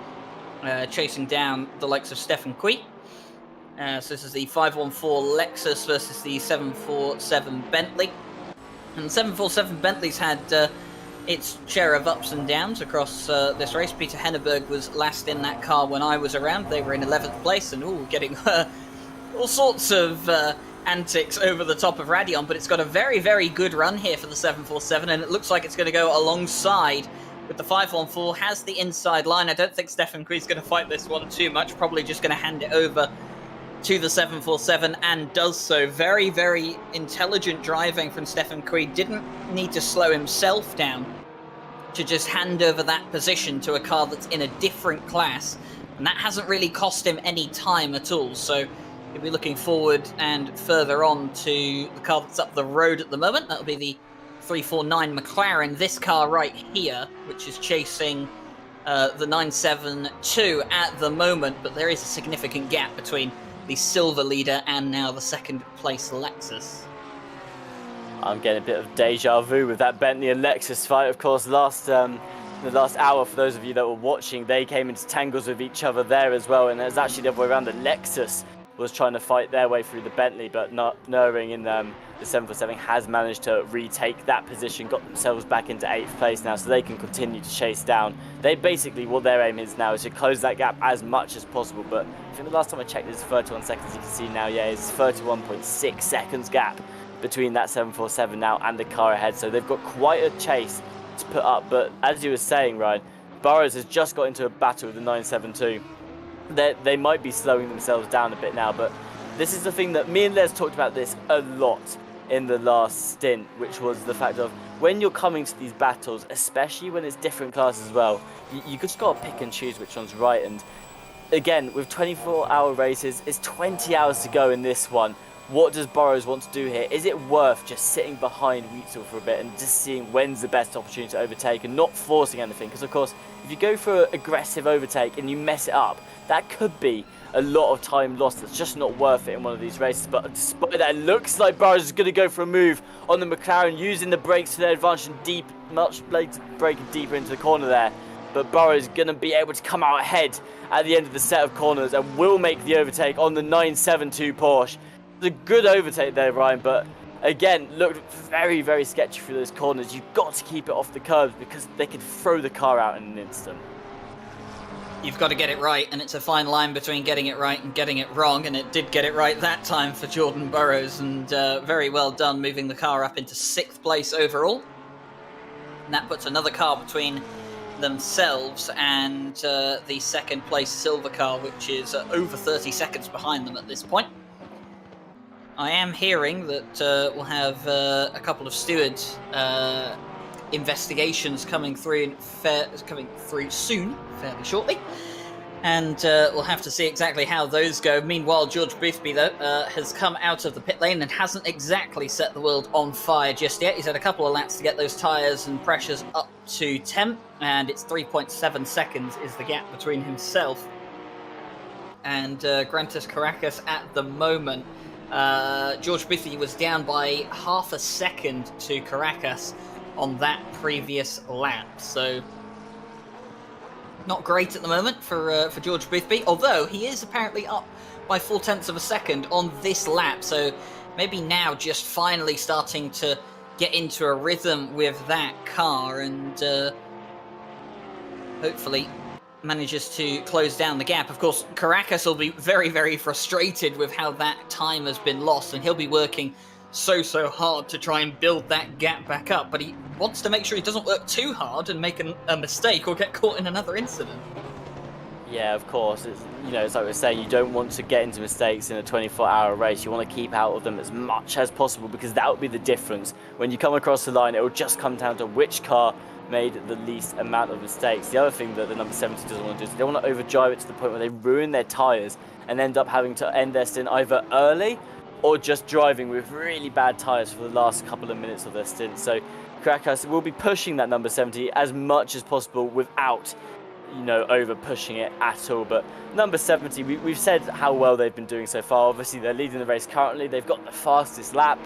chasing down the likes of Stefan Kui. So this is the 514 Lexus versus the 747 Bentley. And the 747 Bentley's had its share of ups and downs across this race. Peter Henneberg was last in that car when I was around. They were in 11th place and getting all sorts of antics over the top of Radion, but it's got a very, very good run here for the 747, and it looks like it's going to go alongside with the 514. Has the inside line. I don't think Stefan Creed's going to fight this one too much, probably just going to hand it over to the 747, and does so. Very, very intelligent driving from Stefan Creed. Didn't need to slow himself down to just hand over that position to a car that's in a different class, and that hasn't really cost him any time at all. So he'll be looking forward and further on to the car that's up the road at the moment. That'll be the 349 McLaren, this car right here, which is chasing the 972 at the moment, but there is a significant gap between the silver leader and now the second place Lexus. I'm getting a bit of deja vu with that Bentley and Lexus fight. Of course, the last hour, for those of you that were watching, they came into tangles with each other there as well, and it was actually the other way around. The Lexus was trying to fight their way through the Bentley, but not knowing in the 747 has managed to retake that position, got themselves back into 8th place now, so they can continue to chase down. They basically, what their aim is now is to close that gap as much as possible, but I think the last time I checked, it's 31 seconds. You can see now, yeah, it's 31.6 seconds gap between that 747 now and the car ahead, so they've got quite a chase to put up. But as you were saying, Ryan, Burrows has just got into a battle with the 972. They might be slowing themselves down a bit now, but this is the thing that me and Les talked about this a lot in the last stint, which was the fact of when you're coming to these battles, especially when it's different classes as well, you just got to pick and choose which one's right. And again, with 24-hour races, it's 20 hours to go in this one. What does Burrows want to do here? Is it worth just sitting behind Wheatsall for a bit and just seeing when's the best opportunity to overtake and not forcing anything? Because of course, if you go for an aggressive overtake and you mess it up, that could be a lot of time lost. That's just not worth it in one of these races. But despite that, it looks like Burrows is going to go for a move on the McLaren, using the brakes to their advantage and much braking deeper into the corner there. But Burrows is going to be able to come out ahead at the end of the set of corners and will make the overtake on the 972 Porsche. It's a good overtake there, Ryan, but again, looked very, very sketchy through those corners. You've got to keep it off the curbs because they could throw the car out in an instant. You've got to get it right, and it's a fine line between getting it right and getting it wrong, and it did get it right that time for Jordan Burrows, and very well done moving the car up into 6th place overall. And that puts another car between themselves and the second place silver car, which is over 30 seconds behind them at this point. I am hearing that we'll have a couple of stewards investigations coming through soon, fairly shortly, and we'll have to see exactly how those go. Meanwhile, George Boothby, though, has come out of the pit lane and hasn't exactly set the world on fire just yet. He's had a couple of laps to get those tyres and pressures up to temp, and it's 3.7 seconds is the gap between himself and Grantis Caracas at the moment. George Boothby was down by half a second to Caracas on that previous lap, so not great at the moment for George Boothby, although he is apparently up by 0.4 of a second on this lap, so maybe now just finally starting to get into a rhythm with that car and hopefully manages to close down the gap. Of course, Caracas will be very, very frustrated with how that time has been lost, and he'll be working so hard to try and build that gap back up, but he wants to make sure he doesn't work too hard and make a mistake or get caught in another incident. Yeah, of course. It's like we're saying, you don't want to get into mistakes in a 24-hour race. You want to keep out of them as much as possible, because that will be the difference. When you come across the line, it will just come down to which car made the least amount of mistakes. The other thing that the number 70 doesn't want to do is they don't want to overdrive it to the point where they ruin their tyres and end up having to end their stint either early or just driving with really bad tyres for the last couple of minutes of their stint. So Caracas will be pushing that number 70 as much as possible without, over pushing it at all. But number 70, we've said how well they've been doing so far. Obviously, they're leading the race currently. They've got the fastest lap.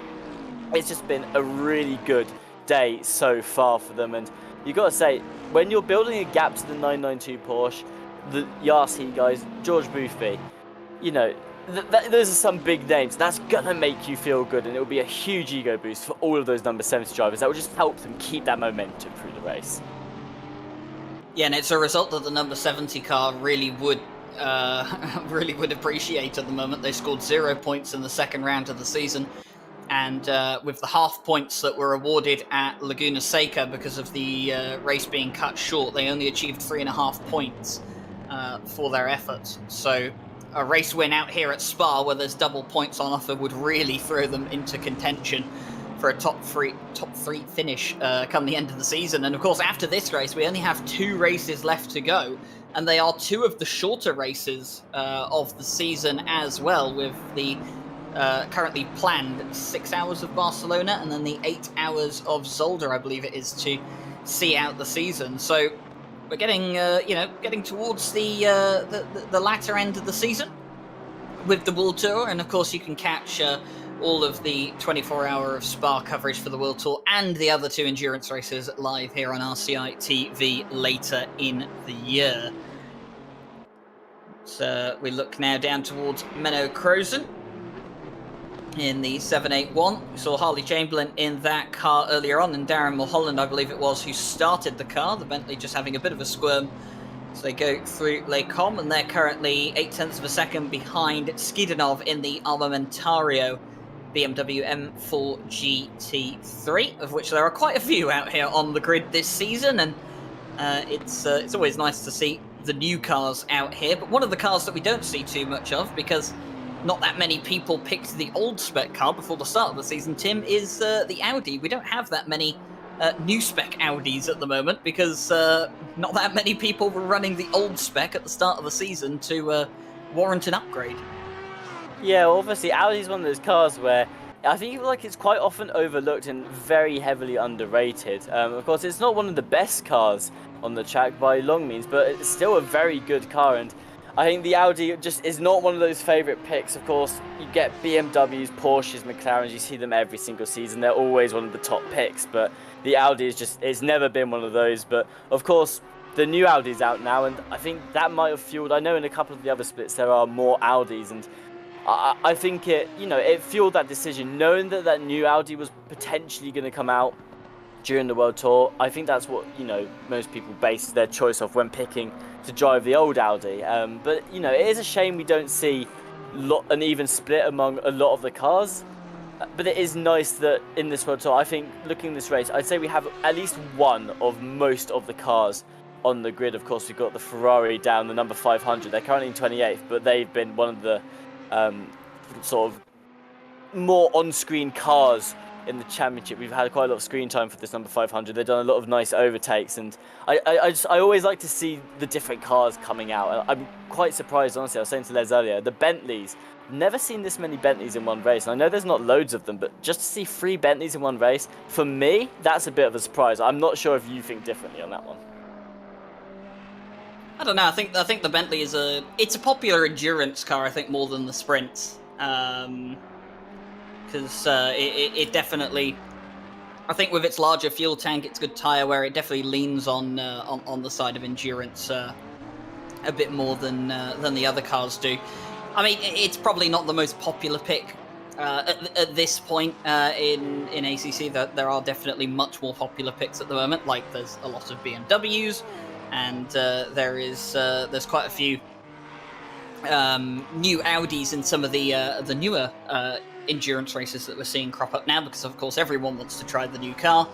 It's just been a really good day so far for them. And you've got to say, when you're building a gap to the 992 Porsche, the RCI guys, George Boothby, those are some big names. That's gonna make you feel good, and it will be a huge ego boost for all of those number 70 drivers. That will just help them keep that momentum through the race. Yeah, and it's a result that the number 70 car really would really would appreciate at the moment. They scored 0 points in the second round of the season, and with the half points that were awarded at Laguna Seca because of the race being cut short, they only achieved 3.5 points for their efforts. So a race win out here at Spa, where there's double points on offer, would really throw them into contention for a top three finish come the end of the season. And of course, after this race, we only have 2 races left to go, and they are 2 of the shorter races of the season as well, with the currently planned 6 hours of Barcelona and then the 8 hours of Zolder, I believe it is, to see out the season. So we're getting getting towards the latter end of the season with the World Tour, and of course you can catch all of the 24-hour of Spa coverage for the World Tour and the other 2 endurance races live here on RCI TV later in the year. So we look now down towards Menno Crozen in the 781. We saw Harley Chamberlain in that car earlier on, and Darren Mulholland, I believe it was, who started the car. The Bentley just having a bit of a squirm. So they go through Les Combes, and they're currently 0.8 of a second behind Skidanov in the Armamentario BMW M4 GT3, of which there are quite a few out here on the grid this season, and it's always nice to see the new cars out here. But one of the cars that we don't see too much of, because not that many people picked the old spec car before the start of the season, Tim, is the Audi. We don't have that many new spec Audis at the moment, because not that many people were running the old spec at the start of the season to warrant an upgrade. Yeah, well, obviously Audi's one of those cars where I think it's quite often overlooked and very heavily underrated. Of course, it's not one of the best cars on the track by long means, but it's still a very good car, and I think the Audi just is not one of those favourite picks. Of course, you get BMWs, Porsches, McLarens, you see them every single season. They're always one of the top picks, but the Audi it's never been one of those. But of course, the new Audi's out now, and I think that might have fueled, I know in a couple of the other splits there are more Audis, and I think it fueled that decision, knowing that that new Audi was potentially going to come out during the World Tour. I think that's what most people base their choice off when picking to drive the old Audi. But it is a shame we don't see an even split among a lot of the cars. But it is nice that in this World Tour, I think looking at this race, I'd say we have at least one of most of the cars on the grid. Of course, we've got the Ferrari down, the number 500. They're currently in 28th, but they've been one of the sort of more on-screen cars in the championship. We've had quite a lot of screen time for this number 500. They've done a lot of nice overtakes, and I always like to see the different cars coming out. I'm quite surprised, honestly. I was saying to Les earlier, the Bentleys, never seen this many Bentleys in one race. And I know there's not loads of them, but just to see 3 Bentleys in one race, for me, that's a bit of a surprise. I'm not sure if you think differently on that one. I don't know. I think the Bentley is a popular endurance car. I think more than the Sprint, because it definitely, I think with its larger fuel tank, its good tire wear, it definitely leans on the side of endurance a bit more than the other cars do. I mean, it's probably not the most popular pick at this point in ACC. There are definitely much more popular picks at the moment. Like there's a lot of BMWs. And there's quite a few new Audis in some of the newer endurance races that we're seeing crop up now, because of course everyone wants to try the new car.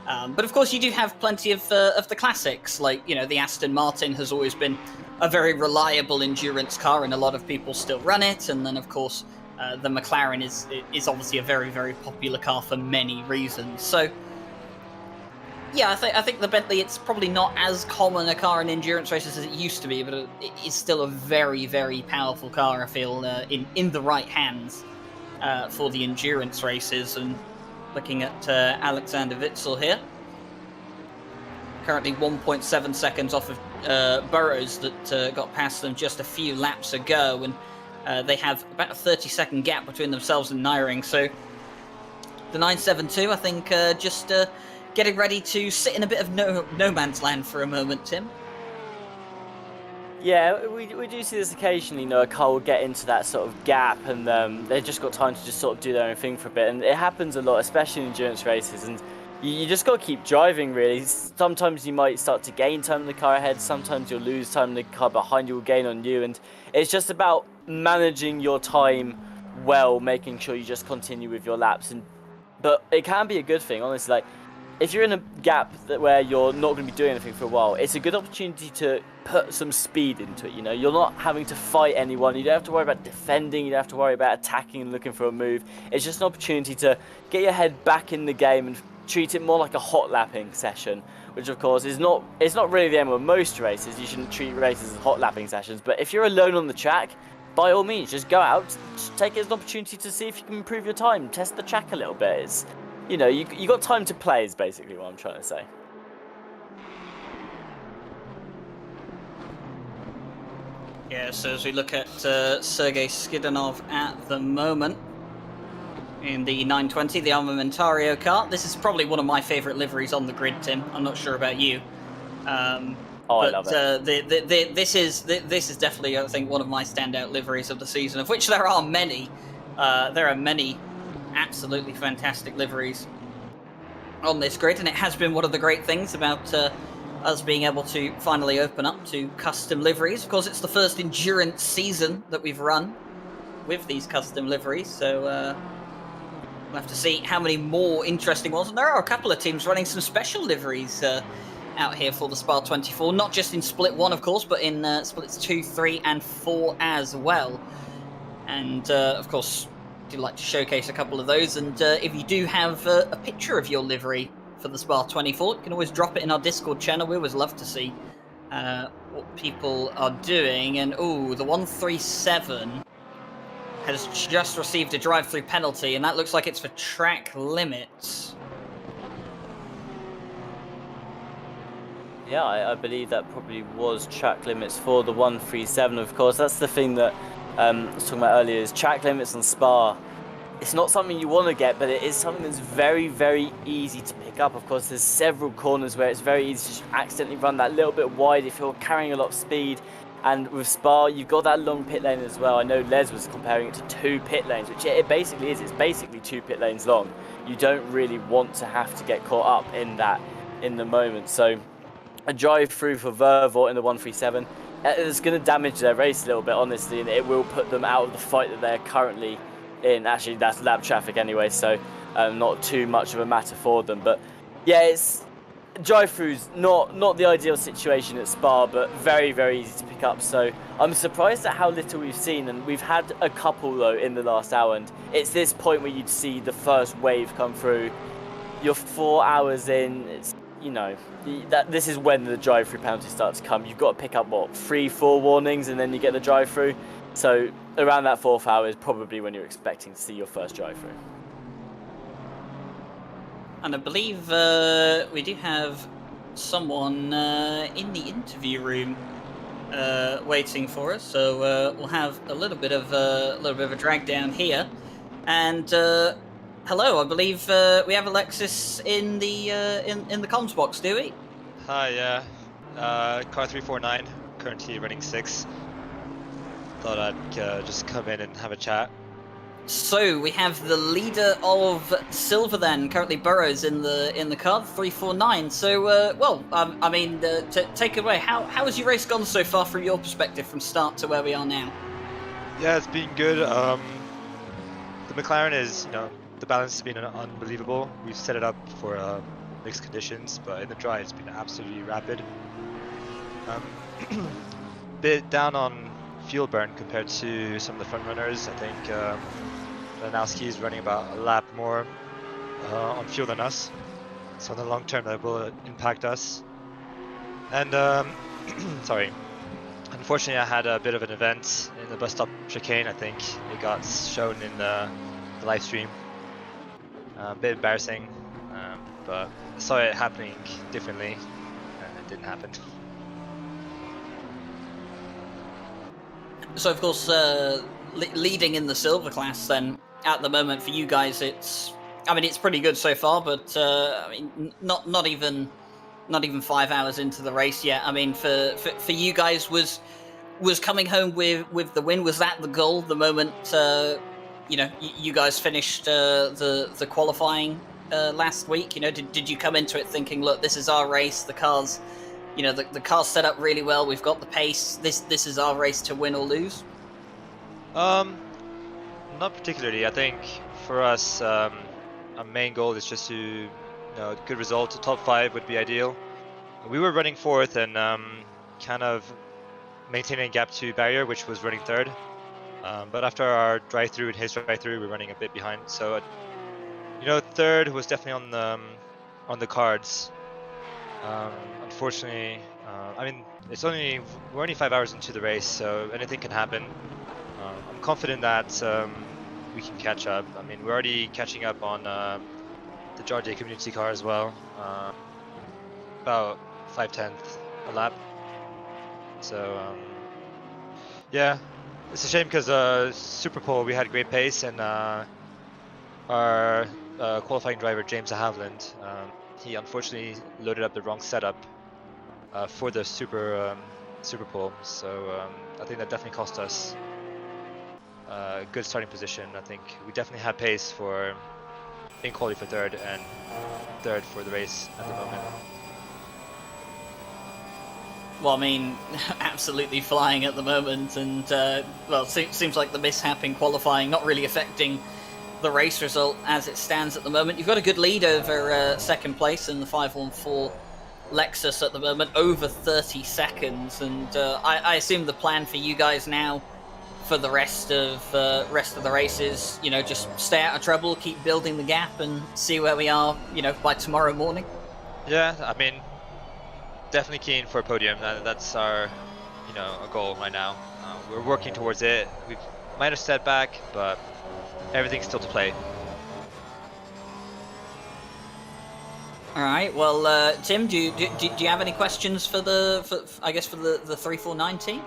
But of course you do have plenty of the classics, like the Aston Martin has always been a very reliable endurance car, and a lot of people still run it. And then of course the McLaren is obviously a very, very popular car for many reasons. So. Yeah, I think the Bentley, it's probably not as common a car in endurance races as it used to be, but it is still a very, very powerful car, I feel, in the right hands for the endurance races. And looking at Alexander Witzel here, currently 1.7 seconds off of Burrows that got past them just a few laps ago, and they have about a 30-second gap between themselves and Nyring. So the 972, I think, just... getting ready to sit in a bit of no man's land for a moment, Tim. Yeah, we do see this occasionally. A car will get into that sort of gap, and they've just got time to just sort of do their own thing for a bit. And it happens a lot, especially in endurance races. And you just got to keep driving, really. Sometimes you might start to gain time in the car ahead. Sometimes you'll lose time in the car behind you will gain on you. And it's just about managing your time well, making sure you just continue with your laps. But it can be a good thing, honestly. Like, if you're in a gap where you're not going to be doing anything for a while, it's a good opportunity to put some speed into it. You're not having to fight anyone. You don't have to worry about defending. You don't have to worry about attacking and looking for a move. It's just an opportunity to get your head back in the game and treat it more like a hot lapping session, which of course it's not really the aim of most races. You shouldn't treat races as hot lapping sessions. But if you're alone on the track, by all means, just go out, just take it as an opportunity to see if you can improve your time, test the track a little bit. You got time to play is basically what I'm trying to say. Yeah, so as we look at Sergei Skidanov at the moment in the 920, the Armamentario car, this is probably one of my favourite liveries on the grid, Tim. I'm not sure about you. I love it. This is definitely, I think, one of my standout liveries of the season, of which there are many. There are many absolutely fantastic liveries on this grid, and it has been one of the great things about us being able to finally open up to custom liveries. Of course, it's the first endurance season that we've run with these custom liveries, so we'll have to see how many more interesting ones. And there are a couple of teams running some special liveries out here for the Spa 24, not just in Split 1, of course, but in Splits 2, 3, and 4 as well. And, of course, I'd like to showcase a couple of those. And if you do have a picture of your livery for the Spa 24, you can always drop it in our Discord channel. We always love to see what people are doing. And, ooh, the 137 has just received a drive-through penalty, and that looks like it's for track limits. Yeah, I believe that probably was track limits for the 137. Of course, that's the thing that I was talking about earlier, is track limits on Spa. It's not something you want to get, but it is something that's very, very easy to pick up. Of course, there's several corners where it's very easy to just accidentally run that little bit wide if you're carrying a lot of speed. And with Spa, you've got that long pit lane as well. I know Les was comparing it to 2 pit lanes, which it basically is. It's basically 2 pit lanes long. You don't really want to have to get caught up in that in the moment. So a drive-through for Vervort in the 137, it's going to damage their race a little bit, honestly, and it will put them out of the fight that they're currently in. Actually, that's lap traffic anyway, so not too much of a matter for them. But yeah, it's drive-throughs, not the ideal situation at Spa, but very, very easy to pick up. So I'm surprised at how little we've seen, and we've had a couple though in the last hour, and it's this point where you'd see the first wave come through. You're 4 hours in, it's, this is when the drive-through penalties start to come. You've got to pick up, 3-4 warnings, and then you get the drive-through. So around that 4th hour is probably when you're expecting to see your first drive-through. And I believe we do have someone in the interview room waiting for us. So we'll have a little bit of a drag down here. And hello, I believe we have Alexis in the in the comms box, do we? Hi, yeah. Car 349, currently running 6. Thought I'd just come in and have a chat. So we have the leader of Silver then, currently Burrows in the car 349. So take it away. How has your race gone so far from your perspective, from start to where we are now? Yeah, it's been good. The McLaren is, the balance has been unbelievable. We've set it up for mixed conditions, but in the dry it's been absolutely rapid. Bit down on fuel burn compared to some of the front runners. I think Lanowski is running about a lap more on fuel than us, so in the long term that will impact us. And sorry, unfortunately I had a bit of an event in the bus stop chicane. I think it got shown in the live stream. A bit embarrassing, but I saw it happening differently and it didn't happen. So of course, leading in the silver class then at the moment for you guys, it's pretty good so far, but not even 5 hours into the race yet. I mean, for you guys, was was coming home with the win. Was that the goal? The moment you guys finished the qualifying last week. Did you come into it thinking, look, this is our race. The car's the car's set up really well. We've got the pace. This is our race to win or lose. Not particularly. I think for us, our main goal is just to, good result. A top 5 would be ideal. We were running 4th and kind of maintaining a gap to barrier, which was running 3rd. But after our drive-through and his drive-through, we're running a bit behind. So, 3rd was definitely on the cards. Unfortunately, we're only 5 hours into the race, so anything can happen. I'm confident that we can catch up. I mean, we're already catching up on the Georgia community car as well. About 5/10 a lap. So yeah, it's a shame because Super Pole we had great pace, and our qualifying driver James Haviland, he unfortunately loaded up the wrong setup for the Super Pole. So I think that definitely cost us a good starting position. I think we definitely have pace for in quality for 3rd and 3rd for the race at the moment. Well, I mean, absolutely flying at the moment, and seems like the mishap in qualifying not really affecting the race result as it stands at the moment. You've got a good lead over second place in the 514 Lexus at the moment, over 30 seconds, and I assume the plan for you guys now for the rest of the race is, just stay out of trouble, keep building the gap, and see where we are, by tomorrow morning. Yeah, I mean, definitely keen for a podium. That's our, a goal right now. We're working towards it. We've minor setback, but everything's still to play. All right. Well, Tim, do you have any questions for the 349 team?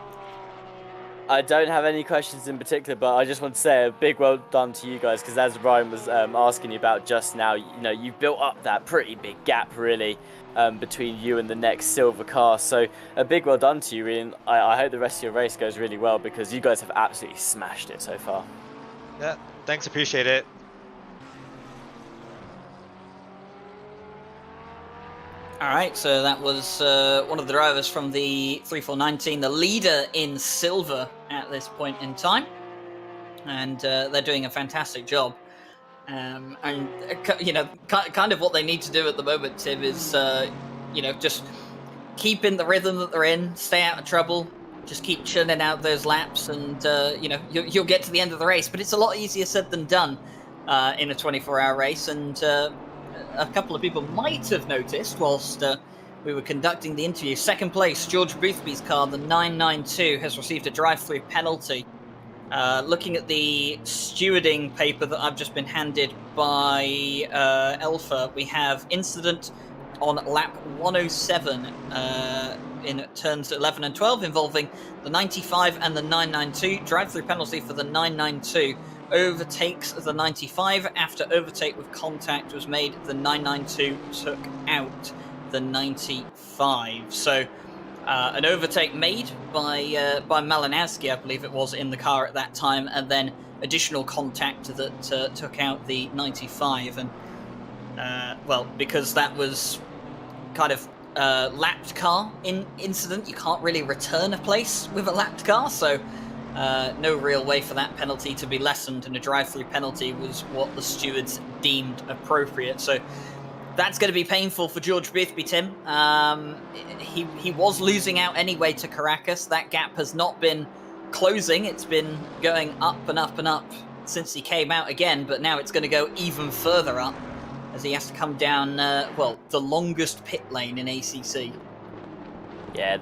I don't have any questions in particular, but I just want to say a big well done to you guys, because as Ryan was asking you about just now, you've built up that pretty big gap, really, between you and the next silver car. So a big well done to you, Ian. I hope the rest of your race goes really well, because you guys have absolutely smashed it so far. Yeah, thanks, appreciate it. All right, so that was one of the drivers from the 3419, the leader in silver at this point in time, and they're doing a fantastic job. And kind of what they need to do at the moment, Tim, is just keep in the rhythm that they're in, stay out of trouble, just keep churning out those laps, and you'll get to the end of the race. But it's a lot easier said than done in a 24-hour race, and a couple of people might have noticed whilst we were conducting the interview. Second place, George Boothby's car, the 992, has received a drive-through penalty. Looking at the stewarding paper that I've just been handed by Alpha, we have incident on lap 107 in turns 11 and 12 involving the 95 and the 992. Drive-through penalty for the 992. Overtakes the 95. After overtake with contact was made, the 992 took out the 95. So an overtake made by Malinowski, I believe it was, in the car at that time, and then additional contact that took out the 95. And because that was kind of lapped car incident, you can't really return a place with a lapped car, so no real way for that penalty to be lessened, and a drive-through penalty was what the stewards deemed appropriate. So that's going to be painful for George Boothby, Tim. He was losing out anyway to Caracas. That gap has not been closing. It's been going up and up and up since he came out again, but now it's going to go even further up as he has to come down, the longest pit lane in ACC. Yeah,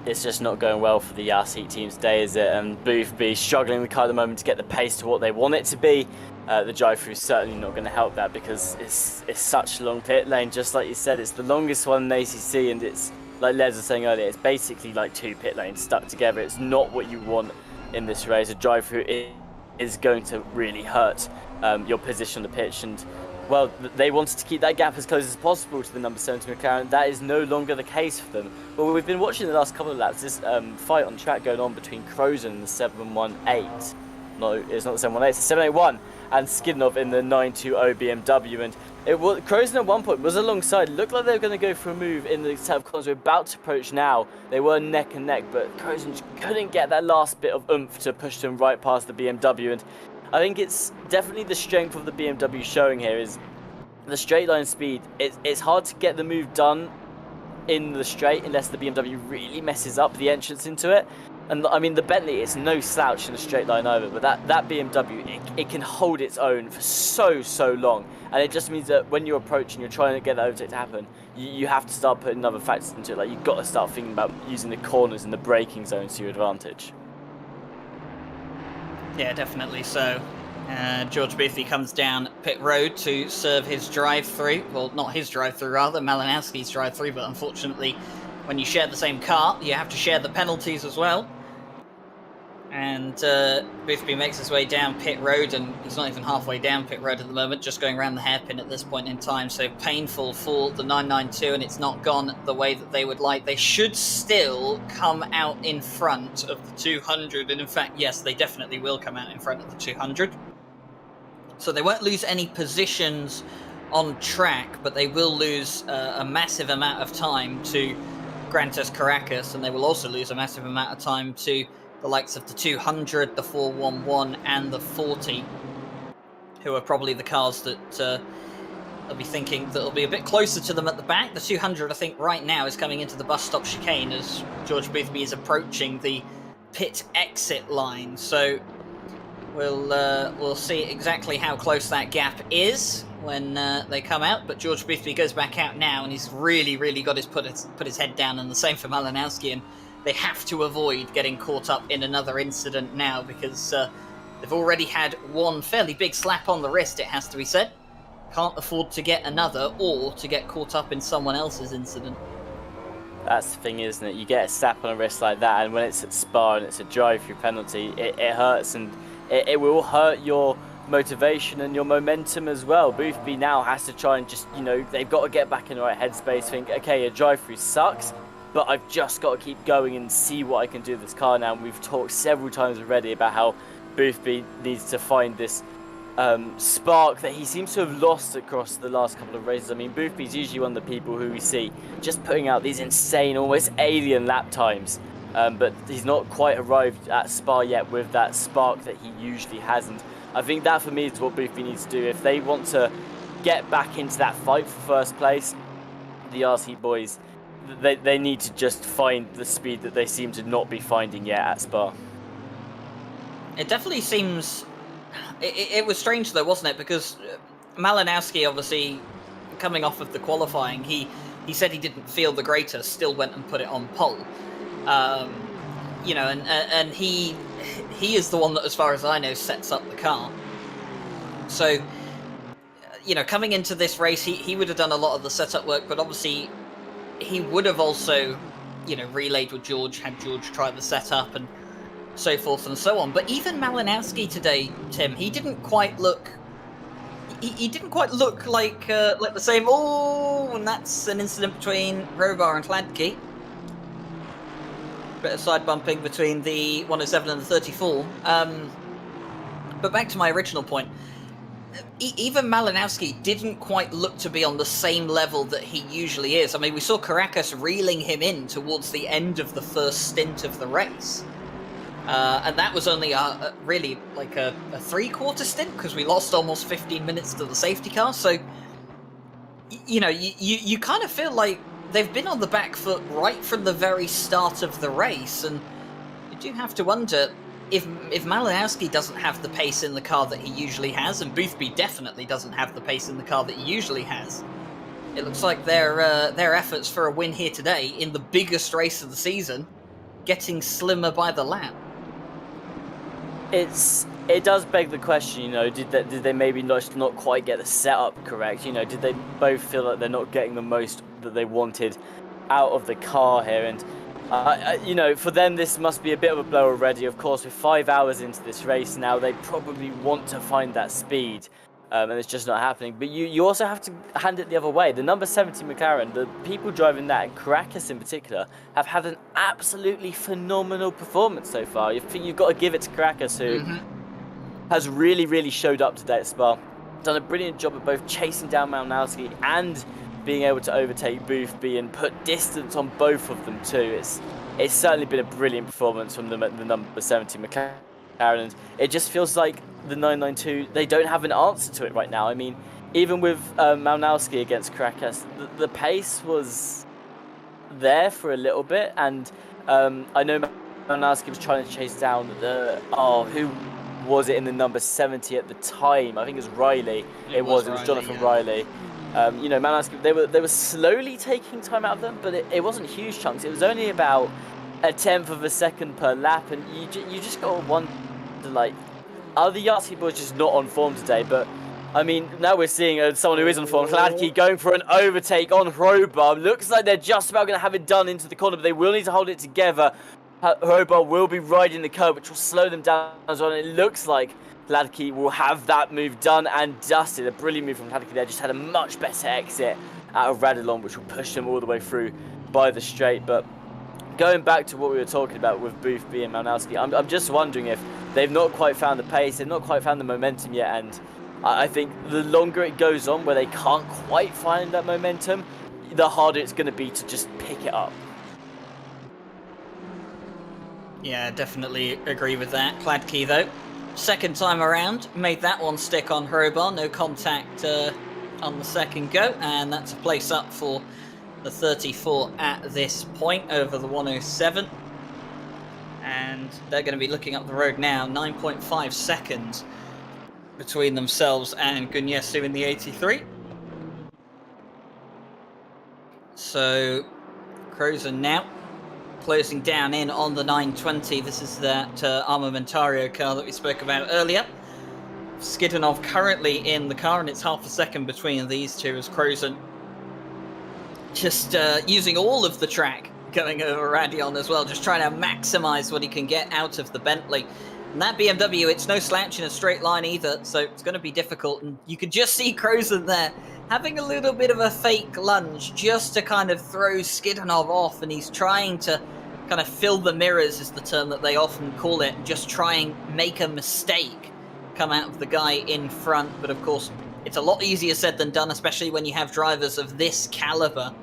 it's just not going well for the RCI team today, is it? And Boothby struggling with the car at the moment to get the pace to what they want it to be. The drive-through is certainly not going to help that, because it's such a long pit lane. Just like you said, it's the longest one in ACC, and it's, like Les was saying earlier, it's basically like 2 pit lanes stuck together. It's not what you want in this race. A drive-through is going to really hurt your position on the pitch, and well, they wanted to keep that gap as close as possible to the number 70 McLaren. That is no longer the case for them. But we've been watching the last couple of laps, this fight on track going on between Crozen and the 718. No, it's not the 718, it's the 781, and Skidnov in the 920 BMW. And Crozen at one point was alongside. It looked like they were going to go for a move in the set of corners we're about to approach now. They were neck and neck, but Crozen just couldn't get that last bit of oomph to push them right past the BMW. And I think it's definitely the strength of the BMW showing here is the straight line speed. It's hard to get the move done in the straight unless the BMW really messes up the entrance into it. And I mean, the Bentley is no slouch in a straight line either, but that BMW, it can hold its own for so long. And it just means that when you're approaching, you're trying to get that overtake to happen, you have to start putting other factors into it. Like, you've got to start thinking about using the corners and the braking zones to your advantage. Yeah, definitely so. George Boothby comes down pit road to serve his drive-through. Well, not his drive-through, rather, Malinowski's drive-through, but unfortunately, when you share the same car, you have to share the penalties as well. And Boothby makes his way down pit road, and he's not even halfway down pit road at the moment, just going around the hairpin at this point in time. So painful for the 992, and it's not gone the way that they would like. They should still come out in front of the 200, and in fact, yes, they definitely will come out in front of the 200. So they won't lose any positions on track, but they will lose a massive amount of time to Grantes Caracas, and they will also lose a massive amount of time to the likes of the 200, the 411, and the 40, who are probably the cars that they'll be thinking that will be a bit closer to them at the back. The 200, I think, right now is coming into the bus stop chicane as George Boothby is approaching the pit exit line. So we'll see exactly how close that gap is when they come out. But George Boothby goes back out now, and he's really got put his head down, and the same for Malinowski. And they have to avoid getting caught up in another incident now, because they've already had one fairly big slap on the wrist, it has to be said. Can't afford to get another, or to get caught up in someone else's incident. That's the thing, isn't it? You get a slap on a wrist like that, and when it's at Spa and it's a drive-through penalty, it hurts, and it will hurt your motivation and your momentum as well. Boothby now has to try and just, they've got to get back in the right headspace, think, okay, a drive-through sucks, but I've just got to keep going and see what I can do with this car now. And we've talked several times already about how Boothby needs to find this spark that he seems to have lost across the last couple of races. I mean, Boothby's usually one of the people who we see just putting out these insane, almost alien lap times. But he's not quite arrived at Spa yet with that spark that he usually has. And I think that, for me, is what Boothby needs to do. If they want to get back into that fight for first place, the RC boys, they need to just find the speed that they seem to not be finding yet at Spa. It definitely seems... It was strange, though, wasn't it? Because Malinowski, obviously, coming off of the qualifying, he said he didn't feel the greatest, still went and put it on pole. And he is the one that, as far as I know, sets up the car. So, coming into this race, he would have done a lot of the setup work, but obviously he would have also, relayed with George, had George try the setup and so forth and so on. But even Malinowski today, Tim, he didn't quite look. He didn't quite look like the same. Oh, and that's an incident between Robar and Hladky. Bit of side bumping between the 107 and the 34. But back to my original point. Even Malinowski didn't quite look to be on the same level that he usually is. I mean, we saw Caracas reeling him in towards the end of the first stint of the race. And that was only really like a three-quarter stint, because we lost almost 15 minutes to the safety car. So, you kind of feel like they've been on the back foot right from the very start of the race. And you do have to wonder... If Malinowski doesn't have the pace in the car that he usually has, and Boothby definitely doesn't have the pace in the car that he usually has, it looks like their efforts for a win here today in the biggest race of the season getting slimmer by the lap. It does beg the question, did they maybe not quite get the setup correct? Did they both feel like they're not getting the most that they wanted out of the car here? And for them, this must be a bit of a blow already. Of course, we're 5 hours into this race now. They probably want to find that speed. and it's just not happening. But you also have to hand it the other way. The number 70 McLaren, the people driving that, and Caracas in particular, have had an absolutely phenomenal performance so far. I think you've got to give it to Caracas, who has really, really showed up today at Spa. Done a brilliant job of both chasing down Malinowski and being able to overtake Boothby and put distance on both of them too. It's certainly been a brilliant performance from the number 70 McLaren, and it just feels like the 992, they don't have an answer to it right now. I mean, even with Malinowski against Caracas, the pace was there for a little bit, and I know Malinowski was trying to chase down who was it in the number 70 at the time? I think it was Riley. It was Jonathan Riley. Malinowski, they were slowly taking time out of them, but it wasn't huge chunks. It was only about a tenth of a second per lap, and you just got to wonder, like, are the Yahtzee boys just not on form today? But I mean, now we're seeing someone who is on form. Hladky going for an overtake on Hrobar. Looks like they're just about going to have it done into the corner, but they will need to hold it together. Hrobar will be riding the curb, which will slow them down as well. And it looks like Hladky will have that move done and dusted. A brilliant move from Hladky there. Just had a much better exit out of Radilon, which will push them all the way through by the straight. But going back to what we were talking about with Boothby and Malinowski, I'm just wondering if they've not quite found the pace, they've not quite found the momentum yet, and I think the longer it goes on where they can't quite find that momentum, the harder it's going to be to just pick it up. Yeah, definitely agree with that. Hladky, though, second time around, made that one stick on Hrobar, no contact on the second go, and that's a place up for the 34 at this point over the 107. And they're going to be looking up the road now, 9.5 seconds between themselves and Gunyesu in the 83. So Crozen now closing down in on the 920. This is that Armamentario car that we spoke about earlier. Skidinov currently in the car, and it's half a second between these two as Crozen just using all of the track going over Radion as well, just trying to maximize what he can get out of the Bentley. And that BMW, it's no slouch in a straight line either, so it's going to be difficult. And you could just see Crozen there having a little bit of a fake lunge just to kind of throw Skidinov off, and he's trying to kind of fill the mirrors, is the term that they often call it, and just try and make a mistake come out of the guy in front. But of course, it's a lot easier said than done, especially when you have drivers of this caliber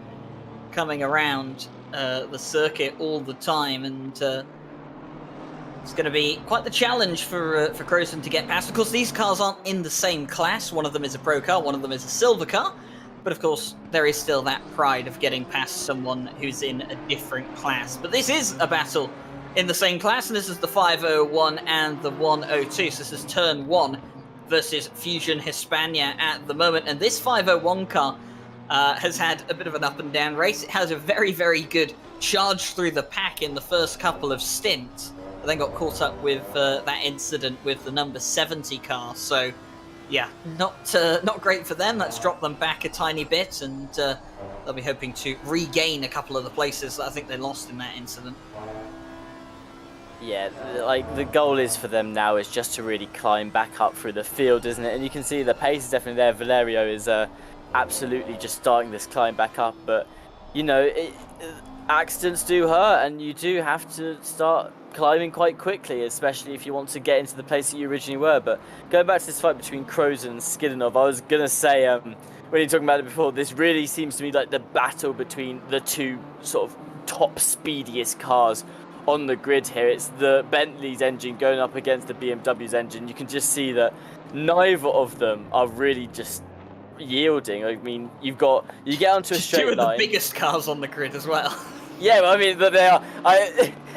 coming around the circuit all the time, and it's going to be quite the challenge for Crozen to get past. Of course, these cars aren't in the same class. One of them is a pro car, one of them is a silver car, but of course there is still that pride of getting past someone who's in a different class. But this is a battle in the same class, and this is the 501 and the 102. So this is turn 1 versus Fusion Hispania at the moment, and this 501 car has had a bit of an up and down race. It has a very, very good charge through the pack in the first couple of stints, but then got caught up with that incident with the number 70 car. So yeah, not great for them. That's dropped them back a tiny bit, and they'll be hoping to regain a couple of the places that I think they lost in that incident. Yeah, like the goal is for them now is just to really climb back up through the field, isn't it? And you can see the pace is definitely there. Valerio is absolutely just starting this climb back up, but you know, accidents do hurt, and you do have to start climbing quite quickly, especially if you want to get into the place that you originally were. But going back to this fight between Crozen and Skidinov, I was gonna say, when you were talking about it before, this really seems to me like the battle between the two sort of top speediest cars on the grid here. It's the Bentley's engine going up against the BMW's engine. You can just see that neither of them are really just yielding. I mean, you get onto a straight line. Two of the biggest cars on the grid as well. Yeah, well, I mean, but they are.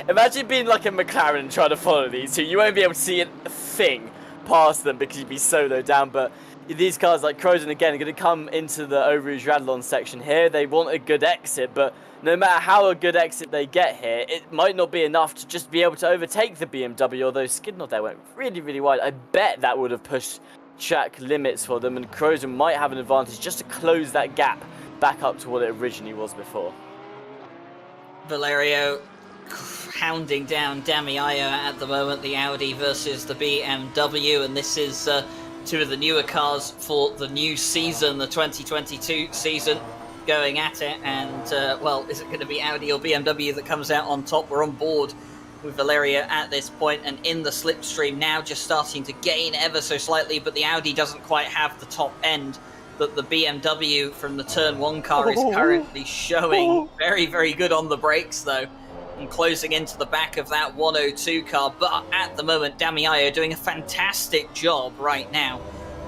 Imagine being like a McLaren and trying to follow these two. You won't be able to see a thing past them because you'd be so low down. But these cars like Crozen, again, are going to come into the Eau Rouge Radilon section here. They want a good exit, but no matter how a good exit they get here, it might not be enough to just be able to overtake the BMW, although Skidinov there went really, really wide. I bet that would have pushed track limits for them, and Crozen might have an advantage just to close that gap back up to what it originally was before. Valerio hounding down Damiaio at the moment, the Audi versus the BMW, and this is two of the newer cars for the new season, the 2022 season, going at it. And, well, is it going to be Audi or BMW that comes out on top? We're on board with Valerio at this point, and in the slipstream now, just starting to gain ever so slightly, but the Audi doesn't quite have the top end that the BMW from the Turn 1 car is currently showing. Very, very good on the brakes, though, and closing into the back of that 102 car. But at the moment, Damiano doing a fantastic job right now,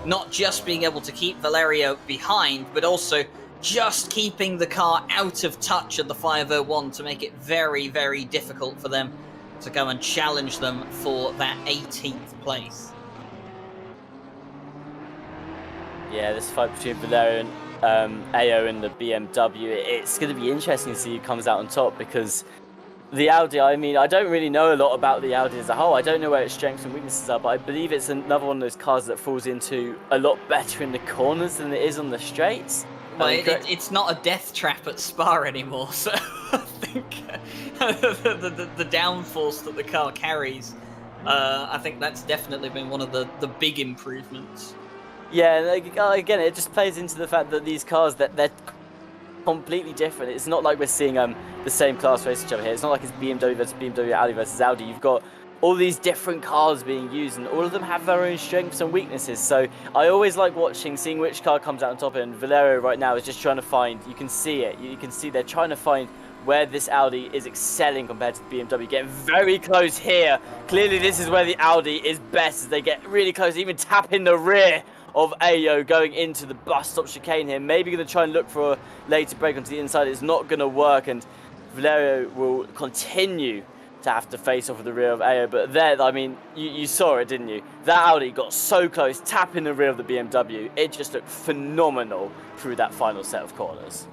not just being able to keep Valerio behind, but also just keeping the car out of touch of the 501 to make it very, very difficult for them to go and challenge them for that 18th place. Yeah, this fight between Valerio and AO and the BMW, it's going to be interesting to see who comes out on top, because the Audi, I mean, I don't really know a lot about the Audi as a whole. I don't know where its strengths and weaknesses are, but I believe it's another one of those cars that falls into a lot better in the corners than it is on the straights. Well, it's not a death trap at Spa anymore, so I think the downforce that the car carries, I think that's definitely been one of the big improvements. Yeah, again, it just plays into the fact that these cars, they're completely different. It's not like we're seeing the same class race each other here. It's not like it's BMW versus BMW, Audi versus Audi. You've got all these different cars being used, and all of them have their own strengths and weaknesses. So I always like seeing which car comes out on top. And Valerio right now is just trying to find, you can see it, you can see they're trying to find where this Audi is excelling compared to the BMW. Getting very close here. Clearly this is where the Audi is best, as they get really close, even tapping the rear of Ayo going into the bus stop chicane here. Maybe going to try and look for a later break onto the inside. It's not going to work, and Valerio will continue to have to face off with the rear of Ayo. But there, I mean, you saw it, didn't you? That Audi got so close, tapping the rear of the BMW. It just looked phenomenal through that final set of corners.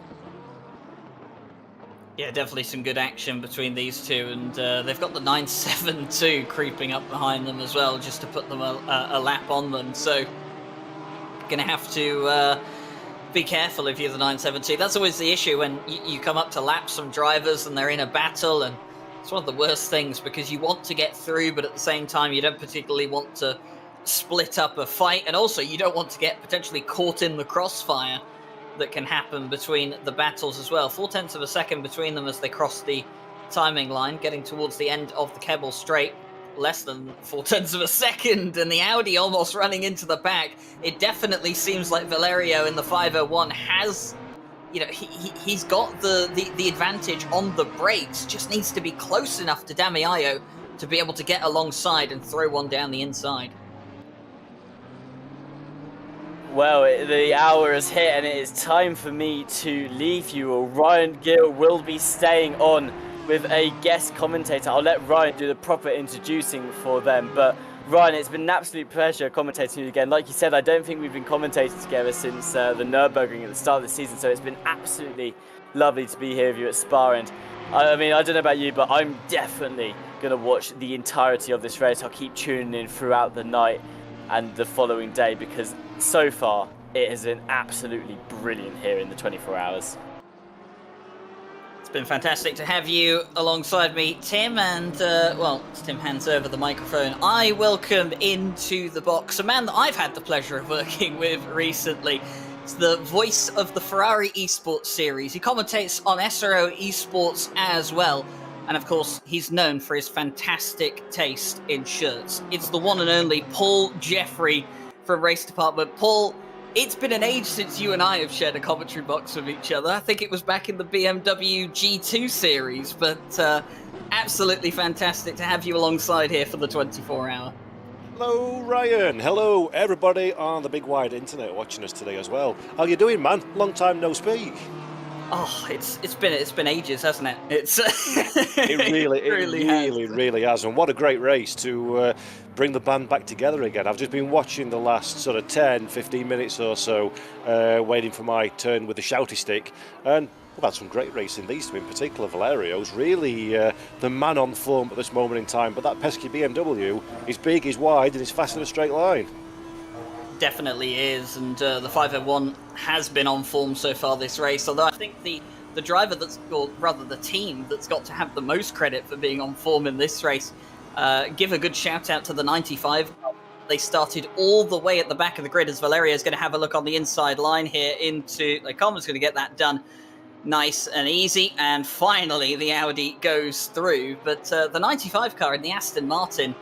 Yeah, definitely some good action between these two, and they've got the 972 creeping up behind them as well, just to put them a lap on them. So, going to have to be careful if you're the 972. That's always the issue when you come up to lap some drivers and they're in a battle, and it's one of the worst things, because you want to get through, but at the same time you don't particularly want to split up a fight, and also you don't want to get potentially caught in the crossfire that can happen between the battles as well. 0.4 of a second between them as they cross the timing line, getting towards the end of the Kebble Straight. Less than 0.4 of a second, and the Audi almost running into the back. It definitely seems like Valerio in the 501 has, you know, he's got the advantage on the brakes, just needs to be close enough to Damiano to be able to get alongside and throw one down the inside. Well, the hour has hit, and it is time for me to leave you. Ryan Gill will be staying on with a guest commentator. I'll let Ryan do the proper introducing for them. But Ryan, it's been an absolute pleasure commentating with you again. Like you said, I don't think we've been commentating together since the Nürburgring at the start of the season, so it's been absolutely lovely to be here with you at Spa. And I mean, I don't know about you, but I'm definitely going to watch the entirety of this race. I'll keep tuning in throughout the night and the following day, because so far it has been absolutely brilliant here in the 24 hours. It's been fantastic to have you alongside me, Tim, and, well, as Tim hands over the microphone, I welcome into the box a man that I've had the pleasure of working with recently. It's the voice of the Ferrari Esports series. He commentates on SRO Esports as well, and of course, he's known for his fantastic taste in shirts. It's the one and only Paul Jeffrey from Race Department. Paul, it's been an age since you and I have shared a commentary box with each other. I think it was back in the BMW G2 series, but absolutely fantastic to have you alongside here for the 24 hour. Hello, Ryan. Hello, everybody on the big wide internet watching us today as well. How you doing, man? Long time no speak. Oh, it's been ages, hasn't it? It's It really has. And what a great race to bring the band back together again. I've just been watching the last sort of 10-15 minutes or so, waiting for my turn with the shouty stick, and we've had some great racing. These two in particular, Valerio's really the man on form at this moment in time, but that pesky BMW is big, is wide, and is fast in a straight line. Definitely is, and the 501 has been on form so far this race, although I think the driver that's, or rather the team that's got to have the most credit for being on form in this race, give a good shout out to the 95. they started all the way at the back of the grid, as Valeria's going to have a look on the inside line here into... Coleman's going to get that done nice and easy, and finally the Audi goes through. But the 95 car and the Aston Martin,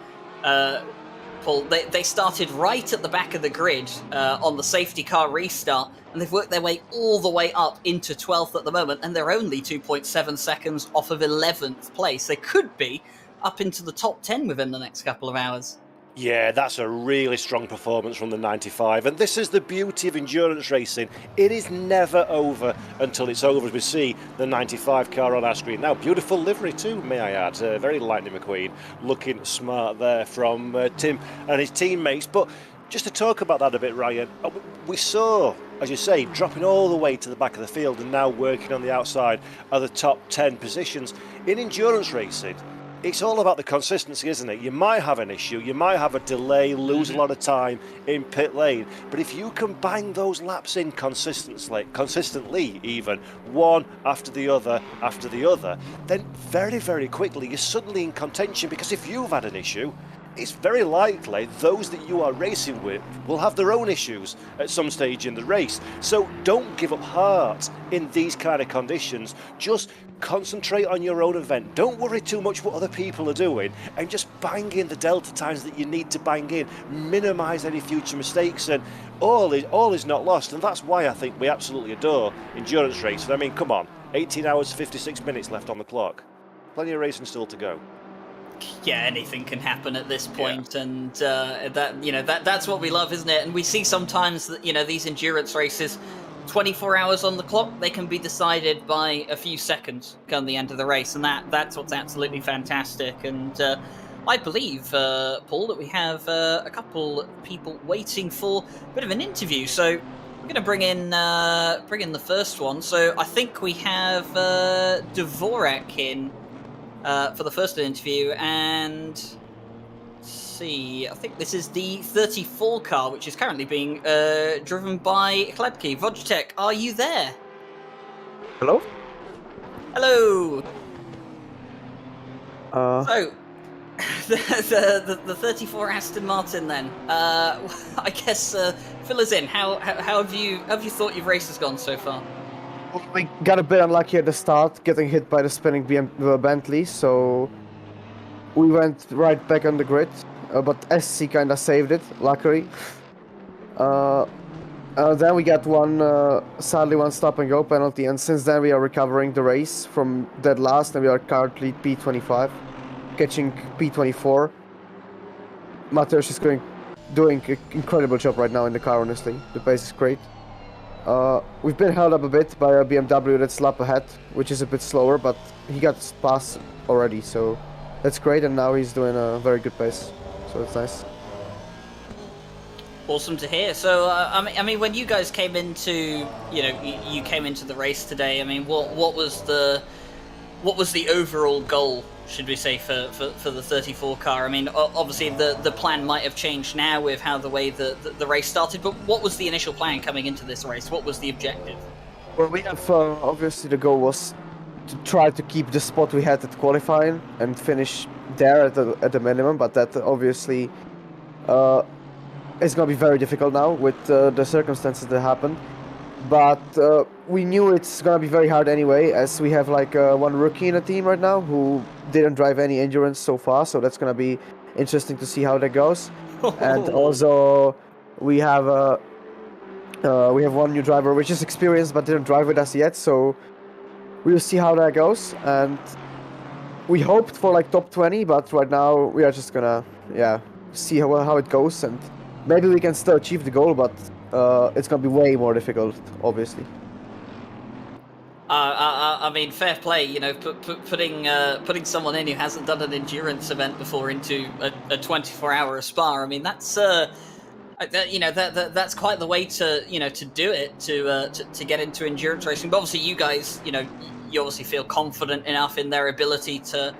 Paul, they started right at the back of the grid on the safety car restart, and they've worked their way all the way up into 12th at the moment, and they're only 2.7 seconds off of 11th place. They could be up into the top 10 within the next couple of hours. Yeah, that's a really strong performance from the 95, and this is the beauty of endurance racing. It is never over until it's over, as we see the 95 car on our screen now. Beautiful livery too, may I add. Very Lightning McQueen, looking smart there from Tim and his teammates. But just to talk about that a bit, Ryan, we saw, as you say, dropping all the way to the back of the field and now working on the outside of the top 10 positions. In endurance racing, it's all about the consistency, isn't it? You might have an issue, you might have a delay, lose a lot of time in pit lane, but if you can bang those laps in consistently even, one after the other, then very, very quickly you're suddenly in contention, because if you've had an issue, it's very likely those that you are racing with will have their own issues at some stage in the race. So don't give up heart in these kind of conditions. Just concentrate on your own event. Don't worry too much what other people are doing, and just bang in the delta times that you need to bang in. Minimise any future mistakes, and all is not lost. And that's why I think we absolutely adore endurance racing. I mean, come on, 18 hours 56 minutes left on the clock. Plenty of racing still to go. Yeah, anything can happen at this point, and that's what we love, isn't it? And we see sometimes that these endurance races, 24 hours on the clock, they can be decided by a few seconds come the end of the race, and that's what's absolutely fantastic. And I believe, Paul, that we have a couple of people waiting for a bit of an interview. So we're going to bring in the first one. So I think we have Dvorak in for the first interview, and let's see, I think this is the 34 car, which is currently being driven by Klepke. Wojtek, are you there? Hello? Hello! So, the 34 Aston Martin then. I guess fill us in. How have you thought your race has gone so far? we got a bit unlucky at the start, getting hit by the spinning Bentley, so we went right back on the grid, but SC kind of saved it, luckily. Then we got sadly one stop and go penalty, and since then we are recovering the race from dead last, and we are currently P25, catching P24. Mateusz is doing an incredible job right now in the car, honestly. The pace is great. We've been held up a bit by a BMW that's lap ahead, which is a bit slower, but he got past already, so that's great, and now he's doing a very good pace, so it's nice. Awesome to hear. So, I mean, when you guys came into, you came into the race today. I mean, what was the overall goal, should we say, for the 34 car? I mean, obviously the plan might have changed now with how the way the race started, but what was the initial plan coming into this race? What was the objective? Well, we have obviously the goal was to try to keep the spot we had at qualifying and finish there at the minimum, but that obviously it's going to be very difficult now with the circumstances that happened. But we knew it's going to be very hard anyway, as we have like one rookie in the team right now who didn't drive any endurance so far, so that's going to be interesting to see how that goes. And also we have one new driver which is experienced but didn't drive with us yet, so we'll see how that goes. And we hoped for like top 20, but right now we are just gonna see how it goes, and maybe we can still achieve the goal, but it's gonna be way more difficult, obviously. I mean, fair play. Putting someone in who hasn't done an endurance event before into a 24-hour Spa. I mean, that's that's quite the way to do it, to get into endurance racing. But obviously, you guys, you obviously feel confident enough in their ability to,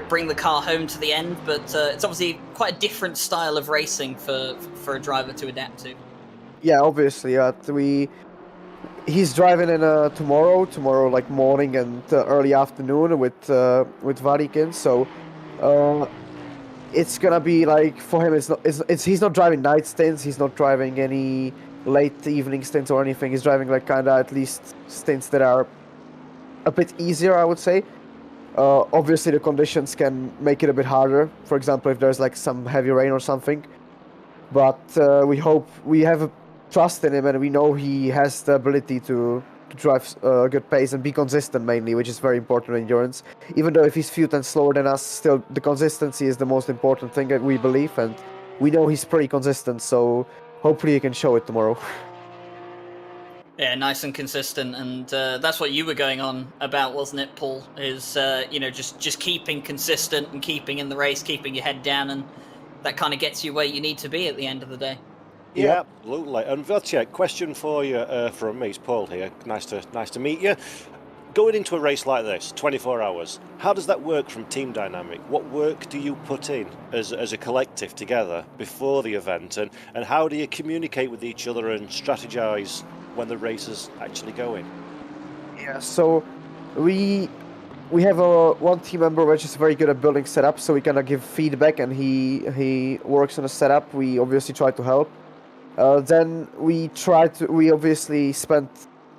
bring the car home to the end. But it's obviously quite a different style of racing for a driver to adapt to. Yeah, obviously. He's driving in tomorrow like morning and early afternoon with Varikin. So it's gonna be like for him. He's not driving night stints. He's not driving any late evening stints or anything. He's driving like kinda at least stints that are a bit easier, I would say. Obviously, the conditions can make it a bit harder. For example, if there's like some heavy rain or something. But we have a trust in him, and we know he has the ability to drive a good pace and be consistent mainly, which is very important in endurance. Even though if he's few tenths slower than us, still the consistency is the most important thing that we believe, and we know he's pretty consistent. So hopefully he can show it tomorrow. Yeah, nice and consistent, and that's what you were going on about, wasn't it, Paul? Is just keeping consistent and keeping in the race, keeping your head down, and that kind of gets you where you need to be at the end of the day. Yeah, absolutely. And Wojciech, question for you from me. It's Paul here. Nice to meet you. Going into a race like this, 24 hours, how does that work from team dynamic? What work do you put in as a collective together before the event, and how do you communicate with each other and strategize when the race is actually going? Yeah, so we have one team member which is very good at building setup, so we kind of give feedback, and he works on a setup. We obviously try to help. Then we obviously spent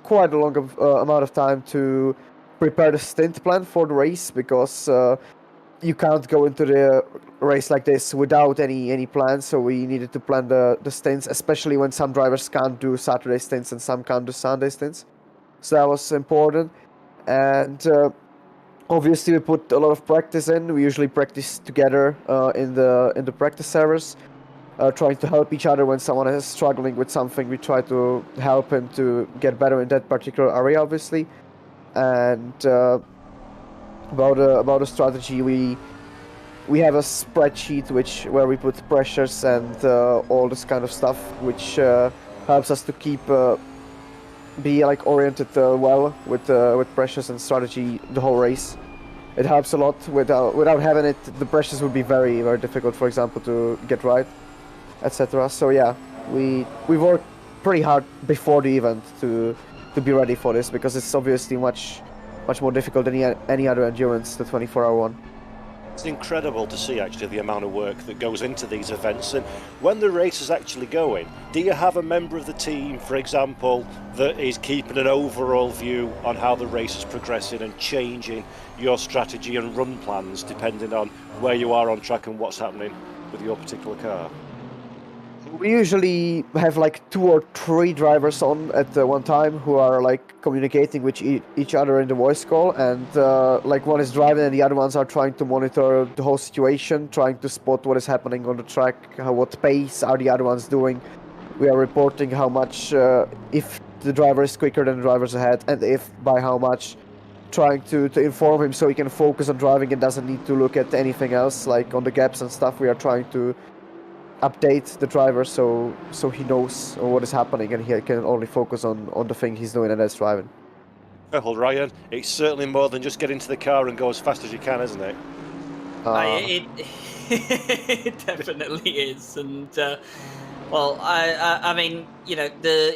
quite a long amount of time to prepare the stint plan for the race, because you can't go into the race like this without any plans. So we needed to plan the stints, especially when some drivers can't do Saturday stints and some can't do Sunday stints. So that was important. And obviously we put a lot of practice in. We usually practice together in the practice servers. Trying to help each other when someone is struggling with something. We try to help him to get better in that particular area, obviously. And about a strategy, we have a spreadsheet where we put pressures and all this kind of stuff, which helps us to keep be like oriented well with pressures and strategy the whole race. It helps a lot. Without having it, the pressures would be very, very difficult, for example, to get right, etc. So yeah, we work pretty hard before the event to be ready for this, because it's obviously much more difficult than any other endurance, the 24-hour one. It's incredible to see actually the amount of work that goes into these events. And when the race is actually going, do you have a member of the team, for example, that is keeping an overall view on how the race is progressing and changing your strategy and run plans depending on where you are on track and what's happening with your particular car? We usually have like 2 or 3 drivers on at one time who are like communicating with each other in the voice call, and like one is driving and the other ones are trying to monitor the whole situation, trying to spot what is happening on the track, what pace are the other ones doing. We are reporting how much, if the driver is quicker than the drivers ahead, and if by how much, trying to inform him so he can focus on driving and doesn't need to look at anything else, like on the gaps and stuff. We are trying to update the driver so he knows what is happening and he can only focus on the thing he's doing, and that's driving. Well, Ryan, it's certainly more than just get into the car and go as fast as you can, isn't it? It definitely is, and well, I mean, you know,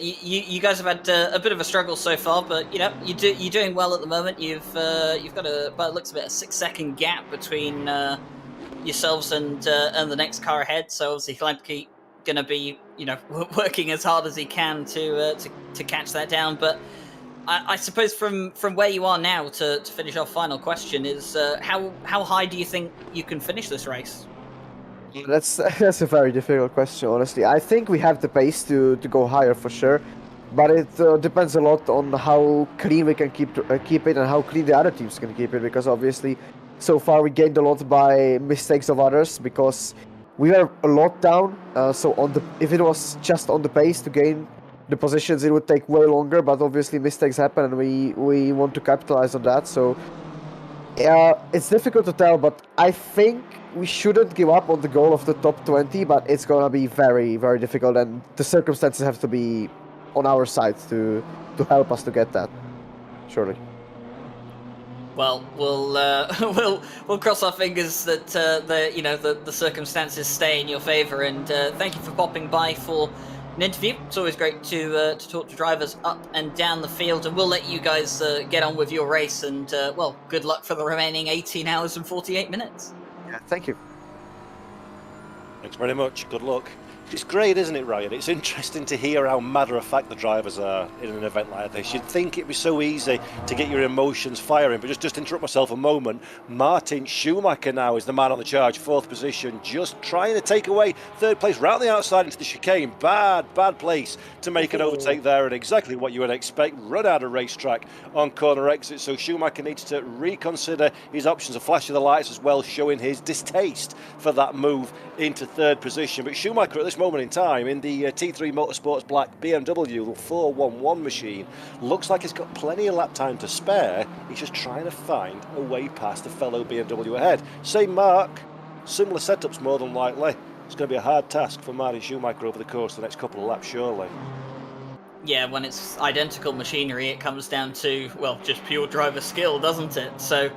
you guys have had a bit of a struggle so far, but you know, you're doing well at the moment. You've got by the looks of it, a 6-second gap between yourselves and the next car ahead. So obviously Kleinke gonna be, you know, working as hard as he can to catch that down. But I suppose from where you are now, to finish our final question is how high do you think you can finish this race? That's a very difficult question, honestly. I think we have the pace to go higher for sure, but it depends a lot on how clean we can keep it and how clean the other teams can keep it, because obviously so far we gained a lot by mistakes of others, because we were a lot down. So if it was just on the pace to gain the positions, it would take way longer. But obviously mistakes happen, and we want to capitalize on that. So it's difficult to tell, but I think we shouldn't give up on the goal of the top 20. But it's gonna be very, very difficult, and the circumstances have to be on our side to help us to get that. Surely. Well, we'll cross our fingers that the circumstances stay in your favour. And thank you for popping by for an interview. It's always great to talk to drivers up and down the field. And we'll let you guys get on with your race. And well, good luck for the remaining 18 hours and 48 minutes. Yeah, thank you. Thanks very much. Good luck. It's great, isn't it, Ryan? It's interesting to hear how matter-of-fact the drivers are in an event like this. You'd think it'd be so easy to get your emotions firing, but just interrupt myself a moment. Martin Schumacher now is the man on the charge, 4th position, just trying to take away 3rd place round the outside into the chicane. Bad place to make an overtake there, and exactly what you would expect. Run out of racetrack on corner exit, so Schumacher needs to reconsider his options. A flash of the lights as well, showing his distaste for that move into 3rd position. But Schumacher at this moment in time in the T3 Motorsports Black BMW 411 machine looks like he's got plenty of lap time to spare. He's just trying to find a way past the fellow BMW ahead. Same mark, similar setups more than likely. It's going to be a hard task for Martin Schumacher over the course of the next couple of laps, surely. Yeah, when it's identical machinery, it comes down to, well, just pure driver skill, doesn't it? So,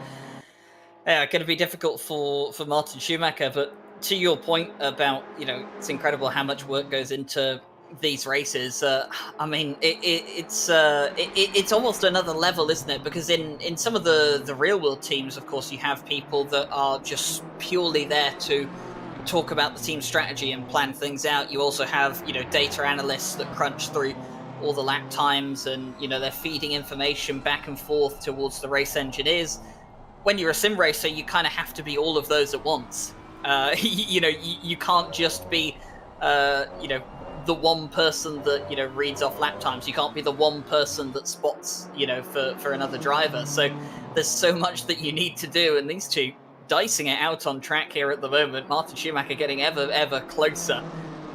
yeah, going to be difficult for Martin Schumacher, but to your point about, it's incredible how much work goes into these races. I mean, it's almost another level, isn't it? Because in some of the real world teams, of course, you have people that are just purely there to talk about the team strategy and plan things out. You also have, data analysts that crunch through all the lap times, and they're feeding information back and forth towards the race engineers. When you're a sim racer, you kind of have to be all of those at once. You can't just be, the one person that, reads off lap times. You can't be the one person that spots, for another driver. So there's so much that you need to do. And these two dicing it out on track here at the moment. Martin Schumacher getting ever closer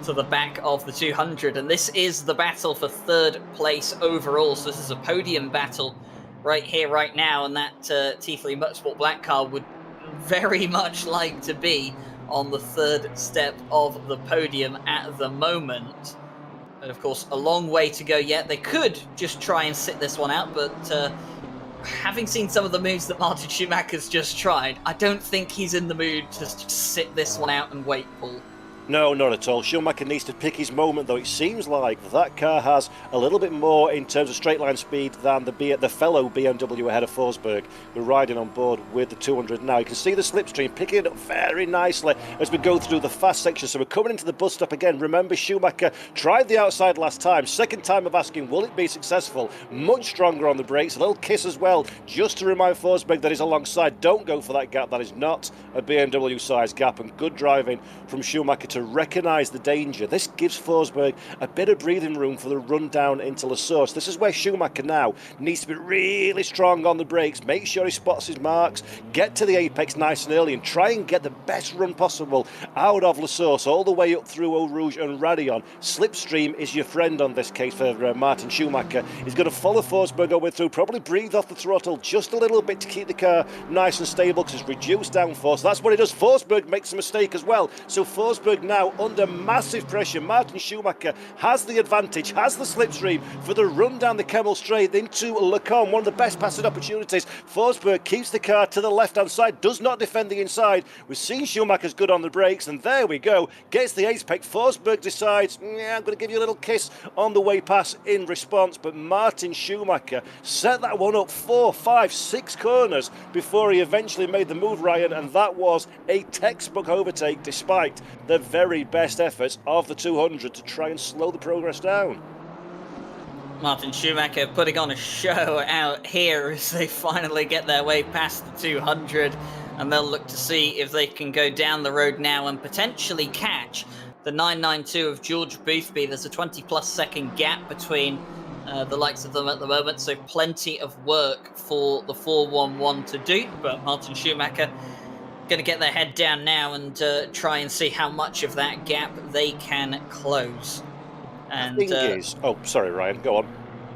to the back of the 200. And this is the battle for 3rd place overall. So this is a podium battle right here, right now. And that T3 Motorsport Black car would very much like to be on the 3rd step of the podium at the moment. But of course, a long way to go yet. They could just try and sit this one out, but having seen some of the moves that Martin Schumacher's just tried, I don't think he's in the mood to just sit this one out and wait, Paul. No, not at all. Schumacher needs to pick his moment, though. It seems like that car has a little bit more in terms of straight line speed than the fellow BMW ahead of Forsberg, who are riding on board with the 200 now. You can see the slipstream picking it up very nicely as we go through the fast section. So we're coming into the bus stop again. Remember, Schumacher tried the outside last time. Second time of asking, will it be successful? Much stronger on the brakes. A little kiss as well, just to remind Forsberg that he's alongside. Don't go for that gap. That is not a BMW-sized gap. And good driving from Schumacher to recognise the danger. This gives Forsberg a bit of breathing room for the run down into La Source. This is where Schumacher now needs to be really strong on the brakes, make sure he spots his marks, get to the apex nice and early, and try and get the best run possible out of La Source all the way up through Eau Rouge and Radion. Slipstream is your friend on this case for Martin Schumacher. He's going to follow Forsberg all the way through, probably breathe off the throttle just a little bit to keep the car nice and stable because it's reduced downforce. That's what he does. Forsberg makes a mistake as well. So Forsberg now under massive pressure. Martin Schumacher has the advantage, has the slipstream for the run down the Kemmel Straight into Le Con, one of the best passing opportunities. Forsberg keeps the car to the left-hand side, does not defend the inside. We've seen Schumacher's good on the brakes, and there we go. Gets the apex. Forsberg decides, I'm going to give you a little kiss on the way past in response, but Martin Schumacher set that one up 4, 5, 6 corners before he eventually made the move, Ryan, and that was a textbook overtake despite the very best efforts of the 200 to try and slow the progress down. Martin Schumacher putting on a show out here as they finally get their way past the 200, and they'll look to see if they can go down the road now and potentially catch the 992 of George Boothby. There's a 20-plus second gap between the likes of them at the moment, so plenty of work for the 411 to do, but Martin Schumacher going to get their head down now and try and see how much of that gap they can close. And the thing is, oh, sorry, Ryan, go on.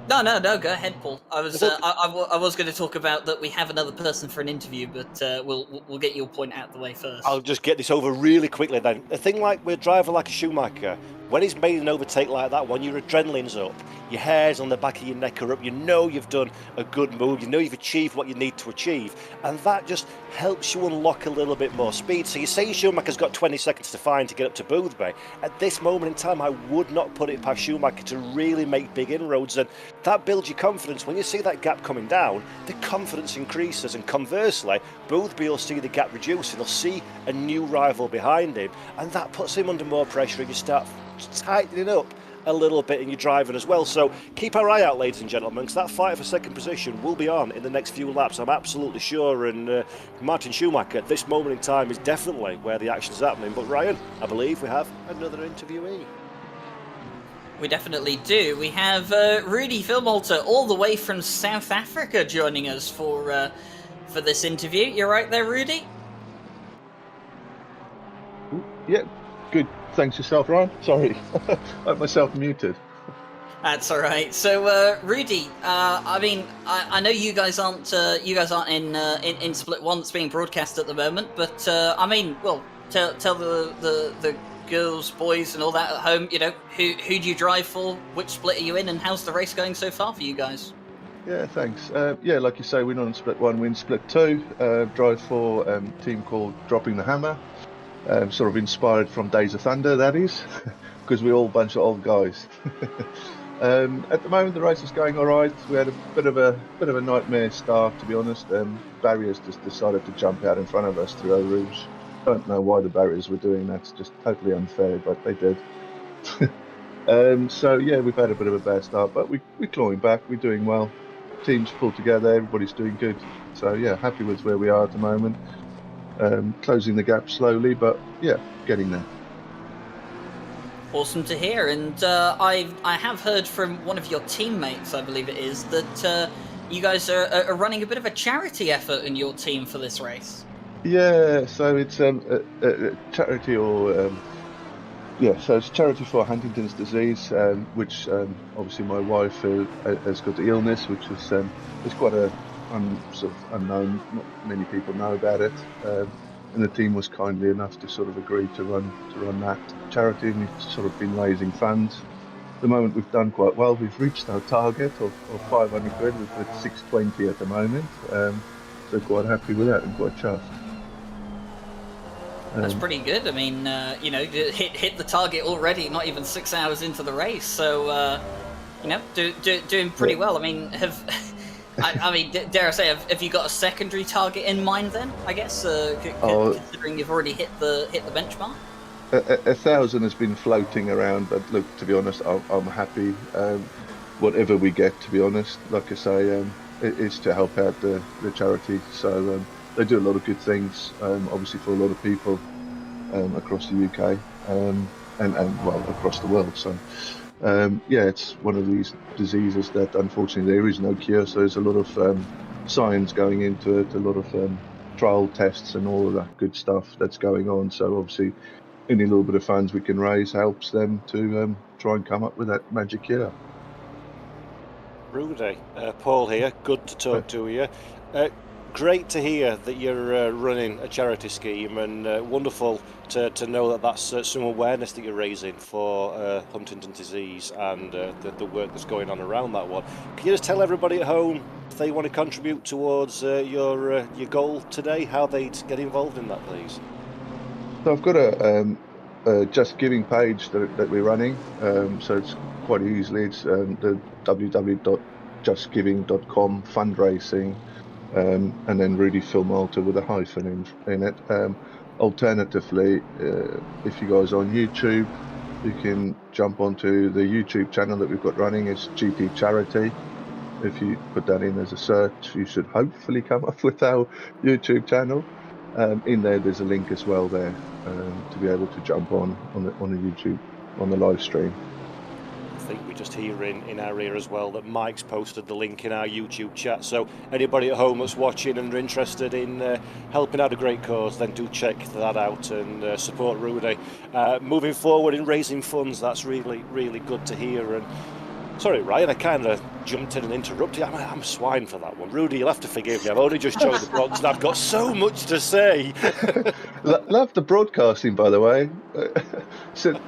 No, go ahead, Paul. I was going to talk about that we have another person for an interview, but we'll get your point out the way first. I'll just get this over really quickly then. A thing like with a driver like a Schumacher, when he's made an overtake like that, when your adrenaline's up, your hairs on the back of your neck are up, you know you've done a good move, you know you've achieved what you need to achieve, and that just helps you unlock a little bit more speed. So you're saying Schumacher's got 20 seconds to find to get up to Boothby. At this moment in time, I would not put it past Schumacher to really make big inroads, and that builds your confidence. When you see that gap coming down, the confidence increases, and conversely, Boothby will see the gap reducing, he'll see a new rival behind him, and that puts him under more pressure, and you start tightening up a little bit in your driving as well. So keep our eye out, ladies and gentlemen, because that fight for second position will be on in the next few laps, I'm absolutely sure. And Martin Schumacher at this moment in time is definitely where the action's happening. But Ryan, I believe we have another interviewee. We definitely do. We have Rudy Filmalter all the way from South Africa joining us for this interview. You're right there, Rudy? Yeah, good. Thanks yourself, Ryan. Sorry, I had myself muted. That's all right. So, Rudy, I know you guys aren't in Split 1 that's being broadcast at the moment, but tell the girls, boys, and all that at home, who do you drive for? Which split are you in, and how's the race going so far for you guys? Yeah, thanks. Like you say, we're not in Split 1, we're in Split 2. Drive for a team called Dropping the Hammer. Sort of inspired from Days of Thunder, that is, because we're all a bunch of old guys. At the moment, the race is going all right. We had a bit of a nightmare start, to be honest. Barriers just decided to jump out in front of us through Eau Rouge. Don't know why the barriers were doing that. It's just totally unfair, but they did. We've had a bit of a bad start, but we're clawing back. We're doing well. Teams pulled together. Everybody's doing good. So yeah, happy with where we are at the moment. Closing the gap slowly, but yeah, getting there. Awesome to hear. And I have heard from one of your teammates, I believe it is, that you guys are running a bit of a charity effort in your team for this race. Yeah, so it's a charity so it's charity for Huntington's disease, which obviously my wife has got the illness, which is quite a sort of unknown. Not many people know about it, and the team was kindly enough to sort of agree to run that charity, and we've sort of been raising funds. At the moment, we've done quite well. We've reached our target of 500 quid. We're at 620 at the moment, so quite happy with that and quite chuffed. That's pretty good. I mean, hit the target already, not even 6 hours into the race. So, doing pretty well. I mean, dare I say, have you got a secondary target in mind then? I guess, considering you've already hit the benchmark. 1,000 has been floating around, but look, to be honest, I'm happy. Whatever we get, to be honest, like I say, it is to help out the charity. So. They do a lot of good things, obviously for a lot of people across the UK and across the world. So it's one of these diseases that unfortunately there is no cure. So there's a lot of science going into it, a lot of trial tests and all of that good stuff that's going on. So obviously any little bit of funds we can raise helps them to try and come up with that magic cure. Rudy, Paul here, good to talk to you. Great to hear that you're running a charity scheme, and wonderful to know that that's some awareness that you're raising for Huntington's disease and the work that's going on around that one. Can you just tell everybody at home, if they want to contribute towards your goal today, how they'd get involved in that, please? So I've got a Just Giving page that we're running, so it's quite easily. It's the www.justgiving.com fundraising. And then Rudy Filmalter with a hyphen in it. Alternatively, if you guys are on YouTube, you can jump onto the YouTube channel that we've got running. It's GT Charity. If you put that in as a search, you should hopefully come up with our YouTube channel. In there's a link as well there to be able to jump on the YouTube on the live stream. I think we just hear in our ear as well that Mike's posted the link in our YouTube chat, so anybody at home that's watching and are interested in helping out a great cause, then do check that out and support Rudy. Moving forward in raising funds, that's really, really good to hear. And sorry, Ryan, I kind of jumped in and interrupted you. I'm swine for that one. Rudy, you'll have to forgive me. I've only just joined the box and I've got so much to say. Love the broadcasting, by the way. Sit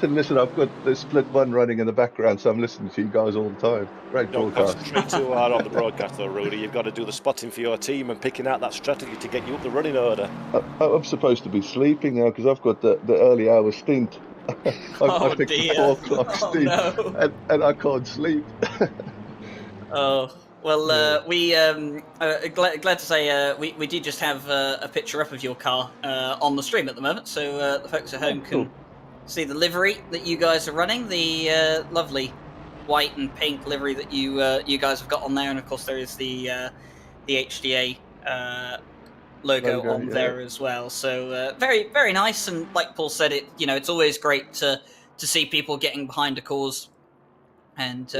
and listen. I've got the Split One running in the background, so I'm listening to you guys all the time. Great Don't broadcast. concentrate too hard on the broadcast, though, Rudy. You've got to do the spotting for your team and picking out that strategy to get you up the running order. I'm supposed to be sleeping now because I've got the early hour stint. I picked the 4 o'clock stint, no. and I can't sleep. Oh. Well, we glad to say we did just have a picture up of your car on the stream at the moment, so the folks at home can see the livery that you guys are running, the lovely white and pink livery that you guys have got on there, and of course there is the HDA logo on there as well. So very, very nice, and like Paul said, it's always great to see people getting behind a cause and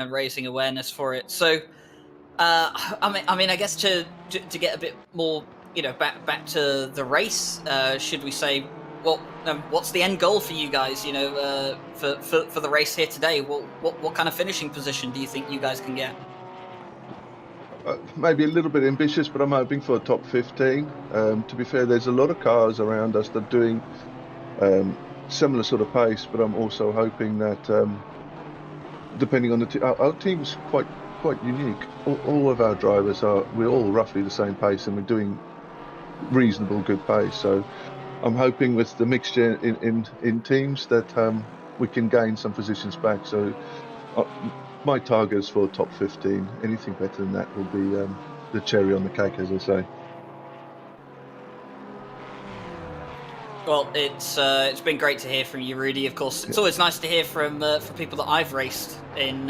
raising awareness for it. So. I mean, I guess to get a bit more, back to the race. Should we say, what's the end goal for you guys? For the race here today. What kind of finishing position do you think you guys can get? Maybe a little bit ambitious, but I'm hoping for a top 15. To be fair, there's a lot of cars around us that are doing similar sort of pace, but I'm also hoping that depending on our team's quite unique. All of our drivers we're all roughly the same pace, and we're doing reasonable good pace. So I'm hoping with the mixture in teams that we can gain some positions back. So my target is for top 15. Anything better than that will be the cherry on the cake, as I say. Well, it's been great to hear from you, Rudy. Of course, it's always nice to hear from people that I've raced in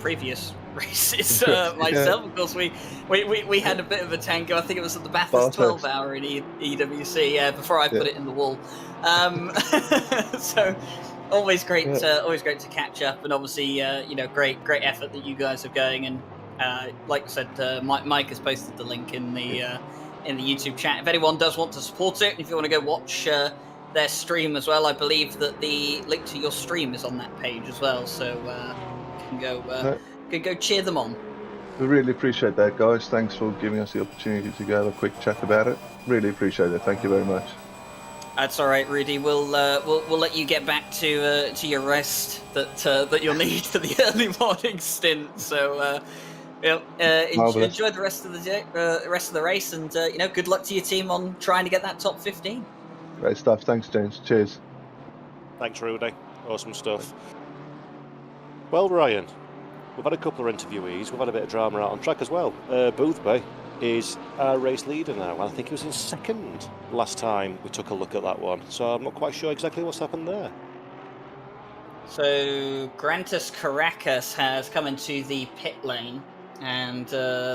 previous races. Myself, of course, we had a bit of a tango. I think it was at the Bathurst 12-hour in EWC before I put it in the wall. So always great to catch up, and obviously great effort that you guys are going. And like I said, Mike has posted the link in the YouTube chat. If anyone does want to support it, if you want to go watch their stream as well, I believe that the link to your stream is on that page as well, so you can go cheer them on. We really appreciate that, guys. Thanks for giving us the opportunity to go have a quick chat about it. Really appreciate it. Thank you very much. That's all right, Rudy. We'll let you get back to your rest that you'll need for the early morning stint. So. Enjoy the rest of the day, rest of the race, and good luck to your team on trying to get that top 15. Great stuff. Thanks, James. Cheers. Thanks, Rudy. Awesome stuff. Well, Ryan, we've had a couple of interviewees. We've had a bit of drama out on track as well. Boothby is our race leader now. I think he was in second last time we took a look at that one. So I'm not quite sure exactly what's happened there. So Grantus Caracas has come into the pit lane, and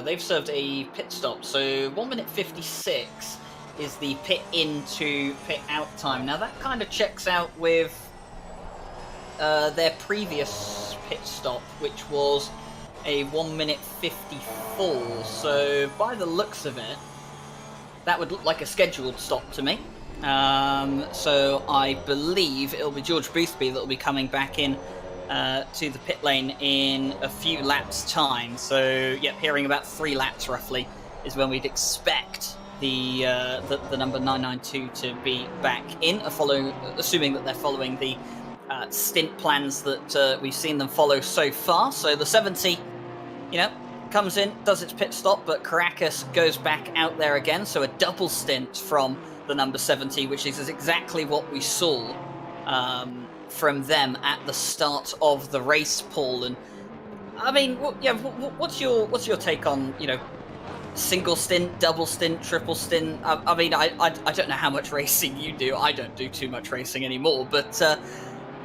they've served a pit stop. So 1 minute 56 is the pit in to pit out time. Now that kind of checks out with their previous pit stop, which was a 1 minute 54. So by the looks of it, that would look like a scheduled stop to me. So I believe it'll be George Boothby that will be coming back in to the pit lane in a few laps' time. So, hearing about 3 laps roughly is when we'd expect the number 992 to be back in, assuming that they're following the stint plans that we've seen them follow so far. So the 70, comes in, does its pit stop, but Caracas goes back out there again. So a double stint from the number 70, which is exactly what we saw from them at the start of the race, Paul. And I mean, what's your take on single stint, double stint, triple stint? I mean, I don't know how much racing you do. I don't do too much racing anymore, but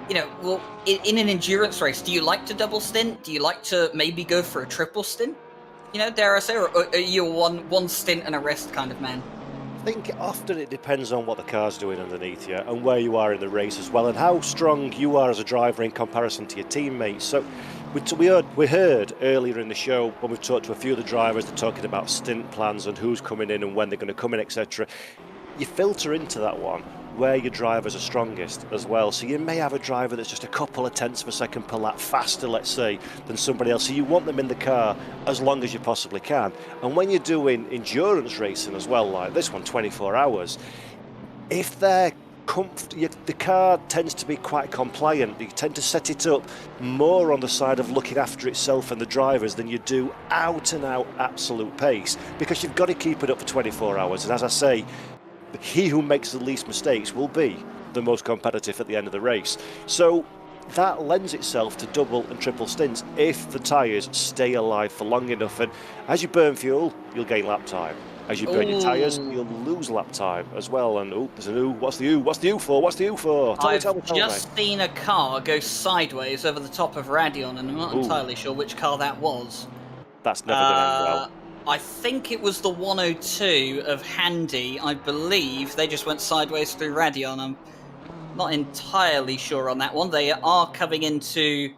in an endurance race, do you like to double stint? Do you like to maybe go for a triple stint? Dare I say, or are you a one stint and a rest kind of man? I think often it depends on what the car's doing underneath you and where you are in the race as well, and how strong you are as a driver in comparison to your teammates. So we heard earlier in the show when we've talked to a few of the drivers, they're talking about stint plans and who's coming in and when they're going to come in, etc. You filter into that one where your drivers are strongest as well. So you may have a driver that's just a couple of tenths of a second per lap faster, let's say, than somebody else. So you want them in the car as long as you possibly can. And when you're doing endurance racing as well, like this one, 24 hours, if they're the car tends to be quite compliant. You tend to set it up more on the side of looking after itself and the drivers than you do out and out absolute pace, because you've got to keep it up for 24 hours. And as I say, he who makes the least mistakes will be the most competitive at the end of the race. So that lends itself to double and triple stints if the tyres stay alive for long enough. And as you burn fuel, you'll gain lap time. As you burn your tyres, you'll lose lap time as well. And there's an ooh. What's the ooh? What's the ooh for? What's the ooh for? I've just seen a car go sideways over the top of Radion, and I'm not entirely sure which car that was. That's never going to end well. I think it was the 102 of Handy. I believe they just went sideways through Radion. I'm not entirely sure on that one. They are coming into...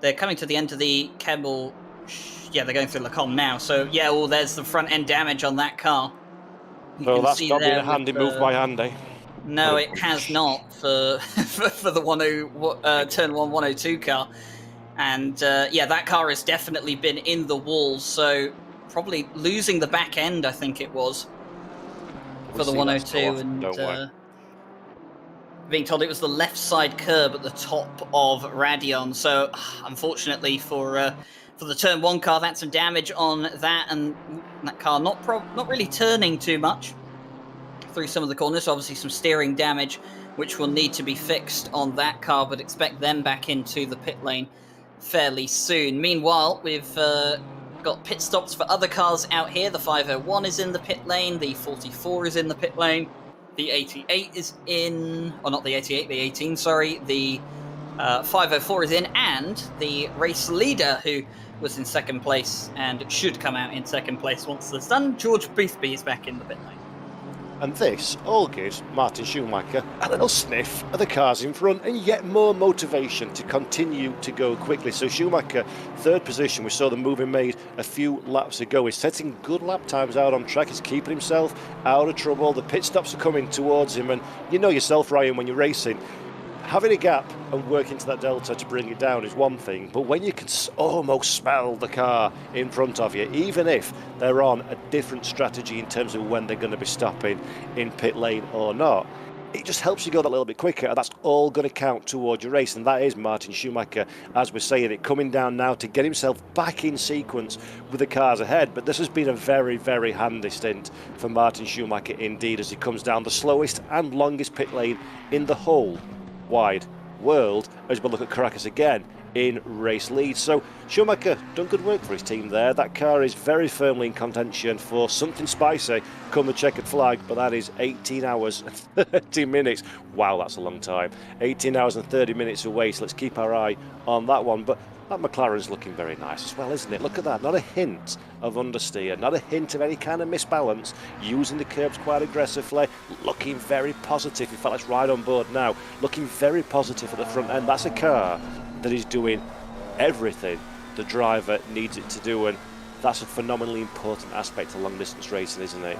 They're coming to the end of the Kemmel... Yeah, they're going through Lacombe now. So, yeah, there's the front end damage on that car. Well, that's not been a handy move by Handy. No, it has not for the Turn 1 102 car. And, yeah, that car has definitely been in the walls. So, probably losing the back end, I think it was, for the 102. And being told it was the left side curb at the top of Radion. So, unfortunately for the Turn 1 car, that's some damage on that, and that car not really turning too much through some of the corners. So obviously some steering damage, which will need to be fixed on that car, but expect them back into the pit lane fairly soon. Meanwhile, we've got pit stops for other cars out here. The 501 is in the pit lane, the 44 is in the pit lane, the 88 is in, or not the 88, the 18, sorry, the 504 is in, and the race leader, who was in second place and should come out in second place once this done, George Boothby, is back in the pit lane. And this all gives Martin Schumacher a little sniff of the cars in front and yet more motivation to continue to go quickly. So Schumacher, third position, we saw the move he made a few laps ago. He's setting good lap times out on track. He's keeping himself out of trouble. The pit stops are coming towards him, and you know yourself, Ryan, when you're racing, having a gap and working to that delta to bring it down is one thing, but when you can almost smell the car in front of you, even if they're on a different strategy in terms of when they're going to be stopping in pit lane or not, it just helps you go that little bit quicker, and that's all going to count towards your race. And that is Martin Schumacher, as we're saying it, coming down now to get himself back in sequence with the cars ahead. But this has been a very, very handy stint for Martin Schumacher indeed, as he comes down the slowest and longest pit lane in the whole wide world, as we look at Caracas again in race lead. So Schumacher done good work for his team there. That car is very firmly in contention for something spicy come the checkered flag, but that is 18 hours and 30 minutes. Wow, that's a long time. 18 hours and 30 minutes away, so let's keep our eye on that one. But that McLaren's looking very nice as well, isn't it? Look at that, not a hint of understeer, not a hint of any kind of misbalance, using the curbs quite aggressively, looking very positive. In fact, let's ride on board now. Looking very positive at the front end. That's a car that is doing everything the driver needs it to do, and that's a phenomenally important aspect of long distance racing, isn't it?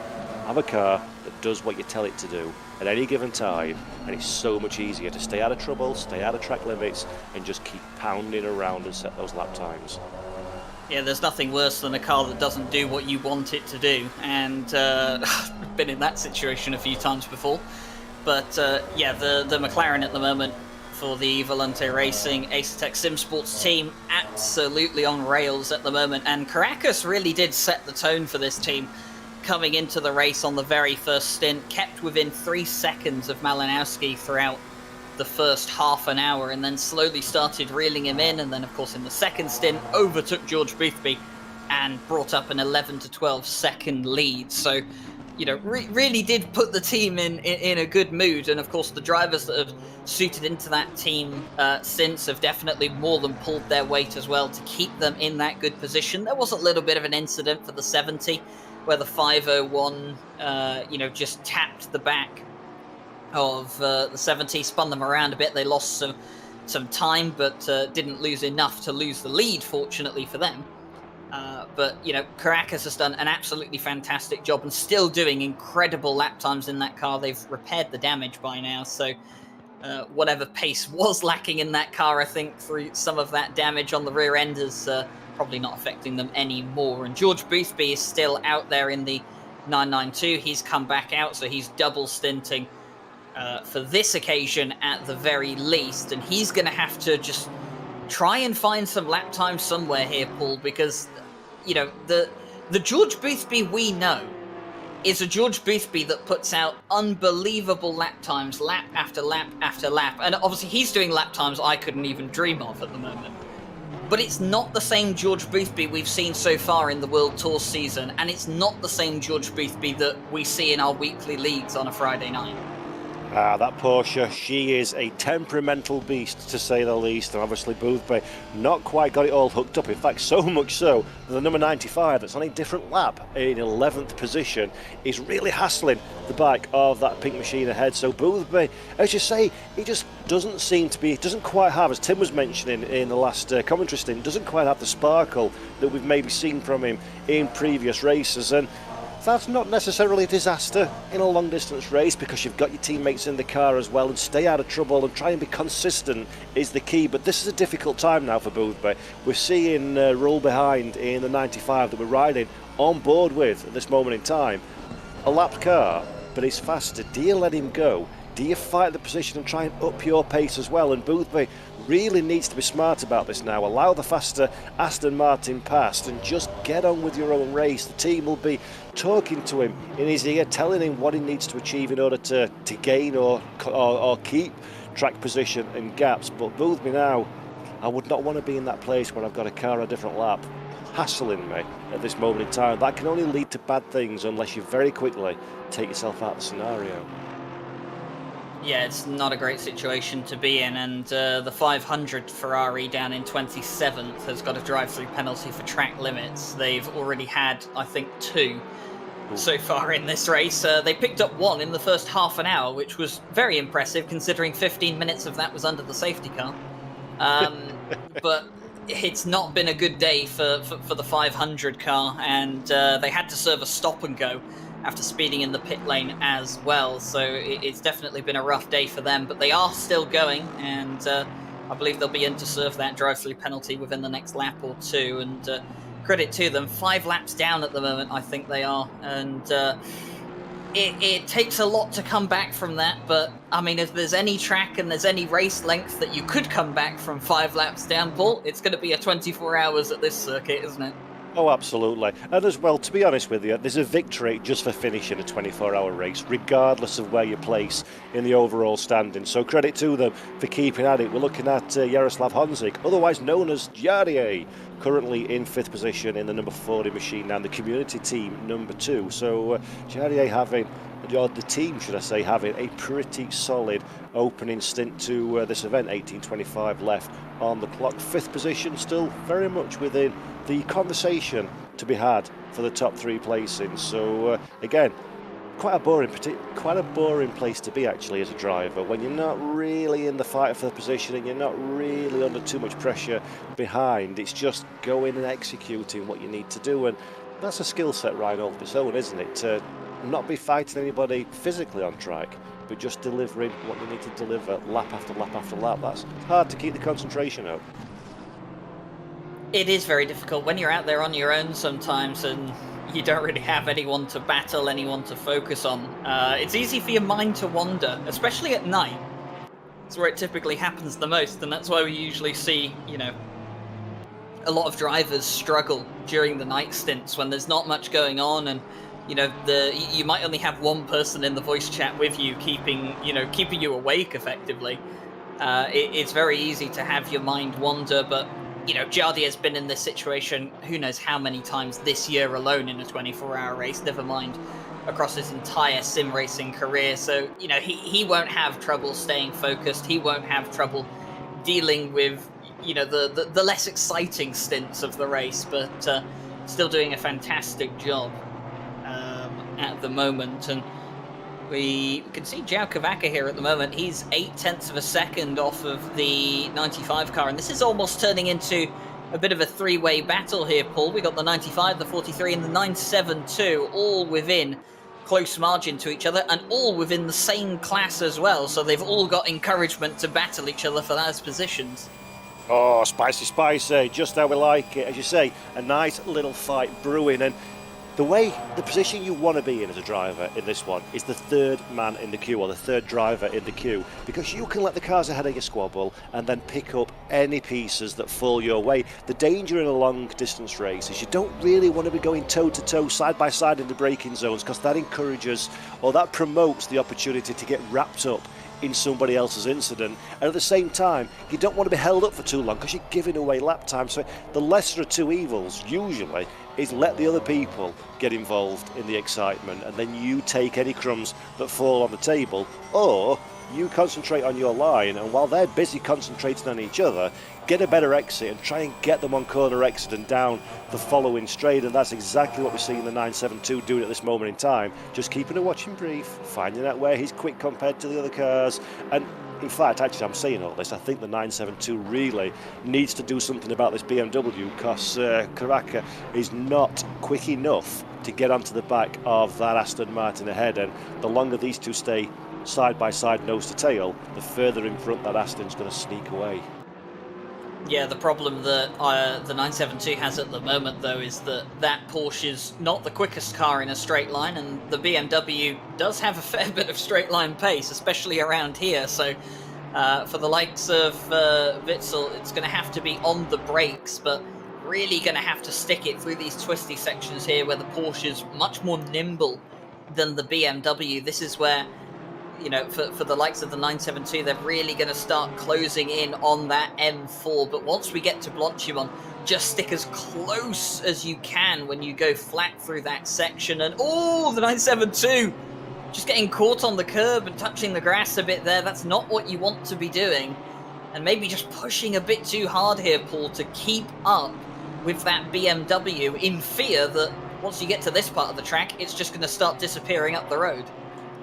Have a car that does what you tell it to do at any given time, and it's so much easier to stay out of trouble, stay out of track limits, and just keep pounding around and set those lap times. Yeah, there's nothing worse than a car that doesn't do what you want it to do, and I've been in that situation a few times before. But yeah, the McLaren at the moment for the Volante Racing Acertec Sim Sports team, absolutely on rails at the moment, and Caracas really did set the tone for this team coming into the race on the very first stint, kept within 3 seconds of Malinowski throughout the first half an hour, and then slowly started reeling him in, and then of course in the second stint overtook George Boothby and brought up an 11 to 12 second lead. So, you know, really did put the team in a good mood, and of course the drivers that have suited into that team since have definitely more than pulled their weight as well to keep them in that good position. There was a little bit of an incident for the 70 where the 501 you know, just tapped the back of the 70, spun them around a bit. They lost some time, but didn't lose enough to lose the lead, fortunately for them. But, you know, Caracas has done an absolutely fantastic job and still doing incredible lap times in that car. They've repaired the damage by now, so whatever pace was lacking in that car, I think through some of that damage on the rear end is probably not affecting them anymore. And George Boothby is still out there in the 992. He's come back out, so he's double stinting for this occasion at the very least, and he's going to have to just try and find some lap time somewhere here, Paul, because the George Boothby we know is a George Boothby that puts out unbelievable lap times, lap after lap after lap, and obviously he's doing lap times I couldn't even dream of at the moment. But it's not the same George Boothby we've seen so far in the World Tour season, and it's not the same George Boothby that we see in our weekly leagues on a Friday night. That Porsche, she is a temperamental beast, to say the least, and obviously Boothby not quite got it all hooked up. In fact, so much so that the number 95, that's on a different lap in 11th position, is really hassling the bike of that pink machine ahead. So Boothby, as you say, he just doesn't seem to be, doesn't quite have, as Tim was mentioning in the last commentary stint, doesn't quite have the sparkle that we've maybe seen from him in previous races. And that's not necessarily a disaster in a long distance race, because you've got your teammates in the car as well, and stay out of trouble and try and be consistent is the key. But this is a difficult time now for Boothby. We're seeing roll behind in the 95 that we're riding on board with at this moment in time. A lapped car, but he's faster. Do you let him go? Do you fight the position and try and up your pace as well? And Boothby really needs to be smart about this now. Allow the faster Aston Martin past and just get on with your own race. The team will be talking to him in his ear, telling him what he needs to achieve in order to gain or keep track position and gaps. But Boothby now, I would not want to be in that place where I've got a car a different lap hassling me at this moment in time. That can only lead to bad things unless you very quickly take yourself out of the scenario. Yeah, it's not a great situation to be in, and the 500 Ferrari down in 27th has got a drive-through penalty for track limits. They've already had, I think, 2 so far in this race. They picked up 1 in the first half an hour, which was very impressive considering 15 minutes of that was under the safety car. But it's not been a good day for the 500 car, and they had to serve a stop and go after speeding in the pit lane as well. So it's definitely been a rough day for them, but they are still going, and I believe they'll be in to serve that drive-through penalty within the next lap or 2, and credit to them. 5 laps down at the moment, I think they are, and it takes a lot to come back from that. But I mean, if there's any track and there's any race length that you could come back from 5 laps down, Paul, it's going to be a 24 hours at this circuit, isn't it? Oh, absolutely. And as well, to be honest with you, there's a victory just for finishing a 24-hour race, regardless of where you place in the overall standing. So credit to them for keeping at it. We're looking at Jaroslav Honzik, otherwise known as Jarier, currently in 5th position in the number 40 machine and the community team number 2. So Jarier having, or the team should I say, having a pretty solid opening stint to this event. 18:25 left on the clock. 5th position, still very much within the conversation to be had for the top 3 placings. So again, quite a boring place to be actually as a driver, when you're not really in the fight for the position and you're not really under too much pressure behind. It's just going and executing what you need to do, and that's a skill set right all of its own, isn't it? To not be fighting anybody physically on track, but just delivering what you need to deliver lap after lap after lap. That's hard to keep the concentration up. It is very difficult when you're out there on your own sometimes and you don't really have anyone to battle, anyone to focus on. It's easy for your mind to wander, especially at night. It's where it typically happens the most, and that's why we usually see, a lot of drivers struggle during the night stints when there's not much going on, and you might only have one person in the voice chat with you keeping you awake effectively. It's very easy to have your mind wander, but Jardy has been in this situation who knows how many times this year alone in a 24-hour race, never mind across his entire sim racing career. So, he won't have trouble staying focused. He won't have trouble dealing with, the less exciting stints of the race, but still doing a fantastic job at the moment. And we can see João Cavaca here at the moment. He's 0.8 of a second off of the 95 car, and this is almost turning into a bit of a 3-way battle here, Paul. We got the 95, the 43, and the 972 all within close margin to each other, and all within the same class as well. So they've all got encouragement to battle each other for those positions. Oh, spicy, just how we like it. As you say, a nice little fight brewing, and the position you want to be in as a driver in this one is the third man in the queue, or the third driver in the queue, because you can let the cars ahead of you squabble and then pick up any pieces that fall your way. The danger in a long distance race is you don't really want to be going toe to toe, side by side in the braking zones, because that encourages, or that promotes, the opportunity to get wrapped up in somebody else's incident. And at the same time, you don't want to be held up for too long because you're giving away lap time. So the lesser of two evils usually is let the other people get involved in the excitement, and then you take any crumbs that fall on the table, or you concentrate on your line, and while they're busy concentrating on each other, get a better exit and try and get them on corner exit and down the following straight. And that's exactly what we're seeing the 972 doing at this moment in time, just keeping a watching brief, finding out where he's quick compared to the other cars. And in fact, actually, I'm saying all this, I think the 972 really needs to do something about this BMW, because Karaka is not quick enough to get onto the back of that Aston Martin ahead, and the longer these two stay side by side, nose to tail, the further in front that Aston's going to sneak away. Yeah, the problem that the 972 has at the moment, though, is that Porsche's not the quickest car in a straight line, and the BMW does have a fair bit of straight line pace, especially around here. So for the likes of Witzel, it's going to have to be on the brakes, but really going to have to stick it through these twisty sections here where the Porsche's much more nimble than the BMW. This is where, you know, for the likes of the 972, they're really going to start closing in on that M4. But once we get to Blanchimont, just stick as close as you can when you go flat through that section. And oh, the 972 just getting caught on the curb and touching the grass a bit there. That's not what you want to be doing. And maybe just pushing a bit too hard here, Paul, to keep up with that BMW, in fear that once you get to this part of the track, it's just going to start disappearing up the road.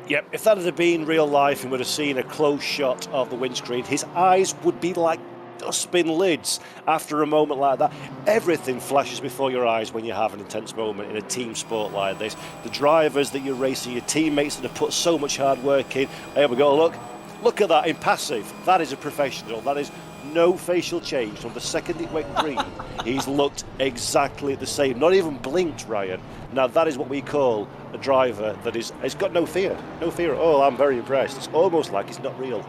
Yep, if that had been real life and would have seen a close shot of the windscreen, his eyes would be like dustbin lids after a moment like that. Everything flashes before your eyes when you have an intense moment in a team sport like this. The drivers that you're racing, your teammates that have put so much hard work in. There we go, look at that, impassive. That is a professional. That is no facial change. From the second it went green, he's looked exactly the same. Not even blinked, Ryan. Now that is what we call a driver that has got no fear. No fear at all. I'm very impressed. It's almost like it's not real.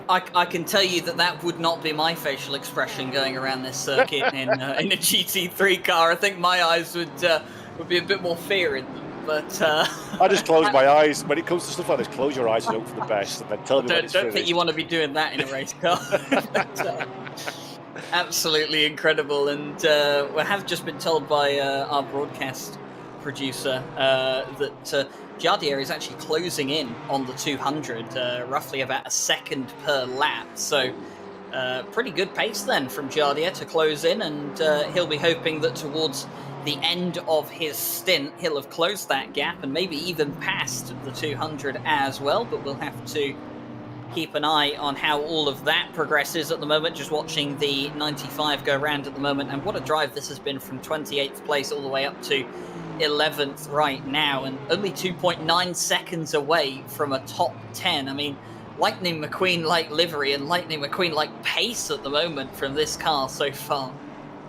I can tell you that would not be my facial expression going around this circuit in a GT3 car. I think my eyes would be a bit more fear in them. But I just close my eyes when it comes to stuff like this. Close your eyes and hope for the best, and then tell me when it's don't finished. think you want to be doing that in a race car. But, absolutely incredible, and we have just been told by our broadcast producer that Jardier is actually closing in on the 200, roughly about a second per lap. So pretty good pace then from Jardier to close in, and he'll be hoping that towards the end of his stint he'll have closed that gap and maybe even passed the 200 as well. But we'll have to keep an eye on how all of that progresses. At the moment, just watching the 95 go round at the moment, and what a drive this has been from 28th place all the way up to 11th right now, and only 2.9 seconds away from a top 10. I mean, Lightning McQueen-like livery and Lightning McQueen-like pace at the moment from this car so far.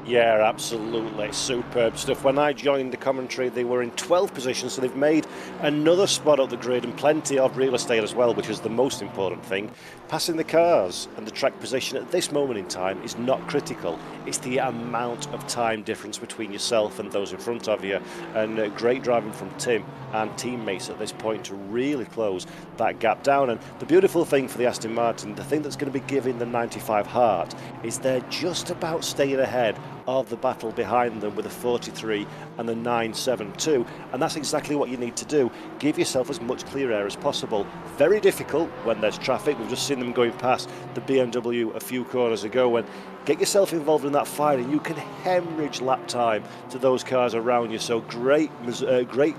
Yeah, absolutely. Superb stuff. When I joined the commentary, they were in 12th position, so they've made another spot up the grid and plenty of real estate as well, which is the most important thing. Passing the cars and the track position at this moment in time is not critical. It's the amount of time difference between yourself and those in front of you. And great driving from Tim and teammates at this point to really close that gap down. And the beautiful thing for the Aston Martin, the thing that's going to be giving the 95 heart, is they're just about staying ahead of the battle behind them with the 43 and the 972, and that's exactly what you need to do. Give yourself as much clear air as possible. Very difficult when there's traffic. We've just seen them going past the BMW a few corners ago. And get yourself involved in that fight and you can hemorrhage lap time to those cars around you. So great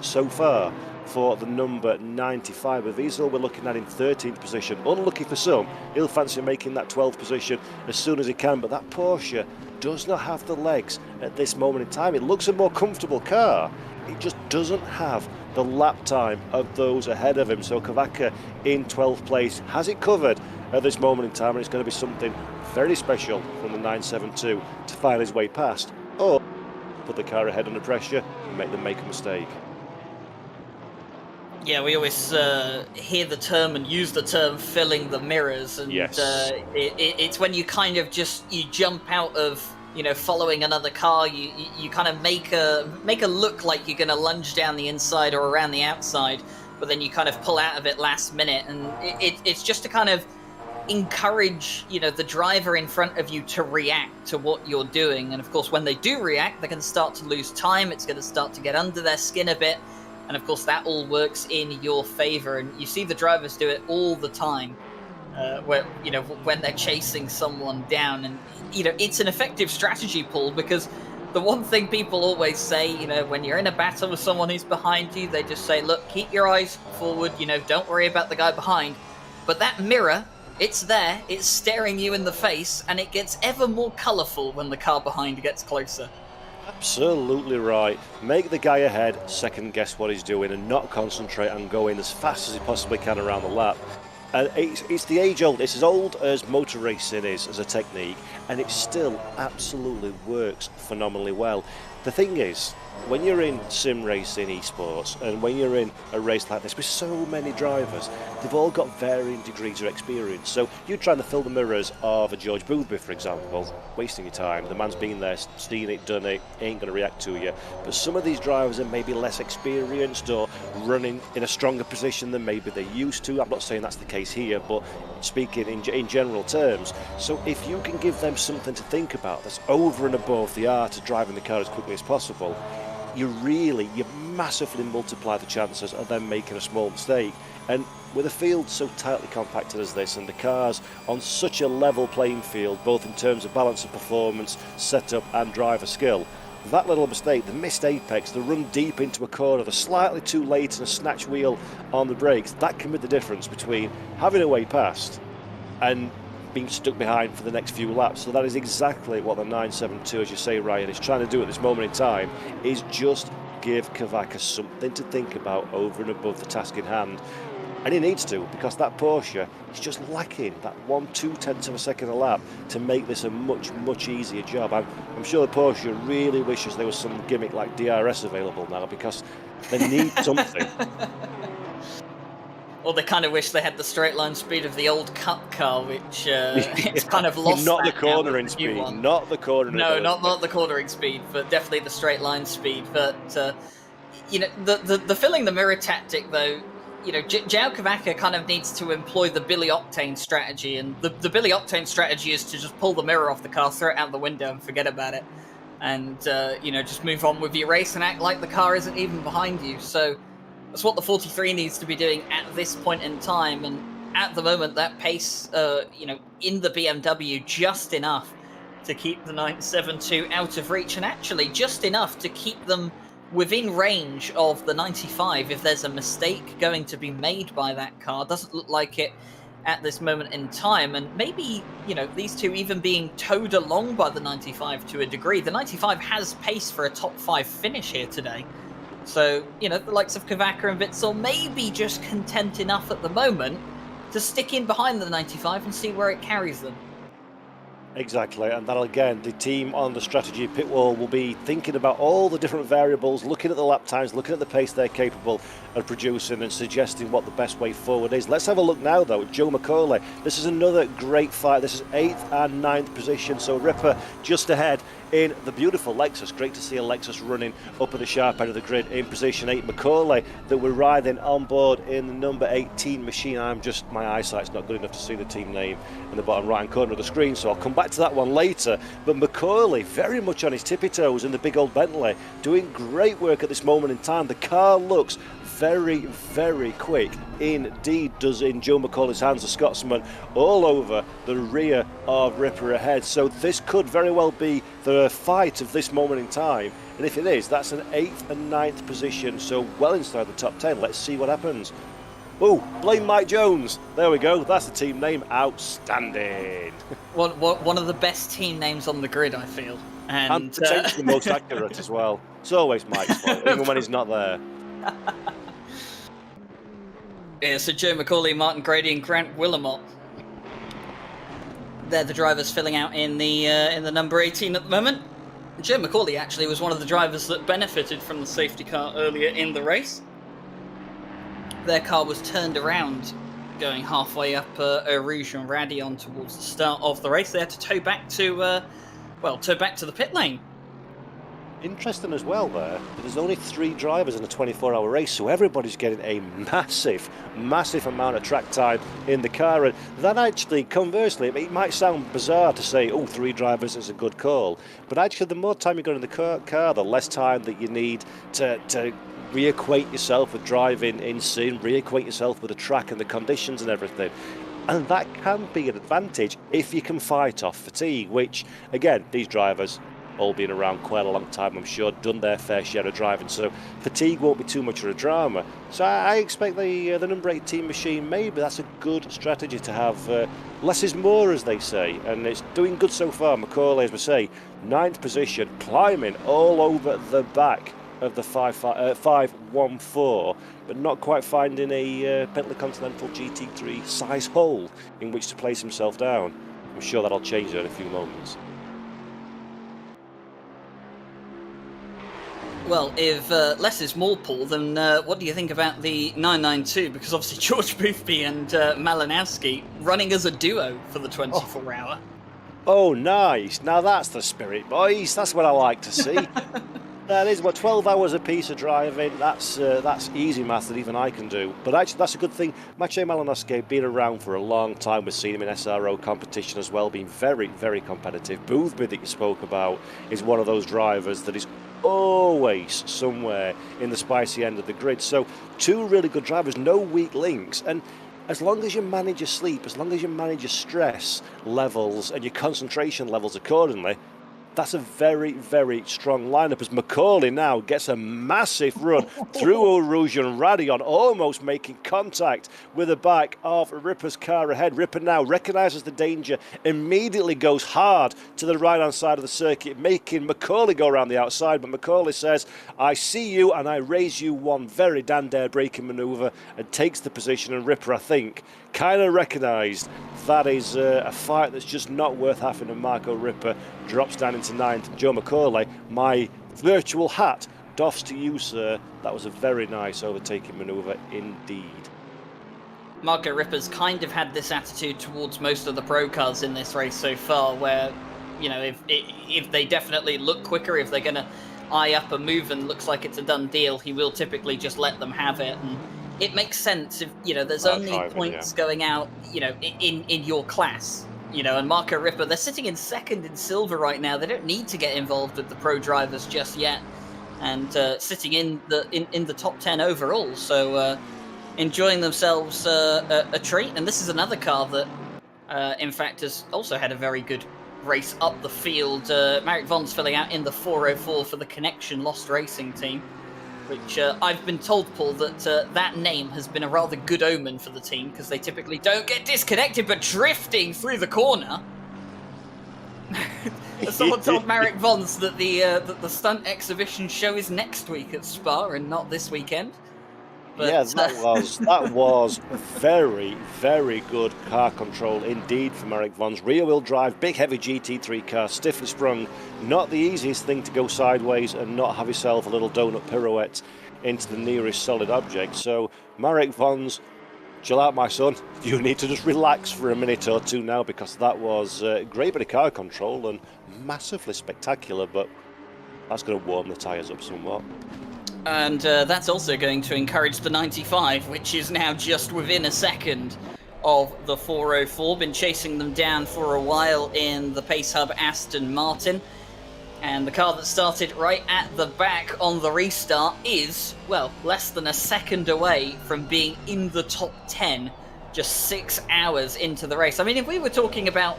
so far for the number 95. With Wiesel, we're looking at in 13th position. Unlucky for some, he'll fancy making that 12th position as soon as he can, but that Porsche does not have the legs at this moment in time. It looks a more comfortable car. It just doesn't have the lap time of those ahead of him. So Kavaka in 12th place has it covered at this moment in time, and it's going to be something very special from the 972 to find his way past. Or put the car ahead under pressure and make them make a mistake. Yeah, we always hear the term and use the term "filling the mirrors," and Yes. it's when you kind of you jump out of following another car. You kind of make a look like you're going to lunge down the inside or around the outside, but then you kind of pull out of it last minute, and it's just to kind of encourage the driver in front of you to react to what you're doing. And of course, when they do react, they're going to start to lose time. It's going to start to get under their skin a bit. And of course, that all works in your favor. And you see the drivers do it all the time, when they're chasing someone down. And it's an effective strategy, Paul, because the one thing people always say, when you're in a battle with someone who's behind you, they just say, "Look, keep your eyes forward. Don't worry about the guy behind." But that mirror, it's there. It's staring you in the face, and it gets ever more colourful when the car behind gets closer. Absolutely right. Make the guy ahead second guess what he's doing and not concentrate on going as fast as he possibly can around the lap. And it's the age-old, it's as old as motor racing is as a technique, and it still absolutely works phenomenally well. The thing is, when you're in sim racing esports and when you're in a race like this with so many drivers, they've all got varying degrees of experience. So you're trying to fill the mirrors of a George Boothby, for example, wasting your time. The man's been there, seen it, done it, ain't going to react to you. But some of these drivers are maybe less experienced or running in a stronger position than maybe they're used to. I'm not saying that's the case here, but speaking in general terms. So if you can give them something to think about that's over and above the art of driving the car as quickly as possible, you massively multiply the chances of them making a small mistake. And with a field so tightly compacted as this, and the cars on such a level playing field, both in terms of balance of performance, setup and driver skill, that little mistake, the missed apex, the run deep into a corner, the slightly too late and a snatch wheel on the brakes, that can be the difference between having a way past and being stuck behind for the next few laps. So that is exactly what the 972, as you say, Ryan, is trying to do at this moment in time, is just give Kavaka something to think about over and above the task in hand. And he needs to, because that Porsche is just lacking that 1/2 of a second a lap to make this a much, much easier job. I'm sure the Porsche really wishes there was some gimmick like DRS available now, because they need something. Or they kind of wish they had the straight line speed of the old Cup car, which it's kind of lost. Not the that now with cornering the new speed. one. Not the cornering. No, not the cornering speed, but definitely the straight line speed. But the filling the mirror tactic, though, João Kavaka kind of needs to employ the Billy Octane strategy, and the Billy Octane strategy is to just pull the mirror off the car, throw it out the window, and forget about it, and just move on with your race and act like the car isn't even behind you. So that's what the 43 needs to be doing at this point in time. And at the moment, that pace, in the BMW, just enough to keep the 972 out of reach, and actually just enough to keep them within range of the 95 if there's a mistake going to be made by that car. Doesn't look like it at this moment in time, and maybe these two even being towed along by the 95 to a degree. The 95 has pace for a top 5 finish here today. So, the likes of Kavaka and Witzel may be just content enough at the moment to stick in behind the 95 and see where it carries them. Exactly, and that again, the team on the strategy pit wall will be thinking about all the different variables, looking at the lap times, looking at the pace they're capable of producing and suggesting what the best way forward is. Let's have a look now though at Joe McCauley. This is another great fight. This is 8th and 9th position, so Ripper just ahead in the beautiful Lexus. Great to see a Lexus running up at the sharp end of the grid in position 8. McCauley that we're riding on board in the number 18 machine. My eyesight's not good enough to see the team name in the bottom right hand corner of the screen, so I'll come back to that one later. But McCauley very much on his tippy toes in the big old Bentley, doing great work at this moment in time. The car looks very, very quick indeed, does in Joe McCauley's hands, the Scotsman, all over the rear of Ripper ahead. So this could very well be the fight of this moment in time, and if it is, that's an 8th and 9th position, so well inside the top 10. Let's see what happens. Oh, blame Mike Jones. There we go, that's the team name. Outstanding. One of the best team names on the grid, I feel. And potentially the most accurate as well. It's always Mike's fault, even when he's not there. Yeah, so Joe McCauley, Martin Grady and Grant Willamot. They're the drivers filling out in the number 18 at the moment. Joe McCauley actually was one of the drivers that benefited from the safety car earlier in the race. Their car was turned around going halfway up Rouge and Radion towards the start of the race. They had to tow back to the pit lane. Interesting as well there, there's only 3 drivers in a 24-hour race, so everybody's getting a massive amount of track time in the car. And that actually, conversely, it might sound bizarre to say, 3 drivers is a good call, but actually the more time you got in the car, the less time that you need to reacquaint yourself with driving in sim, reacquaint yourself with the track and the conditions and everything. And that can be an advantage if you can fight off fatigue, which, again, these drivers all been around quite a long time, I'm sure, done their fair share of driving, so fatigue won't be too much of a drama. So I expect the number 18 machine, maybe that's a good strategy to have. Less is more, as they say, and it's doing good so far. McCauley, as we say, 9th position, climbing all over the back of the 514, but not quite finding a Bentley Continental GT3 size hole in which to place himself down. I'm sure that'll change in a few moments. Well, if less is more, Paul, then what do you think about the 992? Because obviously George Boothby and Malinowski running as a duo for the 24-hour. Oh, nice. Now that's the spirit, boys. That's what I like to see. That is, 12 hours a piece of driving. That's easy math that even I can do. But actually, that's a good thing. Maciej Malinowski been around for a long time. We've seen him in SRO competition as well, being very, very competitive. Boothby, that you spoke about, is one of those drivers that is always somewhere in the spicy end of the grid. So 2 really good drivers, no weak links. And as long as you manage your sleep, as long as you manage your stress levels and your concentration levels accordingly, that's a very, very strong lineup, as McCauley now gets a massive run through Eau Rouge and Radion, almost making contact with the back of Ripper's car ahead. Ripper now recognises the danger, immediately goes hard to the right-hand side of the circuit, making McCauley go around the outside. But McCauley says, I see you and I raise you one very dare braking manoeuvre, and takes the position. And Ripper, I think, kind of recognised that is a fight that's just not worth having, and Marco Ripper drops down into 9th. Joe McCauley, my virtual hat doffs to you, sir. That was a very nice overtaking manoeuvre indeed. Marco Ripper's kind of had this attitude towards most of the pro cars in this race so far, where, you know, if they definitely look quicker, if they're going to eye up a move and looks like it's a done deal, he will typically just let them have it. And it makes sense if, you know, there's only points going out, you know, in your class, you know, and Marco Ripper, they're sitting in 2nd in silver right now. They don't need to get involved with the pro drivers just yet, and sitting in the top 10 overall. So enjoying themselves a treat. And this is another car that, in fact, has also had a very good race up the field. Marek Von's filling out in the 404 for the Connection Lost Racing team, which I've been told, Paul, that that name has been a rather good omen for the team, because they typically don't get disconnected, but drifting through the corner. Someone told Marek Vons that the stunt exhibition show is next week at Spa and not this weekend. But, yeah, that was very, very good car control indeed for Marek Vons. Rear-wheel drive, big heavy GT3 car, stiffly sprung. Not the easiest thing to go sideways and not have yourself a little donut pirouette into the nearest solid object. So Marek Vons, chill out, my son. You need to just relax for a minute or two now, because that was a great bit of car control and massively spectacular, but that's going to warm the tyres up somewhat. And that's also going to encourage the 95, which is now just within a second of the 404. Been chasing them down for a while in the Pace Hub Aston Martin. And the car that started right at the back on the restart is, well, less than a second away from being in the top 10 just 6 hours into the race. I mean, if we were talking about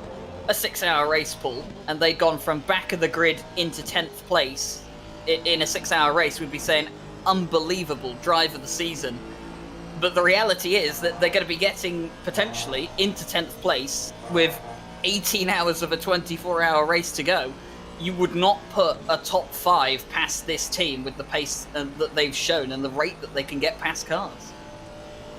a 6-hour race, Paul, and they'd gone from back of the grid into 10th place in a 6-hour race, we'd be saying, unbelievable, drive of the season. But the reality is that they're going to be getting potentially into 10th place with 18 hours of a 24-hour race to go. You would not put a top 5 past this team with the pace that they've shown and the rate that they can get past cars.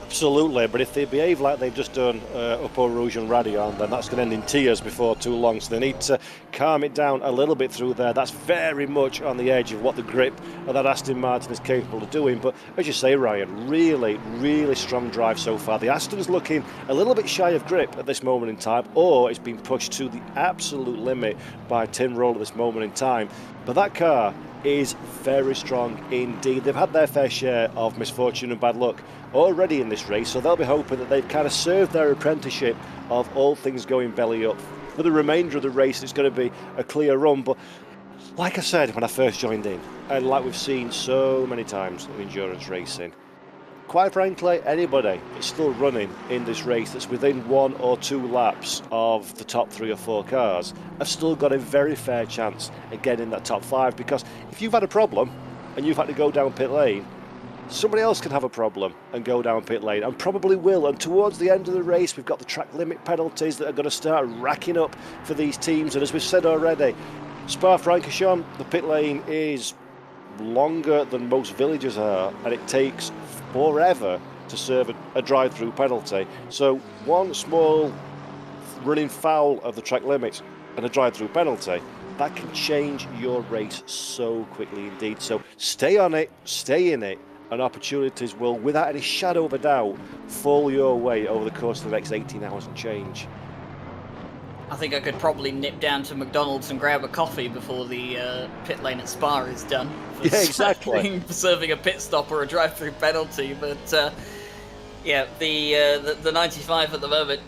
Absolutely, but if they behave like they've just done up Eau Rouge and Radion, then that's going to end in tears before too long. So they need to calm it down a little bit through there. That's very much on the edge of what the grip of that Aston Martin is capable of doing. But as you say, Ryan, really, really strong drive so far. The Aston's looking a little bit shy of grip at this moment in time, or it's been pushed to the absolute limit by Tim Roll at this moment in time. But that car is very strong indeed. They've had their fair share of misfortune and bad luck already in this race, so they'll be hoping that they've kind of served their apprenticeship of all things going belly up. For the remainder of the race, it's going to be a clear run, but like I said when I first joined in, and like we've seen so many times in endurance racing, quite frankly, anybody that's still running in this race that's within 1 or 2 laps of the top 3 or 4 cars have still got a very fair chance of getting in that top 5, because if you've had a problem and you've had to go down pit lane, somebody else can have a problem and go down pit lane, and probably will. And towards the end of the race, we've got the track limit penalties that are going to start racking up for these teams. And as we've said already, Spa-Francorchamps, the pit lane is longer than most villages are, and it takes forever to serve a drive-through penalty. So one small running foul of the track limits and a drive-through penalty, that can change your race so quickly indeed. So stay on it, stay in it, and opportunities will, without any shadow of a doubt, fall your way over the course of the next 18 hours and change. I think I could probably nip down to McDonald's and grab a coffee before the pit lane at Spa is done. Yeah, exactly. For serving a pit stop or a drive-through penalty, but yeah, the 95 at the moment,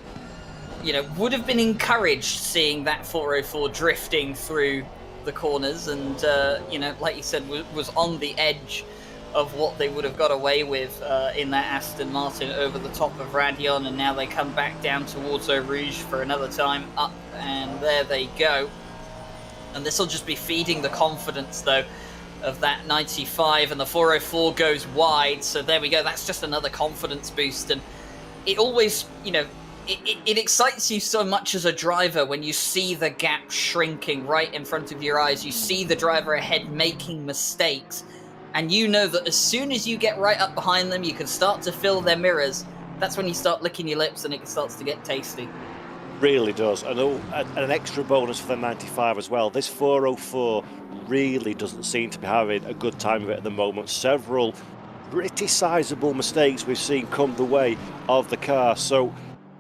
you know, would have been encouraged seeing that 404 drifting through the corners, and you know, like you said, was on the edge of what they would have got away with in that Aston Martin over the top of Radion, and now they come back down towards Eau Rouge for another time up, and there they go. And this will just be feeding the confidence, though, of that 95, and the 404 goes wide, so there we go. That's just another confidence boost, and it always, you know, it excites you so much as a driver when you see the gap shrinking right in front of your eyes. You see the driver ahead making mistakes, and you know that as soon as you get right up behind them, you can start to fill their mirrors. That's when you start licking your lips and it starts to get tasty. Really does. And an extra bonus for the 95 as well. This 404 really doesn't seem to be having a good time of it at the moment. Several pretty sizable mistakes we've seen come the way of the car. So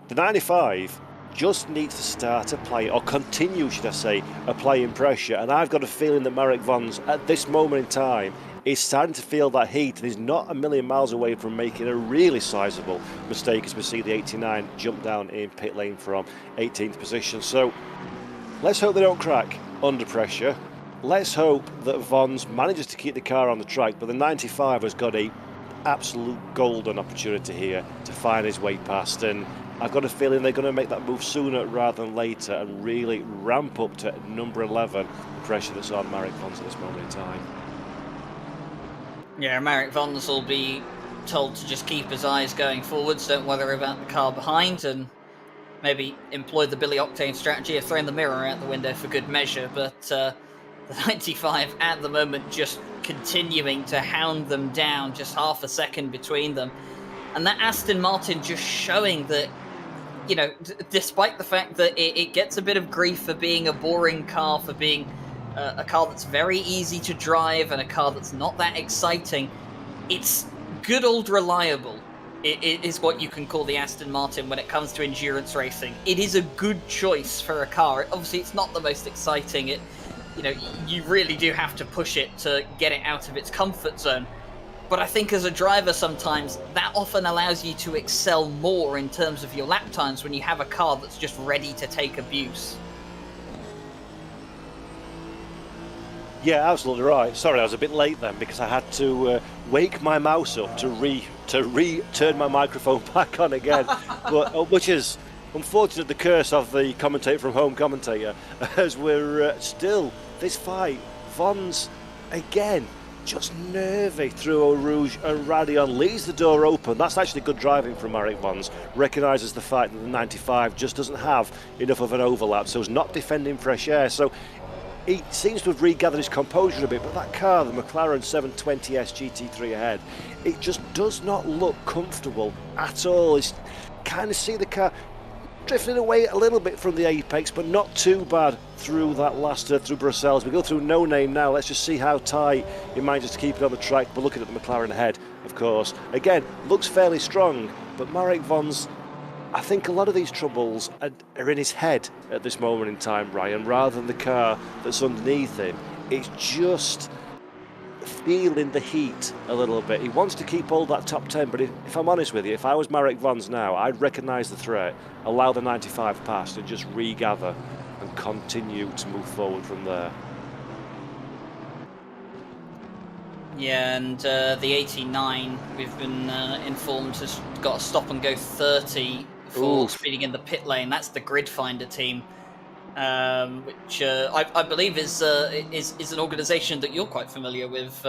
the 95 just needs to start applying, or continue, should I say, applying pressure. And I've got a feeling that Marek Vons, at this moment in time, is starting to feel that heat, and is not a million miles away from making a really sizable mistake, as we see the 89 jump down in pit lane from 18th position. So let's hope they don't crack under pressure. Let's hope that Vons manages to keep the car on the track, but the 95 has got a absolute golden opportunity here to find his way past, and I've got a feeling they're going to make that move sooner rather than later and really ramp up to number 11, the pressure that's on Marek Vons at this moment in time. Yeah, Marek Vons will be told to just keep his eyes going forwards, don't worry about the car behind, and maybe employ the Billy Octane strategy of throwing the mirror out the window for good measure. But the 95 at the moment just continuing to hound them down, just half a second between them. And that Aston Martin just showing that, you know, despite the fact that it gets a bit of grief for being a boring car, for being a car that's very easy to drive and a car that's not that exciting, it's good old reliable. It is what you can call the Aston Martin when it comes to endurance racing. It is a good choice for a car. Obviously, it's not the most exciting. You know, you really do have to push it to get it out of its comfort zone. But I think as a driver, sometimes that often allows you to excel more in terms of your lap times when you have a car that's just ready to take abuse. Yeah, absolutely right. Sorry, I was a bit late then because I had to wake my mouse up to turn my microphone back on again, but which is unfortunate, the curse of the commentator from home commentator, as we're still this fight. Vons again, just nervy through Eau Rouge, and Radion leaves the door open. That's actually good driving from Marek Vons. Recognises the fact that the 95 just doesn't have enough of an overlap, so he's not defending fresh air. So he seems to have regathered his composure a bit, but that car, the McLaren 720S GT3 ahead, it just does not look comfortable at all. It's kind of see the car drifting away a little bit from the apex, but not too bad through that last through Brussels. We go through No Name now. Let's just see how tight he manages to keep it on the track. But looking at the McLaren ahead, of course, again looks fairly strong, but Marek Von's, I think a lot of these troubles are in his head at this moment in time, Ryan, rather than the car that's underneath him. It's just feeling the heat a little bit. He wants to keep all that top 10, but if I'm honest with you, if I was Marek Von's now, I'd recognise the threat, allow the 95 past and just regather and continue to move forward from there. Yeah, and the 89, we've been informed, has got a stop and go 30 for speeding in the pit lane. That's the Grid Finder team, which I believe is an organisation that you're quite familiar with,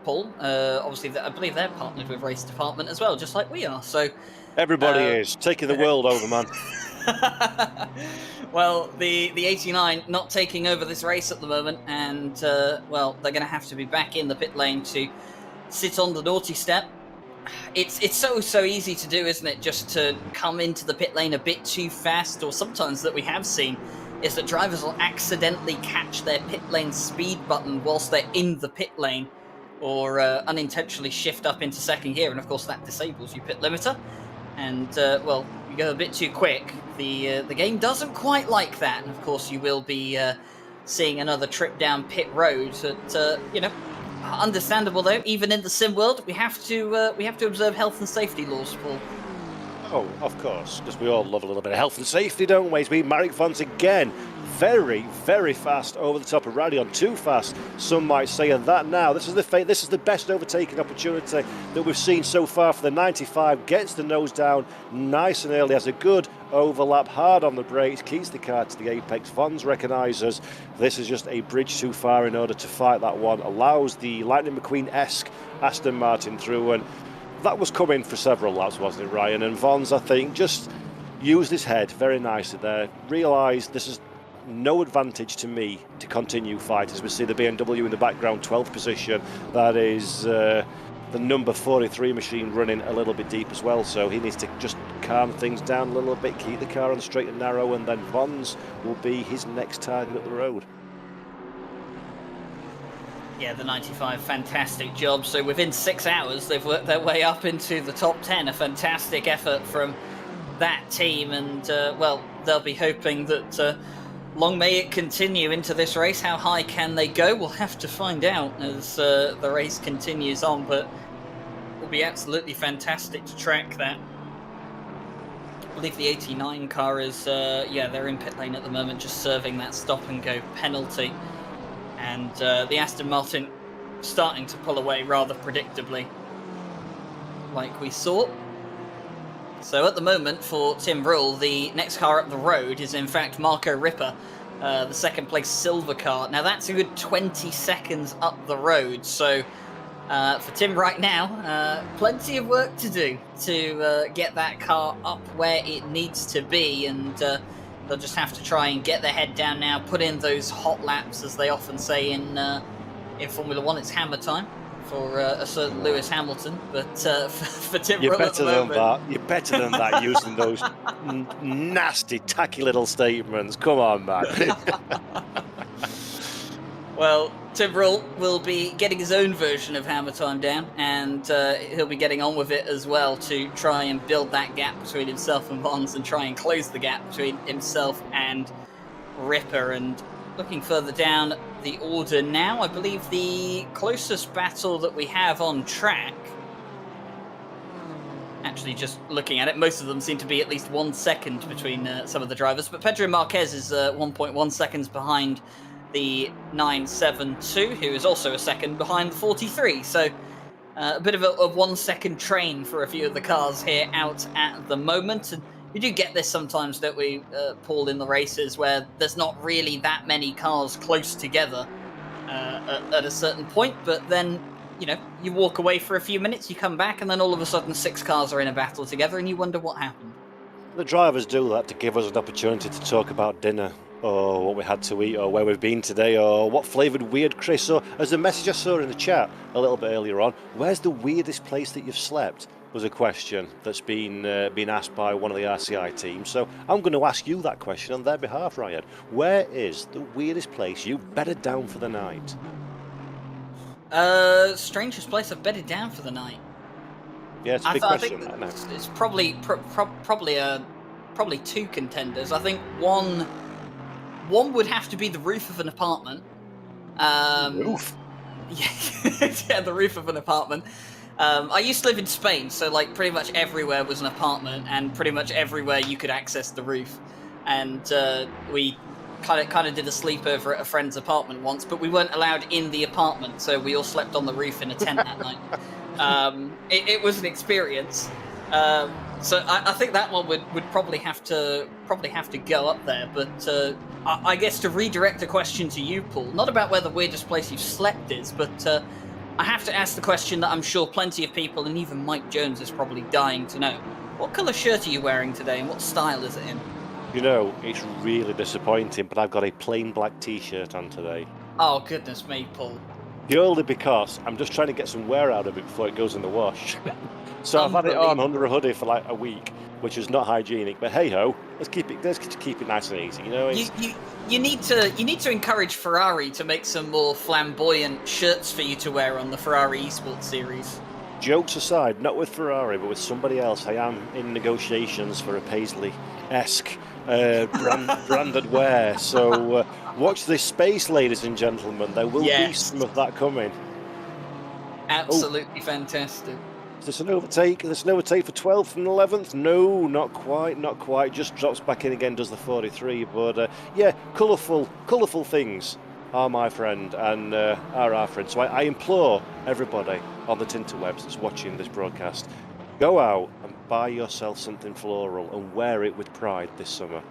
Paul. Obviously, I believe they're partnered with Race Department as well, just like we are. So everybody is taking the world over, man. Well, the 89 not taking over this race at the moment, and well, they're going to have to be back in the pit lane to sit on the naughty step. It's so easy to do, isn't it? Just to come into the pit lane a bit too fast, or sometimes that we have seen is that drivers will accidentally catch their pit lane speed button whilst they're in the pit lane, or unintentionally shift up into second gear, and of course that disables your pit limiter. And well, you go a bit too quick. The game doesn't quite like that, and of course you will be seeing another trip down pit road. But you know, understandable though. Even in the sim world, we have to observe health and safety laws, Paul. Oh, of course, because we all love a little bit of health and safety, don't we? It's been Marek Von's again. Very, very fast over the top of Radion. Too fast, some might say. And that now, this is the best overtaking opportunity that we've seen so far for the 95. Gets the nose down nice and early, has a good overlap, hard on the brakes, keeps the car to the apex. Vons recognises this is just a bridge too far in order to fight that one. Allows the Lightning McQueen-esque Aston Martin through, and that was coming for several laps, wasn't it, Ryan? And Vons, I think, just used his head very nicely there. Realised this is no advantage to me to continue fight. As we see the BMW in the background, 12th position. That is the number 43 machine running a little bit deep as well. So he needs to just calm things down a little bit, keep the car on the straight and narrow, and then Vons will be his next target up the road. Yeah, the 95, fantastic job. So within 6 hours, they've worked their way up into the top 10. A fantastic effort from that team, and well, they'll be hoping that long may it continue into this race. How high can they go? We'll have to find out as the race continues on, but it will be absolutely fantastic to track that. I believe the 89 car is, yeah, they're in pit lane at the moment, just serving that stop and go penalty. And the Aston Martin starting to pull away rather predictably, like we saw. So at the moment for Tim Rule, the next car up the road is in fact Marco Ripper, the second place silver car. Now that's a good 20 seconds up the road. So for Tim right now, plenty of work to do to get that car up where it needs to be, and they'll just have to try and get their head down now, put in those hot laps, as they often say in Formula One. It's hammer time for a certain Lewis Hamilton, but for Tim Rule at the moment, You're better than that, using those nasty, tacky little statements. Come on, man. Well, Tim Rule will be getting his own version of hammer time down, and he'll be getting on with it as well to try and build that gap between himself and Vons, and try and close the gap between himself and Ripper. And looking further down the order now, I believe the closest battle that we have on track, actually just looking at it, most of them seem to be at least 1 second between some of the drivers, but Pedro Marquez is 1.1 seconds behind the 972, who is also a second behind the 43. So a bit of a 1 second train for a few of the cars here out at the moment. And we do get this sometimes, don't we, Paul, in the races where there's not really that many cars close together at a certain point, but then, you know, you walk away for a few minutes, you come back, and then all of a sudden 6 cars are in a battle together, and you wonder what happened. The drivers do that to give us an opportunity to talk about dinner or what we had to eat, or where we've been today, or what flavoured weird Chris, or as a message I saw in the chat a little bit earlier on, where's the weirdest place that you've slept? Was a question that's been asked by one of the RCI teams. So I'm going to ask you that question on their behalf, Ryan. Where is the weirdest place you've bedded down for the night? Strangest place I've bedded down for the night. Yeah, it's a big I question. think I know. it's probably two contenders. I think one would have to be the roof of an apartment. Roof? Yeah, the roof of an apartment. I used to live in Spain, so like pretty much everywhere was an apartment, and pretty much everywhere you could access the roof. And we kind of did a sleepover at a friend's apartment once, but we weren't allowed in the apartment, so we all slept on the roof in a tent that night. It was an experience. So I think that one would probably have to go up there. But I guess to redirect the question to you, Paul, not about where the weirdest place you've slept is, but I have to ask the question that I'm sure plenty of people, and even Mike Jones, is probably dying to know. What colour shirt are you wearing today, and what style is it in? You know, it's really disappointing, but I've got a plain black T-shirt on today. Oh, goodness me, Paul. Purely because I'm just trying to get some wear out of it before it goes in the wash. So I've had it on under a hoodie for like a week, which is not hygienic. But hey ho, let's keep it nice and easy. You know, you need to encourage Ferrari to make some more flamboyant shirts for you to wear on the Ferrari Esports series. Jokes aside, not with Ferrari, but with somebody else. I am in negotiations for a Paisley-esque branded wear. So watch this space, ladies and gentlemen. There will be some of that coming. Absolutely fantastic. Is this an overtake? Is this an overtake for 12th and 11th? No, not quite. Just drops back in again, does the 43. But yeah, colourful things are my friend and are our friend. So I implore everybody on the Tinterwebs that's watching this broadcast, go out and buy yourself something floral and wear it with pride this summer.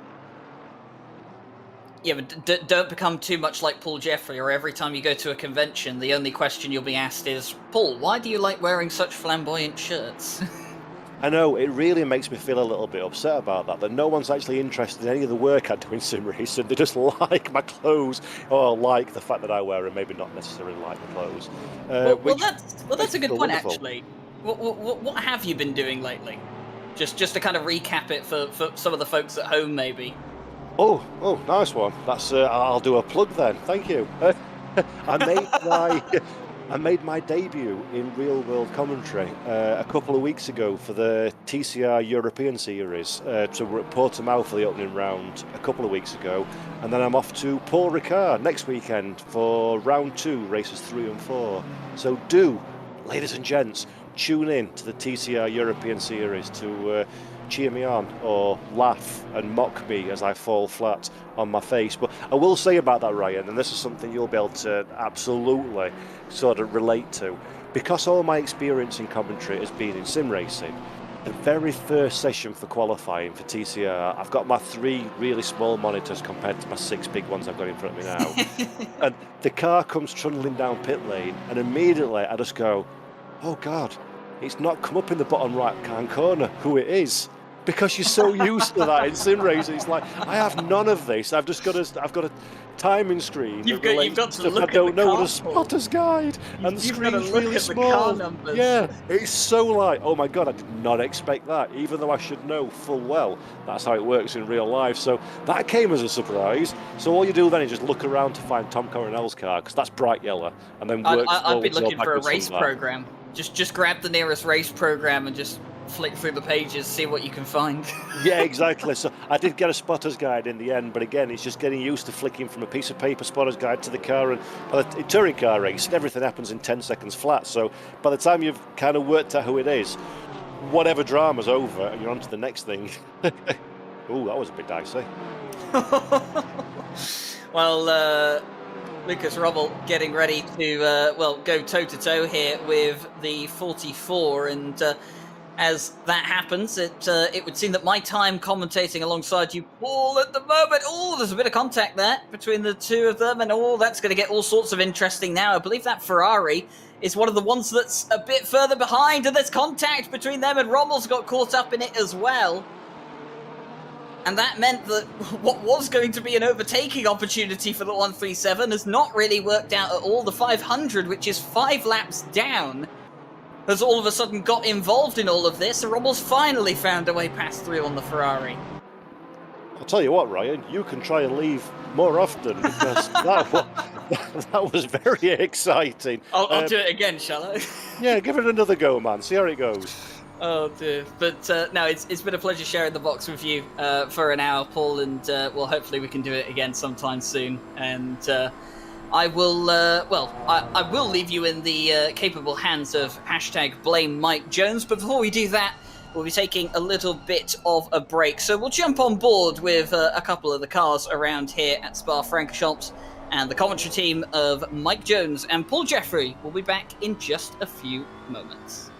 Yeah, but don't become too much like Paul Jeffrey, or every time you go to a convention, the only question you'll be asked is, Paul, why do you like wearing such flamboyant shirts? I know, it really makes me feel a little bit upset about that no one's actually interested in any of the work I do in sim racing. They just like my clothes, or like the fact that I wear them, maybe not necessarily like the clothes. Well, that's a good point, wonderful. actually. What have you been doing lately? Just to kind of recap it for some of the folks at home, maybe. Oh, nice one. That's I'll do a plug then. Thank you. I made my debut in real world commentary a couple of weeks ago for the TCR European Series. So we're at Portimao for the opening round a couple of weeks ago, and then I'm off to Paul Ricard next weekend for round 2, races 3 and 4. So do, ladies and gents, tune in to the TCR European Series to cheer me on or laugh and mock me as I fall flat on my face. But I will say about that, Ryan, and this is something you'll be able to absolutely sort of relate to, because all my experience in commentary has been in sim racing. The very first session for qualifying for TCR, I've got my 3 really small monitors compared to my 6 big ones I've got in front of me now. And the car comes trundling down pit lane, and immediately I just go, oh God, it's not come up in the bottom right-hand corner who it is. Because you're so used to that in sim racing. It's like, I have none of this. I've got a timing screen. You've got to look I at don't the know car, what a spotter's guide. And the screen's really small. The car numbers. Yeah, it's so like, oh my God, I did not expect that. Even though I should know full well that's how it works in real life. So that came as a surprise. So all you do then is just look around to find Tom Coronel's car, because that's bright yellow, and then work I'd be forwards or looking for a backwards race from that. program. Just grab the nearest race program and just flick through the pages, see what you can find. Yeah, exactly. So I did get a spotter's guide in the end, but again, it's just getting used to flicking from a piece of paper spotter's guide to the car. And by the touring car race, everything happens in 10 seconds flat. So by the time you've kind of worked out who it is, whatever drama's over, and you're on to the next thing. Ooh, that was a bit dicey. Well, Lucas Rommel getting ready to go toe-to-toe here with the 44, and as that happens, it would seem that my time commentating alongside you, Paul, at the moment, there's a bit of contact there between the two of them, and that's going to get all sorts of interesting now. I believe that Ferrari is one of the ones that's a bit further behind, and there's contact between them, and Rommel's got caught up in it as well. And that meant that what was going to be an overtaking opportunity for the 137 has not really worked out at all. The 500, which is 5 laps down, has all of a sudden got involved in all of this, and Robble's finally found a way past through on the Ferrari. I'll tell you what, Ryan, you can try and leave more often because that was very exciting. I'll do it again, shall I? Yeah, give it another go, man. See how it goes. Oh dear, but no, it's been a pleasure sharing the box with you for an hour, Paul, and well, hopefully we can do it again sometime soon. And I will, I will leave you in the capable hands of #BlameMikeJones. But before we do that, we'll be taking a little bit of a break. So we'll jump on board with a couple of the cars around here at Spa-Francorchamps, and the commentary team of Mike Jones and Paul Jeffrey will be back in just a few moments.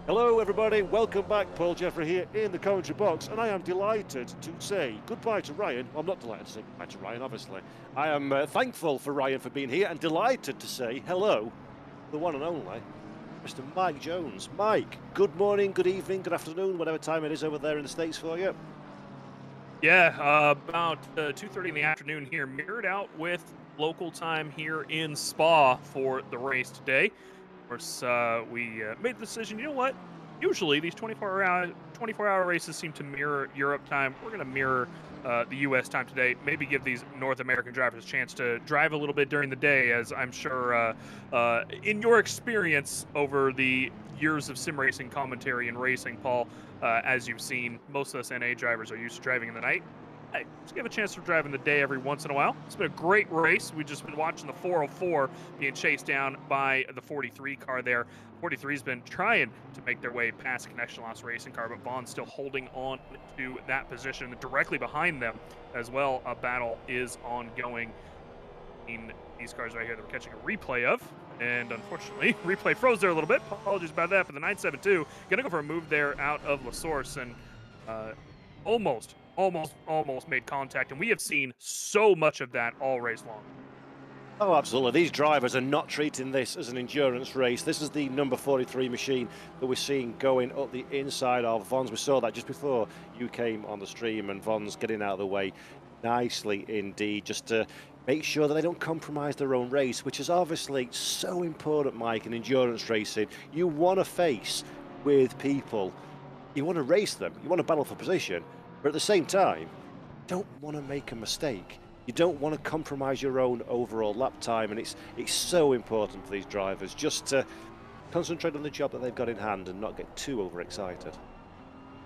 Hello, everybody. Welcome back. Paul Jeffrey here in the commentary box, and I am delighted to say goodbye to Ryan. Well, I'm not delighted to say goodbye to Ryan, obviously. I am thankful for Ryan for being here and delighted to say hello, the one and only, Mr. Mike Jones. Mike, good morning, good evening, good afternoon, whatever time it is over there in the States for you. Yeah, about 2:30 in the afternoon here, mirrored out with local time here in Spa for the race today. Of course, we made the decision, you know what? Usually these 24-hour races seem to mirror Europe time. We're going to mirror the U.S. time today. Maybe give these North American drivers a chance to drive a little bit during the day, as I'm sure in your experience over the years of sim racing commentary and racing, Paul, as you've seen, most of us NA drivers are used to driving in the night. Hey, just give a chance to drive in the day every once in a while. It's been a great race. We've just been watching the 404 being chased down by the 43 car there. 43's been trying to make their way past Connection Loss Racing car, but Vaughn's still holding on to that position directly behind them as well. A battle is ongoing in these cars right here that we're catching a replay of. And unfortunately, replay froze there a little bit. Apologies about that. But the 972 going to go for a move there out of La Source and almost made contact. And we have seen so much of that all race long. Oh, absolutely. These drivers are not treating this as an endurance race. This is the number 43 machine that we're seeing going up the inside of Vaughn's. We saw that just before you came on the stream, and Vaughn's getting out of the way nicely indeed, just to make sure that they don't compromise their own race, which is obviously so important, Mike, in endurance racing. You want to face with people, you want to race them, you want to battle for position, but at the same time, you don't want to make a mistake. You don't want to compromise your own overall lap time, and it's so important for these drivers just to concentrate on the job that they've got in hand and not get too overexcited.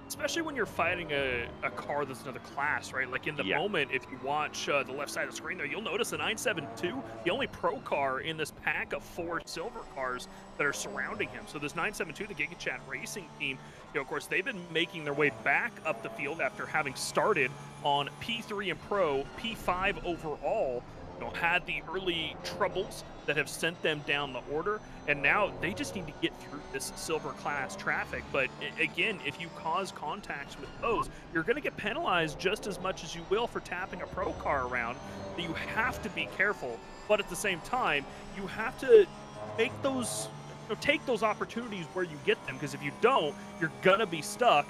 Especially when you're fighting a car that's another class, right? Like in the moment, if you watch the left side of the screen there, you'll notice the 972, the only pro car in this pack of 4 silver cars that are surrounding him. So this 972, the GigaChat Racing team, of course, they've been making their way back up the field after having started on P3 and Pro, P5 overall. Had the early troubles that have sent them down the order, and now they just need to get through this silver class traffic. But again, if you cause contacts with those, you're going to get penalized just as much as you will for tapping a pro car around. You have to be careful, but at the same time, you have to make those, take those opportunities where you get them, because if you don't, you're going to be stuck.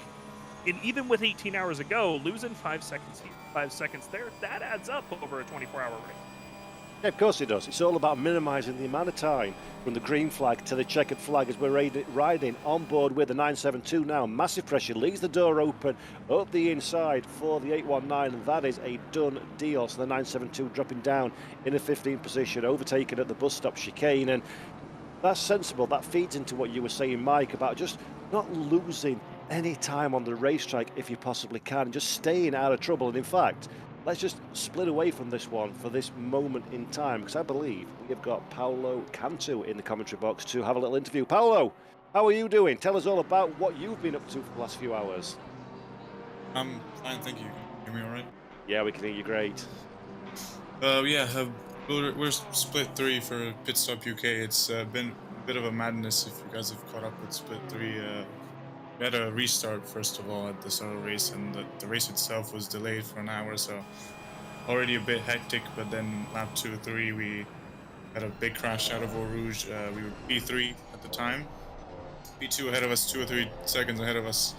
And even with 18 hours ago, losing 5 seconds here, 5 seconds there, that adds up over a 24-hour race. Yeah, of course it does. It's all about minimising the amount of time from the green flag to the checkered flag as we're riding on board with the 972 now. Massive pressure, leaves the door open up the inside for the 819, and that is a done deal. So the 972 dropping down in the 15th position, overtaken at the bus stop chicane, and that's sensible. That feeds into what you were saying, Mike, about just not losing any time on the racetrack if you possibly can, just staying out of trouble. And in fact, let's just split away from this one for this moment in time, because I believe we've got Paolo Cantu in the commentary box to have a little interview. Paolo, how are you doing? Tell us all about what you've been up to for the last few hours. I'm fine, thank you. Can you hear me all right? Yeah, we can hear you great. We're split 3 for Pit Stop UK. It's been a bit of a madness if you guys have caught up with split 3. We had a restart first of all at the start of the race, and the race itself was delayed for an hour, so already a bit hectic. But then lap 2 or 3, we had a big crash out of Eau Rouge. We were P3 at the time. P2 ahead of us, 2 or 3 seconds ahead of us,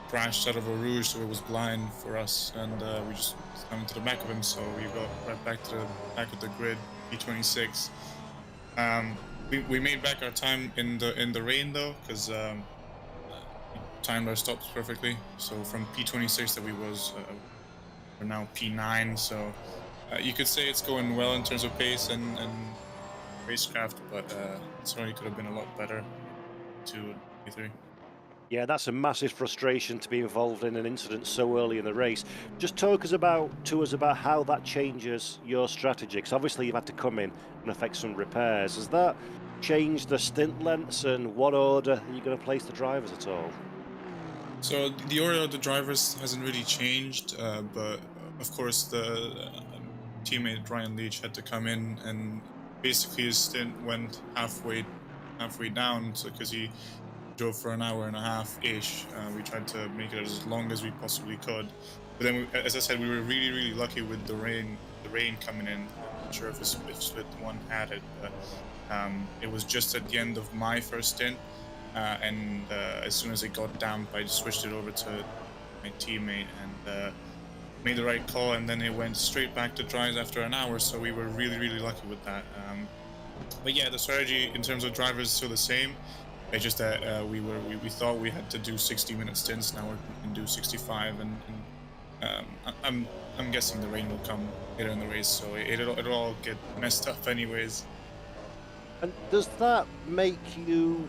crashed out of Eau Rouge, so it was blind for us, and we just went to the back of him, so we got right back to the back of the grid, P26. We made back our time in the rain though, because timed our stops perfectly. So from P26 that we're now P9. So you could say it's going well in terms of pace and racecraft, but it certainly could have been a lot better to P3. Yeah, that's a massive frustration to be involved in an incident so early in the race. Just talk to us about how that changes your strategy, because obviously you've had to come in and affect some repairs. Has that changed the stint lengths, and what order are you going to place the drivers at all? So the order of the drivers hasn't really changed, but of course the teammate Ryan Leach had to come in, and basically his stint went halfway down, so because he drove for an hour and a half ish. We tried to make it as long as we possibly could, but then, as I said, we were really lucky with the rain coming in. I'm not sure if Split 1 had it, but it was just at the end of my first stint, and as soon as it got damp, I just switched it over to my teammate and made the right call, and then it went straight back to dries after an hour, so we were really lucky with that. But yeah, the strategy in terms of drivers is still the same. It's just that we thought we had to do 60-minute stints. Now we can do 65, and I'm guessing the rain will come later in the race, so it'll all get messed up anyways. And does that make you,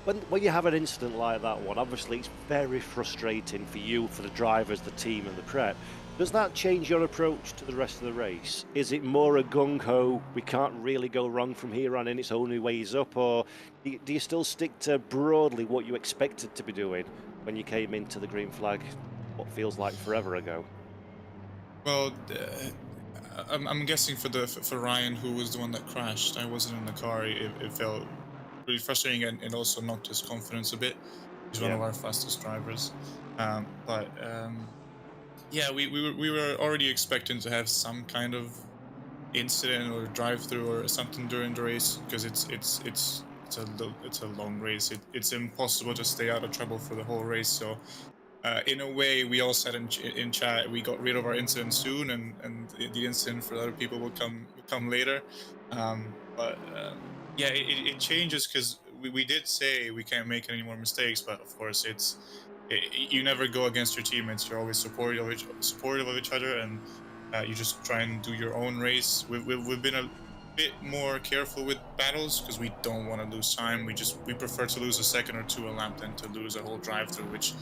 when you have an incident like that one, obviously it's very frustrating for you, for the drivers, the team and the prep. Does that change your approach to the rest of the race? Is it more a gung-ho, we can't really go wrong from here on in, it's only ways up, or do you still stick to broadly what you expected to be doing when you came into the green flag, what feels like forever ago? Well, I'm guessing for Ryan, who was the one that crashed, I wasn't in the car, it felt really frustrating, and also knocked his confidence a bit. He's one of our fastest drivers. Yeah, we were already expecting to have some kind of incident or drive-through or something during the race, because it's a long race. It's impossible to stay out of trouble for the whole race. So in a way, we all said in chat, we got rid of our incident soon, and the incident for other people will come later. Yeah, it changes, because we did say we can't make any more mistakes, but of course you never go against your teammates. You're always supportive of each other, and you just try and do your own race. We've been a bit more careful with battles, because we don't want to lose time. We prefer to lose a second or two a lap than to lose a whole drive-through, which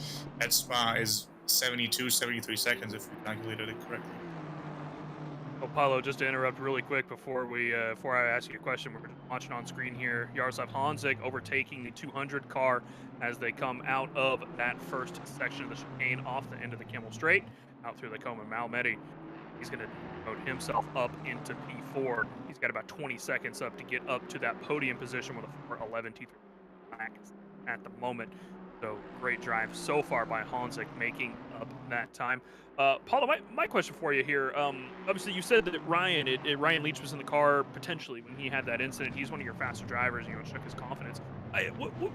at Spa is 73 seconds if we calculated it correctly. Oh, Paulo, just to interrupt really quick before I ask you a question, we're watching on screen here. Jaroslav Hanzik overtaking the 200 car as they come out of that first section of the chicane off the end of the Kimmel Straight, out through the Coma Malmedy. He's going to promote himself up into P4. He's got about 20 seconds up to get up to that podium position with a 4:11 T3 at the moment. So great drive so far by Hanzik, making up that time. Paulo, my question for you here. Obviously, you said that Ryan Leach was in the car potentially when he had that incident. He's one of your faster drivers. You know, it shook his confidence.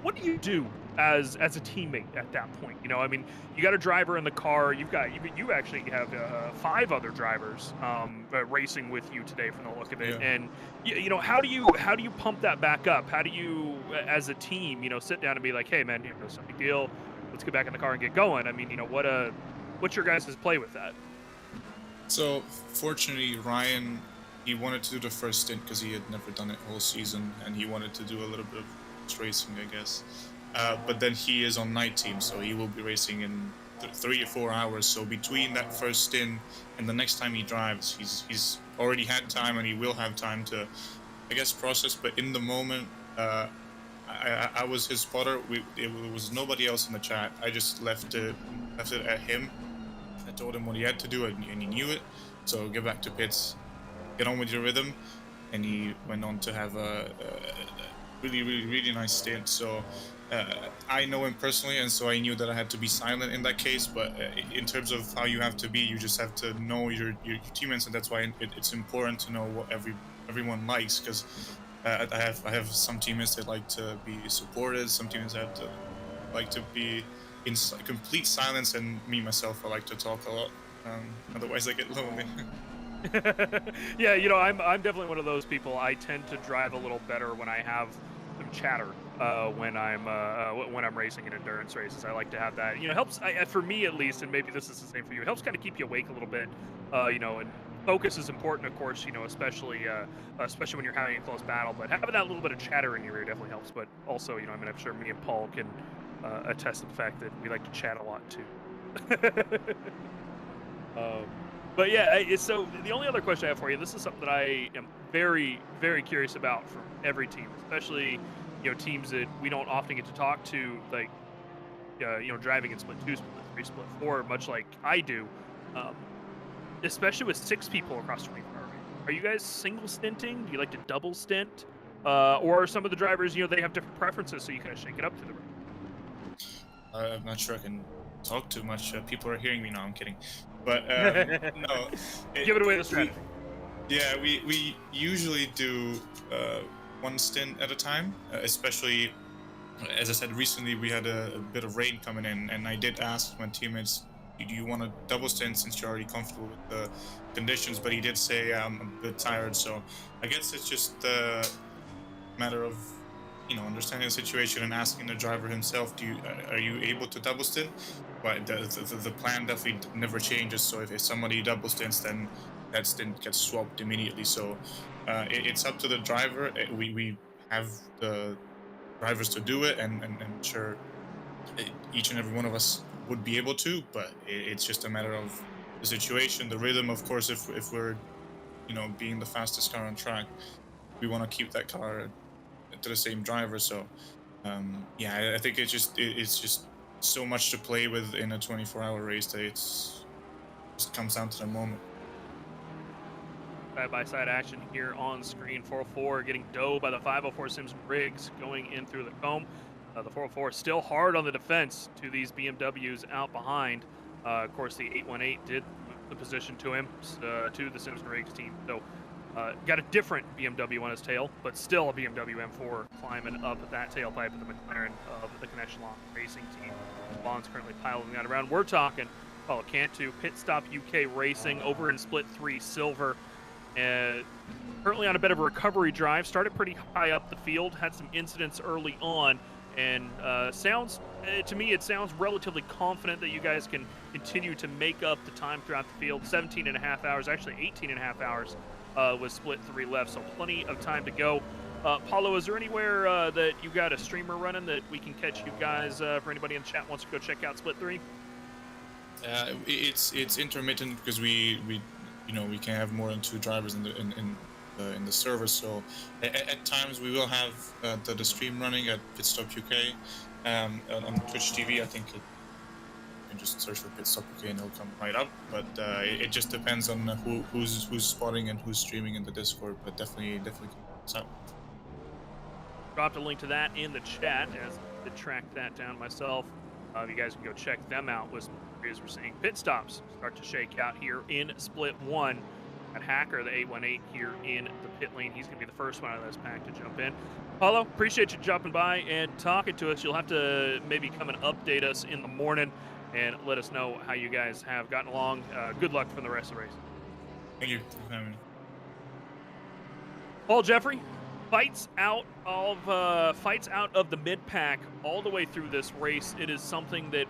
What do you do as a teammate at that point? You know, I mean, you got a driver in the car. You actually have 5 other drivers racing with you today, from the look of it. Yeah. And you know, how do you pump that back up? How do you, as a team, you know, sit down and be like, hey man, you know, it's no big deal. Let's get back in the car and get going. I mean, you know, what's your guys' play with that? So fortunately, Ryan, he wanted to do the first stint because he had never done it whole season, and he wanted to do a little bit of racing, I guess. But then he is on night team, so he will be racing in 3 or 4 hours. So between that first stint and the next time he drives, he's already had time, and he will have time to, I guess, process. But in the moment, I was his spotter. It was nobody else in the chat. I just left it at him. I told him what he had to do, and he knew it. So get back to pits, get on with your rhythm, and he went on to have a really nice stint. So I know him personally, and so I knew that I had to be silent in that case. But in terms of how you have to be, you just have to know your teammates, and that's why it's important to know what everyone likes, because I have some teammates that like to be supported, some teammates have to like to be in complete silence, and me myself, I like to talk a lot. Otherwise, I get lonely. Yeah, you know, I'm definitely one of those people. I tend to drive a little better when I have some chatter when I'm racing in endurance races. I like to have that. You know, helps for me at least, and maybe this is the same for you. It helps kind of keep you awake a little bit. You know, and focus is important, of course. You know, especially when you're having a close battle. But having that little bit of chatter in your ear definitely helps. But also, you know, I mean, I'm sure me and Paul can attest to the fact that we like to chat a lot too. But yeah, so the only other question I have for you, this is something that I am very, very curious about from every team, especially, you know, teams that we don't often get to talk to, like, you know, driving in Split 2, Split 3, Split 4, much like I do, especially with 6 people across 24 hours. Are you guys single stinting? Do you like to double stint? Or are some of the drivers, you know, they have different preferences, so you kind of shake it up to the I'm not sure I can talk too much. People are hearing me now. I'm kidding, but no. Give it away the strategy. We usually do one stint at a time, especially as I said recently. We had a bit of rain coming in, and I did ask my teammates, "Do you want to double stint since you're already comfortable with the conditions?" But he did say, "I'm a bit tired," so I guess it's just a matter of understanding the situation and asking the driver himself, are you able to double stint? But the plan definitely never changes. So if somebody double stints, then that stint gets swapped immediately. So it's up to the driver. We have the drivers to do it, and sure, each and every one of us would be able to, but it's just a matter of the situation, the rhythm. Of course, if we're being the fastest car on track, we want to keep that car to the same driver. So I think it's just so much to play with in a 24-hour race that just comes down to the moment. Side-by-side action here on screen. 404 getting dove by the 504 Sims Briggs going in through the comb. The 404 still hard on the defense to these BMWs out behind. Of course, the 818 did move the position to him, to the Sims Briggs team. So got a different BMW on his tail, but still a BMW M4 climbing up that tailpipe of the McLaren of the Connection Law Racing team. Bond's currently piloting that around. We're talking Cantu, Pit Stop UK Racing over in Split 3 Silver. Currently on a bit of a recovery drive. Started pretty high up the field, had some incidents early on, and to me it sounds relatively confident that you guys can continue to make up the time throughout the field. 17 and a half hours, actually 18 and a half hours with Split 3 left, so plenty of time to go. Paulo, is there anywhere that you got a streamer running that we can catch you guys, for anybody in the chat wants to go check out Split 3? It's intermittent because we can have more than 2 drivers in the server. So at times we will have the stream running at Pitstop UK on Twitch TV. I think you can just search for Pitstop UK and it'll come right up. But it just depends on who's spotting and who's streaming in the Discord. But definitely check us out. Dropped a link to that in the chat as I tracked that down myself. You guys can go check them out. As we're seeing pit stops start to shake out here in Split 1. At Hacker, the 818 here in the pit lane. He's going to be the first one out of this pack to jump in. Paulo, appreciate you jumping by and talking to us. You'll have to maybe come and update us in the morning and let us know how you guys have gotten along. Good luck for the rest of the race. Thank you for having me. Paul Jeffrey, fights out of the mid pack all the way through this race. It is something that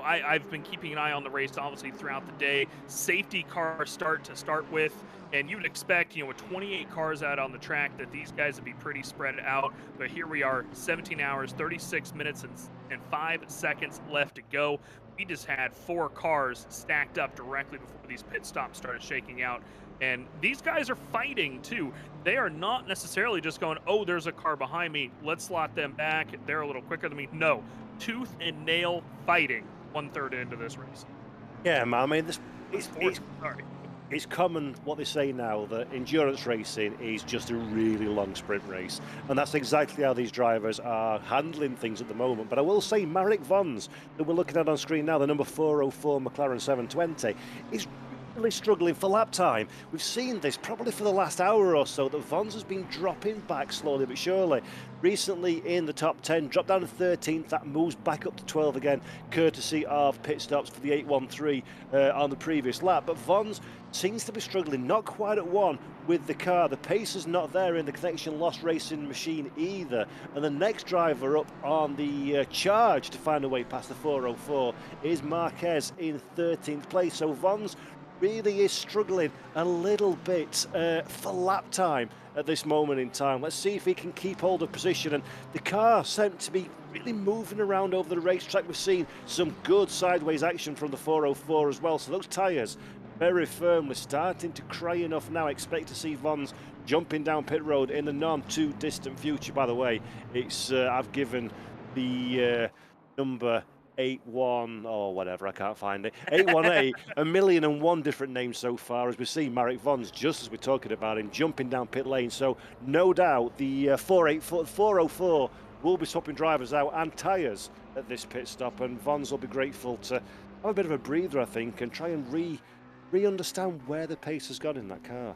I've been keeping an eye on the race, obviously, throughout the day. Safety car start with, and you'd expect, with 28 cars out on the track, that these guys would be pretty spread out. But here we are, 17 hours, 36 minutes, and 5 seconds left to go. We just had 4 cars stacked up directly before these pit stops started shaking out. And these guys are fighting, too. They are not necessarily just going, oh, there's a car behind me, let's slot them back, they're a little quicker than me. No, tooth and nail fighting 1/3 into this race. Yeah, man, I mean, it's common what they say now, that endurance racing is just a really long sprint race. And that's exactly how these drivers are handling things at the moment. But I will say, Marek Vons, that we're looking at on screen now, the number 404 McLaren 720, is really struggling for lap time. We've seen this probably for the last hour or so, that Vons has been dropping back slowly but surely. Recently in the top 10, dropped down to 13th, that moves back up to 12 again, courtesy of pit stops for the 813 on the previous lap. But Vons seems to be struggling, not quite at 1 with the car. The pace is not there in the Connection Lost Racing machine either. And the next driver up on the charge to find a way past the 404 is Marquez in 13th place. So Vons really is struggling a little bit for lap time at this moment in time. Let's see if he can keep hold of position. And the car seemed to be really moving around over the racetrack. We've seen some good sideways action from the 404 as well. So those tyres very firmly starting to cry enough now. Expect to see Vons jumping down pit road in the none too distant future. By the way, it's I've given the number 81 or whatever, I can't find it, 818 1,000,001 different names so far, as we see Marek Vons, just as we're talking about him, jumping down pit lane. So no doubt the 404 will be swapping drivers out and tyres at this pit stop, and Vons will be grateful to have a bit of a breather, I think, and try and re-understand where the pace has gone in that car.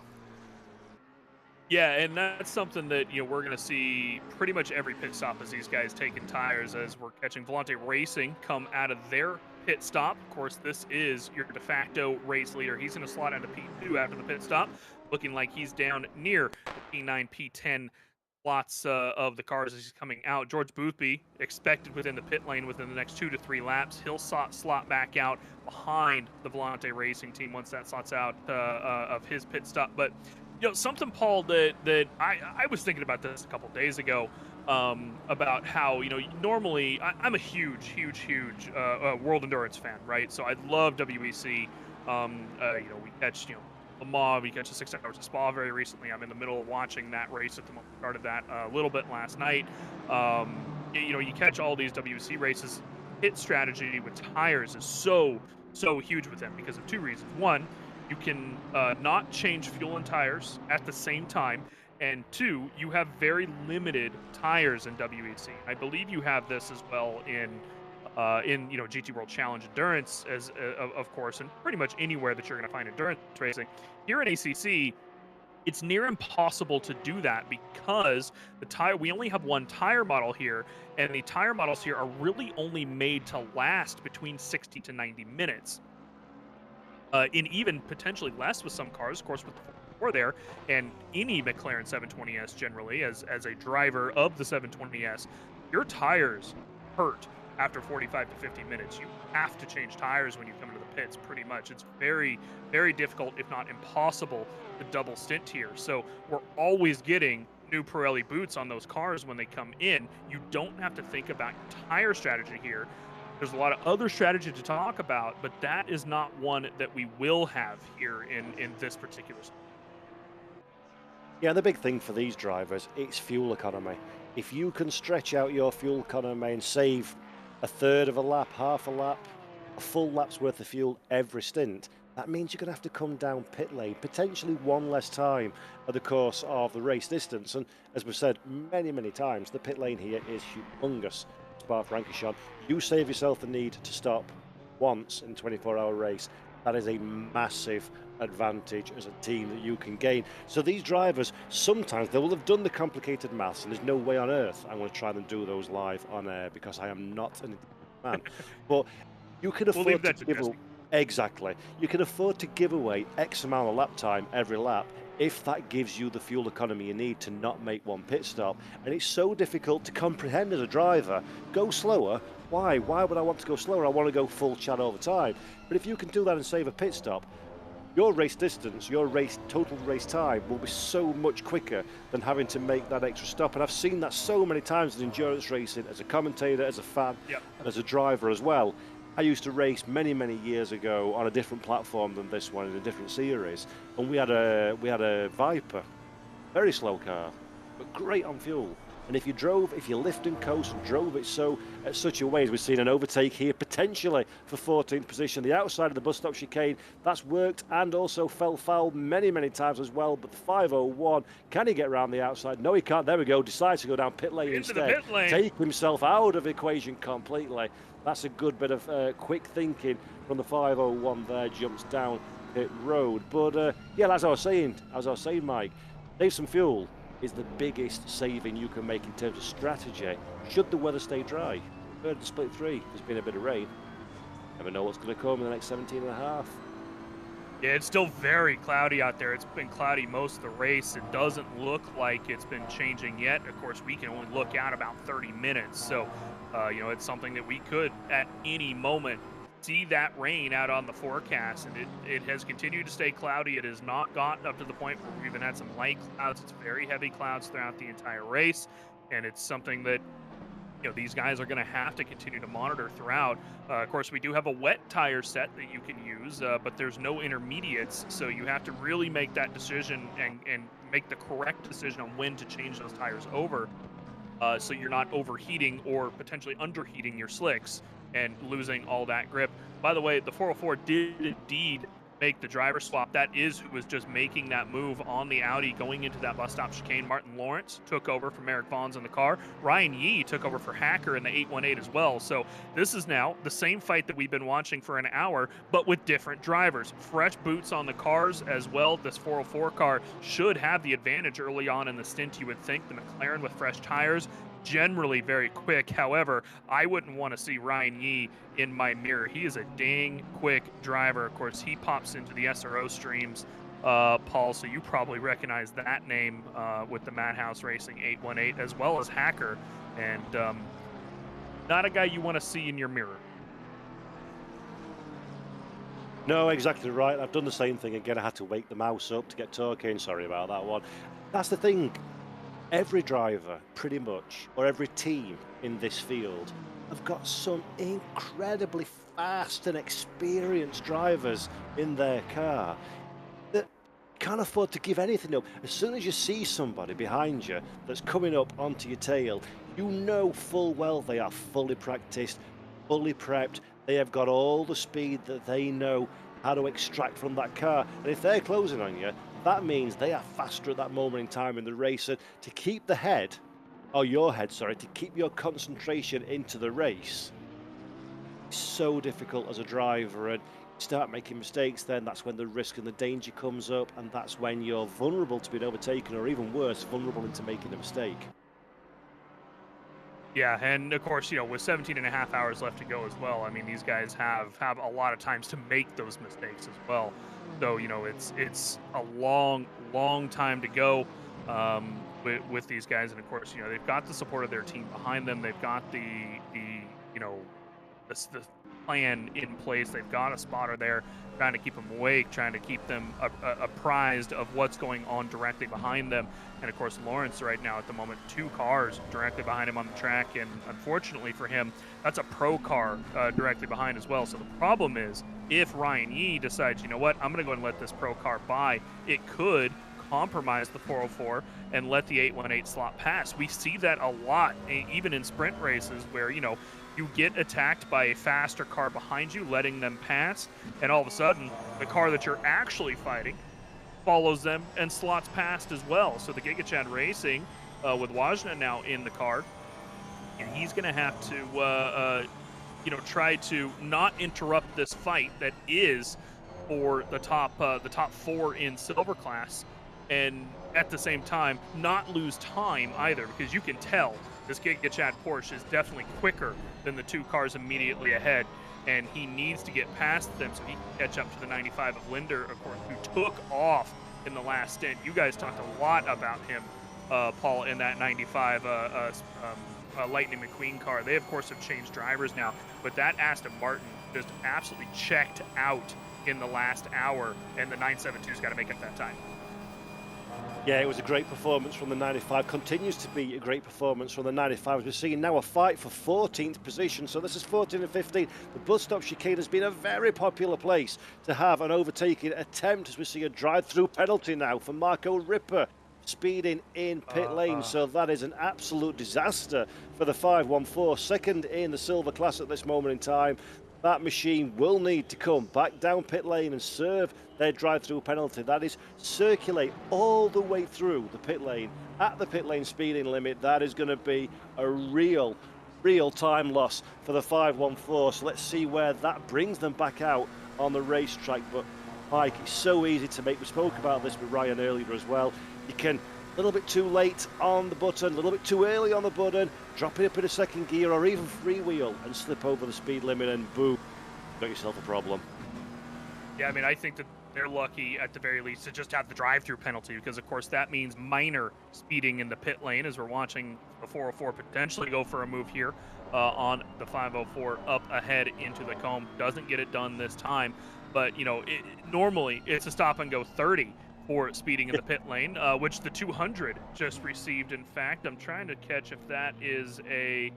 Yeah, and that's something that we're going to see pretty much every pit stop as these guys taking tires, as we're catching Volante Racing come out of their pit stop. Of course, this is your de facto race leader. He's going to slot out to P2 after the pit stop, looking like he's down near the P9, P10 slots of the cars as he's coming out. George Boothby expected within the pit lane within the next 2 to 3 laps. He'll slot back out behind the Volante Racing team once that slots out of his pit stop. But something, Paul, that I was thinking about this a couple days ago, about how normally I'm a huge world endurance fan, right? So I love WEC. We catch Le Mans, we catch the 6 hours of Spa very recently. I'm in the middle of watching that race at the moment. Started that a little bit last night. You catch all these WEC races. Pit strategy with tires is so huge with them because of 2 reasons. One, you can not change fuel and tires at the same time, and 2, you have very limited tires in WEC. I believe you have this as well in GT World Challenge Endurance, as of course, and pretty much anywhere that you're going to find endurance racing. Here in ACC, it's near impossible to do that because we only have 1 tire model here, and the tire models here are really only made to last between 60 to 90 minutes. In even potentially less with some cars, of course, with the 4 there, and any McLaren 720S generally, as a driver of the 720S, your tires hurt after 45 to 50 minutes. You have to change tires when you come into the pits, pretty much. It's very, very difficult, if not impossible, to double stint here. So we're always getting new Pirelli boots on those cars when they come in. You don't have to think about your tire strategy here. There's a lot of other strategy to talk about, but that is not one that we will have here in this particular. Yeah, the big thing for these drivers, it's fuel economy. If you can stretch out your fuel economy and save a third of a lap, half a lap, a full lap's worth of fuel every stint, that means you're going to have to come down pit lane, potentially 1 less time at the course of the race distance. And as we've said many, many times, the pit lane here is humongous. Spa-Francorchamps, you save yourself the need to stop once in a 24-hour race. That is a massive advantage as a team that you can gain. So these drivers, sometimes they will have done the complicated maths, and there's no way on earth I'm going to try and do those live on air because I am not an man. But you can afford to give away, exactly. You can afford to give away X amount of lap time every lap if that gives you the fuel economy you need to not make 1 pit stop. And it's so difficult to comprehend as a driver. Go slower. Why? Why would I want to go slower? I want to go full chat all the time. But if you can do that and save a pit stop, your race distance, your total race time will be so much quicker than having to make that extra stop. And I've seen that so many times in endurance racing, as a commentator, as a fan, and as a driver as well. I used to race many, many years ago on a different platform than this one in a different series, and we had a Viper, very slow car, but great on fuel. And if you lift and coast and drove it at such a way as we've seen an overtake here, potentially for 14th position, the outside of the bus stop chicane, that's worked and also fell foul many, many times as well. But the 501, can he get around the outside? No, he can't. There we go. Decides to go down pit lane instead. Pit lane. Take himself out of the equation completely. That's a good bit of quick thinking from the 501 there, jumps down pit road. But yeah, as I was saying, Mike, save some fuel is the biggest saving you can make in terms of strategy should the weather stay dry. Heard the split 3, there's been a bit of rain. Never know what's going to come in the next 17 and a half. Yeah, it's still very cloudy out there. It's been cloudy most of the race. It doesn't look like it's been changing yet. Of course, we can only look out about 30 minutes. So, it's something that we could at any moment see that rain out on the forecast. And it has continued to stay cloudy. It has not gotten up to the point where we've even had some light clouds. It's very heavy clouds throughout the entire race. And it's something that these guys are going to have to continue to monitor throughout. Of course, we do have a wet tire set that you can use, but there's no intermediates, so you have to really make that decision and make the correct decision on when to change those tires over, so you're not overheating or potentially underheating your slicks and losing all that grip. By the way, the 404 did indeed make the driver swap. That is who was just making that move on the Audi going into that bus stop chicane. Martin Lawrence took over from Eric Vaughn's in the car. Ryan Yee took over for Hacker in the 818 as well. So this is now the same fight that we've been watching for an hour, but with different drivers. Fresh boots on the cars as well. This 404 car should have the advantage early on in the stint, you would think. The McLaren with fresh tires, generally very quick. However, I wouldn't want to see Ryan Yee in my mirror. He is a dang quick driver. Of course, he pops into the SRO streams, Paul, so you probably recognize that name with the Madhouse Racing 818, as well as Hacker, and not a guy you want to see in your mirror. No, exactly right. I've done the same thing again. I had to wake the mouse up to get talking. Sorry about that one. That's the thing. Every driver, pretty much, or every team in this field, have got some incredibly fast and experienced drivers in their car that can't afford to give anything up. As soon as you see somebody behind you that's coming up onto your tail, you know full well they are fully practiced, fully prepped. They have got all the speed that they know how to extract from that car. And if they're closing on you, that means they are faster at that moment in time in the race. And to keep the head, or your head, sorry, to keep your concentration into the race, it's so difficult as a driver. And you start making mistakes, then that's when the risk and the danger comes up, and that's when you're vulnerable to being overtaken, or even worse, vulnerable into making a mistake. Yeah, and of course, with 17 and a half hours left to go as well, I mean, these guys have a lot of times to make those mistakes as well. So, it's a long time to go with these guys. And of course, they've got the support of their team behind them. They've got the plan in place. They've got a spotter there trying to keep them awake, trying to keep them apprised of what's going on directly behind them. And of course, Lawrence right now at the moment, 2 cars directly behind him on the track. And unfortunately for him, that's a pro car directly behind as well. So the problem is, if Ryan Yee decides, you know what, I'm going to go and let this pro car by, it could compromise the 404 and let the 818 slot pass. We see that a lot, even in sprint races where, you get attacked by a faster car behind you, letting them pass, and all of a sudden, the car that you're actually fighting follows them and slots past as well. So the Giga Chad Racing, with Wajna now in the car, and he's going to have to, try to not interrupt this fight that is for the top 4 in silver class, and at the same time not lose time either, because you can tell this Giga Chad Porsche is definitely quicker than the 2 cars immediately ahead, and he needs to get past them so he can catch up to the 95 of Linder, of course, who took off in the last stint. You guys talked a lot about him, Paul, in that 95 Lightning McQueen car. They, of course, have changed drivers now, but that Aston Martin just absolutely checked out in the last hour, and the 972's got to make up that time. Yeah, it was a great performance from the 95. Continues to be a great performance from the 95. As we're seeing now a fight for 14th position. So this is 14 and 15. The bus stop chicane has been a very popular place to have an overtaking attempt, as we see a drive-through penalty now for Marco Ripper speeding in pit lane. So that is an absolute disaster for the 514. Second in the silver class at this moment in time. That machine will need to come back down pit lane and serve their drive-through penalty. That is circulate all the way through the pit lane at the pit lane speeding limit. That is going to be a real time loss for the 514. So let's see where that brings them back out on the racetrack. But Mike, it's so easy to make. We spoke about this with Ryan earlier as well. You can a little bit too late on the button, a little bit too early on the button, drop it up in a second gear or even freewheel and slip over the speed limit, and boom, got yourself a problem. Yeah, I mean, I think that they're lucky at the very least to just have the drive-through penalty, because of course that means minor speeding in the pit lane, as we're watching the 404 potentially go for a move here on the 504 up ahead into the comb. Doesn't get it done this time, but normally it's a stop and go 30 for speeding in the pit lane, which the 200 just received. In fact, I'm trying to catch if that is a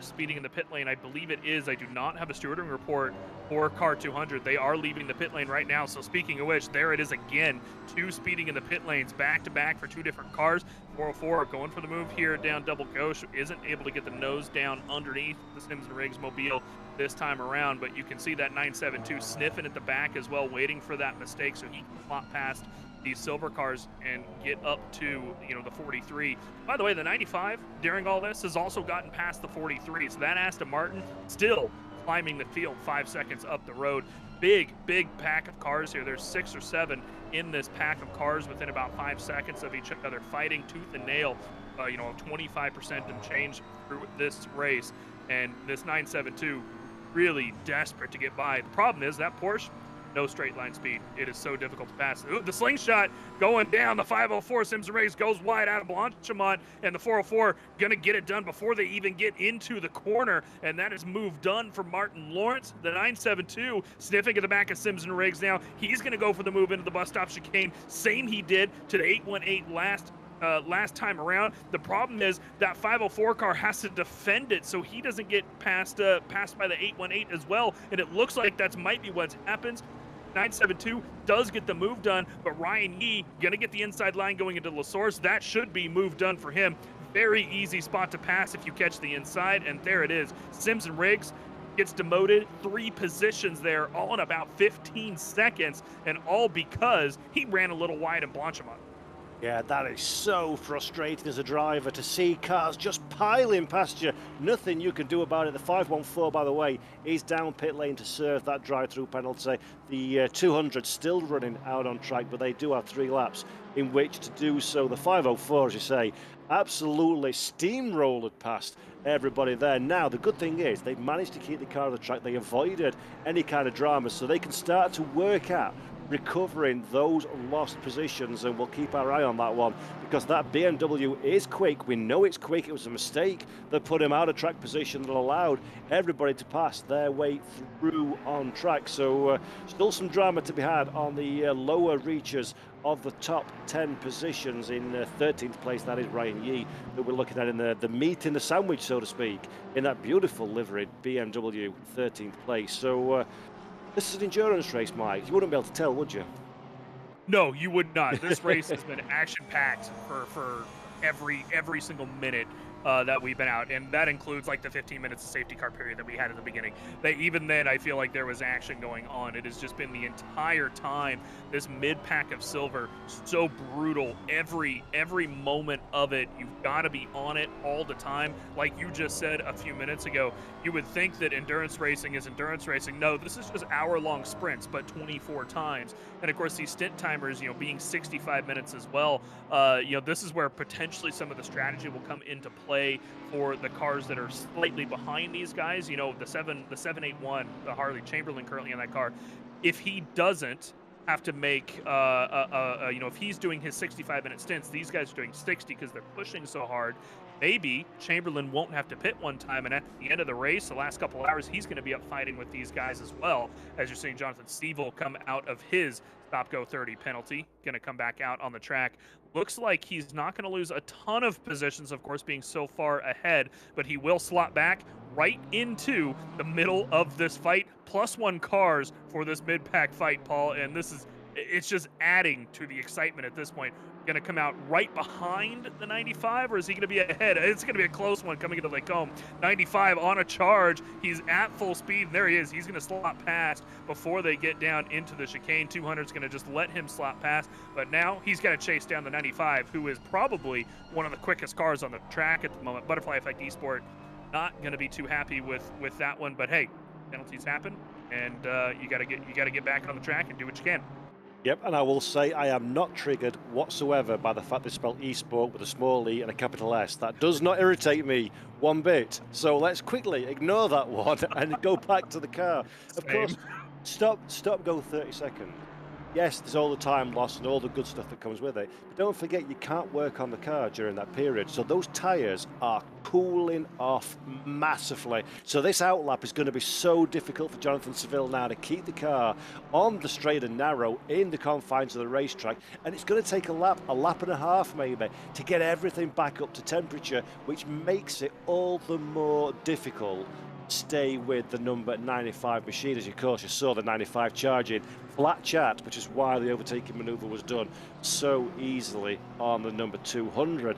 speeding in the pit lane. I believe it is. I do not have a stewarding report for car 200. They are leaving the pit lane right now. So speaking of which, there it is again. 2 speeding in the pit lanes back to back for 2 different cars. 404 going for the move here down Double Gauche. Isn't able to get the nose down underneath the Sims and Riggs mobile this time around, but you can see that 972 sniffing at the back as well, waiting for that mistake so he can plot past these silver cars and get up to, you know, the 43. By the way, the 95 during all this has also gotten past the 43, so that Aston Martin still climbing the field 5 seconds up the road. Big pack of cars here. There's 6 or 7 in this pack of cars within about 5 seconds of each other, fighting tooth and nail, 25% and change through this race. And this 972 really desperate to get by. The problem is that Porsche, no straight line speed. It is so difficult to pass. Ooh, the slingshot going down. The 504 Sims and Riggs goes wide out of Blanchimont, and the 404 gonna get it done before they even get into the corner, and that is move done for Martin Lawrence. The 972 sniffing at the back of Sims and Riggs now. He's gonna go for the move into the bus stop chicane. Same he did to the 818 last time around. The problem is that 504 car has to defend it so he doesn't get passed by the 818 as well, and it looks like that might be what happens. 972 does get the move done, but Ryan Yee gonna get the inside line going into La Source. That should be move done for him. Very easy spot to pass if you catch the inside, and there it is. Sims and Riggs gets demoted 3 positions there, all in about 15 seconds, and all because he ran a little wide in Blanchimont. Yeah, that is so frustrating as a driver to see cars just piling past you. Nothing you can do about it. The 514, by the way, is down pit lane to serve that drive-through penalty. The 200 still running out on track, but they do have 3 laps in which to do so. The 504, as you say, absolutely steamrolled past everybody there. Now, the good thing is they've managed to keep the car on the track. They avoided any kind of drama, so they can start to work out recovering those lost positions, and we'll keep our eye on that one because that BMW is quick. We know it's quick. It was a mistake that put him out of track position that allowed everybody to pass their way through on track. So still some drama to be had on the lower reaches of the top 10 positions. In 13th place, that is Ryan Yee, that we're looking at in the meat in the sandwich, so to speak, in that beautiful liveried BMW 13th place. So this is an endurance race, Mike. You wouldn't be able to tell, would you? No, you would not. This race has been action-packed for every single minute that we've been out, and that includes like the 15 minutes of safety car period that we had at the beginning. Even then, I feel like there was action going on. It has just been the entire time. This mid-pack of silver, so brutal. Every moment of it, you've got to be on it all the time. Like you just said a few minutes ago, you would think that endurance racing is endurance racing. No, this is just hour-long sprints, but 24 times. And of course, these stint timers, being 65 minutes as well. This is where potentially some of the strategy will come into play for the cars that are slightly behind these guys. The 781, the Harley Chamberlain currently in that car. If he doesn't have to make, if he's doing his 65-minute stints, these guys are doing 60 because they're pushing so hard. Maybe Chamberlain won't have to pit one time, and at the end of the race, the last couple hours, he's going to be up fighting with these guys as well. As you're seeing Jonathan Stevel come out of his stop-go 30 penalty, going to come back out on the track. Looks like he's not going to lose a ton of positions, of course, being so far ahead, but he will slot back right into the middle of this fight. +1 cars for this mid-pack fight, Paul, and it's just adding to the excitement at this point. Going to come out right behind the 95, or is he going to be ahead? It's going to be a close one coming into Lake Home. 95 on a charge. He's at full speed, and there he is. He's going to slot past before they get down into the chicane. 200's going to just let him slot past, but now he's got to chase down the 95, who is probably one of the quickest cars on the track at the moment. Butterfly Effect Esport not going to be too happy with that one, but hey, penalties happen, and you got to get back on the track and do what you can. Yep, and I will say I am not triggered whatsoever by the fact they spelled eSport with a small e and a capital S. That does not irritate me one bit. So let's quickly ignore that one and go back to the car. Of course, stop, go 30 seconds. Yes, there's all the time loss and all the good stuff that comes with it. But don't forget, you can't work on the car during that period. So those tyres are cooling off massively. So this outlap is going to be so difficult for Jonathan Seville now to keep the car on the straight and narrow in the confines of the racetrack, and it's going to take a lap and a half maybe, to get everything back up to temperature, which makes it all the more difficult to stay with the number 95 machine. As of course you saw the 95 charging flat chat, which is why the overtaking manoeuvre was done so easily on the number 200.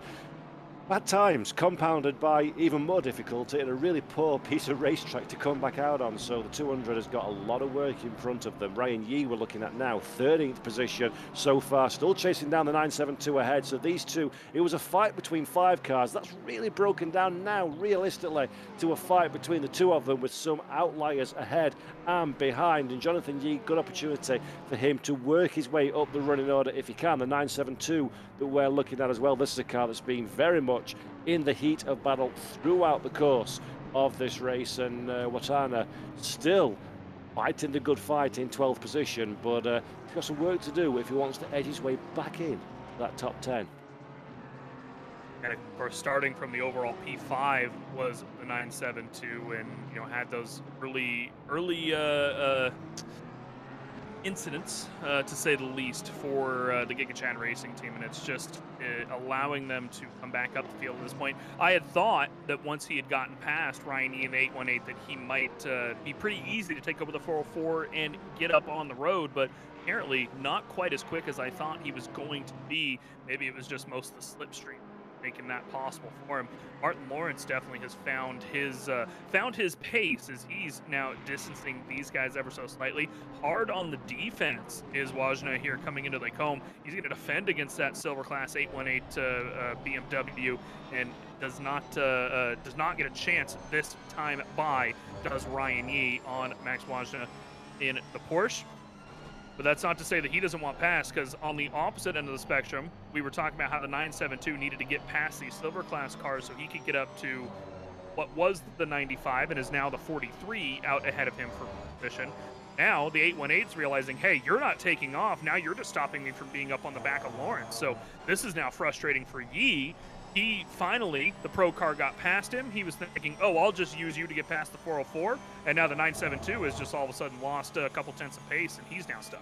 At times compounded by even more difficulty and a really poor piece of racetrack to come back out on, so the 200 has got a lot of work in front of them. Ryan Yee we're looking at now, 13th position so far, still chasing down the 972 ahead. So these two, it was a fight between 5 cars. That's really broken down now realistically to a fight between the 2 of them, with some outliers ahead and behind. And Jonathan Yee, good opportunity for him to work his way up the running order if he can. The 972 that we're looking at as well, this is a car that's been very much in the heat of battle throughout the course of this race, and Watana still fighting the good fight in 12th position, but he's got some work to do if he wants to edge his way back in that top 10. And of course, starting from the overall P5 was the 972, and had those early incidents, to say the least, for the GigaChan Racing team, and it's just allowing them to come back up the field at this point. I had thought that once he had gotten past Ryan E in the 818 that he might be pretty easy to take over the 404 and get up on the road, but apparently not quite as quick as I thought he was going to be. Maybe it was just most of the slipstream making that possible for him. Martin Lawrence definitely has found his pace as he's now distancing these guys ever so slightly. Hard on the defense is Wajna here coming into the comb. He's going to defend against that Silver Class 818 BMW, and does not get a chance this time by does Ryan Yee on Max Wajna in the Porsche. But that's not to say that he doesn't want pass, because on the opposite end of the spectrum, we were talking about how the 972 needed to get past these silver class cars so he could get up to what was the 95 and is now the 43 out ahead of him for position. Now the 818's realizing, hey, you're not taking off. Now you're just stopping me from being up on the back of Lawrence. So this is now frustrating for Yee. He finally, the pro car got past him. He was thinking, oh, I'll just use you to get past the 404. And now the 972 has just all of a sudden lost a couple tenths of pace, and he's now stuck.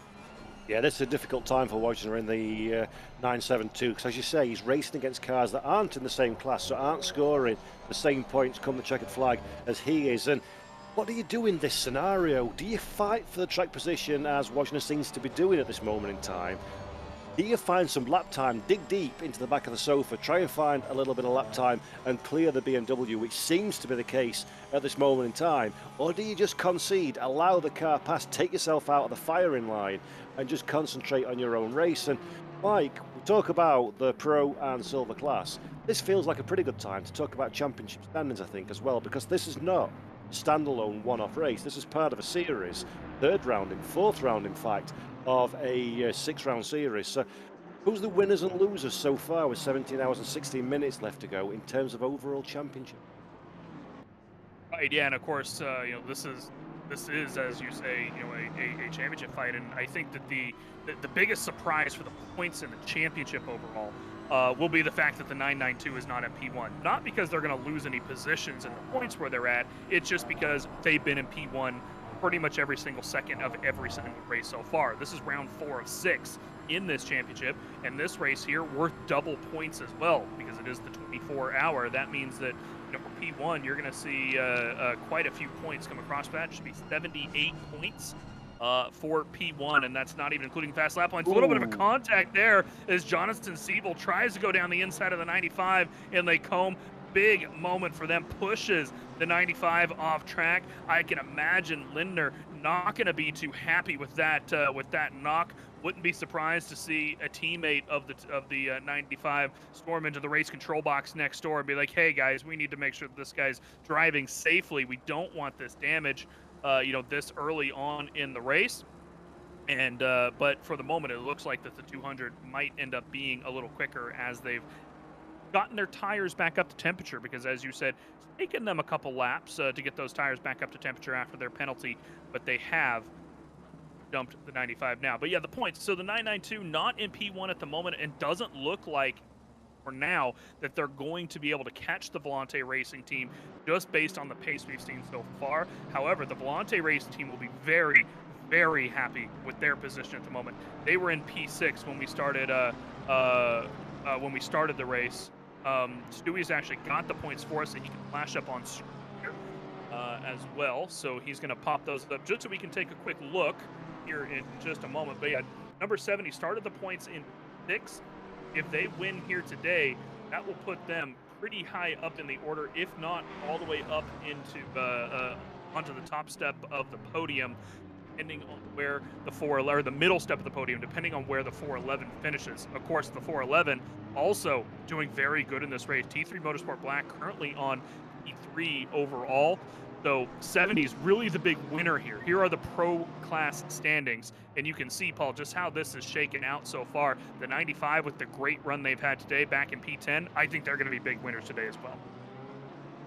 Yeah, this is a difficult time for Wojner in the 972, because as you say, he's racing against cars that aren't in the same class, so aren't scoring the same points come the checkered flag as he is. And what do you do in this scenario? Do you fight for the track position, as Wojner seems to be doing at this moment in time? Do you find some lap time, dig deep into the back of the sofa, try and find a little bit of lap time and clear the BMW, which seems to be the case at this moment in time? Or do you just concede, allow the car past, take yourself out of the firing line and just concentrate on your own race? And Mike, we talk about the Pro and Silver class. This feels like a pretty good time to talk about championship standings, I think, as well, because this is not a standalone one-off race. This is part of a series, third round and fourth round, in fact, of a 6-round series. So who's the winners and losers so far with 17 hours and 16 minutes left to go in terms of overall championship? Right, yeah, and of course, this is, as you say, a championship fight, and I think that the biggest surprise for the points in the championship overall will be the fact that the 992 is not in P1. Not because they're going to lose any positions in the points where they're at, it's just because they've been in P1 pretty much every single second of every single race so far. This is round 4 of 6 in this championship, and this race here worth double points as well, because it is the 24-hour. That means that for P1 you're going to see quite a few points come across. That it should be 78 points for P1, and that's not even including fast lap points. A little bit of a contact there as Jonathan Siebel tries to go down the inside of the 95 in Lake Combe. Big moment for them, pushes the 95 off track. I can imagine Lindner not going to be too happy with that knock. Wouldn't be surprised to see a teammate of the 95 storm into the race control box next door and be like, "Hey guys, we need to make sure that this guy's driving safely. We don't want this damage, this early on in the race." And but for the moment, it looks like that the 200 might end up being a little quicker as they've gotten their tires back up to temperature, because as you said, it's taken them a couple laps to get those tires back up to temperature after their penalty, but they have dumped the 95 now. But yeah, the points. So the 992 not in P1 at the moment, and doesn't look like for now that they're going to be able to catch the Volante Racing team just based on the pace we've seen so far. However, the Volante Racing team will be very, very happy with their position at the moment. They were in P6 when we started the race. Stewie's actually got the points for us that he can flash up on screen as well. So he's going to pop those up just so we can take a quick look here in just a moment. But yeah, number 7, he started the points in 6. If they win here today, that will put them pretty high up in the order, if not all the way up into onto the top step of the podium, depending on where the middle step of the podium, depending on where the 411 finishes. Of course, the 411 also doing very good in this race. T3 Motorsport Black currently on T3 overall. So 70 is really the big winner here. Here are the pro class standings, and you can see, Paul, just how this is shaken out so far. The 95 with the great run they've had today back in P10, I think they're going to be big winners today as well.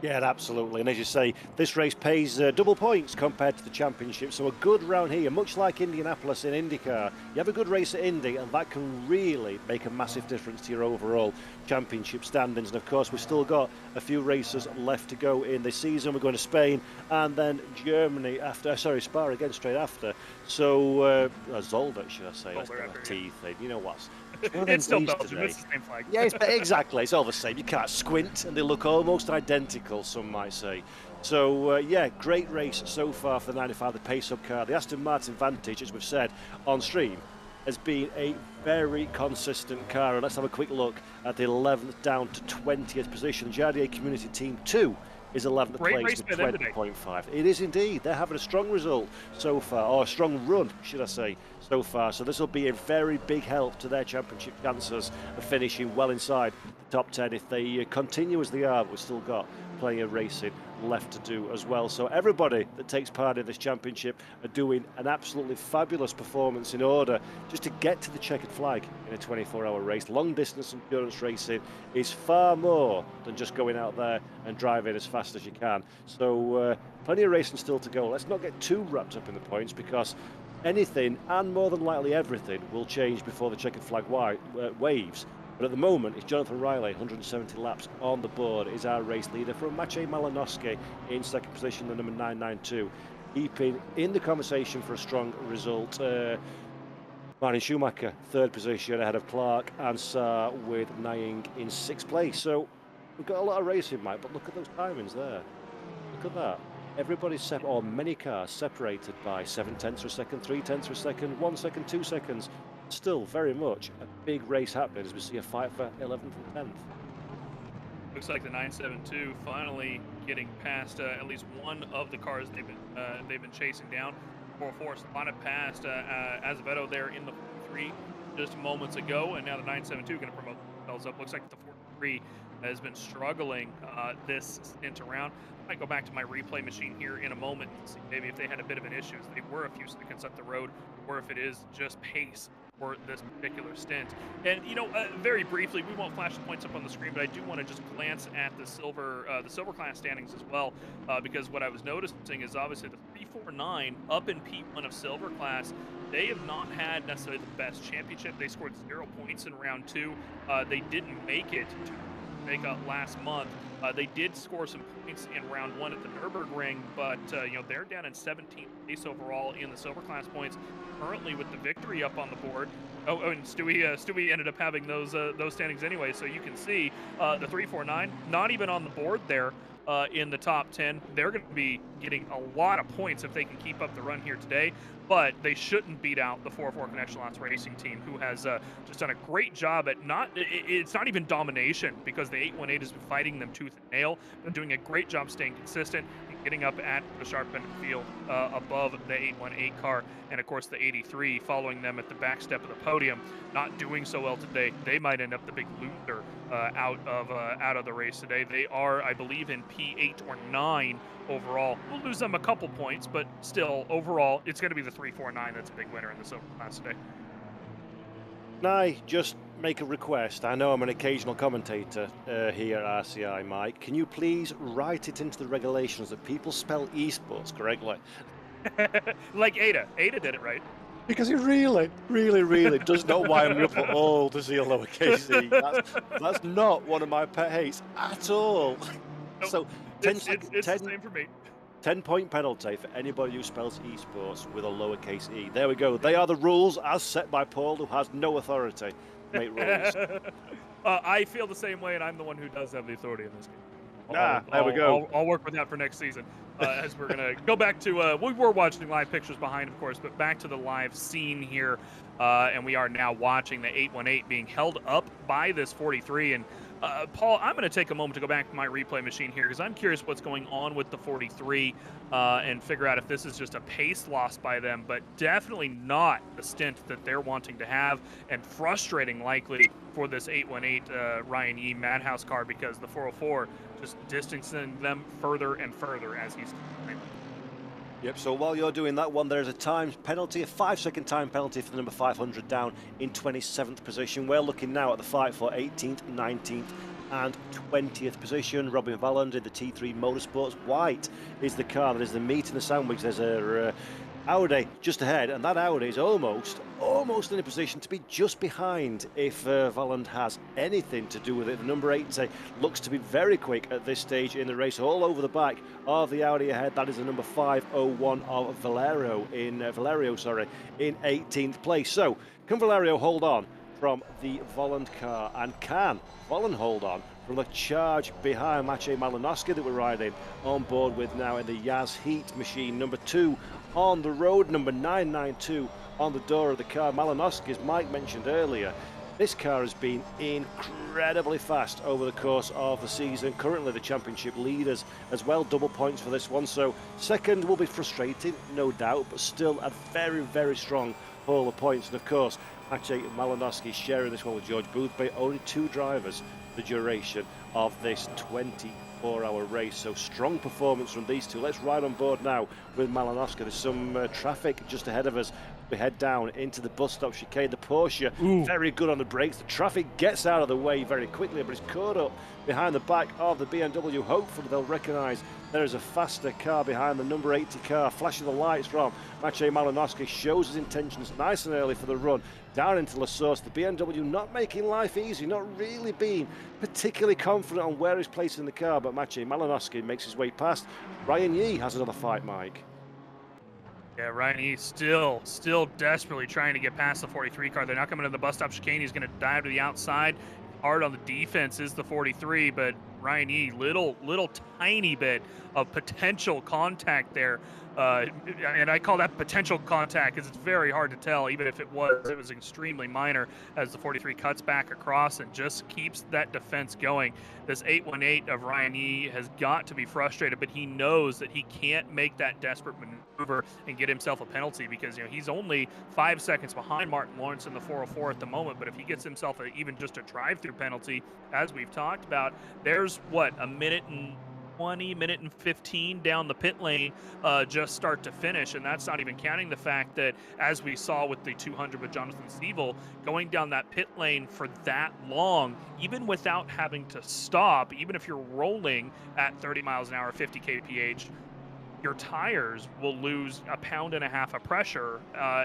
Yeah, absolutely. And as you say, this race pays double points compared to the championship. So a good round here, much like Indianapolis in IndyCar. You have a good race at Indy, and that can really make a massive difference to your overall championship standings. And of course, we've still got a few races left to go in this season. We're going to Spain and then Germany after. Sorry, Spa again straight after. So Zolder, should I say? That's got a T thing. You know what's? It's still Belgium. It's the same flag. Yeah, exactly. It's all the same. You can't squint, and they look almost identical, some might say. So, yeah, great race so far for the 95, the pace-up car. The Aston Martin Vantage, as we've said on stream, has been a very consistent car. And let's have a quick look at the 11th down to 20th position. Jardier Community Team 2 is 11th place with 20.5. It is indeed. They're having a strong result so far, or a strong run, should I say, so far. So this will be a very big help to their championship chances of finishing well inside the top 10 if they continue as they are. But we've still got plenty of racing left to do as well. So everybody that takes part in this championship are doing an absolutely fabulous performance in order just to get to the checkered flag in a 24-hour race. Long distance endurance racing is far more than just going out there and driving as fast as you can. So plenty of racing still to go. Let's not get too wrapped up in the points, because anything, and more than likely everything, will change before the checkered flag waves. But at the moment, it's Jonathan Riley, 170 laps on the board, is our race leader, from Maciej Malinowski in second position, the number 992, keeping in the conversation for a strong result. Martin Schumacher, third position, ahead of Clark, and Saar with Nying in sixth place. So we've got a lot of racing, Mike, but look at those timings there. Look at that. Everybody's or many cars separated by 7/10 of a second, 3/10 of a second, 1 second, 2 seconds. Still very much a big race happening as we see a fight for 11th and 10th. Looks like the 972 finally getting past at least one of the cars they've been chasing down. 4-4 spotted past Azevedo there in the 3 just moments ago, and now the 972 going to promote themselves up. Looks like the 43 has been struggling this stint around. I might go back to my replay machine here in a moment and see maybe if they had a bit of an issue. They were a few seconds up the road, or if it is just pace for this particular stint. And very briefly, we won't flash the points up on the screen, but I do want to just glance at the silver class standings as well, because what I was noticing is obviously the 349 up in P1 of silver class. They have not had necessarily the best championship. They scored 0 points in round 2. They didn't make it to make up last month. They did score some points in round 1 at the Nürburgring, but they're down in 17th place overall in the silver class points. Currently with the victory up on the board. Oh, and Stewie ended up having those standings anyway, so you can see the 349 not even on the board there in the top 10. They're going to be getting a lot of points if they can keep up the run here today, but they shouldn't beat out the 4-4 Connection Lots Racing team, who has just done a great job at it's not even domination, because the 818 has been fighting them tooth and nail. They're doing a great job staying consistent and getting up at the sharp end of the field above the 818 car, and of course the 83 following them at the back step of the podium. Not doing so well today. They might end up the big loser out of the race today. They are, I believe, in P8 or 9 overall. We'll lose them a couple points, but still, overall, it's going to be the 349 that's a big winner in the silver class today. Can I just make a request? I know I'm an occasional commentator here at RCI, Mike. Can you please write it into the regulations that people spell esports correctly? Like Ada. Ada did it right. Because he really, really, really does not wind me up at all to see a lowercase e. That's not one of my pet hates at all. Nope. So, It's the same for me. 10-point penalty for anybody who spells esports with a lowercase e. There we go. They are the rules as set by Paul, who has no authority to make rules. I feel the same way, and I'm the one who does have the authority in this game. There we go. I'll work with that for next season. As we're gonna go back to, we were watching live pictures behind, of course, but back to the live scene here, and we are now watching the 818 being held up by this 43. And Paul, I'm going to take a moment to go back to my replay machine here because I'm curious what's going on with the 43 and figure out if this is just a pace loss by them, but definitely not the stint that they're wanting to have, and frustrating likely for this 818 Ryan Yee Madhouse car, because the 404 just distancing them further and further as he's playing. Yep, so while you're doing that one, there's a time penalty, a 5-second time penalty for the number 500 down in 27th position. We're looking now at the fight for 18th, 19th and 20th position. Robin Valland in the T3 Motorsports. White is the car that is the meat in the sandwich. There's a Audi just ahead, and that Audi is almost in a position to be just behind if Valland has anything to do with it. The number 80 looks to be very quick at this stage in the race, all over the back of the Audi ahead. That is the number 501 of Valerio in 18th place. So can Valerio hold on from the Volland car, and can Volland hold on from the charge behind Maciej Malinowski that we're riding on board with now in the Yaz Heat machine? Number 2 on the road, number 992 on the door of the car. Malinowski, as Mike mentioned earlier, this car has been incredibly fast over the course of the season. Currently the championship leaders as well, double points for this one. So second will be frustrating, no doubt, but still a very, very strong haul of points. And of course, Maciej Malinowski sharing this one with George Boothby. Only 2 drivers the duration of this 24-hour race. So strong performance from these two. Let's ride on board now with Malinowski. There's some traffic just ahead of us. We head down into the bus stop chicane. The Porsche, very good on the brakes. The traffic gets out of the way very quickly, but it's caught up behind the back of the BMW. Hopefully they'll recognise there is a faster car behind the number 80 car. Flashing the lights from Maciej Malinowski shows his intentions nice and early for the run down into La Source. The BMW not making life easy, not really being particularly confident on where he's placing the car, but Maciej Malinowski makes his way past. Ryan Yee has another fight, Mike. Yeah, Ryan Yee still desperately trying to get past the 43 car. They're not coming to the bus stop chicane. He's going to dive to the outside. Hard on the defense is the 43, but Ryan Yee, little tiny bit of potential contact there. And I call that potential contact because it's very hard to tell. Even if it was extremely minor as the 43 cuts back across and just keeps that defense going. This 818 of Ryan Yee has got to be frustrated, but he knows that he can't make that desperate maneuver and get himself a penalty because he's only 5 seconds behind Martin Lawrence in the 404 at the moment. But if he gets himself even just a drive-through penalty, as we've talked about, there's a minute and 20, minute and 15 down the pit lane, just start to finish. And that's not even counting the fact that, as we saw with the 200 with Jonathan Stiebel, going down that pit lane for that long, even without having to stop, even if you're rolling at 30 miles an hour, 50 kph, your tires will lose 1.5 pounds of pressure,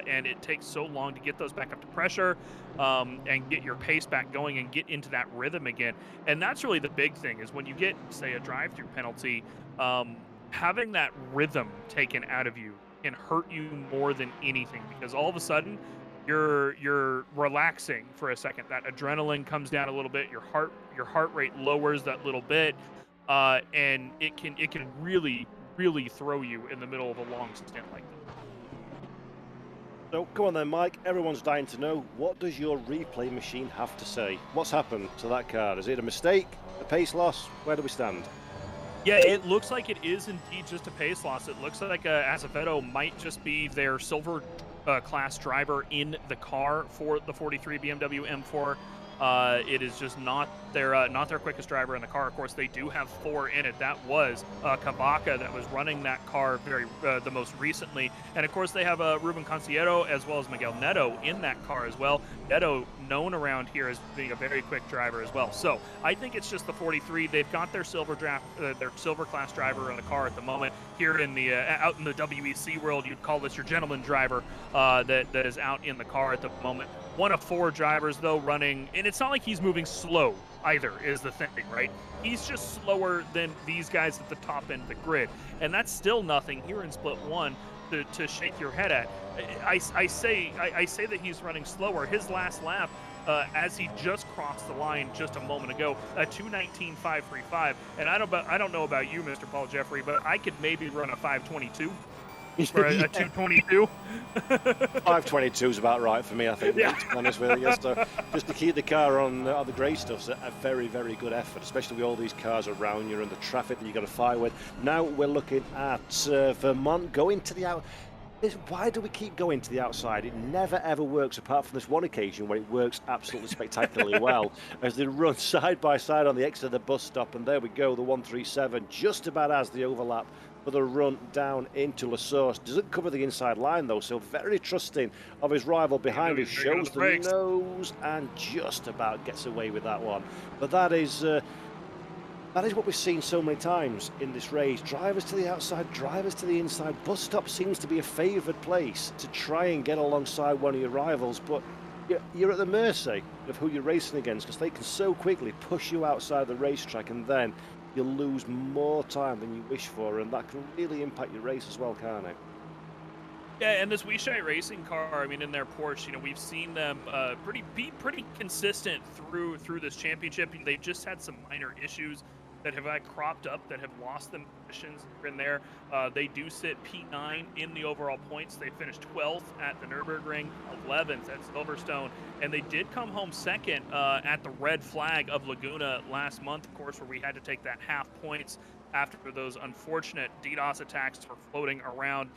and it takes so long to get those back up to pressure and get your pace back going and get into that rhythm again. And that's really the big thing, is when you get, say, a drive-through penalty, having that rhythm taken out of you can hurt you more than anything, because all of a sudden you're relaxing for a second. That adrenaline comes down a little bit, your heart rate lowers that little bit, and it can really throw you in the middle of a long stint like that. So come on then, Mike. Everyone's dying to know, what does your replay machine have to say? What's happened to that car? Is it a mistake? A pace loss? Where do we stand? Yeah, it looks like it is indeed just a pace loss. It looks like Azevedo might just be their silver class driver in the car for the 43 BMW M4. It is just not their quickest driver in the car. Of course, they do have 4 in it. That was Kabaka that was running that car the most recently, and of course they have Ruben Concierto as well as Miguel Neto in that car as well. Neto known around here as being a very quick driver as well. So I think it's just the 43. They've got their silver class driver in the car at the moment. Here in the out in the WEC world, you'd call this your gentleman driver that is out in the car at the moment. One of 4 drivers, though, running, and it's not like he's moving slow either, is the thing, right? He's just slower than these guys at the top end of the grid, and that's still nothing here in Split 1 to shake your head at. I say that he's running slower. His last lap, as he just crossed the line just a moment ago, a 2:19.535, and I don't know about you, Mr. Paul Jeffrey, but I could maybe run a 5:22. For a 2:22. 5:22 is about right for me, I think. Yeah. To be honest with you, so just to keep the car on the grey stuff's a very, very good effort, especially with all these cars around you and the traffic that you got to fight with. Now we're looking at Vermont going to the out. Why do we keep going to the outside? It never ever works, apart from this one occasion where it works absolutely spectacularly well, as they run side by side on the exit of the bus stop, and there we go, the 137 just about has the overlap for the run down into La Source. Doesn't cover the inside line though, so very trusting of his rival behind him. Shows the nose and just about gets away with that one. But that is what we've seen so many times in this race. Drivers to the outside, drivers to the inside. Bus stop seems to be a favoured place to try and get alongside one of your rivals, but you're at the mercy of who you're racing against, because they can so quickly push you outside the racetrack, and then you'll lose more time than you wish for, and that can really impact your race as well, can't it? Yeah, and this Weishite racing car, I mean, in their Porsche, we've seen them be pretty consistent through this championship. They've just had some minor issues that have cropped up that have lost them positions here and there. They do sit P9 in the overall points. They finished 12th at the Nürburgring, 11th at Silverstone, and they did come home second at the red flag of Laguna last month, of course, where we had to take that half points after those unfortunate DDoS attacks were floating around,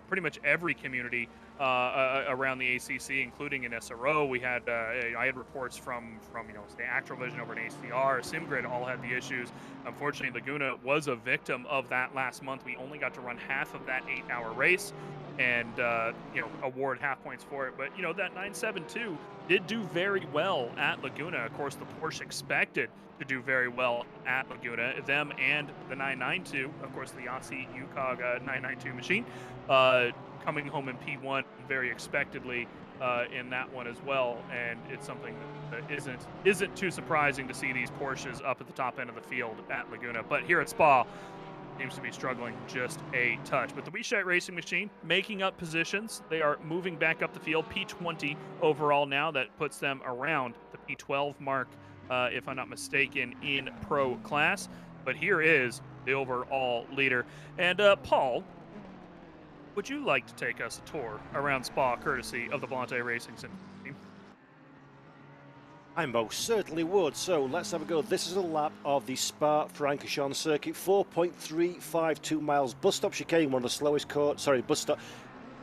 pretty much every community around the ACC, including in SRO. We had I had reports from say Actrovision over at ACR, SimGrid all had the issues. Unfortunately, Laguna was a victim of that last month. We only got to run half of that 8-hour race and award half points for it. But that 972 did do very well at Laguna. Of course, the Porsche expected to do very well at Laguna. Them and the 992, of course, the Yasi UCOG 992 machine, coming home in P1 very expectedly in that one as well. And it's something that isn't too surprising to see these Porsches up at the top end of the field at Laguna. But here at Spa, seems to be struggling just a touch. But the Weishite Racing Machine making up positions. They are moving back up the field. P20 overall now. That puts them around the P12 mark, if I'm not mistaken, in pro class. But here is the overall leader. And Paul, would you like to take us a tour around Spa, courtesy of the Volante Racing Center team? I most certainly would. So let's have a go. This is a lap of the Spa-Francorchamps circuit, 4.352 miles. Bus stop chicane, one of the slowest bus stop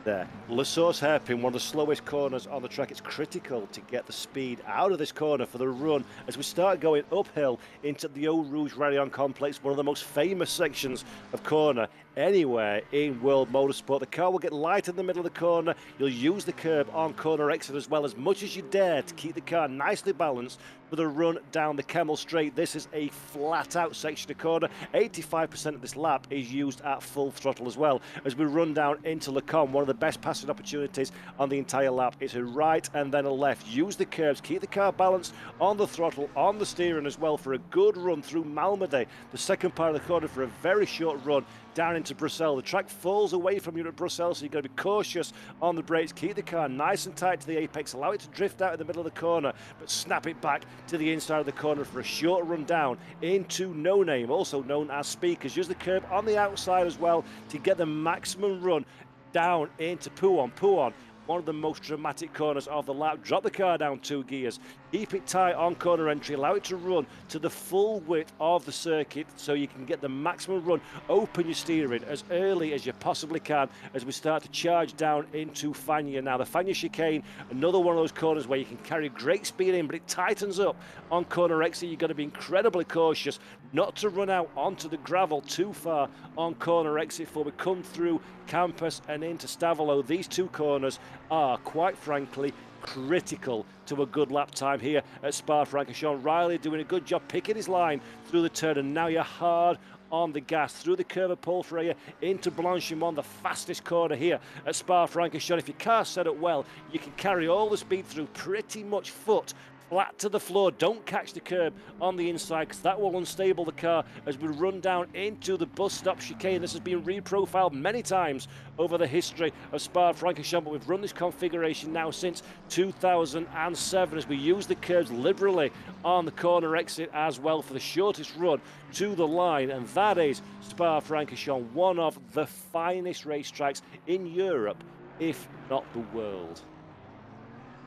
there. La Source hairpin, one of the slowest corners on the track. It's critical to get the speed out of this corner for the run as we start going uphill into the Eau Rouge Rayon complex, one of the most famous sections of corner anywhere in world motorsport. The car will get light in the middle of the corner. You'll use the curb on corner exit as well, as much as you dare, to keep the car nicely balanced for the run down the Camel Straight. This is a flat out section of corner. 85% of this lap is used at full throttle as well as we run down into Le Combe, one of the best passing opportunities on the entire lap. It's a right and then a left. Use the curbs, keep the car balanced on the throttle, on the steering as well, for a good run through Malmedy, the second part of the corner, for a very short run down into Bruxelles. The track falls away from you at Bruxelles, so you've got to be cautious on the brakes. Keep the car nice and tight to the apex. Allow it to drift out in the middle of the corner, but snap it back to the inside of the corner for a short run down into No Name, also known as Speakers. Use the curb on the outside as well to get the maximum run down into Pouhon. Pouhon, one of the most dramatic corners of the lap. Drop the car down 2 gears. Keep it tight on corner entry, allow it to run to the full width of the circuit so you can get the maximum run. Open your steering as early as you possibly can as we start to charge down into Fania. Now the Fania chicane, another one of those corners where you can carry great speed in, but it tightens up on corner exit. You've got to be incredibly cautious not to run out onto the gravel too far on corner exit before we come through Campus and into Stavolo. These two corners are, quite frankly, critical to a good lap time here at Spa-Francorchamps. Riley doing a good job picking his line through the turn, and now you're hard on the gas through the curve of Paul Freya into Blanchimont, the fastest corner here at Spa-Francorchamps. If your car's set up well, you can carry all the speed through pretty much foot flat to the floor. Don't catch the curb on the inside because that will unstable the car as we run down into the bus stop chicane. This has been reprofiled many times over the history of Spa-Francorchamps, but we've run this configuration now since 2007 as we use the curves liberally on the corner exit as well for the shortest run to the line, and that is Spa-Francorchamps, one of the finest racetracks in Europe, if not the world.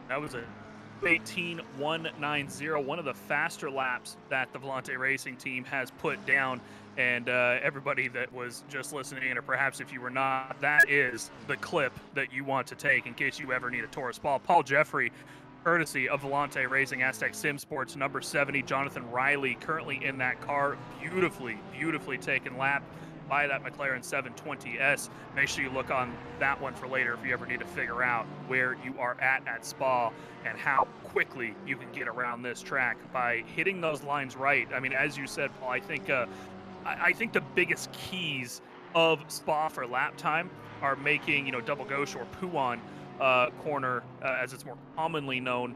That was a 18.190, one of the faster laps that the Volante Racing team has put down. And everybody that was just listening, or perhaps if you were not, that is the clip that you want to take in case you ever need a Taurus ball. Paul Jeffrey, courtesy of Volante Racing, Aztec Sim Sports, number 70. Jonathan Riley currently in that car, beautifully taken lap by that McLaren 720S. Make sure you look on that one for later if you ever need to figure out where you are at Spa and how quickly you can get around this track by hitting those lines right. I mean, as you said, Paul, I think the biggest keys of Spa for lap time are making, double gauche or Pouan corner, as it's more commonly known,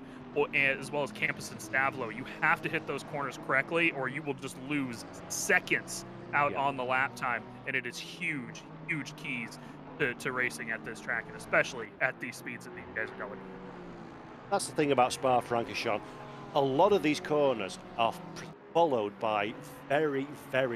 as well as Campus and Stavlo. You have to hit those corners correctly or you will just lose seconds out on the lap time, and it is huge keys to racing at this track, and especially at these speeds that these guys are going. That's the thing about Spa-Francorchamps. A lot of these corners are followed by very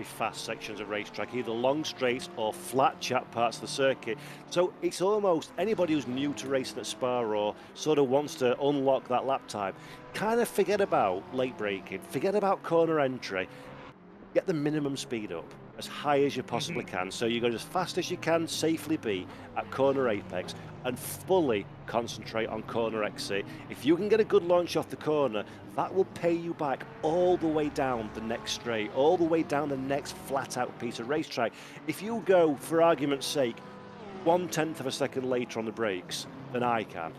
fast sections of racetrack, either long straights or flat chat parts of the circuit. So it's almost anybody who's new to racing at Spa or sort of wants to unlock that lap time, kind of forget about late braking, forget about corner entry. Get the minimum speed up as high as you possibly can, so you go as fast as you can safely be at corner apex and fully concentrate on corner exit. If you can get a good launch off the corner, that will pay you back all the way down the next straight, all the way down the next flat out piece of racetrack. If you go, for argument's sake, 1/10 of a second later on the brakes than I can,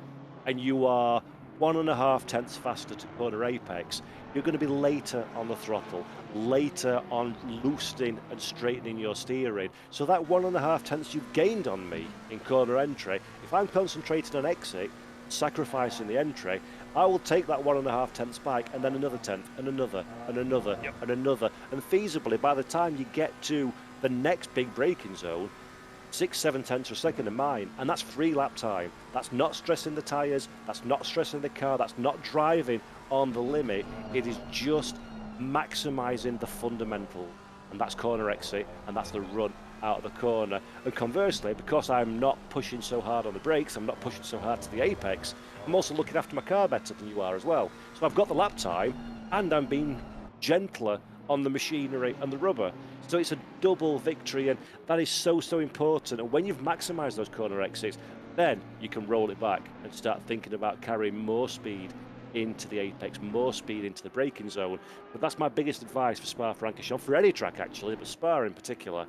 and you are 1.5 tenths faster to corner apex, you're going to be later on the throttle, later on loosening and straightening your steering. So that 1.5 tenths you've gained on me in corner entry, if I'm concentrating on exit, sacrificing the entry, I will take that 1.5 tenths back and then another tenth and another and another and another. And feasibly, by the time you get to the next big braking zone, 6-7 tenths of a second of mine, and that's free lap time. That's not stressing the tyres, that's not stressing the car, that's not driving on the limit. It is just maximising the fundamental, and that's corner exit, and that's the run out of the corner. And conversely, because I'm not pushing so hard on the brakes, I'm not pushing so hard to the apex, I'm also looking after my car better than you are as well. So I've got the lap time, and I'm being gentler on the machinery and the rubber. So it's a double victory, and that is so important. And when you've maximised those corner exits, then you can roll it back and start thinking about carrying more speed into the apex, more speed into the braking zone. But that's my biggest advice for Spa-Francorchamps, for any track actually, but Spa in particular.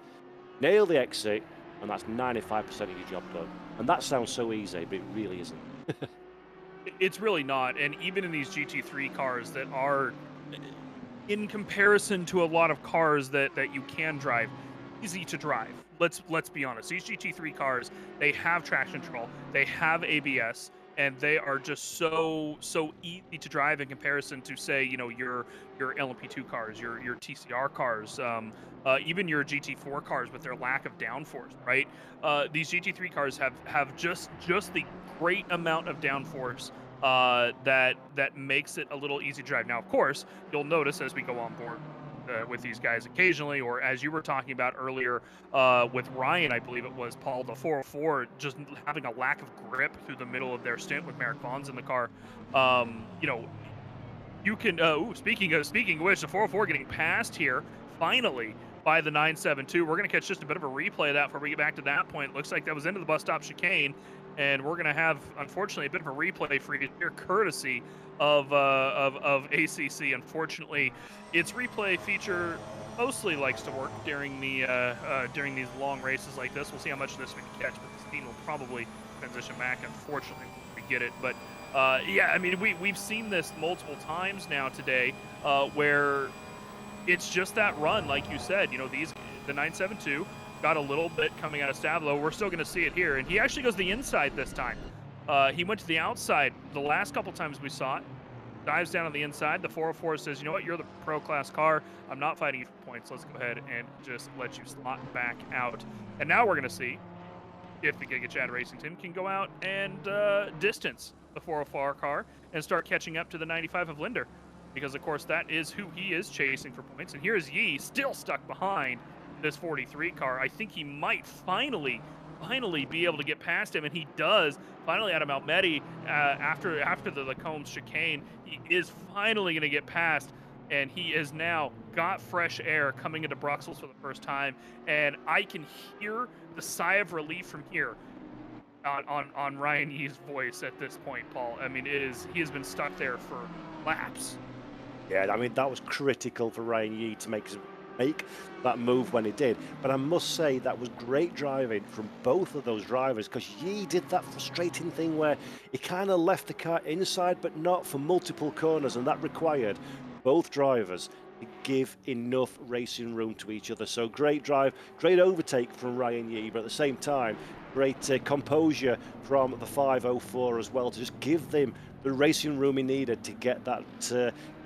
Nail the exit, and that's 95% of your job done. And that sounds so easy, but it really isn't. It's really not. And even in these GT3 cars that are, in comparison to a lot of cars that you can drive, easy to drive. Let's be honest. These GT3 cars, they have traction control, they have ABS, and they are just so easy to drive in comparison to, say, your LMP2 cars, your TCR cars, even your GT4 cars with their lack of downforce, right? These GT3 cars have just the great amount of downforce that makes it a little easy to drive. Now, of course, you'll notice as we go on board with these guys occasionally, or as you were talking about earlier with Ryan, I believe it was, Paul, the 404 just having a lack of grip through the middle of their stint with Merrick Vaughn's in the car. you can. Speaking of which, the 404 getting passed here finally by the 972. We're gonna catch just a bit of a replay of that before we get back to that point. Looks like that was into the bus stop chicane, and we're gonna have, unfortunately, a bit of a replay for you here, courtesy of ACC. Unfortunately, its replay feature mostly likes to work during during these long races like this. We'll see how much of this we can catch, but the scene will probably transition back, unfortunately, when we get it. But yeah, I mean, we've seen this multiple times now today, where it's just that run, like you said. You know, the 972 got a little bit coming out of Stavlo. We're still going to see it here, and he actually goes the inside this time. He went to the outside the last couple times we saw it. Dives down on the inside. The 404 says, you know what, you're the pro class car. I'm not fighting you for points. Let's go ahead and just let you slot back out. And now we're going to see if the Giga Chad Racing Team can go out and distance the 404 car and start catching up to the 95 of Linder. Because, of course, that is who he is chasing for points. And here's Yi still stuck behind this 43 car. I think he might finally be able to get past him, and he does. Finally, Adam Almedi, after the Combs chicane, he is finally going to get past, and he has now got fresh air coming into Bruxelles for the first time, and I can hear the sigh of relief from here on Ryan Yi's voice at this point, Paul. I mean, he has been stuck there for laps. Yeah, I mean, that was critical for Ryan Yi to make that move when he did. But I must say that was great driving from both of those drivers, because Yi did that frustrating thing where he kind of left the car inside but not for multiple corners, and that required both drivers to give enough racing room to each other. So great drive, great overtake from Ryan Yi, but at the same time, great composure from the 504 as well, to just give them the racing room he needed to get that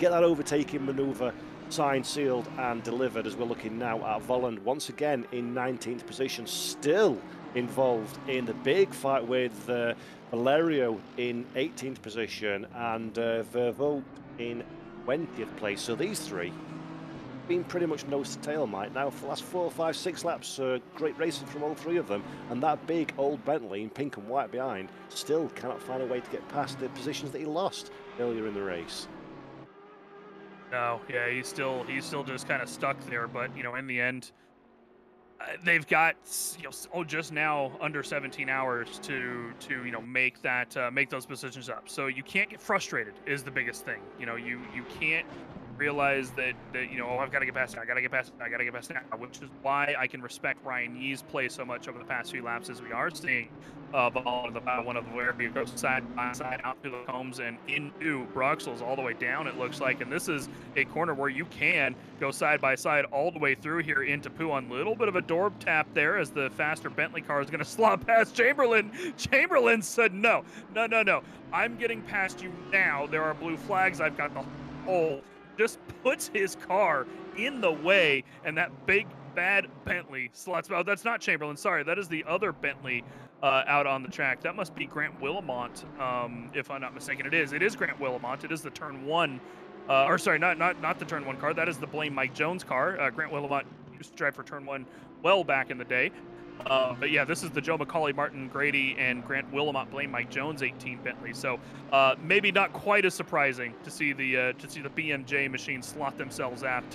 overtaking manoeuvre signed, sealed and delivered, as we're looking now at Volland once again in 19th position, still involved in the big fight with Valerio in 18th position and Vervoort in 20th place. So these three been pretty much nose to tail, Mike, now for the last 4, 5, 6 laps. Great racing from all three of them, and that big old Bentley in pink and white behind still cannot find a way to get past the positions that he lost earlier in the race. No, yeah, he's still just kind of stuck there. But, you know, in the end, they've got, you know, just now under 17 hours to you know, make those positions up. So you can't get frustrated is the biggest thing. You know, you can't realize that you know, oh, I've got to get past it, I got to get past it now, which is why I can respect Ryan Yi's play so much over the past few laps, as we are seeing one of where he goes side by side out through the Combs and into Bruxelles all the way down, it looks like. And this is a corner where you can go side by side all the way through here into Puan. Little bit of a door tap there as the faster Bentley car is going to slot past Chamberlain. Chamberlain said, no, I'm getting past you now. There are blue flags. I've got the hole. Just puts his car in the way, and that big bad Bentley slots. Oh, that's not Chamberlain. Sorry, that is the other Bentley out on the track. That must be Grant Willamont, if I'm not mistaken. It is Grant Willamont. It is the turn one, or sorry, not the turn one car. That is the Blame Mike Jones car. Grant Willamont used to drive for turn one well back in the day. But yeah, this is the Joe McCauley, Martin Grady, and Grant Willamont Blame Mike Jones 18 Bentley. So maybe not quite as surprising to see the BMJ machine slot themselves out.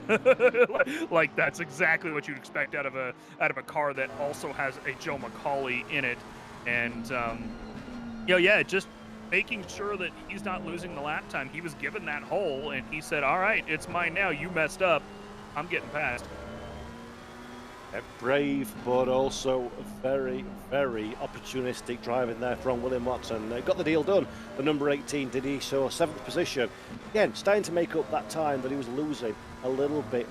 Like that's exactly what you'd expect out of a car that also has a Joe McCauley in it. And you know, yeah, just making sure that he's not losing the lap time. He was given that hole, and he said, "All right, it's mine now. You messed up. I'm getting past." Brave, but also very, very opportunistic driving there from William Watson. Got the deal done. The number 18 did he, so 7th position. Again, starting to make up that time that he was losing a little bit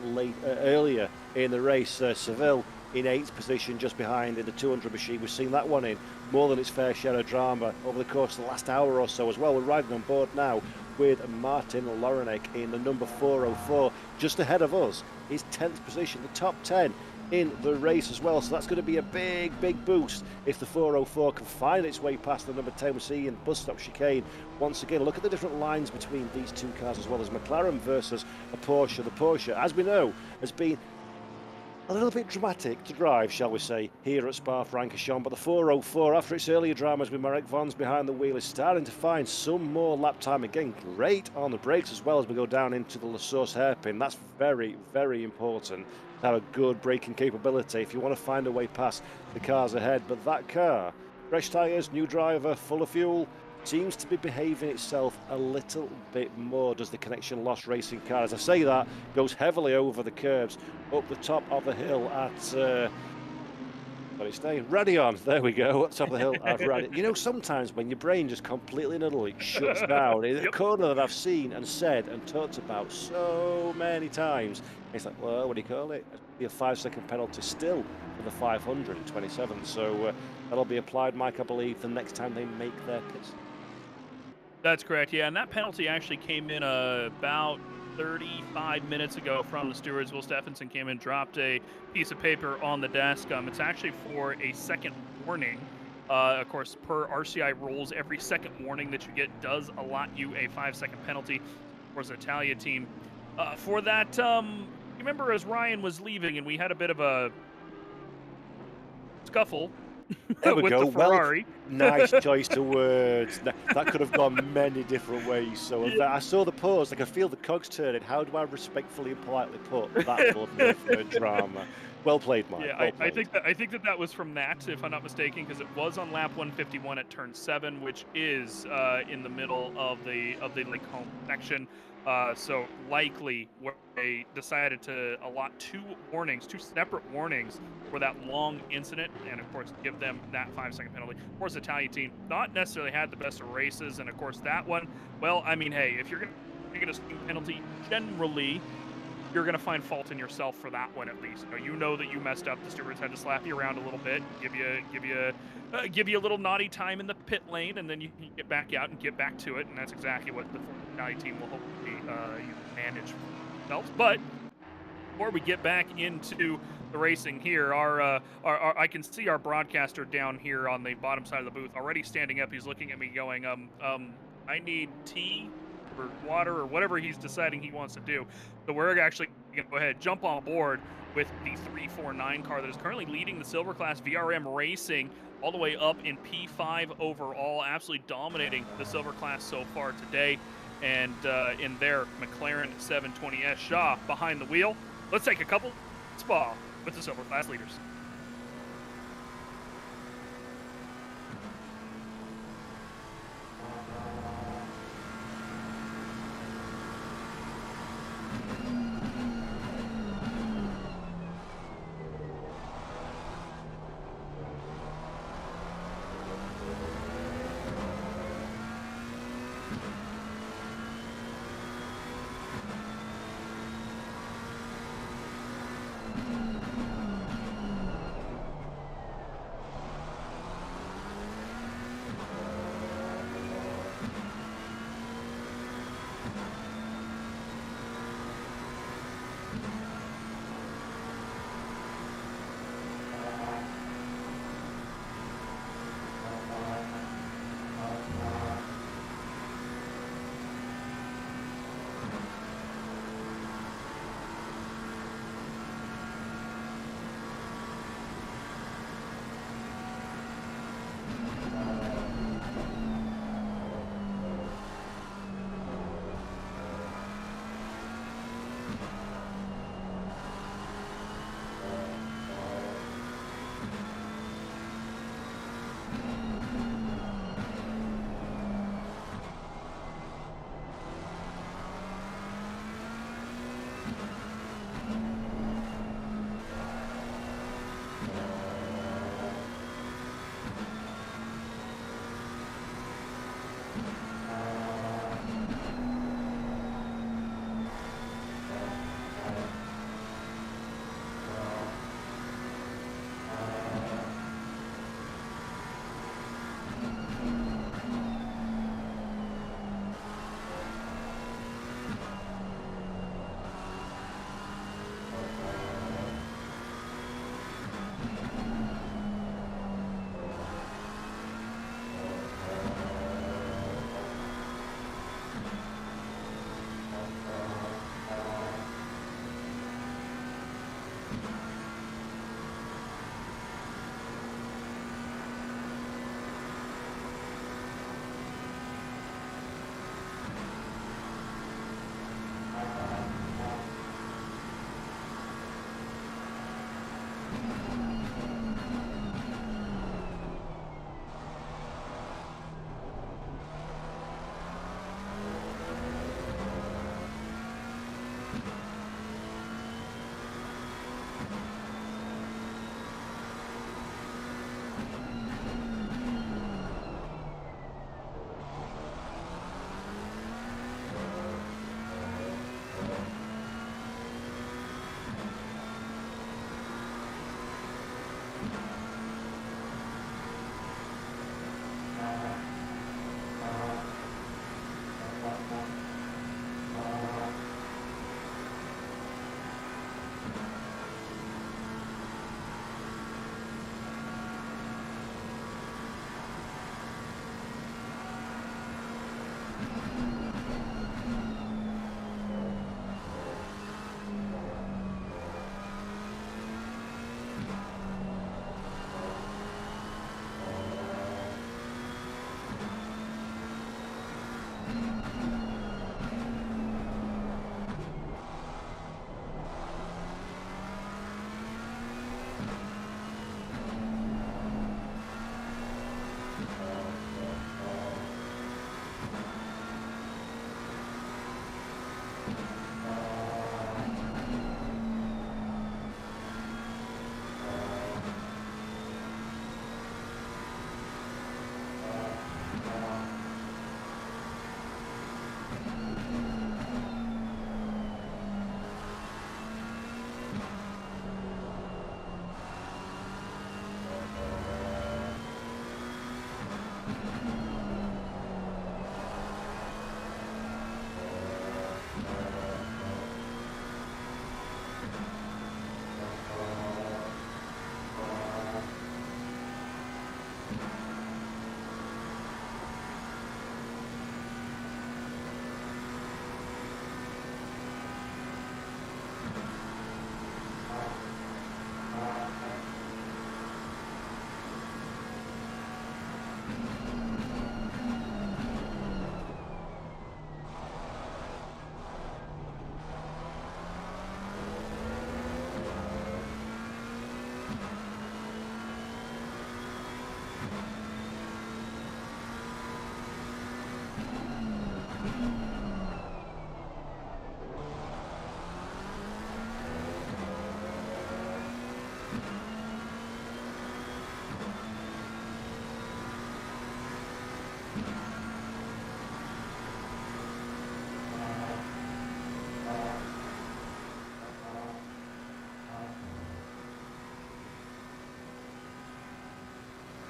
earlier in the race. Seville in 8th position, just behind in the 200 machine. We've seen that one in more than its fair share of drama over the course of the last hour or so as well. We're riding on board now with Martin Loronek in the number 404, just ahead of us. His 10th position, the top 10 in the race as well, so that's going to be a big boost if the 404 can find its way past the number 10 we see in bus stop chicane. Once again, look at the different lines between these two cars as well, as McLaren versus a Porsche. The Porsche, as we know, has been A little bit dramatic to drive, shall we say, here at Spa-Francorchamps, but the 4:04, after its earlier dramas with Marek Vons behind the wheel, is starting to find some more lap time again. Great on the brakes as well as we go down into the La Source hairpin. That's very, very important to have a good braking capability if you want to find a way past the cars ahead. But that car, fresh tyres, new driver, full of fuel, seems to be behaving itself a little bit more, does the Connection Lost racing car. As I say that, goes heavily over the curbs up the top of the hill at Radion. There we go, up top of the hill at Radion. You know, sometimes when your brain just completely nuddle, it shuts down. It's a corner that I've seen and said and talked about so many times. It's like, well, what do you call it? It'll be a 5-second penalty still for the 527. So that'll be applied, Mike, I believe, the next time they make their pits. That's correct, yeah, and that penalty actually came in about 35 minutes ago from the stewards. Will Stephenson came in, dropped a piece of paper on the desk. It's actually for a second warning. Of course, per RCI rules, every second warning that you get does allot you a 5-second penalty for the Italia team. For that, you remember as Ryan was leaving and we had a bit of a scuffle there we with go. the Ferrari. Well, nice choice of words. That could have gone many different ways. So I saw the pause. I could feel the cogs turning. How do I respectfully and politely put that little bit of drama? Well played, Mike. Yeah, well I think that was from that, if I'm not mistaken, because it was on lap 151 at turn 7, which is in the middle of the link home section. So likely they decided to allot two separate warnings for that long incident, and of course give them that 5-second penalty. Of course, the Italian team not necessarily had the best of races, and of course that one, well, I mean, hey, if you're going to get a speed penalty, generally you're going to find fault in yourself for that one at least. You know that you messed up. The stewards had to slap you around a little bit, give you a little naughty time in the pit lane, and then you can get back out and get back to it. And that's exactly what the Italian team will hopefully manage themselves. But before we get back into the racing here, I can see our broadcaster down here on the bottom side of the booth already standing up. He's looking at me going, I need tea or water or whatever he's deciding he wants to do. So we're actually going to go ahead, jump on board with the 349 car that is currently leading the Silver Class VRM Racing all the way up in P5 overall, absolutely dominating the Silver Class so far today. And in their McLaren 720S Shaw behind the wheel. Let's take a couple Spa with the Silver Class leaders.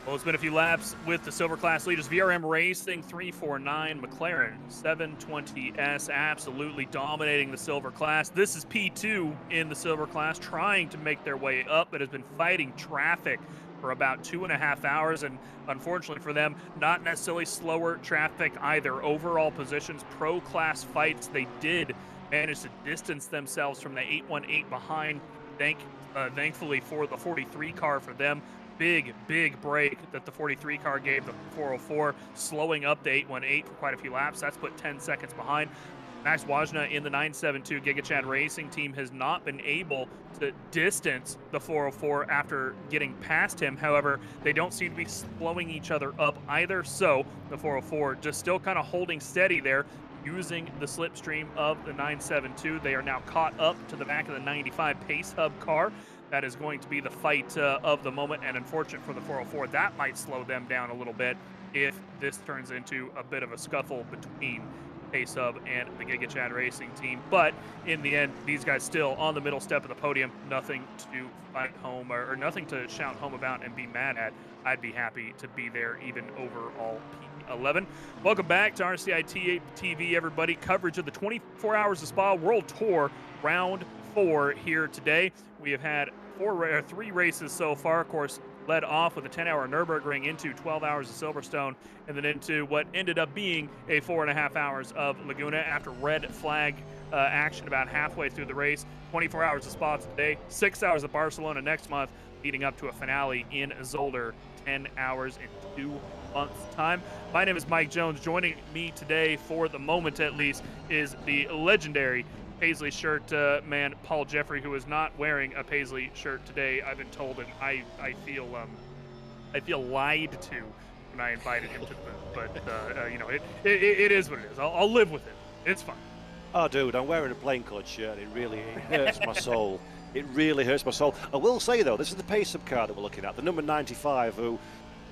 Well, it's been a few laps with the silver class leaders. VRM Racing 349, McLaren 720S absolutely dominating the silver class. This is P2 in the silver class, trying to make their way up, but has been fighting traffic for about 2.5 hours, and unfortunately for them, not necessarily slower traffic either. Overall positions, pro class fights, they did manage to distance themselves from the 818 behind. Thankfully for the 43 car for them. Big break that the 43 car gave the 404, slowing up the 818 for quite a few laps. That's put 10 seconds behind. Max Wajna in the 972 GigaChad Racing team has not been able to distance the 404 after getting past him. However, they don't seem to be slowing each other up either. So the 404 just still kind of holding steady there, using the slipstream of the 972. They are now caught up to the back of the 95 Pace Hub car. That is going to be the fight of the moment, and unfortunate for the 404, that might slow them down a little bit if this turns into a bit of a scuffle between Pace Hub and the GigaChad Racing team. But in the end, these guys still on the middle step of the podium. Nothing to fight home or nothing to shout home about and be mad at. I'd be happy to be there even over all P11. Welcome back to RCI TV, everybody. Coverage of the 24 Hours of Spa World Tour Round 4 here today. We have had 3 races so far. Of course, led off with a 10-hour Nürburgring into 12 hours of Silverstone, and then into what ended up being a 4.5 hours of Laguna after red flag action about halfway through the race. 24 hours of Spa today, 6 hours of Barcelona next month, leading up to a finale in Zolder, 10 hours in 2 months' time. My name is Mike Jones. Joining me today, for the moment at least, is the legendary Paisley shirt man, Paul Jeffrey, who is not wearing a Paisley shirt today, I've been told, and I feel lied to when I invited him to the booth. But you know, it is what it is. I'll live with it. It's fine. Oh, dude, I'm wearing a Plaincode shirt. It hurts my soul. It really hurts my soul. I will say, though, this is the Pace-Up car that we're looking at, the number 95, who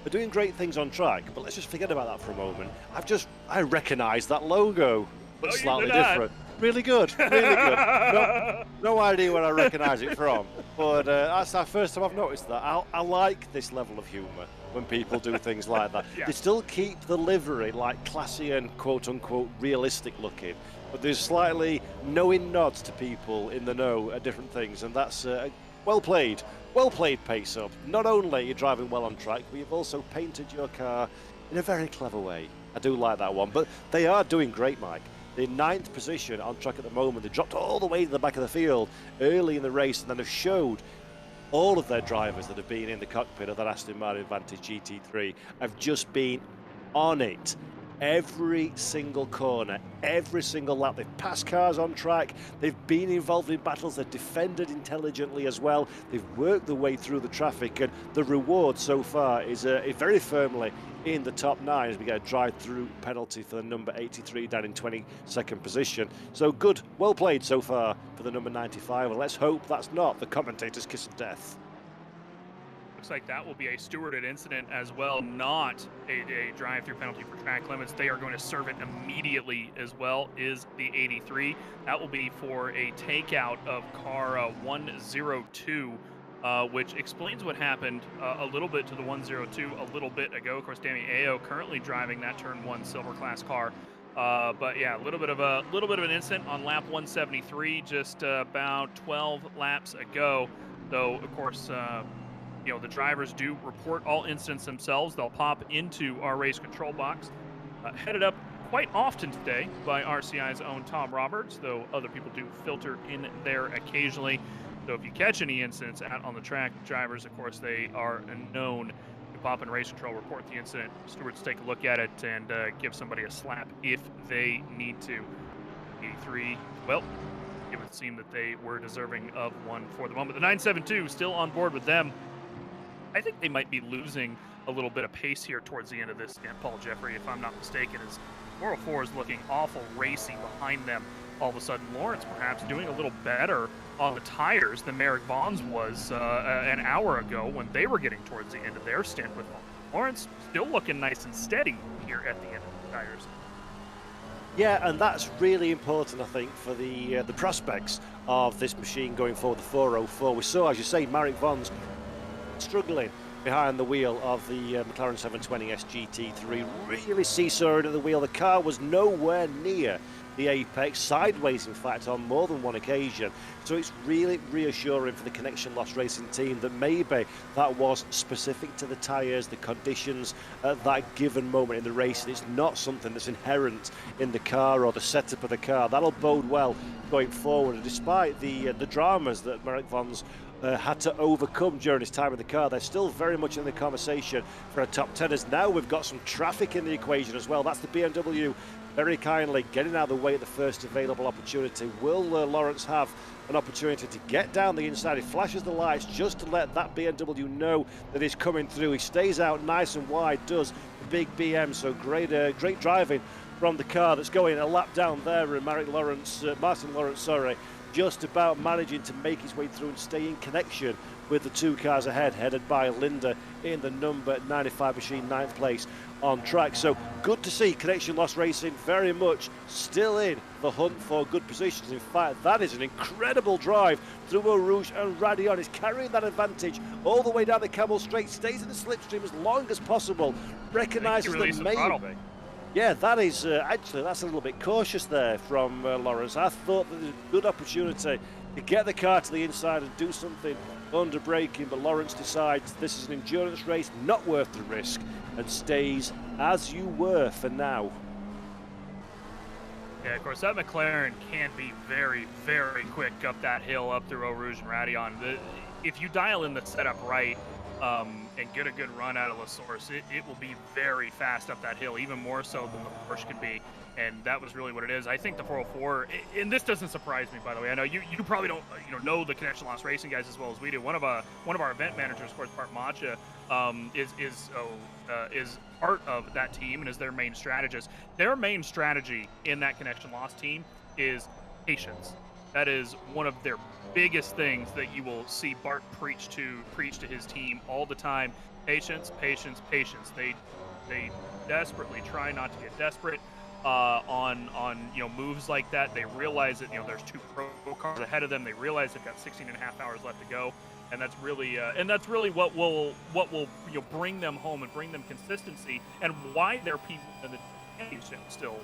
are doing great things on track. But let's just forget about that for a moment. I recognise that logo, but slightly different. Really good, really good. No idea where I recognise it from, but that's the first time I've noticed that. I like this level of humour when people do things like that. Yeah. They still keep the livery like classy and quote-unquote realistic looking, but there's slightly knowing nods to people in the know at different things, and that's well played. Well played, Pace Up. Not only are you driving well on track, but you've also painted your car in a very clever way. I do like that one, but they are doing great, Mike. The 9th position on track at the moment. They dropped all the way to the back of the field early in the race, and then have showed all of their drivers that have been in the cockpit of that Aston Martin Vantage GT3 have just been on it. Every single corner, every single lap. They've passed cars on track. They've been involved in battles. They've defended intelligently as well. They've worked their way through the traffic, and the reward so far is very firmly in the top 9 as we get a drive-through penalty for the number 83 down in 22nd position. So good, well played so far for the number 95, and let's hope that's not the commentator's kiss of death. Looks like that will be a stewarded incident as well, not a drive-through penalty for track limits. They are going to serve it immediately as well, is the 83. That will be for a takeout of car 102. Which explains what happened a little bit to the 102 a little bit ago. Of course, Danny Ayo currently driving that Turn 1 silver class car. But yeah, a little bit of an incident on lap 173, just about 12 laps ago. Though, of course, the drivers do report all incidents themselves. They'll pop into our race control box, headed up quite often today by RCI's own Tom Roberts, though other people do filter in there occasionally. So if you catch any incidents out on the track, drivers, of course, they are known to pop in race control, report the incident. Stewards take a look at it and give somebody a slap if they need to. 83, well, it would seem that they were deserving of one for the moment. The 972 still on board with them. I think they might be losing a little bit of pace here towards the end of this. And Paul Jeffrey, if I'm not mistaken, is 404 is looking awful racy behind them. All of a sudden, Lawrence perhaps doing a little better on the tires than Merrick Vaughn's was an hour ago when they were getting towards the end of their stint with Lawrence. Still looking nice and steady here at the end of the tires. Yeah, and that's really important, I think, for the prospects of this machine going forward, the 404. We saw, as you say, Merrick Vaughn's struggling behind the wheel of the McLaren 720 SGT3, really seesawing at the wheel. The car was nowhere near the apex, sideways in fact on more than one occasion. So it's really reassuring for the Connection Loss Racing team that maybe that was specific to the tyres, the conditions at that given moment in the race, and it's not something that's inherent in the car or the setup of the car. That'll bode well going forward. And despite the dramas that Merrick Vaughn's had to overcome during his time in the car, they're still very much in the conversation for a top 10. As now we've got some traffic in the equation as well. That's the BMW very kindly getting out of the way at the first available opportunity. Will Lawrence have an opportunity to get down the inside? He flashes the lights just to let that BMW know that he's coming through. He stays out nice and wide, does the big BM. So great driving from the car that's going a lap down there. And Martin Lawrence, just about managing to make his way through and stay in connection with the two cars ahead, headed by Linda in the number 95 machine, 9th place on track. So good to see Connection Loss Racing very much still in the hunt for good positions. In fact, that is an incredible drive through Eau Rouge and Radion. Is carrying that advantage all the way down the Camel Straight, stays in the slipstream as long as possible, recognises that maybe. Yeah, that is actually, that's a little bit cautious there from Lawrence. I thought that there was a good opportunity to get the car to the inside and do something under braking, but Lawrence decides this is an endurance race, not worth the risk, and stays as you were for now. Yeah, of course, that McLaren can be very, very quick up that hill up through Eau Rouge and Radion. If you dial in the setup right, and get a good run out of La Source, it will be very fast up that hill, even more so than the Porsche can be. And that was really what it is. I think the 404, and this doesn't surprise me, by the way. I know you probably don't know the Connection Loss Racing guys as well as we do. One of our event managers, of course, Bart Macha, is part of that team and is their main strategist. Their main strategy in that Connection Loss team is patience. That is one of their biggest things that you will see Bart preach to his team all the time. Patience, patience, patience. They desperately try not to get desperate on moves like that. They realize that there's two pro cars ahead of them. They realize they've got 16 and a half hours left to go, and that's really what will bring them home and bring them consistency, and why they're people in the championship still.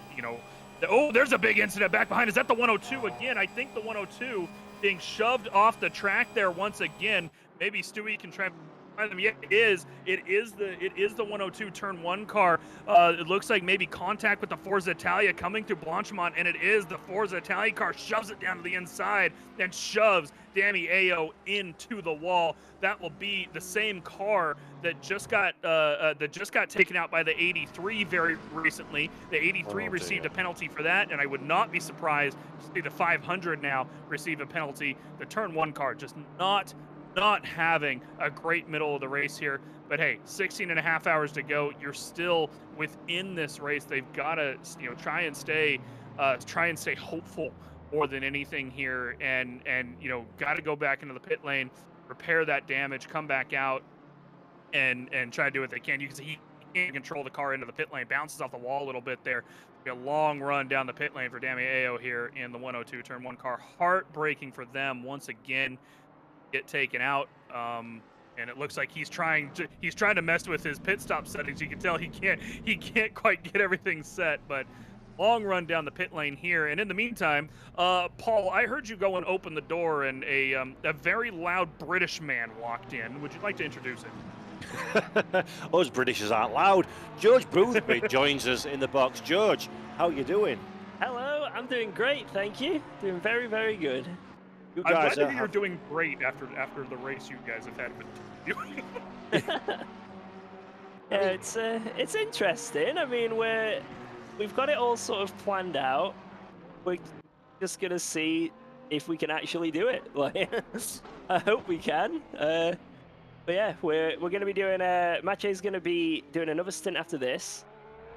Oh, there's a big incident back behind. Is that the 102 again? I think the 102 being shoved off the track there once again. Maybe Stewie can try and find them. Yeah, it is. It is the 102 turn 1 car. It looks like maybe contact with the Forza Italia coming through Blanchimont, and it is the Forza Italia car. Shoves it down to the inside and shoves Danny Ayo into the wall. That will be the same car that just got taken out by the 83 very recently. The 83 received a penalty for that, and I would not be surprised to see the 500 now receive a penalty. The turn 1 car just not having a great middle of the race here. But hey, 16 and a half hours to go. You're still within this race. They've got to try and stay hopeful more than anything here, and got to go back into the pit lane, repair that damage, come back out, and try to do what they can. You can see he can't control the car into the pit lane, bounces off the wall a little bit there. A long run down the pit lane for Dami Ayo here in the 102 turn 1 car. Heartbreaking for them once again. Get taken out, and it looks like he's trying to mess with his pit stop settings. You can tell he can't quite get everything set, but long run down the pit lane here. And in the meantime, Paul, I heard you go and open the door, and a very loud British man walked in. Would you like to introduce him? Us Britishers aren't loud. George Boothby joins us in the box. George, how are you doing? Hello, I'm doing great, thank you. Doing very, very good. You I'm glad guys to hear you're doing great after the race you guys have had with you. Yeah, it's interesting. I mean, we've got it all sort of planned out. We're just gonna see if we can actually do it. Like, I hope we can. But yeah, we're gonna be doing. Mache's gonna be doing another stint after this,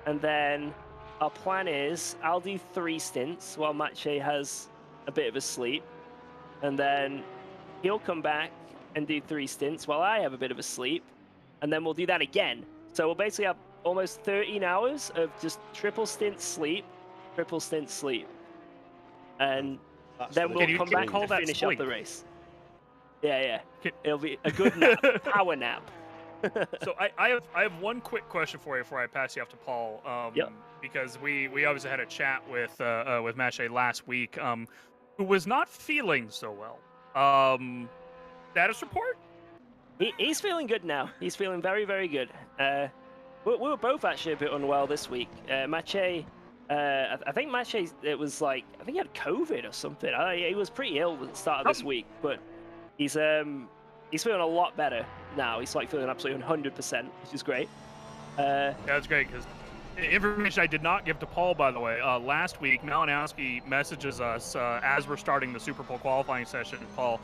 and then our plan is I'll do 3 stints while Mache has a bit of a sleep, and then he'll come back and do 3 stints while I have a bit of a sleep, and then we'll do that again. So we'll basically have almost 13 hours of just triple stint sleep, and then we'll come back and finish up the race. Yeah. It'll be a good nap, power nap. So I have one quick question for you before I pass you off to Paul. Yep. Because we obviously had a chat with Mache last week, who was not feeling so well. Status report? He's feeling good now. He's feeling very, very good. We were both actually a bit unwell this week. Mache, I think Mache, it was like, I think he had COVID or something. He was pretty ill at the start of this week, but he's feeling a lot better now. He's like feeling absolutely 100%, which is great. Yeah, that's great, because information I did not give to Paul, by the way. Last week, Malinowski messages us as we're starting the Super Bowl qualifying session. Paul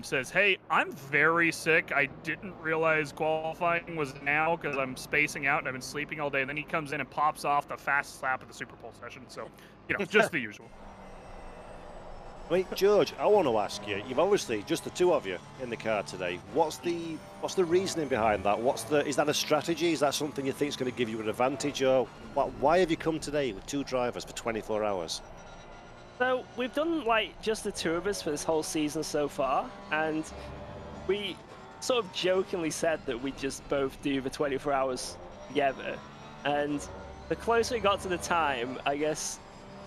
says, "Hey, I'm very sick. I didn't realize qualifying was now because I'm spacing out and I've been sleeping all day." And then he comes in and pops off the fastest lap of the Super Bowl session. So, just the usual. Wait, George, I want to ask you. You've obviously just the two of you in the car today. What's the reasoning behind that? Is that a strategy? Is that something you think is going to give you an advantage, or why have you come today with 2 drivers for 24 hours? So we've done like just the 2 of us for this whole season so far, and we sort of jokingly said that we'd just both do the 24 hours together. And the closer it got to the time, I guess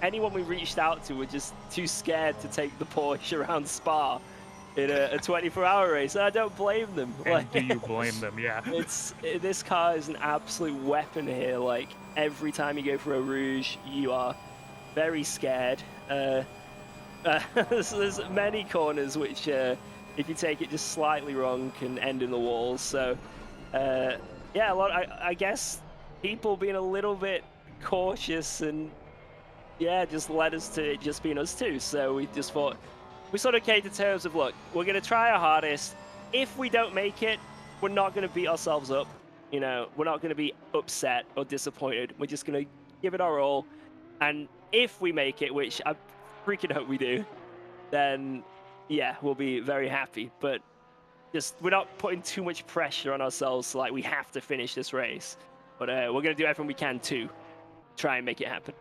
anyone we reached out to were just too scared to take the Porsche around Spa in a 24-hour race. And I don't blame them. And do you blame them? Yeah. This car is an absolute weapon here. Like, every time you go for a Rouge, you are very scared. There's many corners which, if you take it just slightly wrong, can end in the walls. So, yeah, I guess people being a little bit cautious and just led us to it just being us 2. So we just thought, we sort of came to terms of, look, we're going to try our hardest. If we don't make it, we're not going to beat ourselves up. We're not going to be upset or disappointed. We're just going to give it our all. And if we make it, which I freaking hope we do, then yeah, we'll be very happy. But we're not putting too much pressure on ourselves, like we have to finish this race. But we're going to do everything we can to try and make it happen.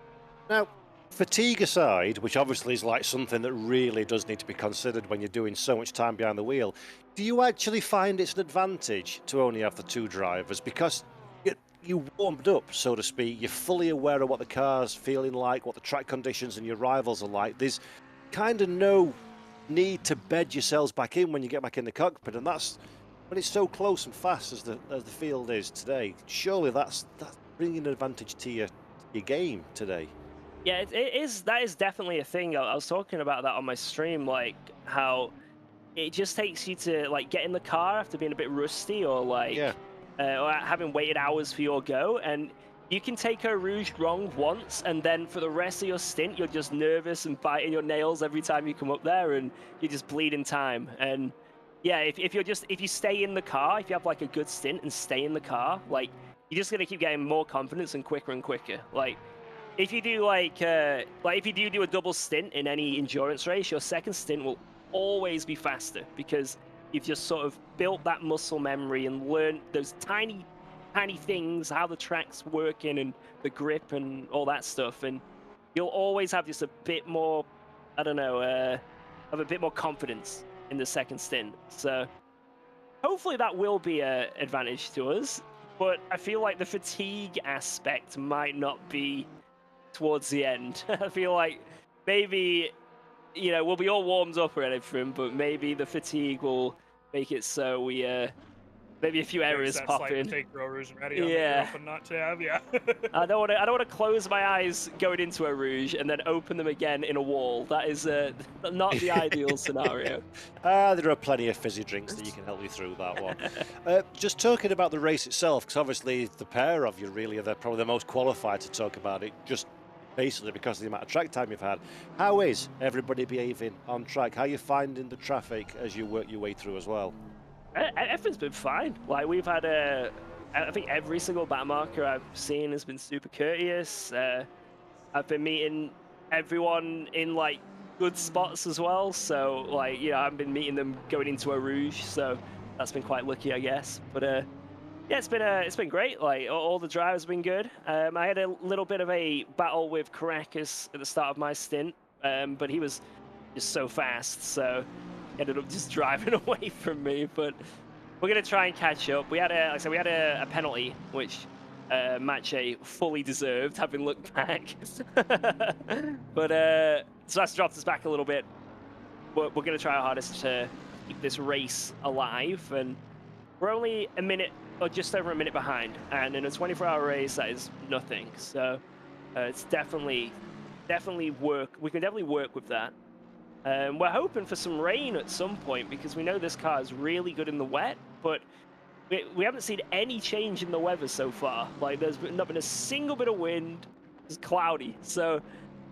Now, fatigue aside, which obviously is like something that really does need to be considered when you're doing so much time behind the wheel, do you actually find it's an advantage to only have the 2 drivers? Because you warmed up, so to speak, you're fully aware of what the car's feeling like, what the track conditions and your rivals are like. There's kind of no need to bed yourselves back in when you get back in the cockpit, and that's when it's so close and fast as the field is today. Surely that's bringing an advantage to your game today. Yeah, that is definitely a thing. I was talking about that on my stream, like how it just takes you to like get in the car after being a bit rusty or like or having waited hours for your go, and you can take a Rouge wrong once, and then for the rest of your stint you're just nervous and biting your nails every time you come up there, and you're just bleeding time. And yeah, if you stay in the car, if you have like a good stint and stay in the car, like you're just gonna keep getting more confidence and quicker. Like if you do if you do a double stint in any endurance race, your second stint will always be faster because you've just sort of built that muscle memory and learned those tiny things, how the track's working and the grip and all that stuff, and you'll always have just a bit more, have a bit more confidence in the second stint. So hopefully that will be an advantage to us, but I feel like the fatigue aspect might not be towards the end. I feel like maybe, we'll be all warmed up and everything, but maybe the fatigue will make it so we maybe a few errors that pop slight in. mistake Rouge and ready on that you're hoping not to have, yeah. I don't want to close my eyes going into a Rouge and then open them again in a wall. That is not the ideal scenario. There are plenty of fizzy drinks that you can help you through that one. Just talking about the race itself, because obviously the pair of you really are probably the most qualified to talk about it, just basically because of the amount of track time you've had. How is everybody behaving on track? How are you finding the traffic as you work your way through as well? Everything's been fine. Like, we've had I think every single bat marker I've seen has been super courteous. I've been meeting everyone in like good spots as well. So like, I've been meeting them going into a Rouge. So that's been quite lucky, I guess. But yeah, it's been great. Like, all the drives have been good. I had a little bit of a battle with Caracas at the start of my stint, but he was just so fast. So ended up just driving away from me, but we're gonna try and catch up. We had a penalty which Mache fully deserved, having looked back. But so that's dropped us back a little bit. We're gonna try our hardest to keep this race alive, and we're only a minute or just over a minute behind, and in a 24-hour race that is nothing. So it's definitely work. We can definitely work with that. We're hoping for some rain at some point because we know this car is really good in the wet, but we haven't seen any change in the weather so far. Like, there's not been a single bit of wind. It's cloudy. So,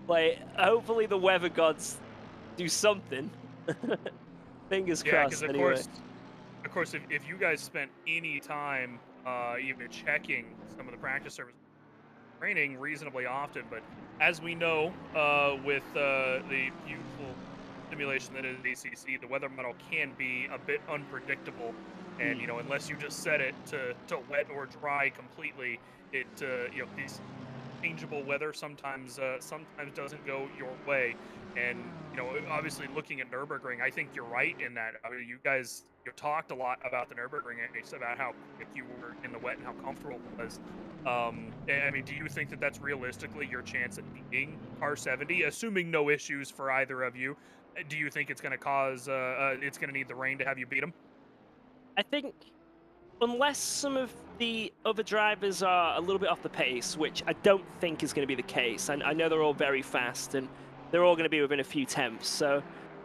like, hopefully the weather gods do something. Fingers crossed, anyway. Of course, if you guys spent any time even checking some of the practice service training reasonably often, but as we know, with the beautiful simulation that is ACC, the weather model can be a bit unpredictable, and unless you just set it to wet or dry completely, it these changeable weather sometimes doesn't go your way. And obviously looking at Nürburgring, I think you're right in that. I mean, you guys talked a lot about the Nürburgring race, about how quick you were in the wet and how comfortable it was. I mean, do you think that that's realistically your chance at beating R70, assuming no issues for either of you? Do you think it's going to cause it's going to need the rain to have you beat them? I think unless some of the other drivers are a little bit off the pace, which I don't think is going to be the case. I know they're all very fast and they're all going to be within a few tenths. So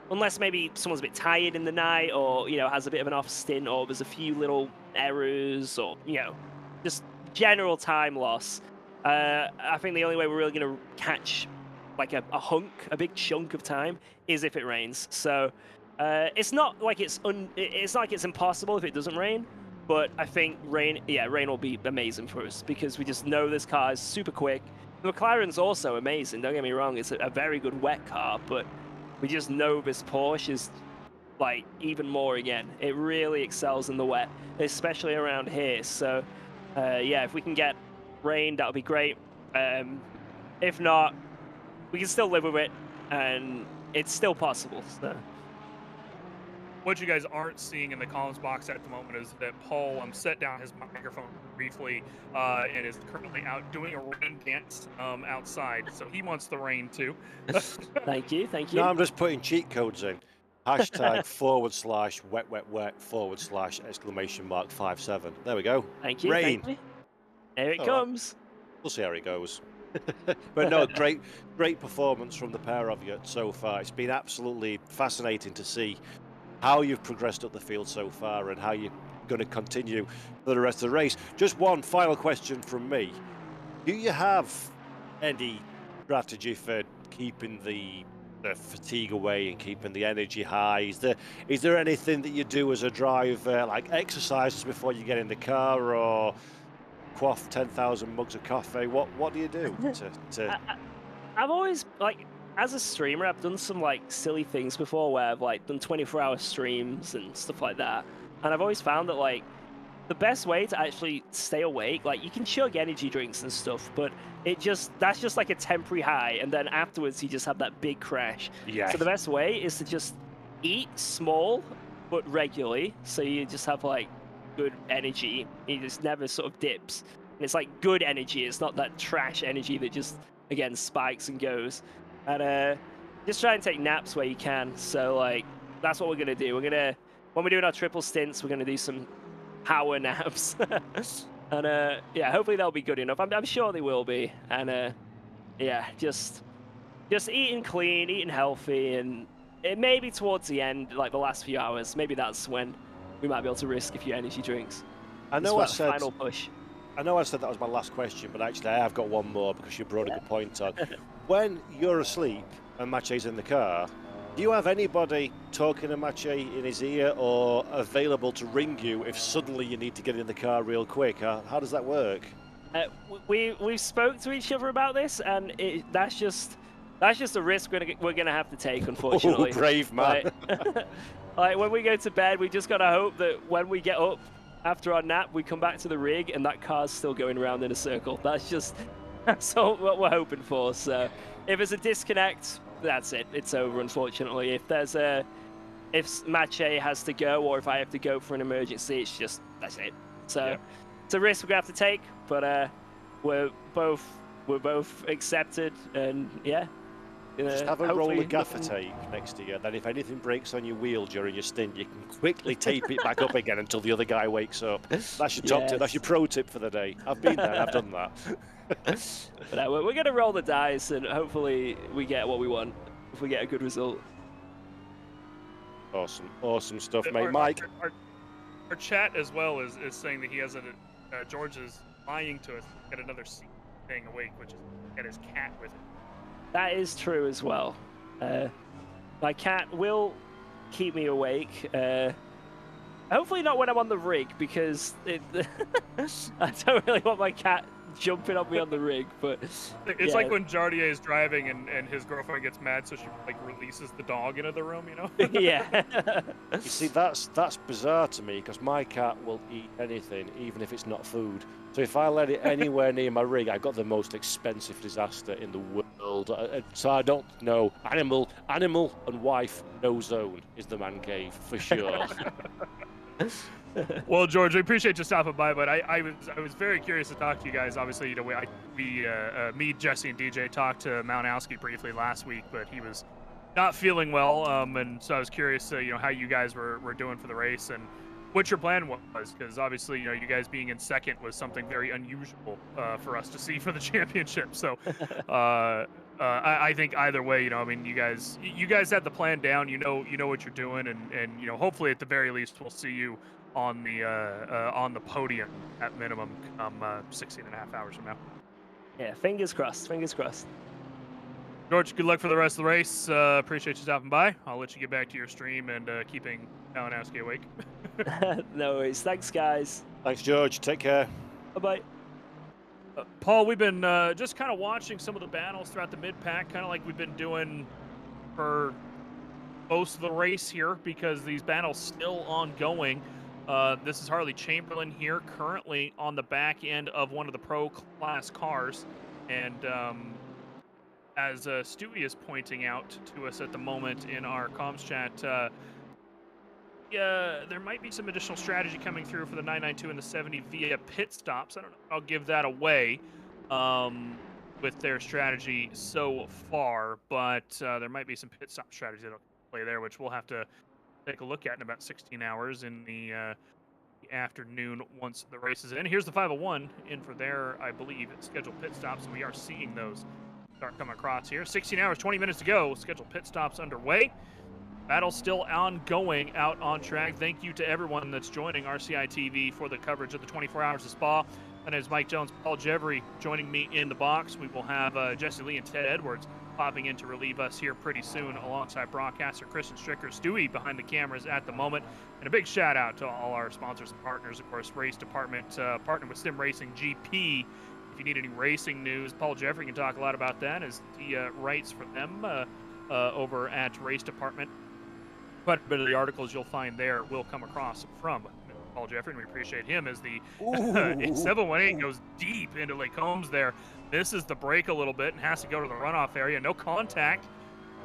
unless maybe someone's a bit tired in the night, or has a bit of an off stint, or there's a few little errors, or just general time loss, I think the only way we're really going to catch like a big chunk of time is if it rains. So it's not like it's impossible if it doesn't rain, but I think rain will be amazing for us because we just know this car is super quick. The McLaren's also amazing, don't get me wrong, it's a very good wet car, but we just know this Porsche is like even more again. It really excels in the wet, especially around here. So yeah, if we can get rain, that'll be great. If not, we can still live with it, and it's still possible. So. What you guys aren't seeing in the comms box at the moment is that Paul set down his microphone briefly and is currently out doing a rain dance outside. So he wants the rain too. Thank you. No, I'm just putting cheat codes in. Hashtag /wet/!!! There we go. Thank you. Rain. Thank you. There it comes. We'll see how it goes. But no, great performance from the pair of you so far. It's been absolutely fascinating to see how you've progressed up the field so far and how you're going to continue for the rest of the race. Just one final question from me. Do you have any strategy for keeping the fatigue away and keeping the energy high? Is there anything that you do as a driver, like exercises before you get in the car, or quaff 10,000 mugs of coffee? What do you do to... I've always, like, as a streamer, I've done some like silly things before where I've like done 24-hour streams and stuff like that, and I've always found that like the best way to actually stay awake, like you can chug energy drinks and stuff, but that's just like a temporary high, and then afterwards you just have that big crash. Yeah. So the best way is to just eat small but regularly, so you just have like good energy. It just never sort of dips, and it's like good energy. It's not that trash energy that just against spikes and goes, and just try and take naps where you can. So like that's what we're gonna do. When we're doing our triple stints, we're gonna do some power naps, and yeah, hopefully they'll be good enough. I'm sure they will be, and yeah, just eating clean, eating healthy, and it may be towards the end, like the last few hours. Maybe that's when we might be able to risk a few energy drinks. I know I said final push. I know I said that was my last question, but actually I have got one more because you brought a good point on. When you're asleep and Mache's in the car, do you have anybody talking to Mache in his ear or available to ring you if suddenly you need to get in the car real quick? How does that work? We spoke to each other about this, and that's just a risk we're gonna have to take, unfortunately. Oh, brave man. Like when we go to bed, we just gotta hope that when we get up after our nap, we come back to the rig and that car's still going around in a circle. That's all what we're hoping for. So if there's a disconnect, that's it. It's over, unfortunately. If Mache has to go, or if I have to go for an emergency, that's it. So it's a risk we're gonna have to take, but we're both accepted, and yeah. Just have a roll of gaffer tape next to you. Then if anything breaks on your wheel during your stint, you can quickly tape it back up again until the other guy wakes up. That's your top tip. That's your pro tip for the day. I've been there. I've done that. But we're going to roll the dice, and hopefully we get what we want. If we get a good result. Awesome stuff, mate. Mike. Our chat as well is saying that he has George is lying to us to get another seat staying awake, which is get his cat with him. That is true as well. My cat will keep me awake. Hopefully not when I'm on the rig, because I don't really want my cat jumping on me on the rig. But it's like when Jardier is driving and his girlfriend gets mad, so she like releases the dog into the room, you know? Yeah. You see, that's bizarre to me, because my cat will eat anything, even if it's not food. So if I let it anywhere near my rig, I got the most expensive disaster in the world. So I don't know. Animal and wife, no zone is the man cave for sure. Well, George, we appreciate you stopping by, but I was very curious to talk to you guys. Obviously, you know, me, Jesse, and DJ talked to Malinowski briefly last week, but he was not feeling well, and so I was curious, you know, how you guys were doing for the race and what your plan was, because obviously, you know, you guys being in second was something very unusual for us to see for the championship. So, I think either way, you know, I mean, you guys had the plan down. You know what you're doing, and you know, hopefully at the very least, we'll see you on the podium at minimum 16 and a half hours from now. Yeah, fingers crossed. Fingers crossed. George, good luck for the rest of the race. Appreciate you stopping by. I'll let you get back to your stream and keeping Malinowski awake. No worries. Thanks, guys. Thanks, George. Take care. Bye-bye. Paul, we've been just kind of watching some of the battles throughout the mid-pack, kind of like we've been doing for most of the race here, because these battles still ongoing. This is Harley Chamberlain here, currently on the back end of one of the pro class cars, and as Stewie is pointing out to us at the moment in our comms chat, there might be some additional strategy coming through for the 992 and the 70 via pit stops. I don't know if I'll give that away with their strategy so far, but there might be some pit stop strategy that'll play there, which we'll have to take a look at in about 16 hours in the afternoon once the race is in. Here's the 501 in for their, I believe, scheduled pit stops, and we are seeing those start coming across here. 16 hours, 20 minutes to go. Scheduled pit stops underway. Battle still ongoing out on track. Thank you to everyone that's joining RCI TV for the coverage of the 24 Hours of Spa. My name is Mike Jones, Paul Jeffrey joining me in the box. We will have Jesse Lee and Ted Edwards popping in to relieve us here pretty soon, alongside broadcaster Kristen Stricker, Stewie behind the cameras at the moment. And a big shout out to all our sponsors and partners, of course, Race Department, partnered with Sim Racing GP. If you need any racing news, Paul Jeffrey can talk a lot about that, as he writes for them over at Race Department. Quite a bit of the articles you'll find there will come across from Paul Jeffrey, and we appreciate him as the 718 goes deep into Lake Holmes there. Misses the break a little bit and has to go to the runoff area. No contact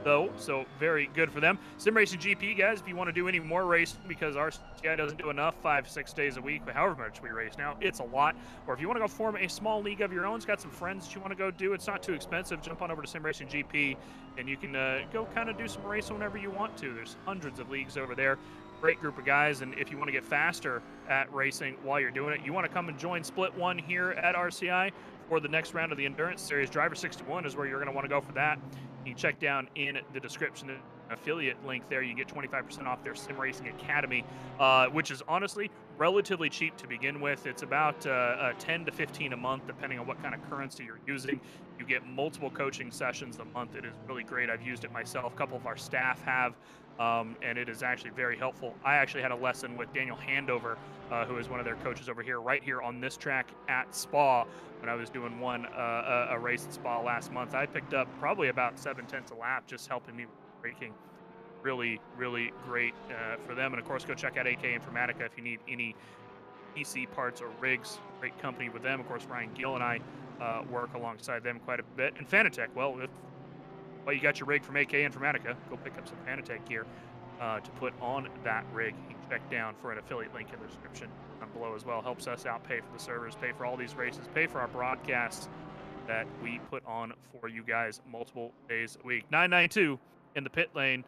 though, so very good for them. Sim Racing GP, guys, if you want to do any more racing, because RCI doesn't do enough 5-6 days a week, however much we race now, it's a lot. Or if you want to go form a small league of your own, it's got some friends that you want to go do, it's not too expensive, jump on over to Sim Racing GP, and you can go kind of do some racing whenever you want to. There's hundreds of leagues over there. Great group of guys, and if you want to get faster at racing while you're doing it, you want to come and join Split 1 here at RCI for the next round of the Endurance Series. Driver 61 is where you're going to want to go for that. You can check down in the description, the affiliate link there. You get 25% off their Sim Racing Academy, which is honestly relatively cheap to begin with. It's about 10 to 15 a month, depending on what kind of currency you're using. You get multiple coaching sessions a month. It is really great. I've used it myself. A couple of our staff have, and it is actually very helpful. I actually had a lesson with Daniel Handover, who is one of their coaches over here, right here on this track at Spa. When I was doing a race at Spa last month, I picked up probably about 7/10 a lap, just helping me with braking. Really, really great for them. And of course, go check out AK Informatica if you need any PC parts or rigs. Great company with them. Of course, Ryan Gill and I work alongside them quite a bit. And Fanatec, well, you got your rig from AK Informatica, go pick up some Fanatec gear to put on that rig. You can check down for an affiliate link in the description down below as well. Helps us out, pay for the servers, pay for all these races, pay for our broadcasts that we put on for you guys multiple days a week. 992 in the pit lane.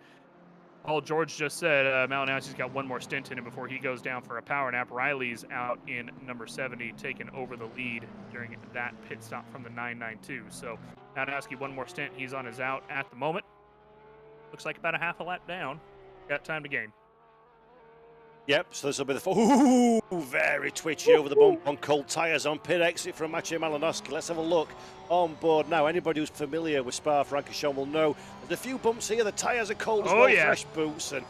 Paul George just said Malinowski's got one more stint in him before he goes down for a power nap. Riley's out in number 70, taking over the lead during that pit stop from the 992. So Malinowski, one more stint. He's on his out at the moment. Looks like about a half a lap down. Got time to gain. Yep, so this will be the... Ooh, very twitchy over the bump on cold tyres on pit exit from Maciej Malinowski. Let's have a look on board now. Anybody who's familiar with Spa-Francorchamps will know there's a few bumps here. The tyres are cold as well, yeah. Fresh boots, and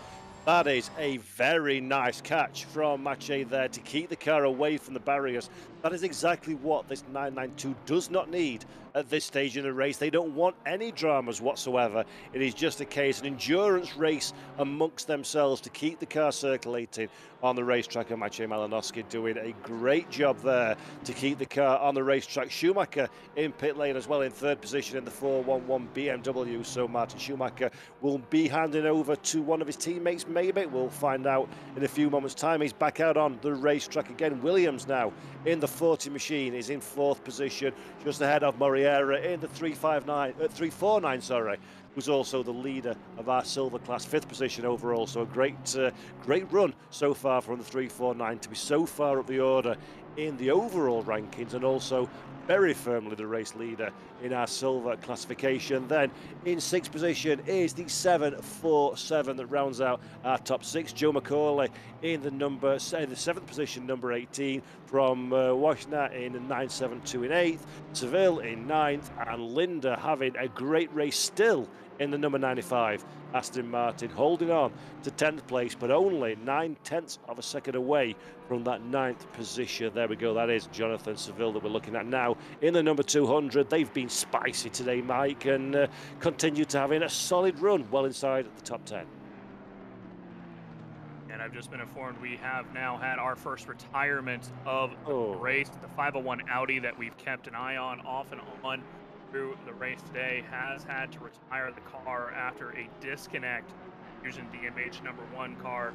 that is a very nice catch from Maciej there to keep the car away from the barriers. That is exactly what this 992 does not need at this stage in the race. They don't want any dramas whatsoever. It is just a case, an endurance race amongst themselves to keep the car circulating on the racetrack. And Maciej Malinowski doing a great job there to keep the car on the racetrack. Schumacher in pit lane as well in third position in the 411 BMW. So Martin Schumacher will be handing over to one of his teammates, maybe. We'll find out in a few moments' time. He's back out on the racetrack again. Williams now in the 40 machine is in fourth position, just ahead of Moriera in the 349, sorry, who's also the leader of our silver class, fifth position overall. So a great run so far from the 349 to be so far up the order in the overall rankings, and also very firmly the race leader in our silver classification. Then in sixth position is the 747 that rounds out our top six. Joe McCauley in the seventh position, number 18 from Washington in 972 in eighth, Seville in ninth, and Linda having a great race still in the number 95 Aston Martin, holding on to 10th place, but only 9/10 of a second away from that 9th position. There we go. That is Jonathan Seville that we're looking at now in the number 200. They've been spicy today, Mike, and continue to having a solid run well inside the top 10. And I've just been informed we have now had our first retirement of the race. The 501 Audi that we've kept an eye on off and on through the race today has had to retire the car after a disconnect using DMH number 1 car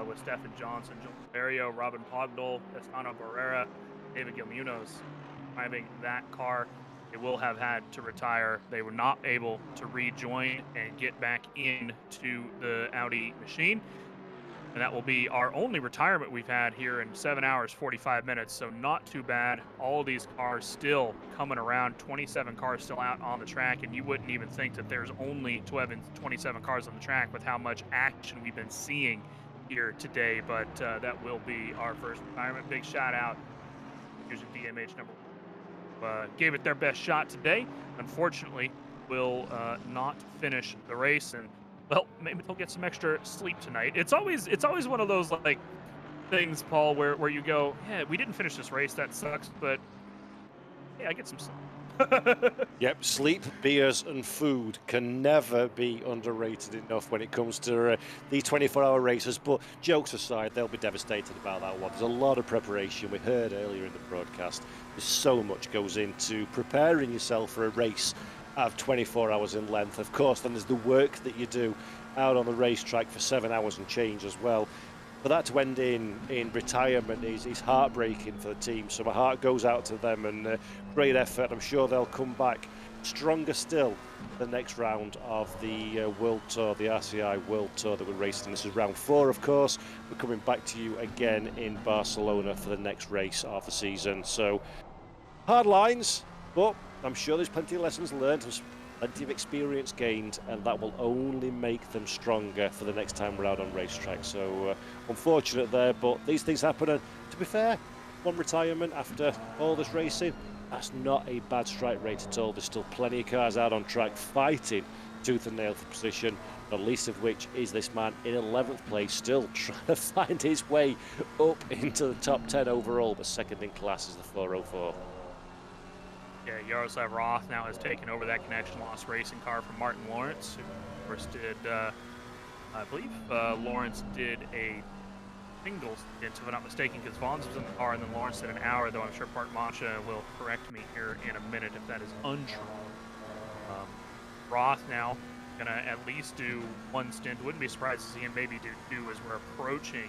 with Stefan Johnson, Joel Barrio, Robin Pogdol, Estano Barrera, David Gilmunoz driving that car. They will have had to retire. They were not able to rejoin and get back into the Audi machine. And that will be our only retirement we've had here in 7 hours, 45 minutes. So not too bad. All of these cars still coming around, 27 cars still out on the track. And you wouldn't even think that there's only 27 cars on the track with how much action we've been seeing here today. But that will be our first retirement. Big shout out using DMH number 1. Gave it their best shot today. Unfortunately, will not finish the race. And well, maybe they'll get some extra sleep tonight. It's always one of those like things, Paul, where you go, yeah, we didn't finish this race, that sucks, but yeah, I get some sleep. Yep, sleep, beers, and food can never be underrated enough when it comes to these 24-hour races. But jokes aside, they'll be devastated about that one. There's a lot of preparation. We heard earlier in the broadcast, there's so much goes into preparing yourself for a race have 24 hours in length. Of course, then there's the work that you do out on the racetrack for 7 hours and change as well. For that to end in retirement is heartbreaking for the team. So my heart goes out to them, and great effort. I'm sure they'll come back stronger still the next round of the World Tour, the RCI World Tour that we're racing. This is round 4, of course. We're coming back to you again in Barcelona for the next race of the season. So hard lines, but I'm sure there's plenty of lessons learned. There's plenty of experience gained, and that will only make them stronger for the next time we're out on racetrack. So unfortunate there, but these things happen. And to be fair, one retirement after all this racing, that's not a bad strike rate at all. There's still plenty of cars out on track fighting tooth and nail for position, not least of which is this man in 11th place, still trying to find his way up into the top 10 overall, but second in class is the 404. Yeah, Yaroslav Roth now has taken over that connection loss racing car from Martin Lawrence, who of course did, I believe Lawrence did a single stint, if I'm not mistaken, because Vaughn's was in the car, and then Lawrence did an hour, though I'm sure Bart Masha will correct me here in a minute if that is untrue. Roth now gonna at least do one stint. Wouldn't be surprised to see him maybe do two as we're approaching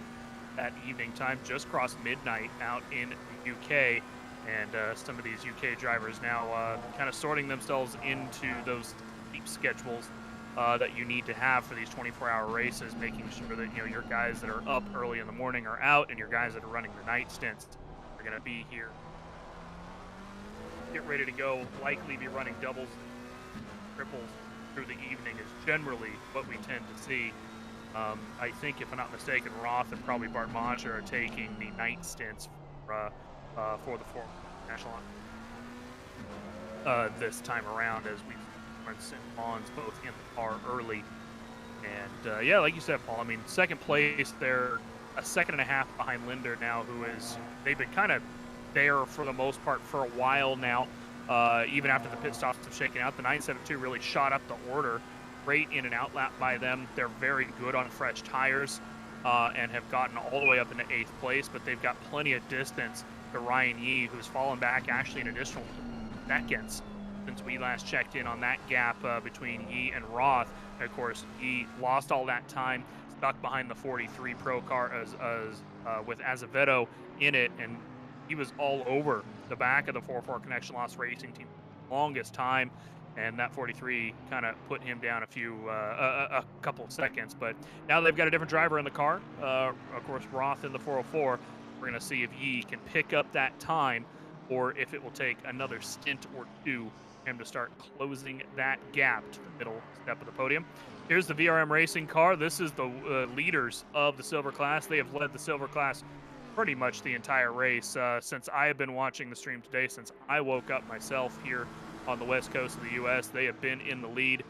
that evening time, just crossed midnight out in the UK. And some of these UK drivers now kind of sorting themselves into those sleep schedules that you need to have for these 24-hour races, making sure that your guys that are up early in the morning are out, and your guys that are running the night stints are going to be here. Get ready to go. Likely be running doubles, triples through the evening is generally what we tend to see. I think, if I'm not mistaken, Roth and probably Bart Masha are taking the night stints for the 4 echelon this time around, as we sent Mons both in the car early. And yeah, like you said, Paul, I mean, second place, they're a second and a half behind Linder now, they've been kind of there for the most part for a while now. Even after the pit stops have shaken out, the 972 really shot up the order. Great in and out lap by them. They're very good on fresh tires and have gotten all the way up into 8th place, but they've got plenty of distance to Ryan Yee, who's fallen back actually an additional seconds since we last checked in on that gap between Yee and Roth. And of course, Yee lost all that time, stuck behind the 43 Pro car with Azevedo in it, and he was all over the back of the 4-4 Connection Loss Racing team longest time, and that 43 kind of put him down a couple of seconds. But now they've got a different driver in the car, of course Roth in the 404. We're going to see if Yee can pick up that time, or if it will take another stint or two for him to start closing that gap to the middle step of the podium. Here's the VRM Racing car. This is the leaders of the Silver Class. They have led the Silver Class pretty much the entire race since I have been watching the stream today, since I woke up myself here on the west coast of the U.S. They have been in the lead.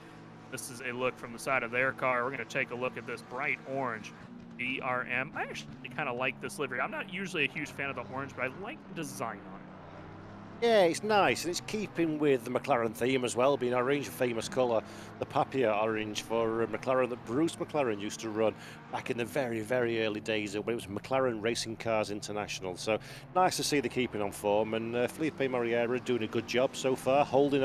This is a look from the side of their car. We're going to take a look at this bright orange VRM. I actually kind of like this livery. I'm not usually a huge fan of the orange, but I like the design on it. Yeah, it's nice, and it's keeping with the McLaren theme as well, being orange, a famous colour, the Papia orange for McLaren that Bruce McLaren used to run back in the very, very early days when it was McLaren Racing Cars International. So nice to see the keeping on form, and Felipe Mariera doing a good job so far, holding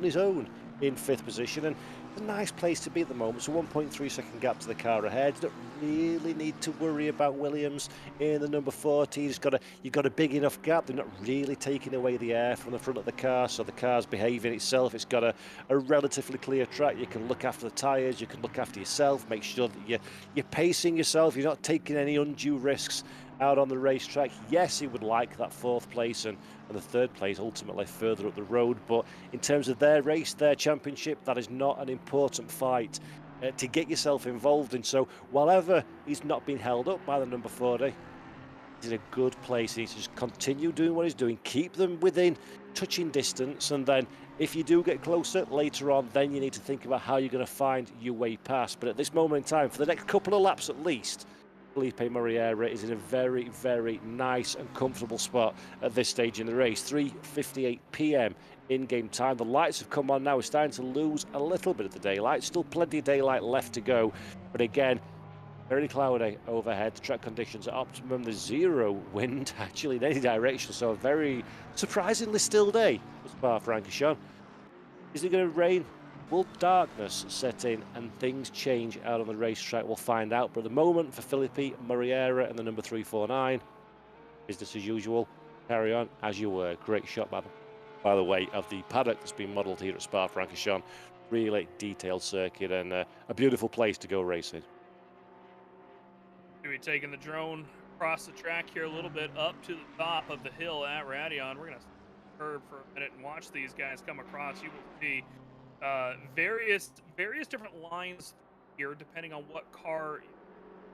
his own in 5th position, and a nice place to be at the moment. So 1.3 second gap to the car ahead. You don't really need to worry about Williams in the number 40. You've got a big enough gap. They're not really taking away the air from the front of the car, so the car's behaving itself. It's got a relatively clear track. You can look after the tyres, you can look after yourself, make sure that you're pacing yourself, you're not taking any undue risks out on the racetrack. Yes, he would like that 4th place and the 3rd place ultimately further up the road, but in terms of their race, their championship, that is not an important fight to get yourself involved in. So whatever he's not been held up by the number 40, he's in a good place. He needs to just continue doing what he's doing, keep them within touching distance, and then if you do get closer later on, then you need to think about how you're going to find your way past. But at this moment in time, for the next couple of laps at least, Felipe Mariera is in a very, very nice and comfortable spot at this stage in the race. 3:58 p.m. in-game time. The lights have come on now. We're starting to lose a little bit of the daylight. Still plenty of daylight left to go. But again, very cloudy overhead. The track conditions are optimum. There's zero wind, actually, in any direction. So a very surprisingly still day for Spa-Francorchamps. Is it going to rain? Will darkness set in and things change out on the racetrack? We'll find out. But at the moment, for Filippi Moriera and the number 349, business as usual. Carry on as you were. Great shot, by the way, of the paddock that's been modelled here at Spa-Francorchamps. Really detailed circuit and a beautiful place to go racing. We're taking the drone across the track here a little bit up to the top of the hill at Radion. We're going to curve for a minute and watch these guys come across. You will see various different lines here depending on what car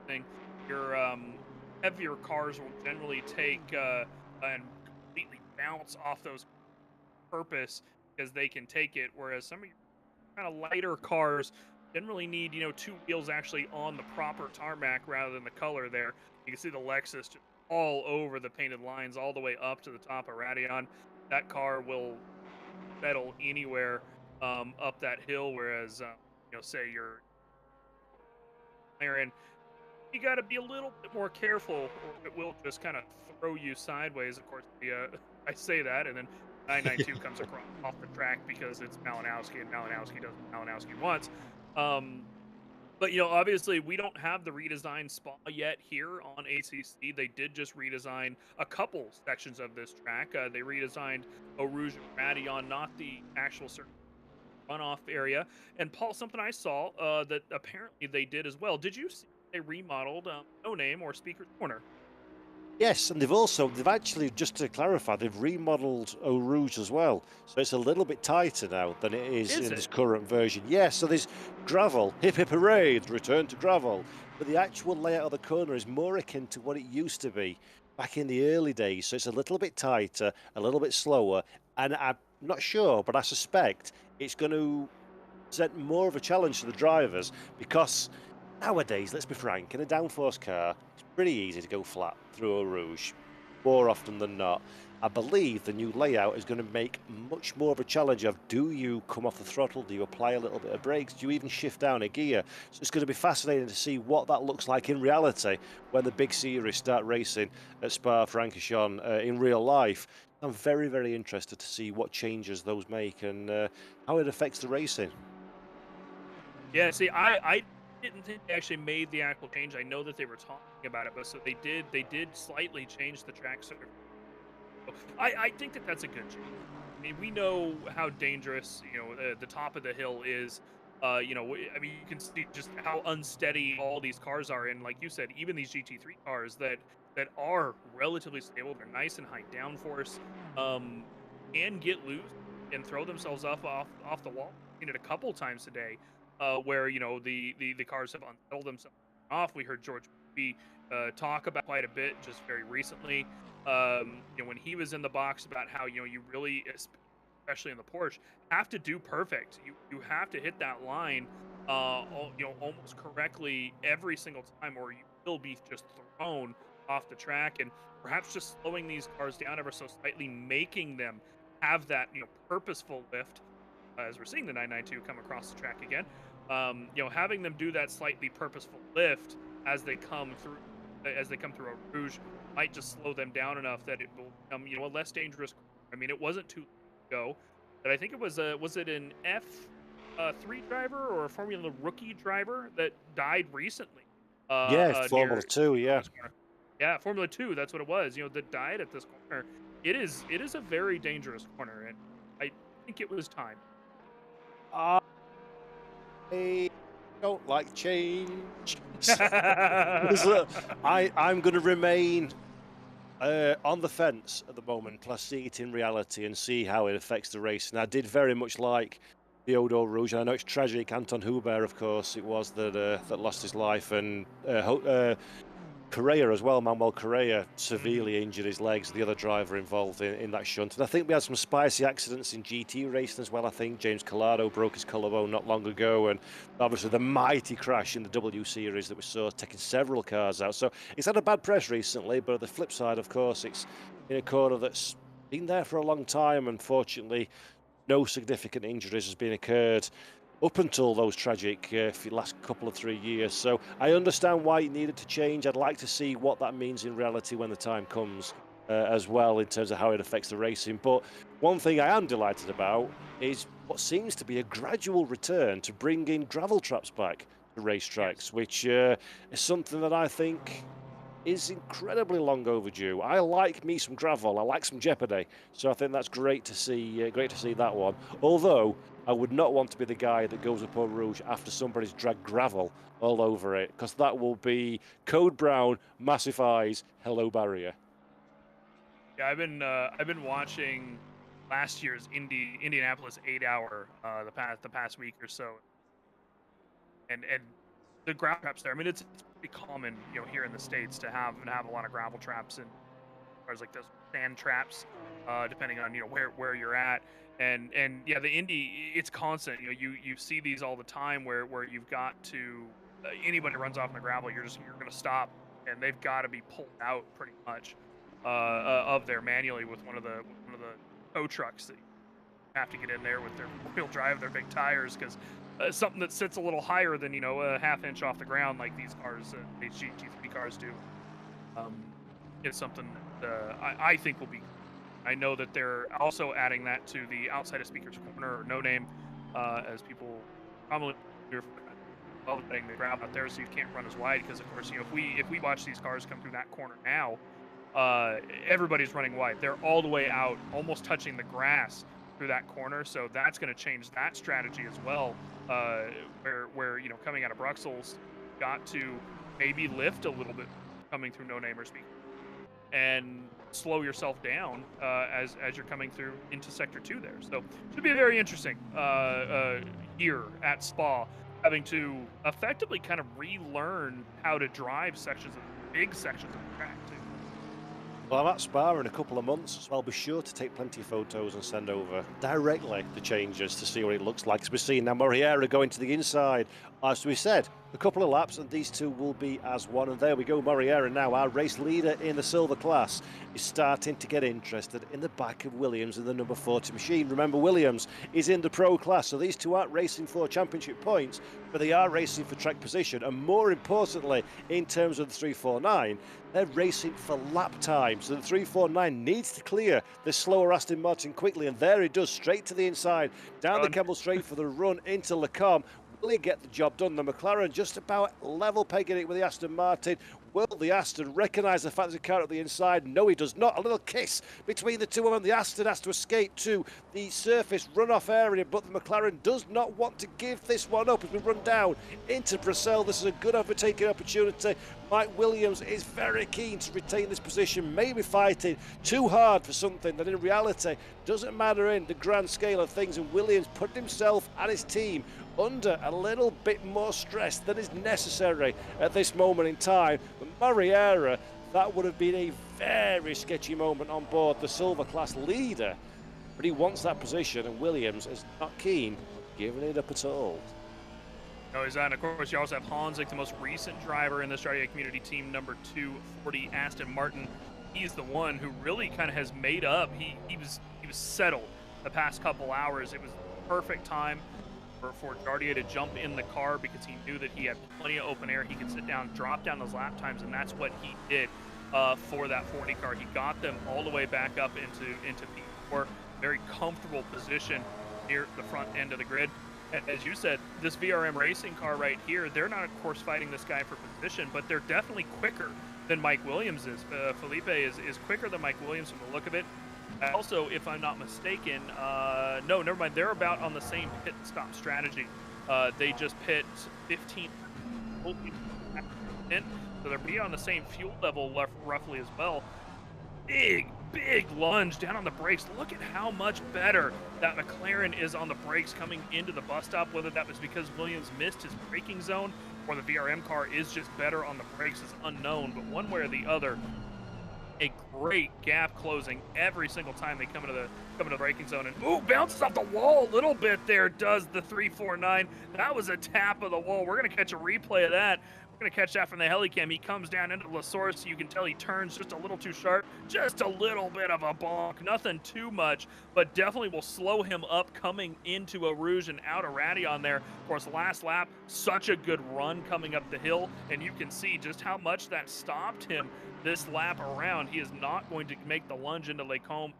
you're using. Your heavier cars will generally take and completely bounce off those purpose because they can take it, whereas some of your kind of lighter cars generally need, two wheels actually on the proper tarmac rather than the color there. You can see the Lexus just all over the painted lines all the way up to the top of Radion. That car will settle anywhere up that hill, whereas, say you're McLaren, you got to be a little bit more careful or it will just kind of throw you sideways. Of course, I say that, and then 992 comes across off the track because it's Malinowski, and Malinowski does what Malinowski wants. But, obviously we don't have the redesigned Spa yet here on ACC. They did just redesign a couple sections of this track. They redesigned Eau Rouge and Radion, not the actual runoff area. And Paul, something I saw that apparently they did as well. Did you see they remodeled No Name or Speaker's Corner? Yes, and they've actually, just to clarify, they've remodeled Eau Rouge as well. So it's a little bit tighter now than it is in this current version. Yes, so there's gravel, hip hip hooray, return to gravel. But the actual layout of the corner is more akin to what it used to be back in the early days. So it's a little bit tighter, a little bit slower. And I'm not sure, but I suspect it's going to present more of a challenge to the drivers because nowadays, let's be frank, in a downforce car, it's pretty easy to go flat through Eau Rouge, more often than not. I believe the new layout is going to make much more of a challenge of, do you come off the throttle, do you apply a little bit of brakes, do you even shift down a gear? So it's going to be fascinating to see what that looks like in reality when the big series start racing at Spa-Francorchamps in real life. I'm very, very interested to see what changes those make and how it affects the racing. Yeah, see, I didn't think they actually made the actual change. I know that they were talking about it, but so they did slightly change the track surface. I think that's a good change. I mean, we know how dangerous, the top of the hill is. I mean, you can see just how unsteady all these cars are, and like you said, even these GT3 cars that are relatively stable, they're nice and high downforce, can get loose and throw themselves off the wall. I've seen it a couple times today, where the cars have unsettled themselves off. We heard George B talk about quite a bit just very recently. When he was in the box about how you really, especially in the Porsche, have to do perfect. You have to hit that line, almost correctly every single time, or you will be just thrown off the track. And perhaps just slowing these cars down ever so slightly, making them have that purposeful lift, as we're seeing the 992 come across the track again. Having them do that slightly purposeful lift as they come through Eau Rouge might just slow them down enough that it will become a less dangerous. I mean, it wasn't too long ago that I think it was it an F3 driver or a Formula rookie driver that died recently? Formula 2, yeah. Yeah, Formula 2, that's what it was. That died at this corner. It is a very dangerous corner, and I think it was time. I don't like change. I'm going to remain on the fence at the moment, plus see it in reality and see how it affects the race. And I did very much like the Eau Rouge. I know it's tragic. Anton Hubert, of course, it was that lost his life, and Correa as well, Manuel Correa, severely injured his legs, the other driver involved in that shunt. And I think we had some spicy accidents in GT racing as well. I think James Collado broke his collarbone not long ago, and obviously the mighty crash in the W Series that we saw taking several cars out. So it's had a bad press recently, but the flip side, of course, it's in a corner that's been there for a long time. Unfortunately, no significant injuries has been occurred up until those tragic last couple of 3 years. So I understand why it needed to change. I'd like to see what that means in reality when the time comes as well, in terms of how it affects the racing. But one thing I am delighted about is what seems to be a gradual return to bringing gravel traps back to racetracks, which is something that I think is incredibly long overdue. I like me some gravel. I like some jeopardy. So I think that's great to see. Great to see that one. Although I would not want to be the guy that goes up Eau Rouge after somebody's dragged gravel all over it, because that will be Code Brown, Massive Eyes, Hello Barrier. Yeah, I've been watching last year's Indianapolis 8-hour the past week or so, and the gravel traps there. I mean, it's pretty common, here in the States to have a lot of gravel traps and cars like those sand traps, depending on where you're at. And yeah, the Indy, it's constant. You see these all the time where you've got to anybody runs off in the gravel, you're going to stop, and they've got to be pulled out pretty much of there manually with one of the tow trucks that have to get in there with their four-wheel drive, their big tires, because something that sits a little higher than a half-inch off the ground, like these cars, HG3 cars do, is something that I think will be. I know that they're also adding that to the outside of Speaker's Corner, or No Name, as people probably letting the ground out there, so you can't run as wide. Because of course, if we watch these cars come through that corner now, everybody's running wide. They're all the way out, almost touching the grass through that corner. So that's going to change that strategy as well. Where coming out of Bruxelles, got to maybe lift a little bit coming through No Name or Speaker, and slow yourself down as you're coming through into Sector 2 there. So it should be a very interesting year at Spa, having to effectively kind of relearn how to drive big sections of the track too. Well, I'm at Spa in a couple of months, so I'll be sure to take plenty of photos and send over directly the changes to see what it looks like. As we're seeing now, Moriera going to the inside. As we said, a couple of laps and these two will be as one. And there we go, Moriera now, our race leader in the silver class, is starting to get interested in the back of Williams in the number 40 machine. Remember, Williams is in the pro class, so these two aren't racing for championship points, but they are racing for track position. And more importantly, in terms of the 349, they're racing for lap time. So the 349 needs to clear the slower Aston Martin quickly, and there it does, straight to the inside, down the Campbell Straight for the run into Lecombe. Will he get the job done? The McLaren just about level pegging it with the Aston Martin. Will the Aston recognise the fact there's a car at the inside? No, he does not. A little kiss between the two of them. The Aston has to escape to the surface runoff area, but the McLaren does not want to give this one up as we run down into Brussels. This is a good overtaking opportunity. Mike Williams is very keen to retain this position, maybe fighting too hard for something that in reality doesn't matter in the grand scale of things, and Williams put himself and his team under a little bit more stress than is necessary at this moment in time. But Moriera, that would have been a very sketchy moment on board the silver class leader, but he wants that position, and Williams is not keen giving it up at all. No, he's not. Of course, you also have Hansik, the most recent driver in the RCI Community Team number 240 Aston Martin. He's the one who really kind of has made up. He was settled the past couple hours. It was the perfect time for Jardier to jump in the car, because he knew that he had plenty of open air. He could sit down, drop down those lap times, and that's what he did for that 40 car. He got them all the way back up into P4. Very comfortable position near the front end of the grid. And as you said, this VRM racing car right here, they're not, of course, fighting this guy for position, but they're definitely quicker than Mike Williams is. Felipe is quicker than Mike Williams from the look of it. Also, if I'm not mistaken, no, never mind. They're about on the same pit stop strategy. They just pit 15, so they're be on the same fuel level roughly as well. Big lunge down on the brakes. Look at how much better that McLaren is on the brakes coming into the bus stop. Whether that was because Williams missed his braking zone or the VRM car is just better on the brakes is unknown, but one way or the other, a great gap closing every single time they come into the braking zone. And ooh, bounces off the wall a little bit there, does the 349. That was a tap of the wall. We're going to catch a replay of that. We're going to catch that from the helicam. He comes down into the source. You can tell he turns just a little too sharp, just a little bit of a bonk, nothing too much, but definitely will slow him up coming into Eau Rouge and out of Radion there. Of course, last lap, such a good run coming up the hill, and you can see just how much that stopped him this lap around. He is not going to make the lunge into Lecombe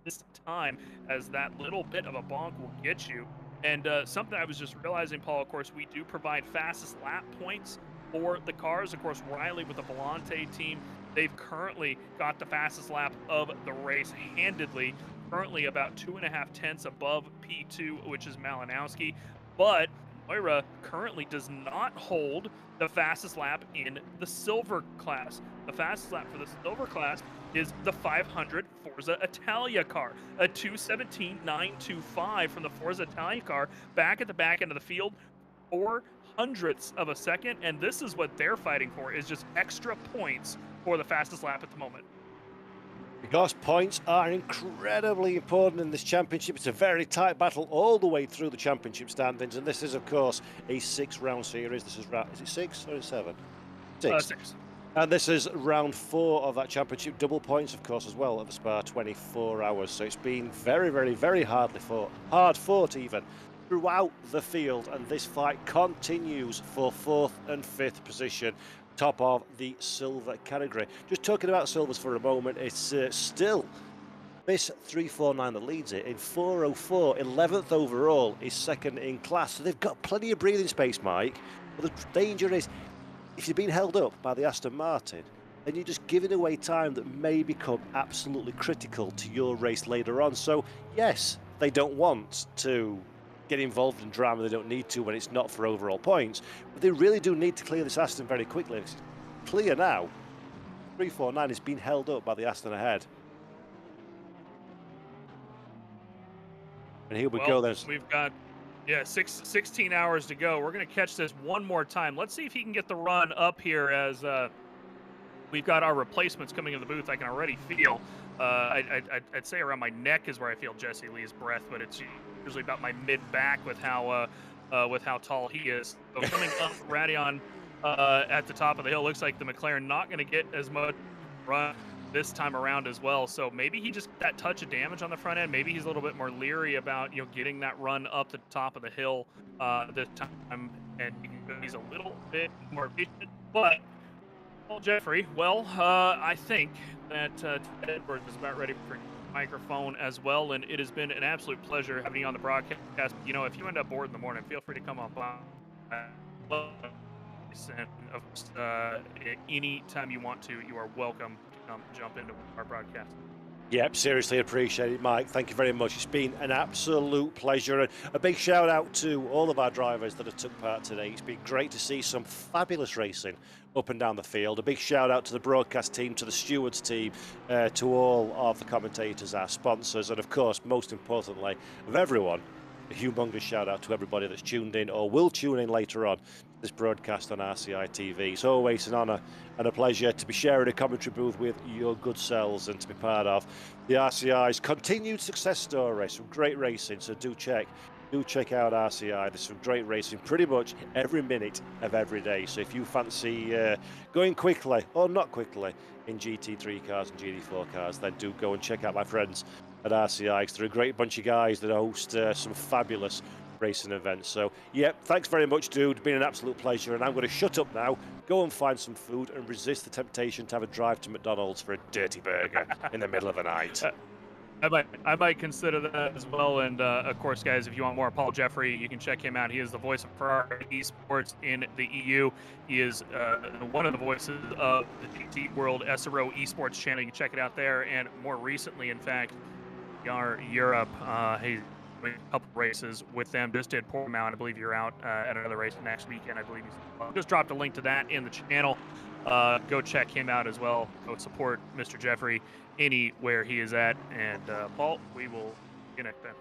this time, as that little bit of a bonk will get you. And something I was just realizing, Paul, of course, we do provide fastest lap points for the cars. Of course, Riley with the Volante team, they've currently got the fastest lap of the race handedly, currently about 2.5 tenths above P2, which is Malinowski. But Moira currently does not hold the fastest lap in the silver class. The fastest lap for the silver class is the 500 Forza Italia car, a 2:17.925 from the Forza Italia car, back at the back end of the field, 0.04 of a second, and this is what they're fighting for, is just extra points for the fastest lap at the moment. Because points are incredibly important in this championship. It's a very tight battle all the way through the championship standings, and this is, of course, a 6-round series. This is is it 6 or 7? 6. 6. And this is round 4 of that championship. Double points, of course, as well at the Spa, 24 hours. So it's been very, very, very hard fought even throughout the field. And this fight continues for 4th and 5th position, top of the silver category. Just talking about silvers for a moment, it's still this 349 that leads it in 404, 11th overall, is second in class. So they've got plenty of breathing space, Mike. But the danger is, if you're being held up by the Aston Martin, then you're just giving away time that may become absolutely critical to your race later on. So, yes, they don't want to get involved in drama. They don't need to when it's not for overall points. But they really do need to clear this Aston very quickly. It's clear now. 349 is being held up by the Aston ahead. And here we go. We've got 16 hours to go. We're going to catch this one more time. Let's see if he can get the run up here, as we've got our replacements coming in the booth. I can already feel, I'd say around my neck is where I feel Jesse Lee's breath, but it's usually about my mid-back with how tall he is. So coming up, Radion at the top of the hill. Looks like the McLaren not going to get as much run this time around as well. So maybe he just got that touch of damage on the front end. Maybe he's a little bit more leery about getting that run up the top of the hill this time, and he's a little bit more patient. But Paul Jeffrey, well, I think that Ted Edwards is about ready for microphone as well, and it has been an absolute pleasure having you on the broadcast. If you end up bored in the morning, feel free to come on by. And of course, any time you want to, you are welcome to jump into our broadcast. Yep, seriously appreciate it, Mike. Thank you very much. It's been an absolute pleasure. And a big shout out to all of our drivers that have took part today. It's been great to see some fabulous racing up and down the field. A big shout out to the broadcast team, to the stewards team, to all of the commentators, our sponsors, and of course, most importantly, of everyone, a humongous shout out to everybody that's tuned in or will tune in later on this broadcast on RCI TV. It's always an honour and a pleasure to be sharing a commentary booth with your good selves and to be part of the RCI's continued success story. Some great racing, so do check out RCI. There's some great racing pretty much every minute of every day. So if you fancy going quickly or not quickly in GT3 cars and GT4 cars, then do go and check out my friends at RCI, because they're a great bunch of guys that host some fabulous racing events. So, yep, thanks very much, dude. Been an absolute pleasure, and I'm going to shut up now, go and find some food, and resist the temptation to have a drive to McDonald's for a dirty burger in the middle of the night. I might consider that as well. And of course, guys, if you want more Paul Jeffrey, you can check him out. He is the voice of Ferrari esports in the EU. He is one of the voices of the GT World SRO esports channel. You can check it out there. And more recently, in fact, Europe, he's doing a couple races with them. Just did Portimao. I believe you're out at another race next weekend. I believe he's just dropped a link to that in the channel. Go check him out as well. Go support Mr. Jeffrey anywhere he is at. And Paul, we will connect then.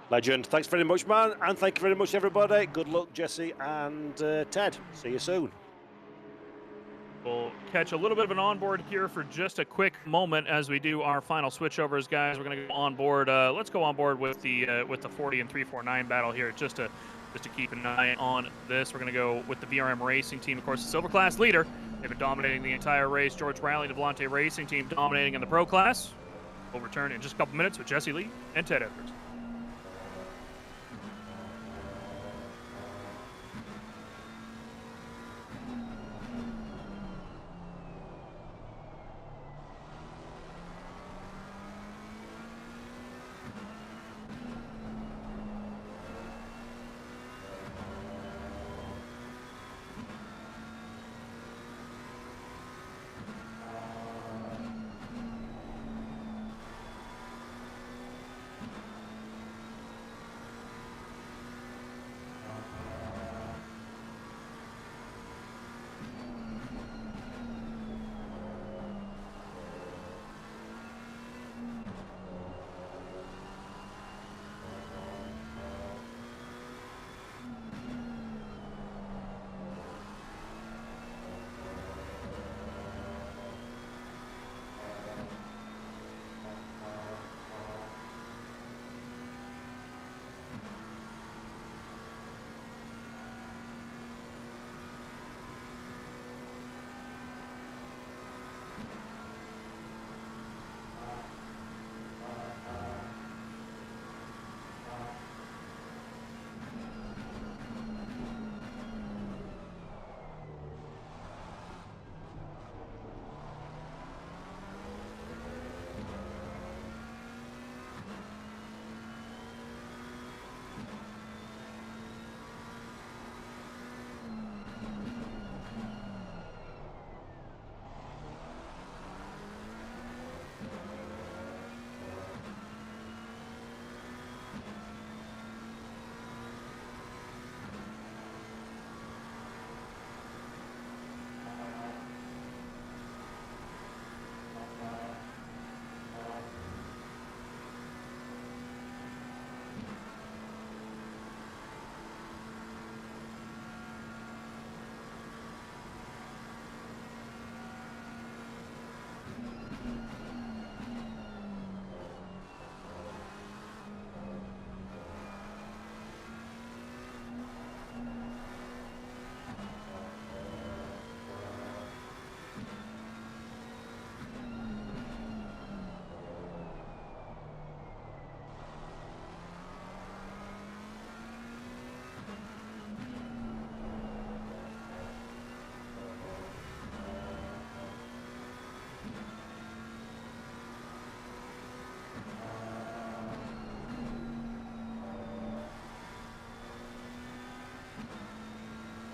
Legend. Thanks very much, man. And thank you very much, everybody. Good luck, Jesse and Ted. See you soon. We'll catch a little bit of an onboard here for just a quick moment as we do our final switchovers, guys. We're going to go on board. Let's go on board with the 40 and 349 battle here, just to keep an eye on this. We're going to go with the VRM Racing team, of course, the silver class leader. They've been dominating the entire race. George Riley, the Volante Racing team, dominating in the pro class. We'll return in just a couple minutes with Jesse Lee and Ted Edwards.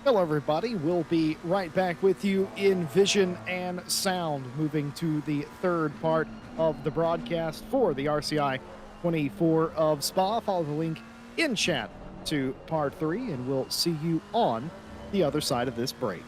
Hello, everybody. We'll be right back with you in vision and sound, moving to the third part of the broadcast for the RCI 24 of Spa. Follow the link in chat to part 3, and we'll see you on the other side of this break.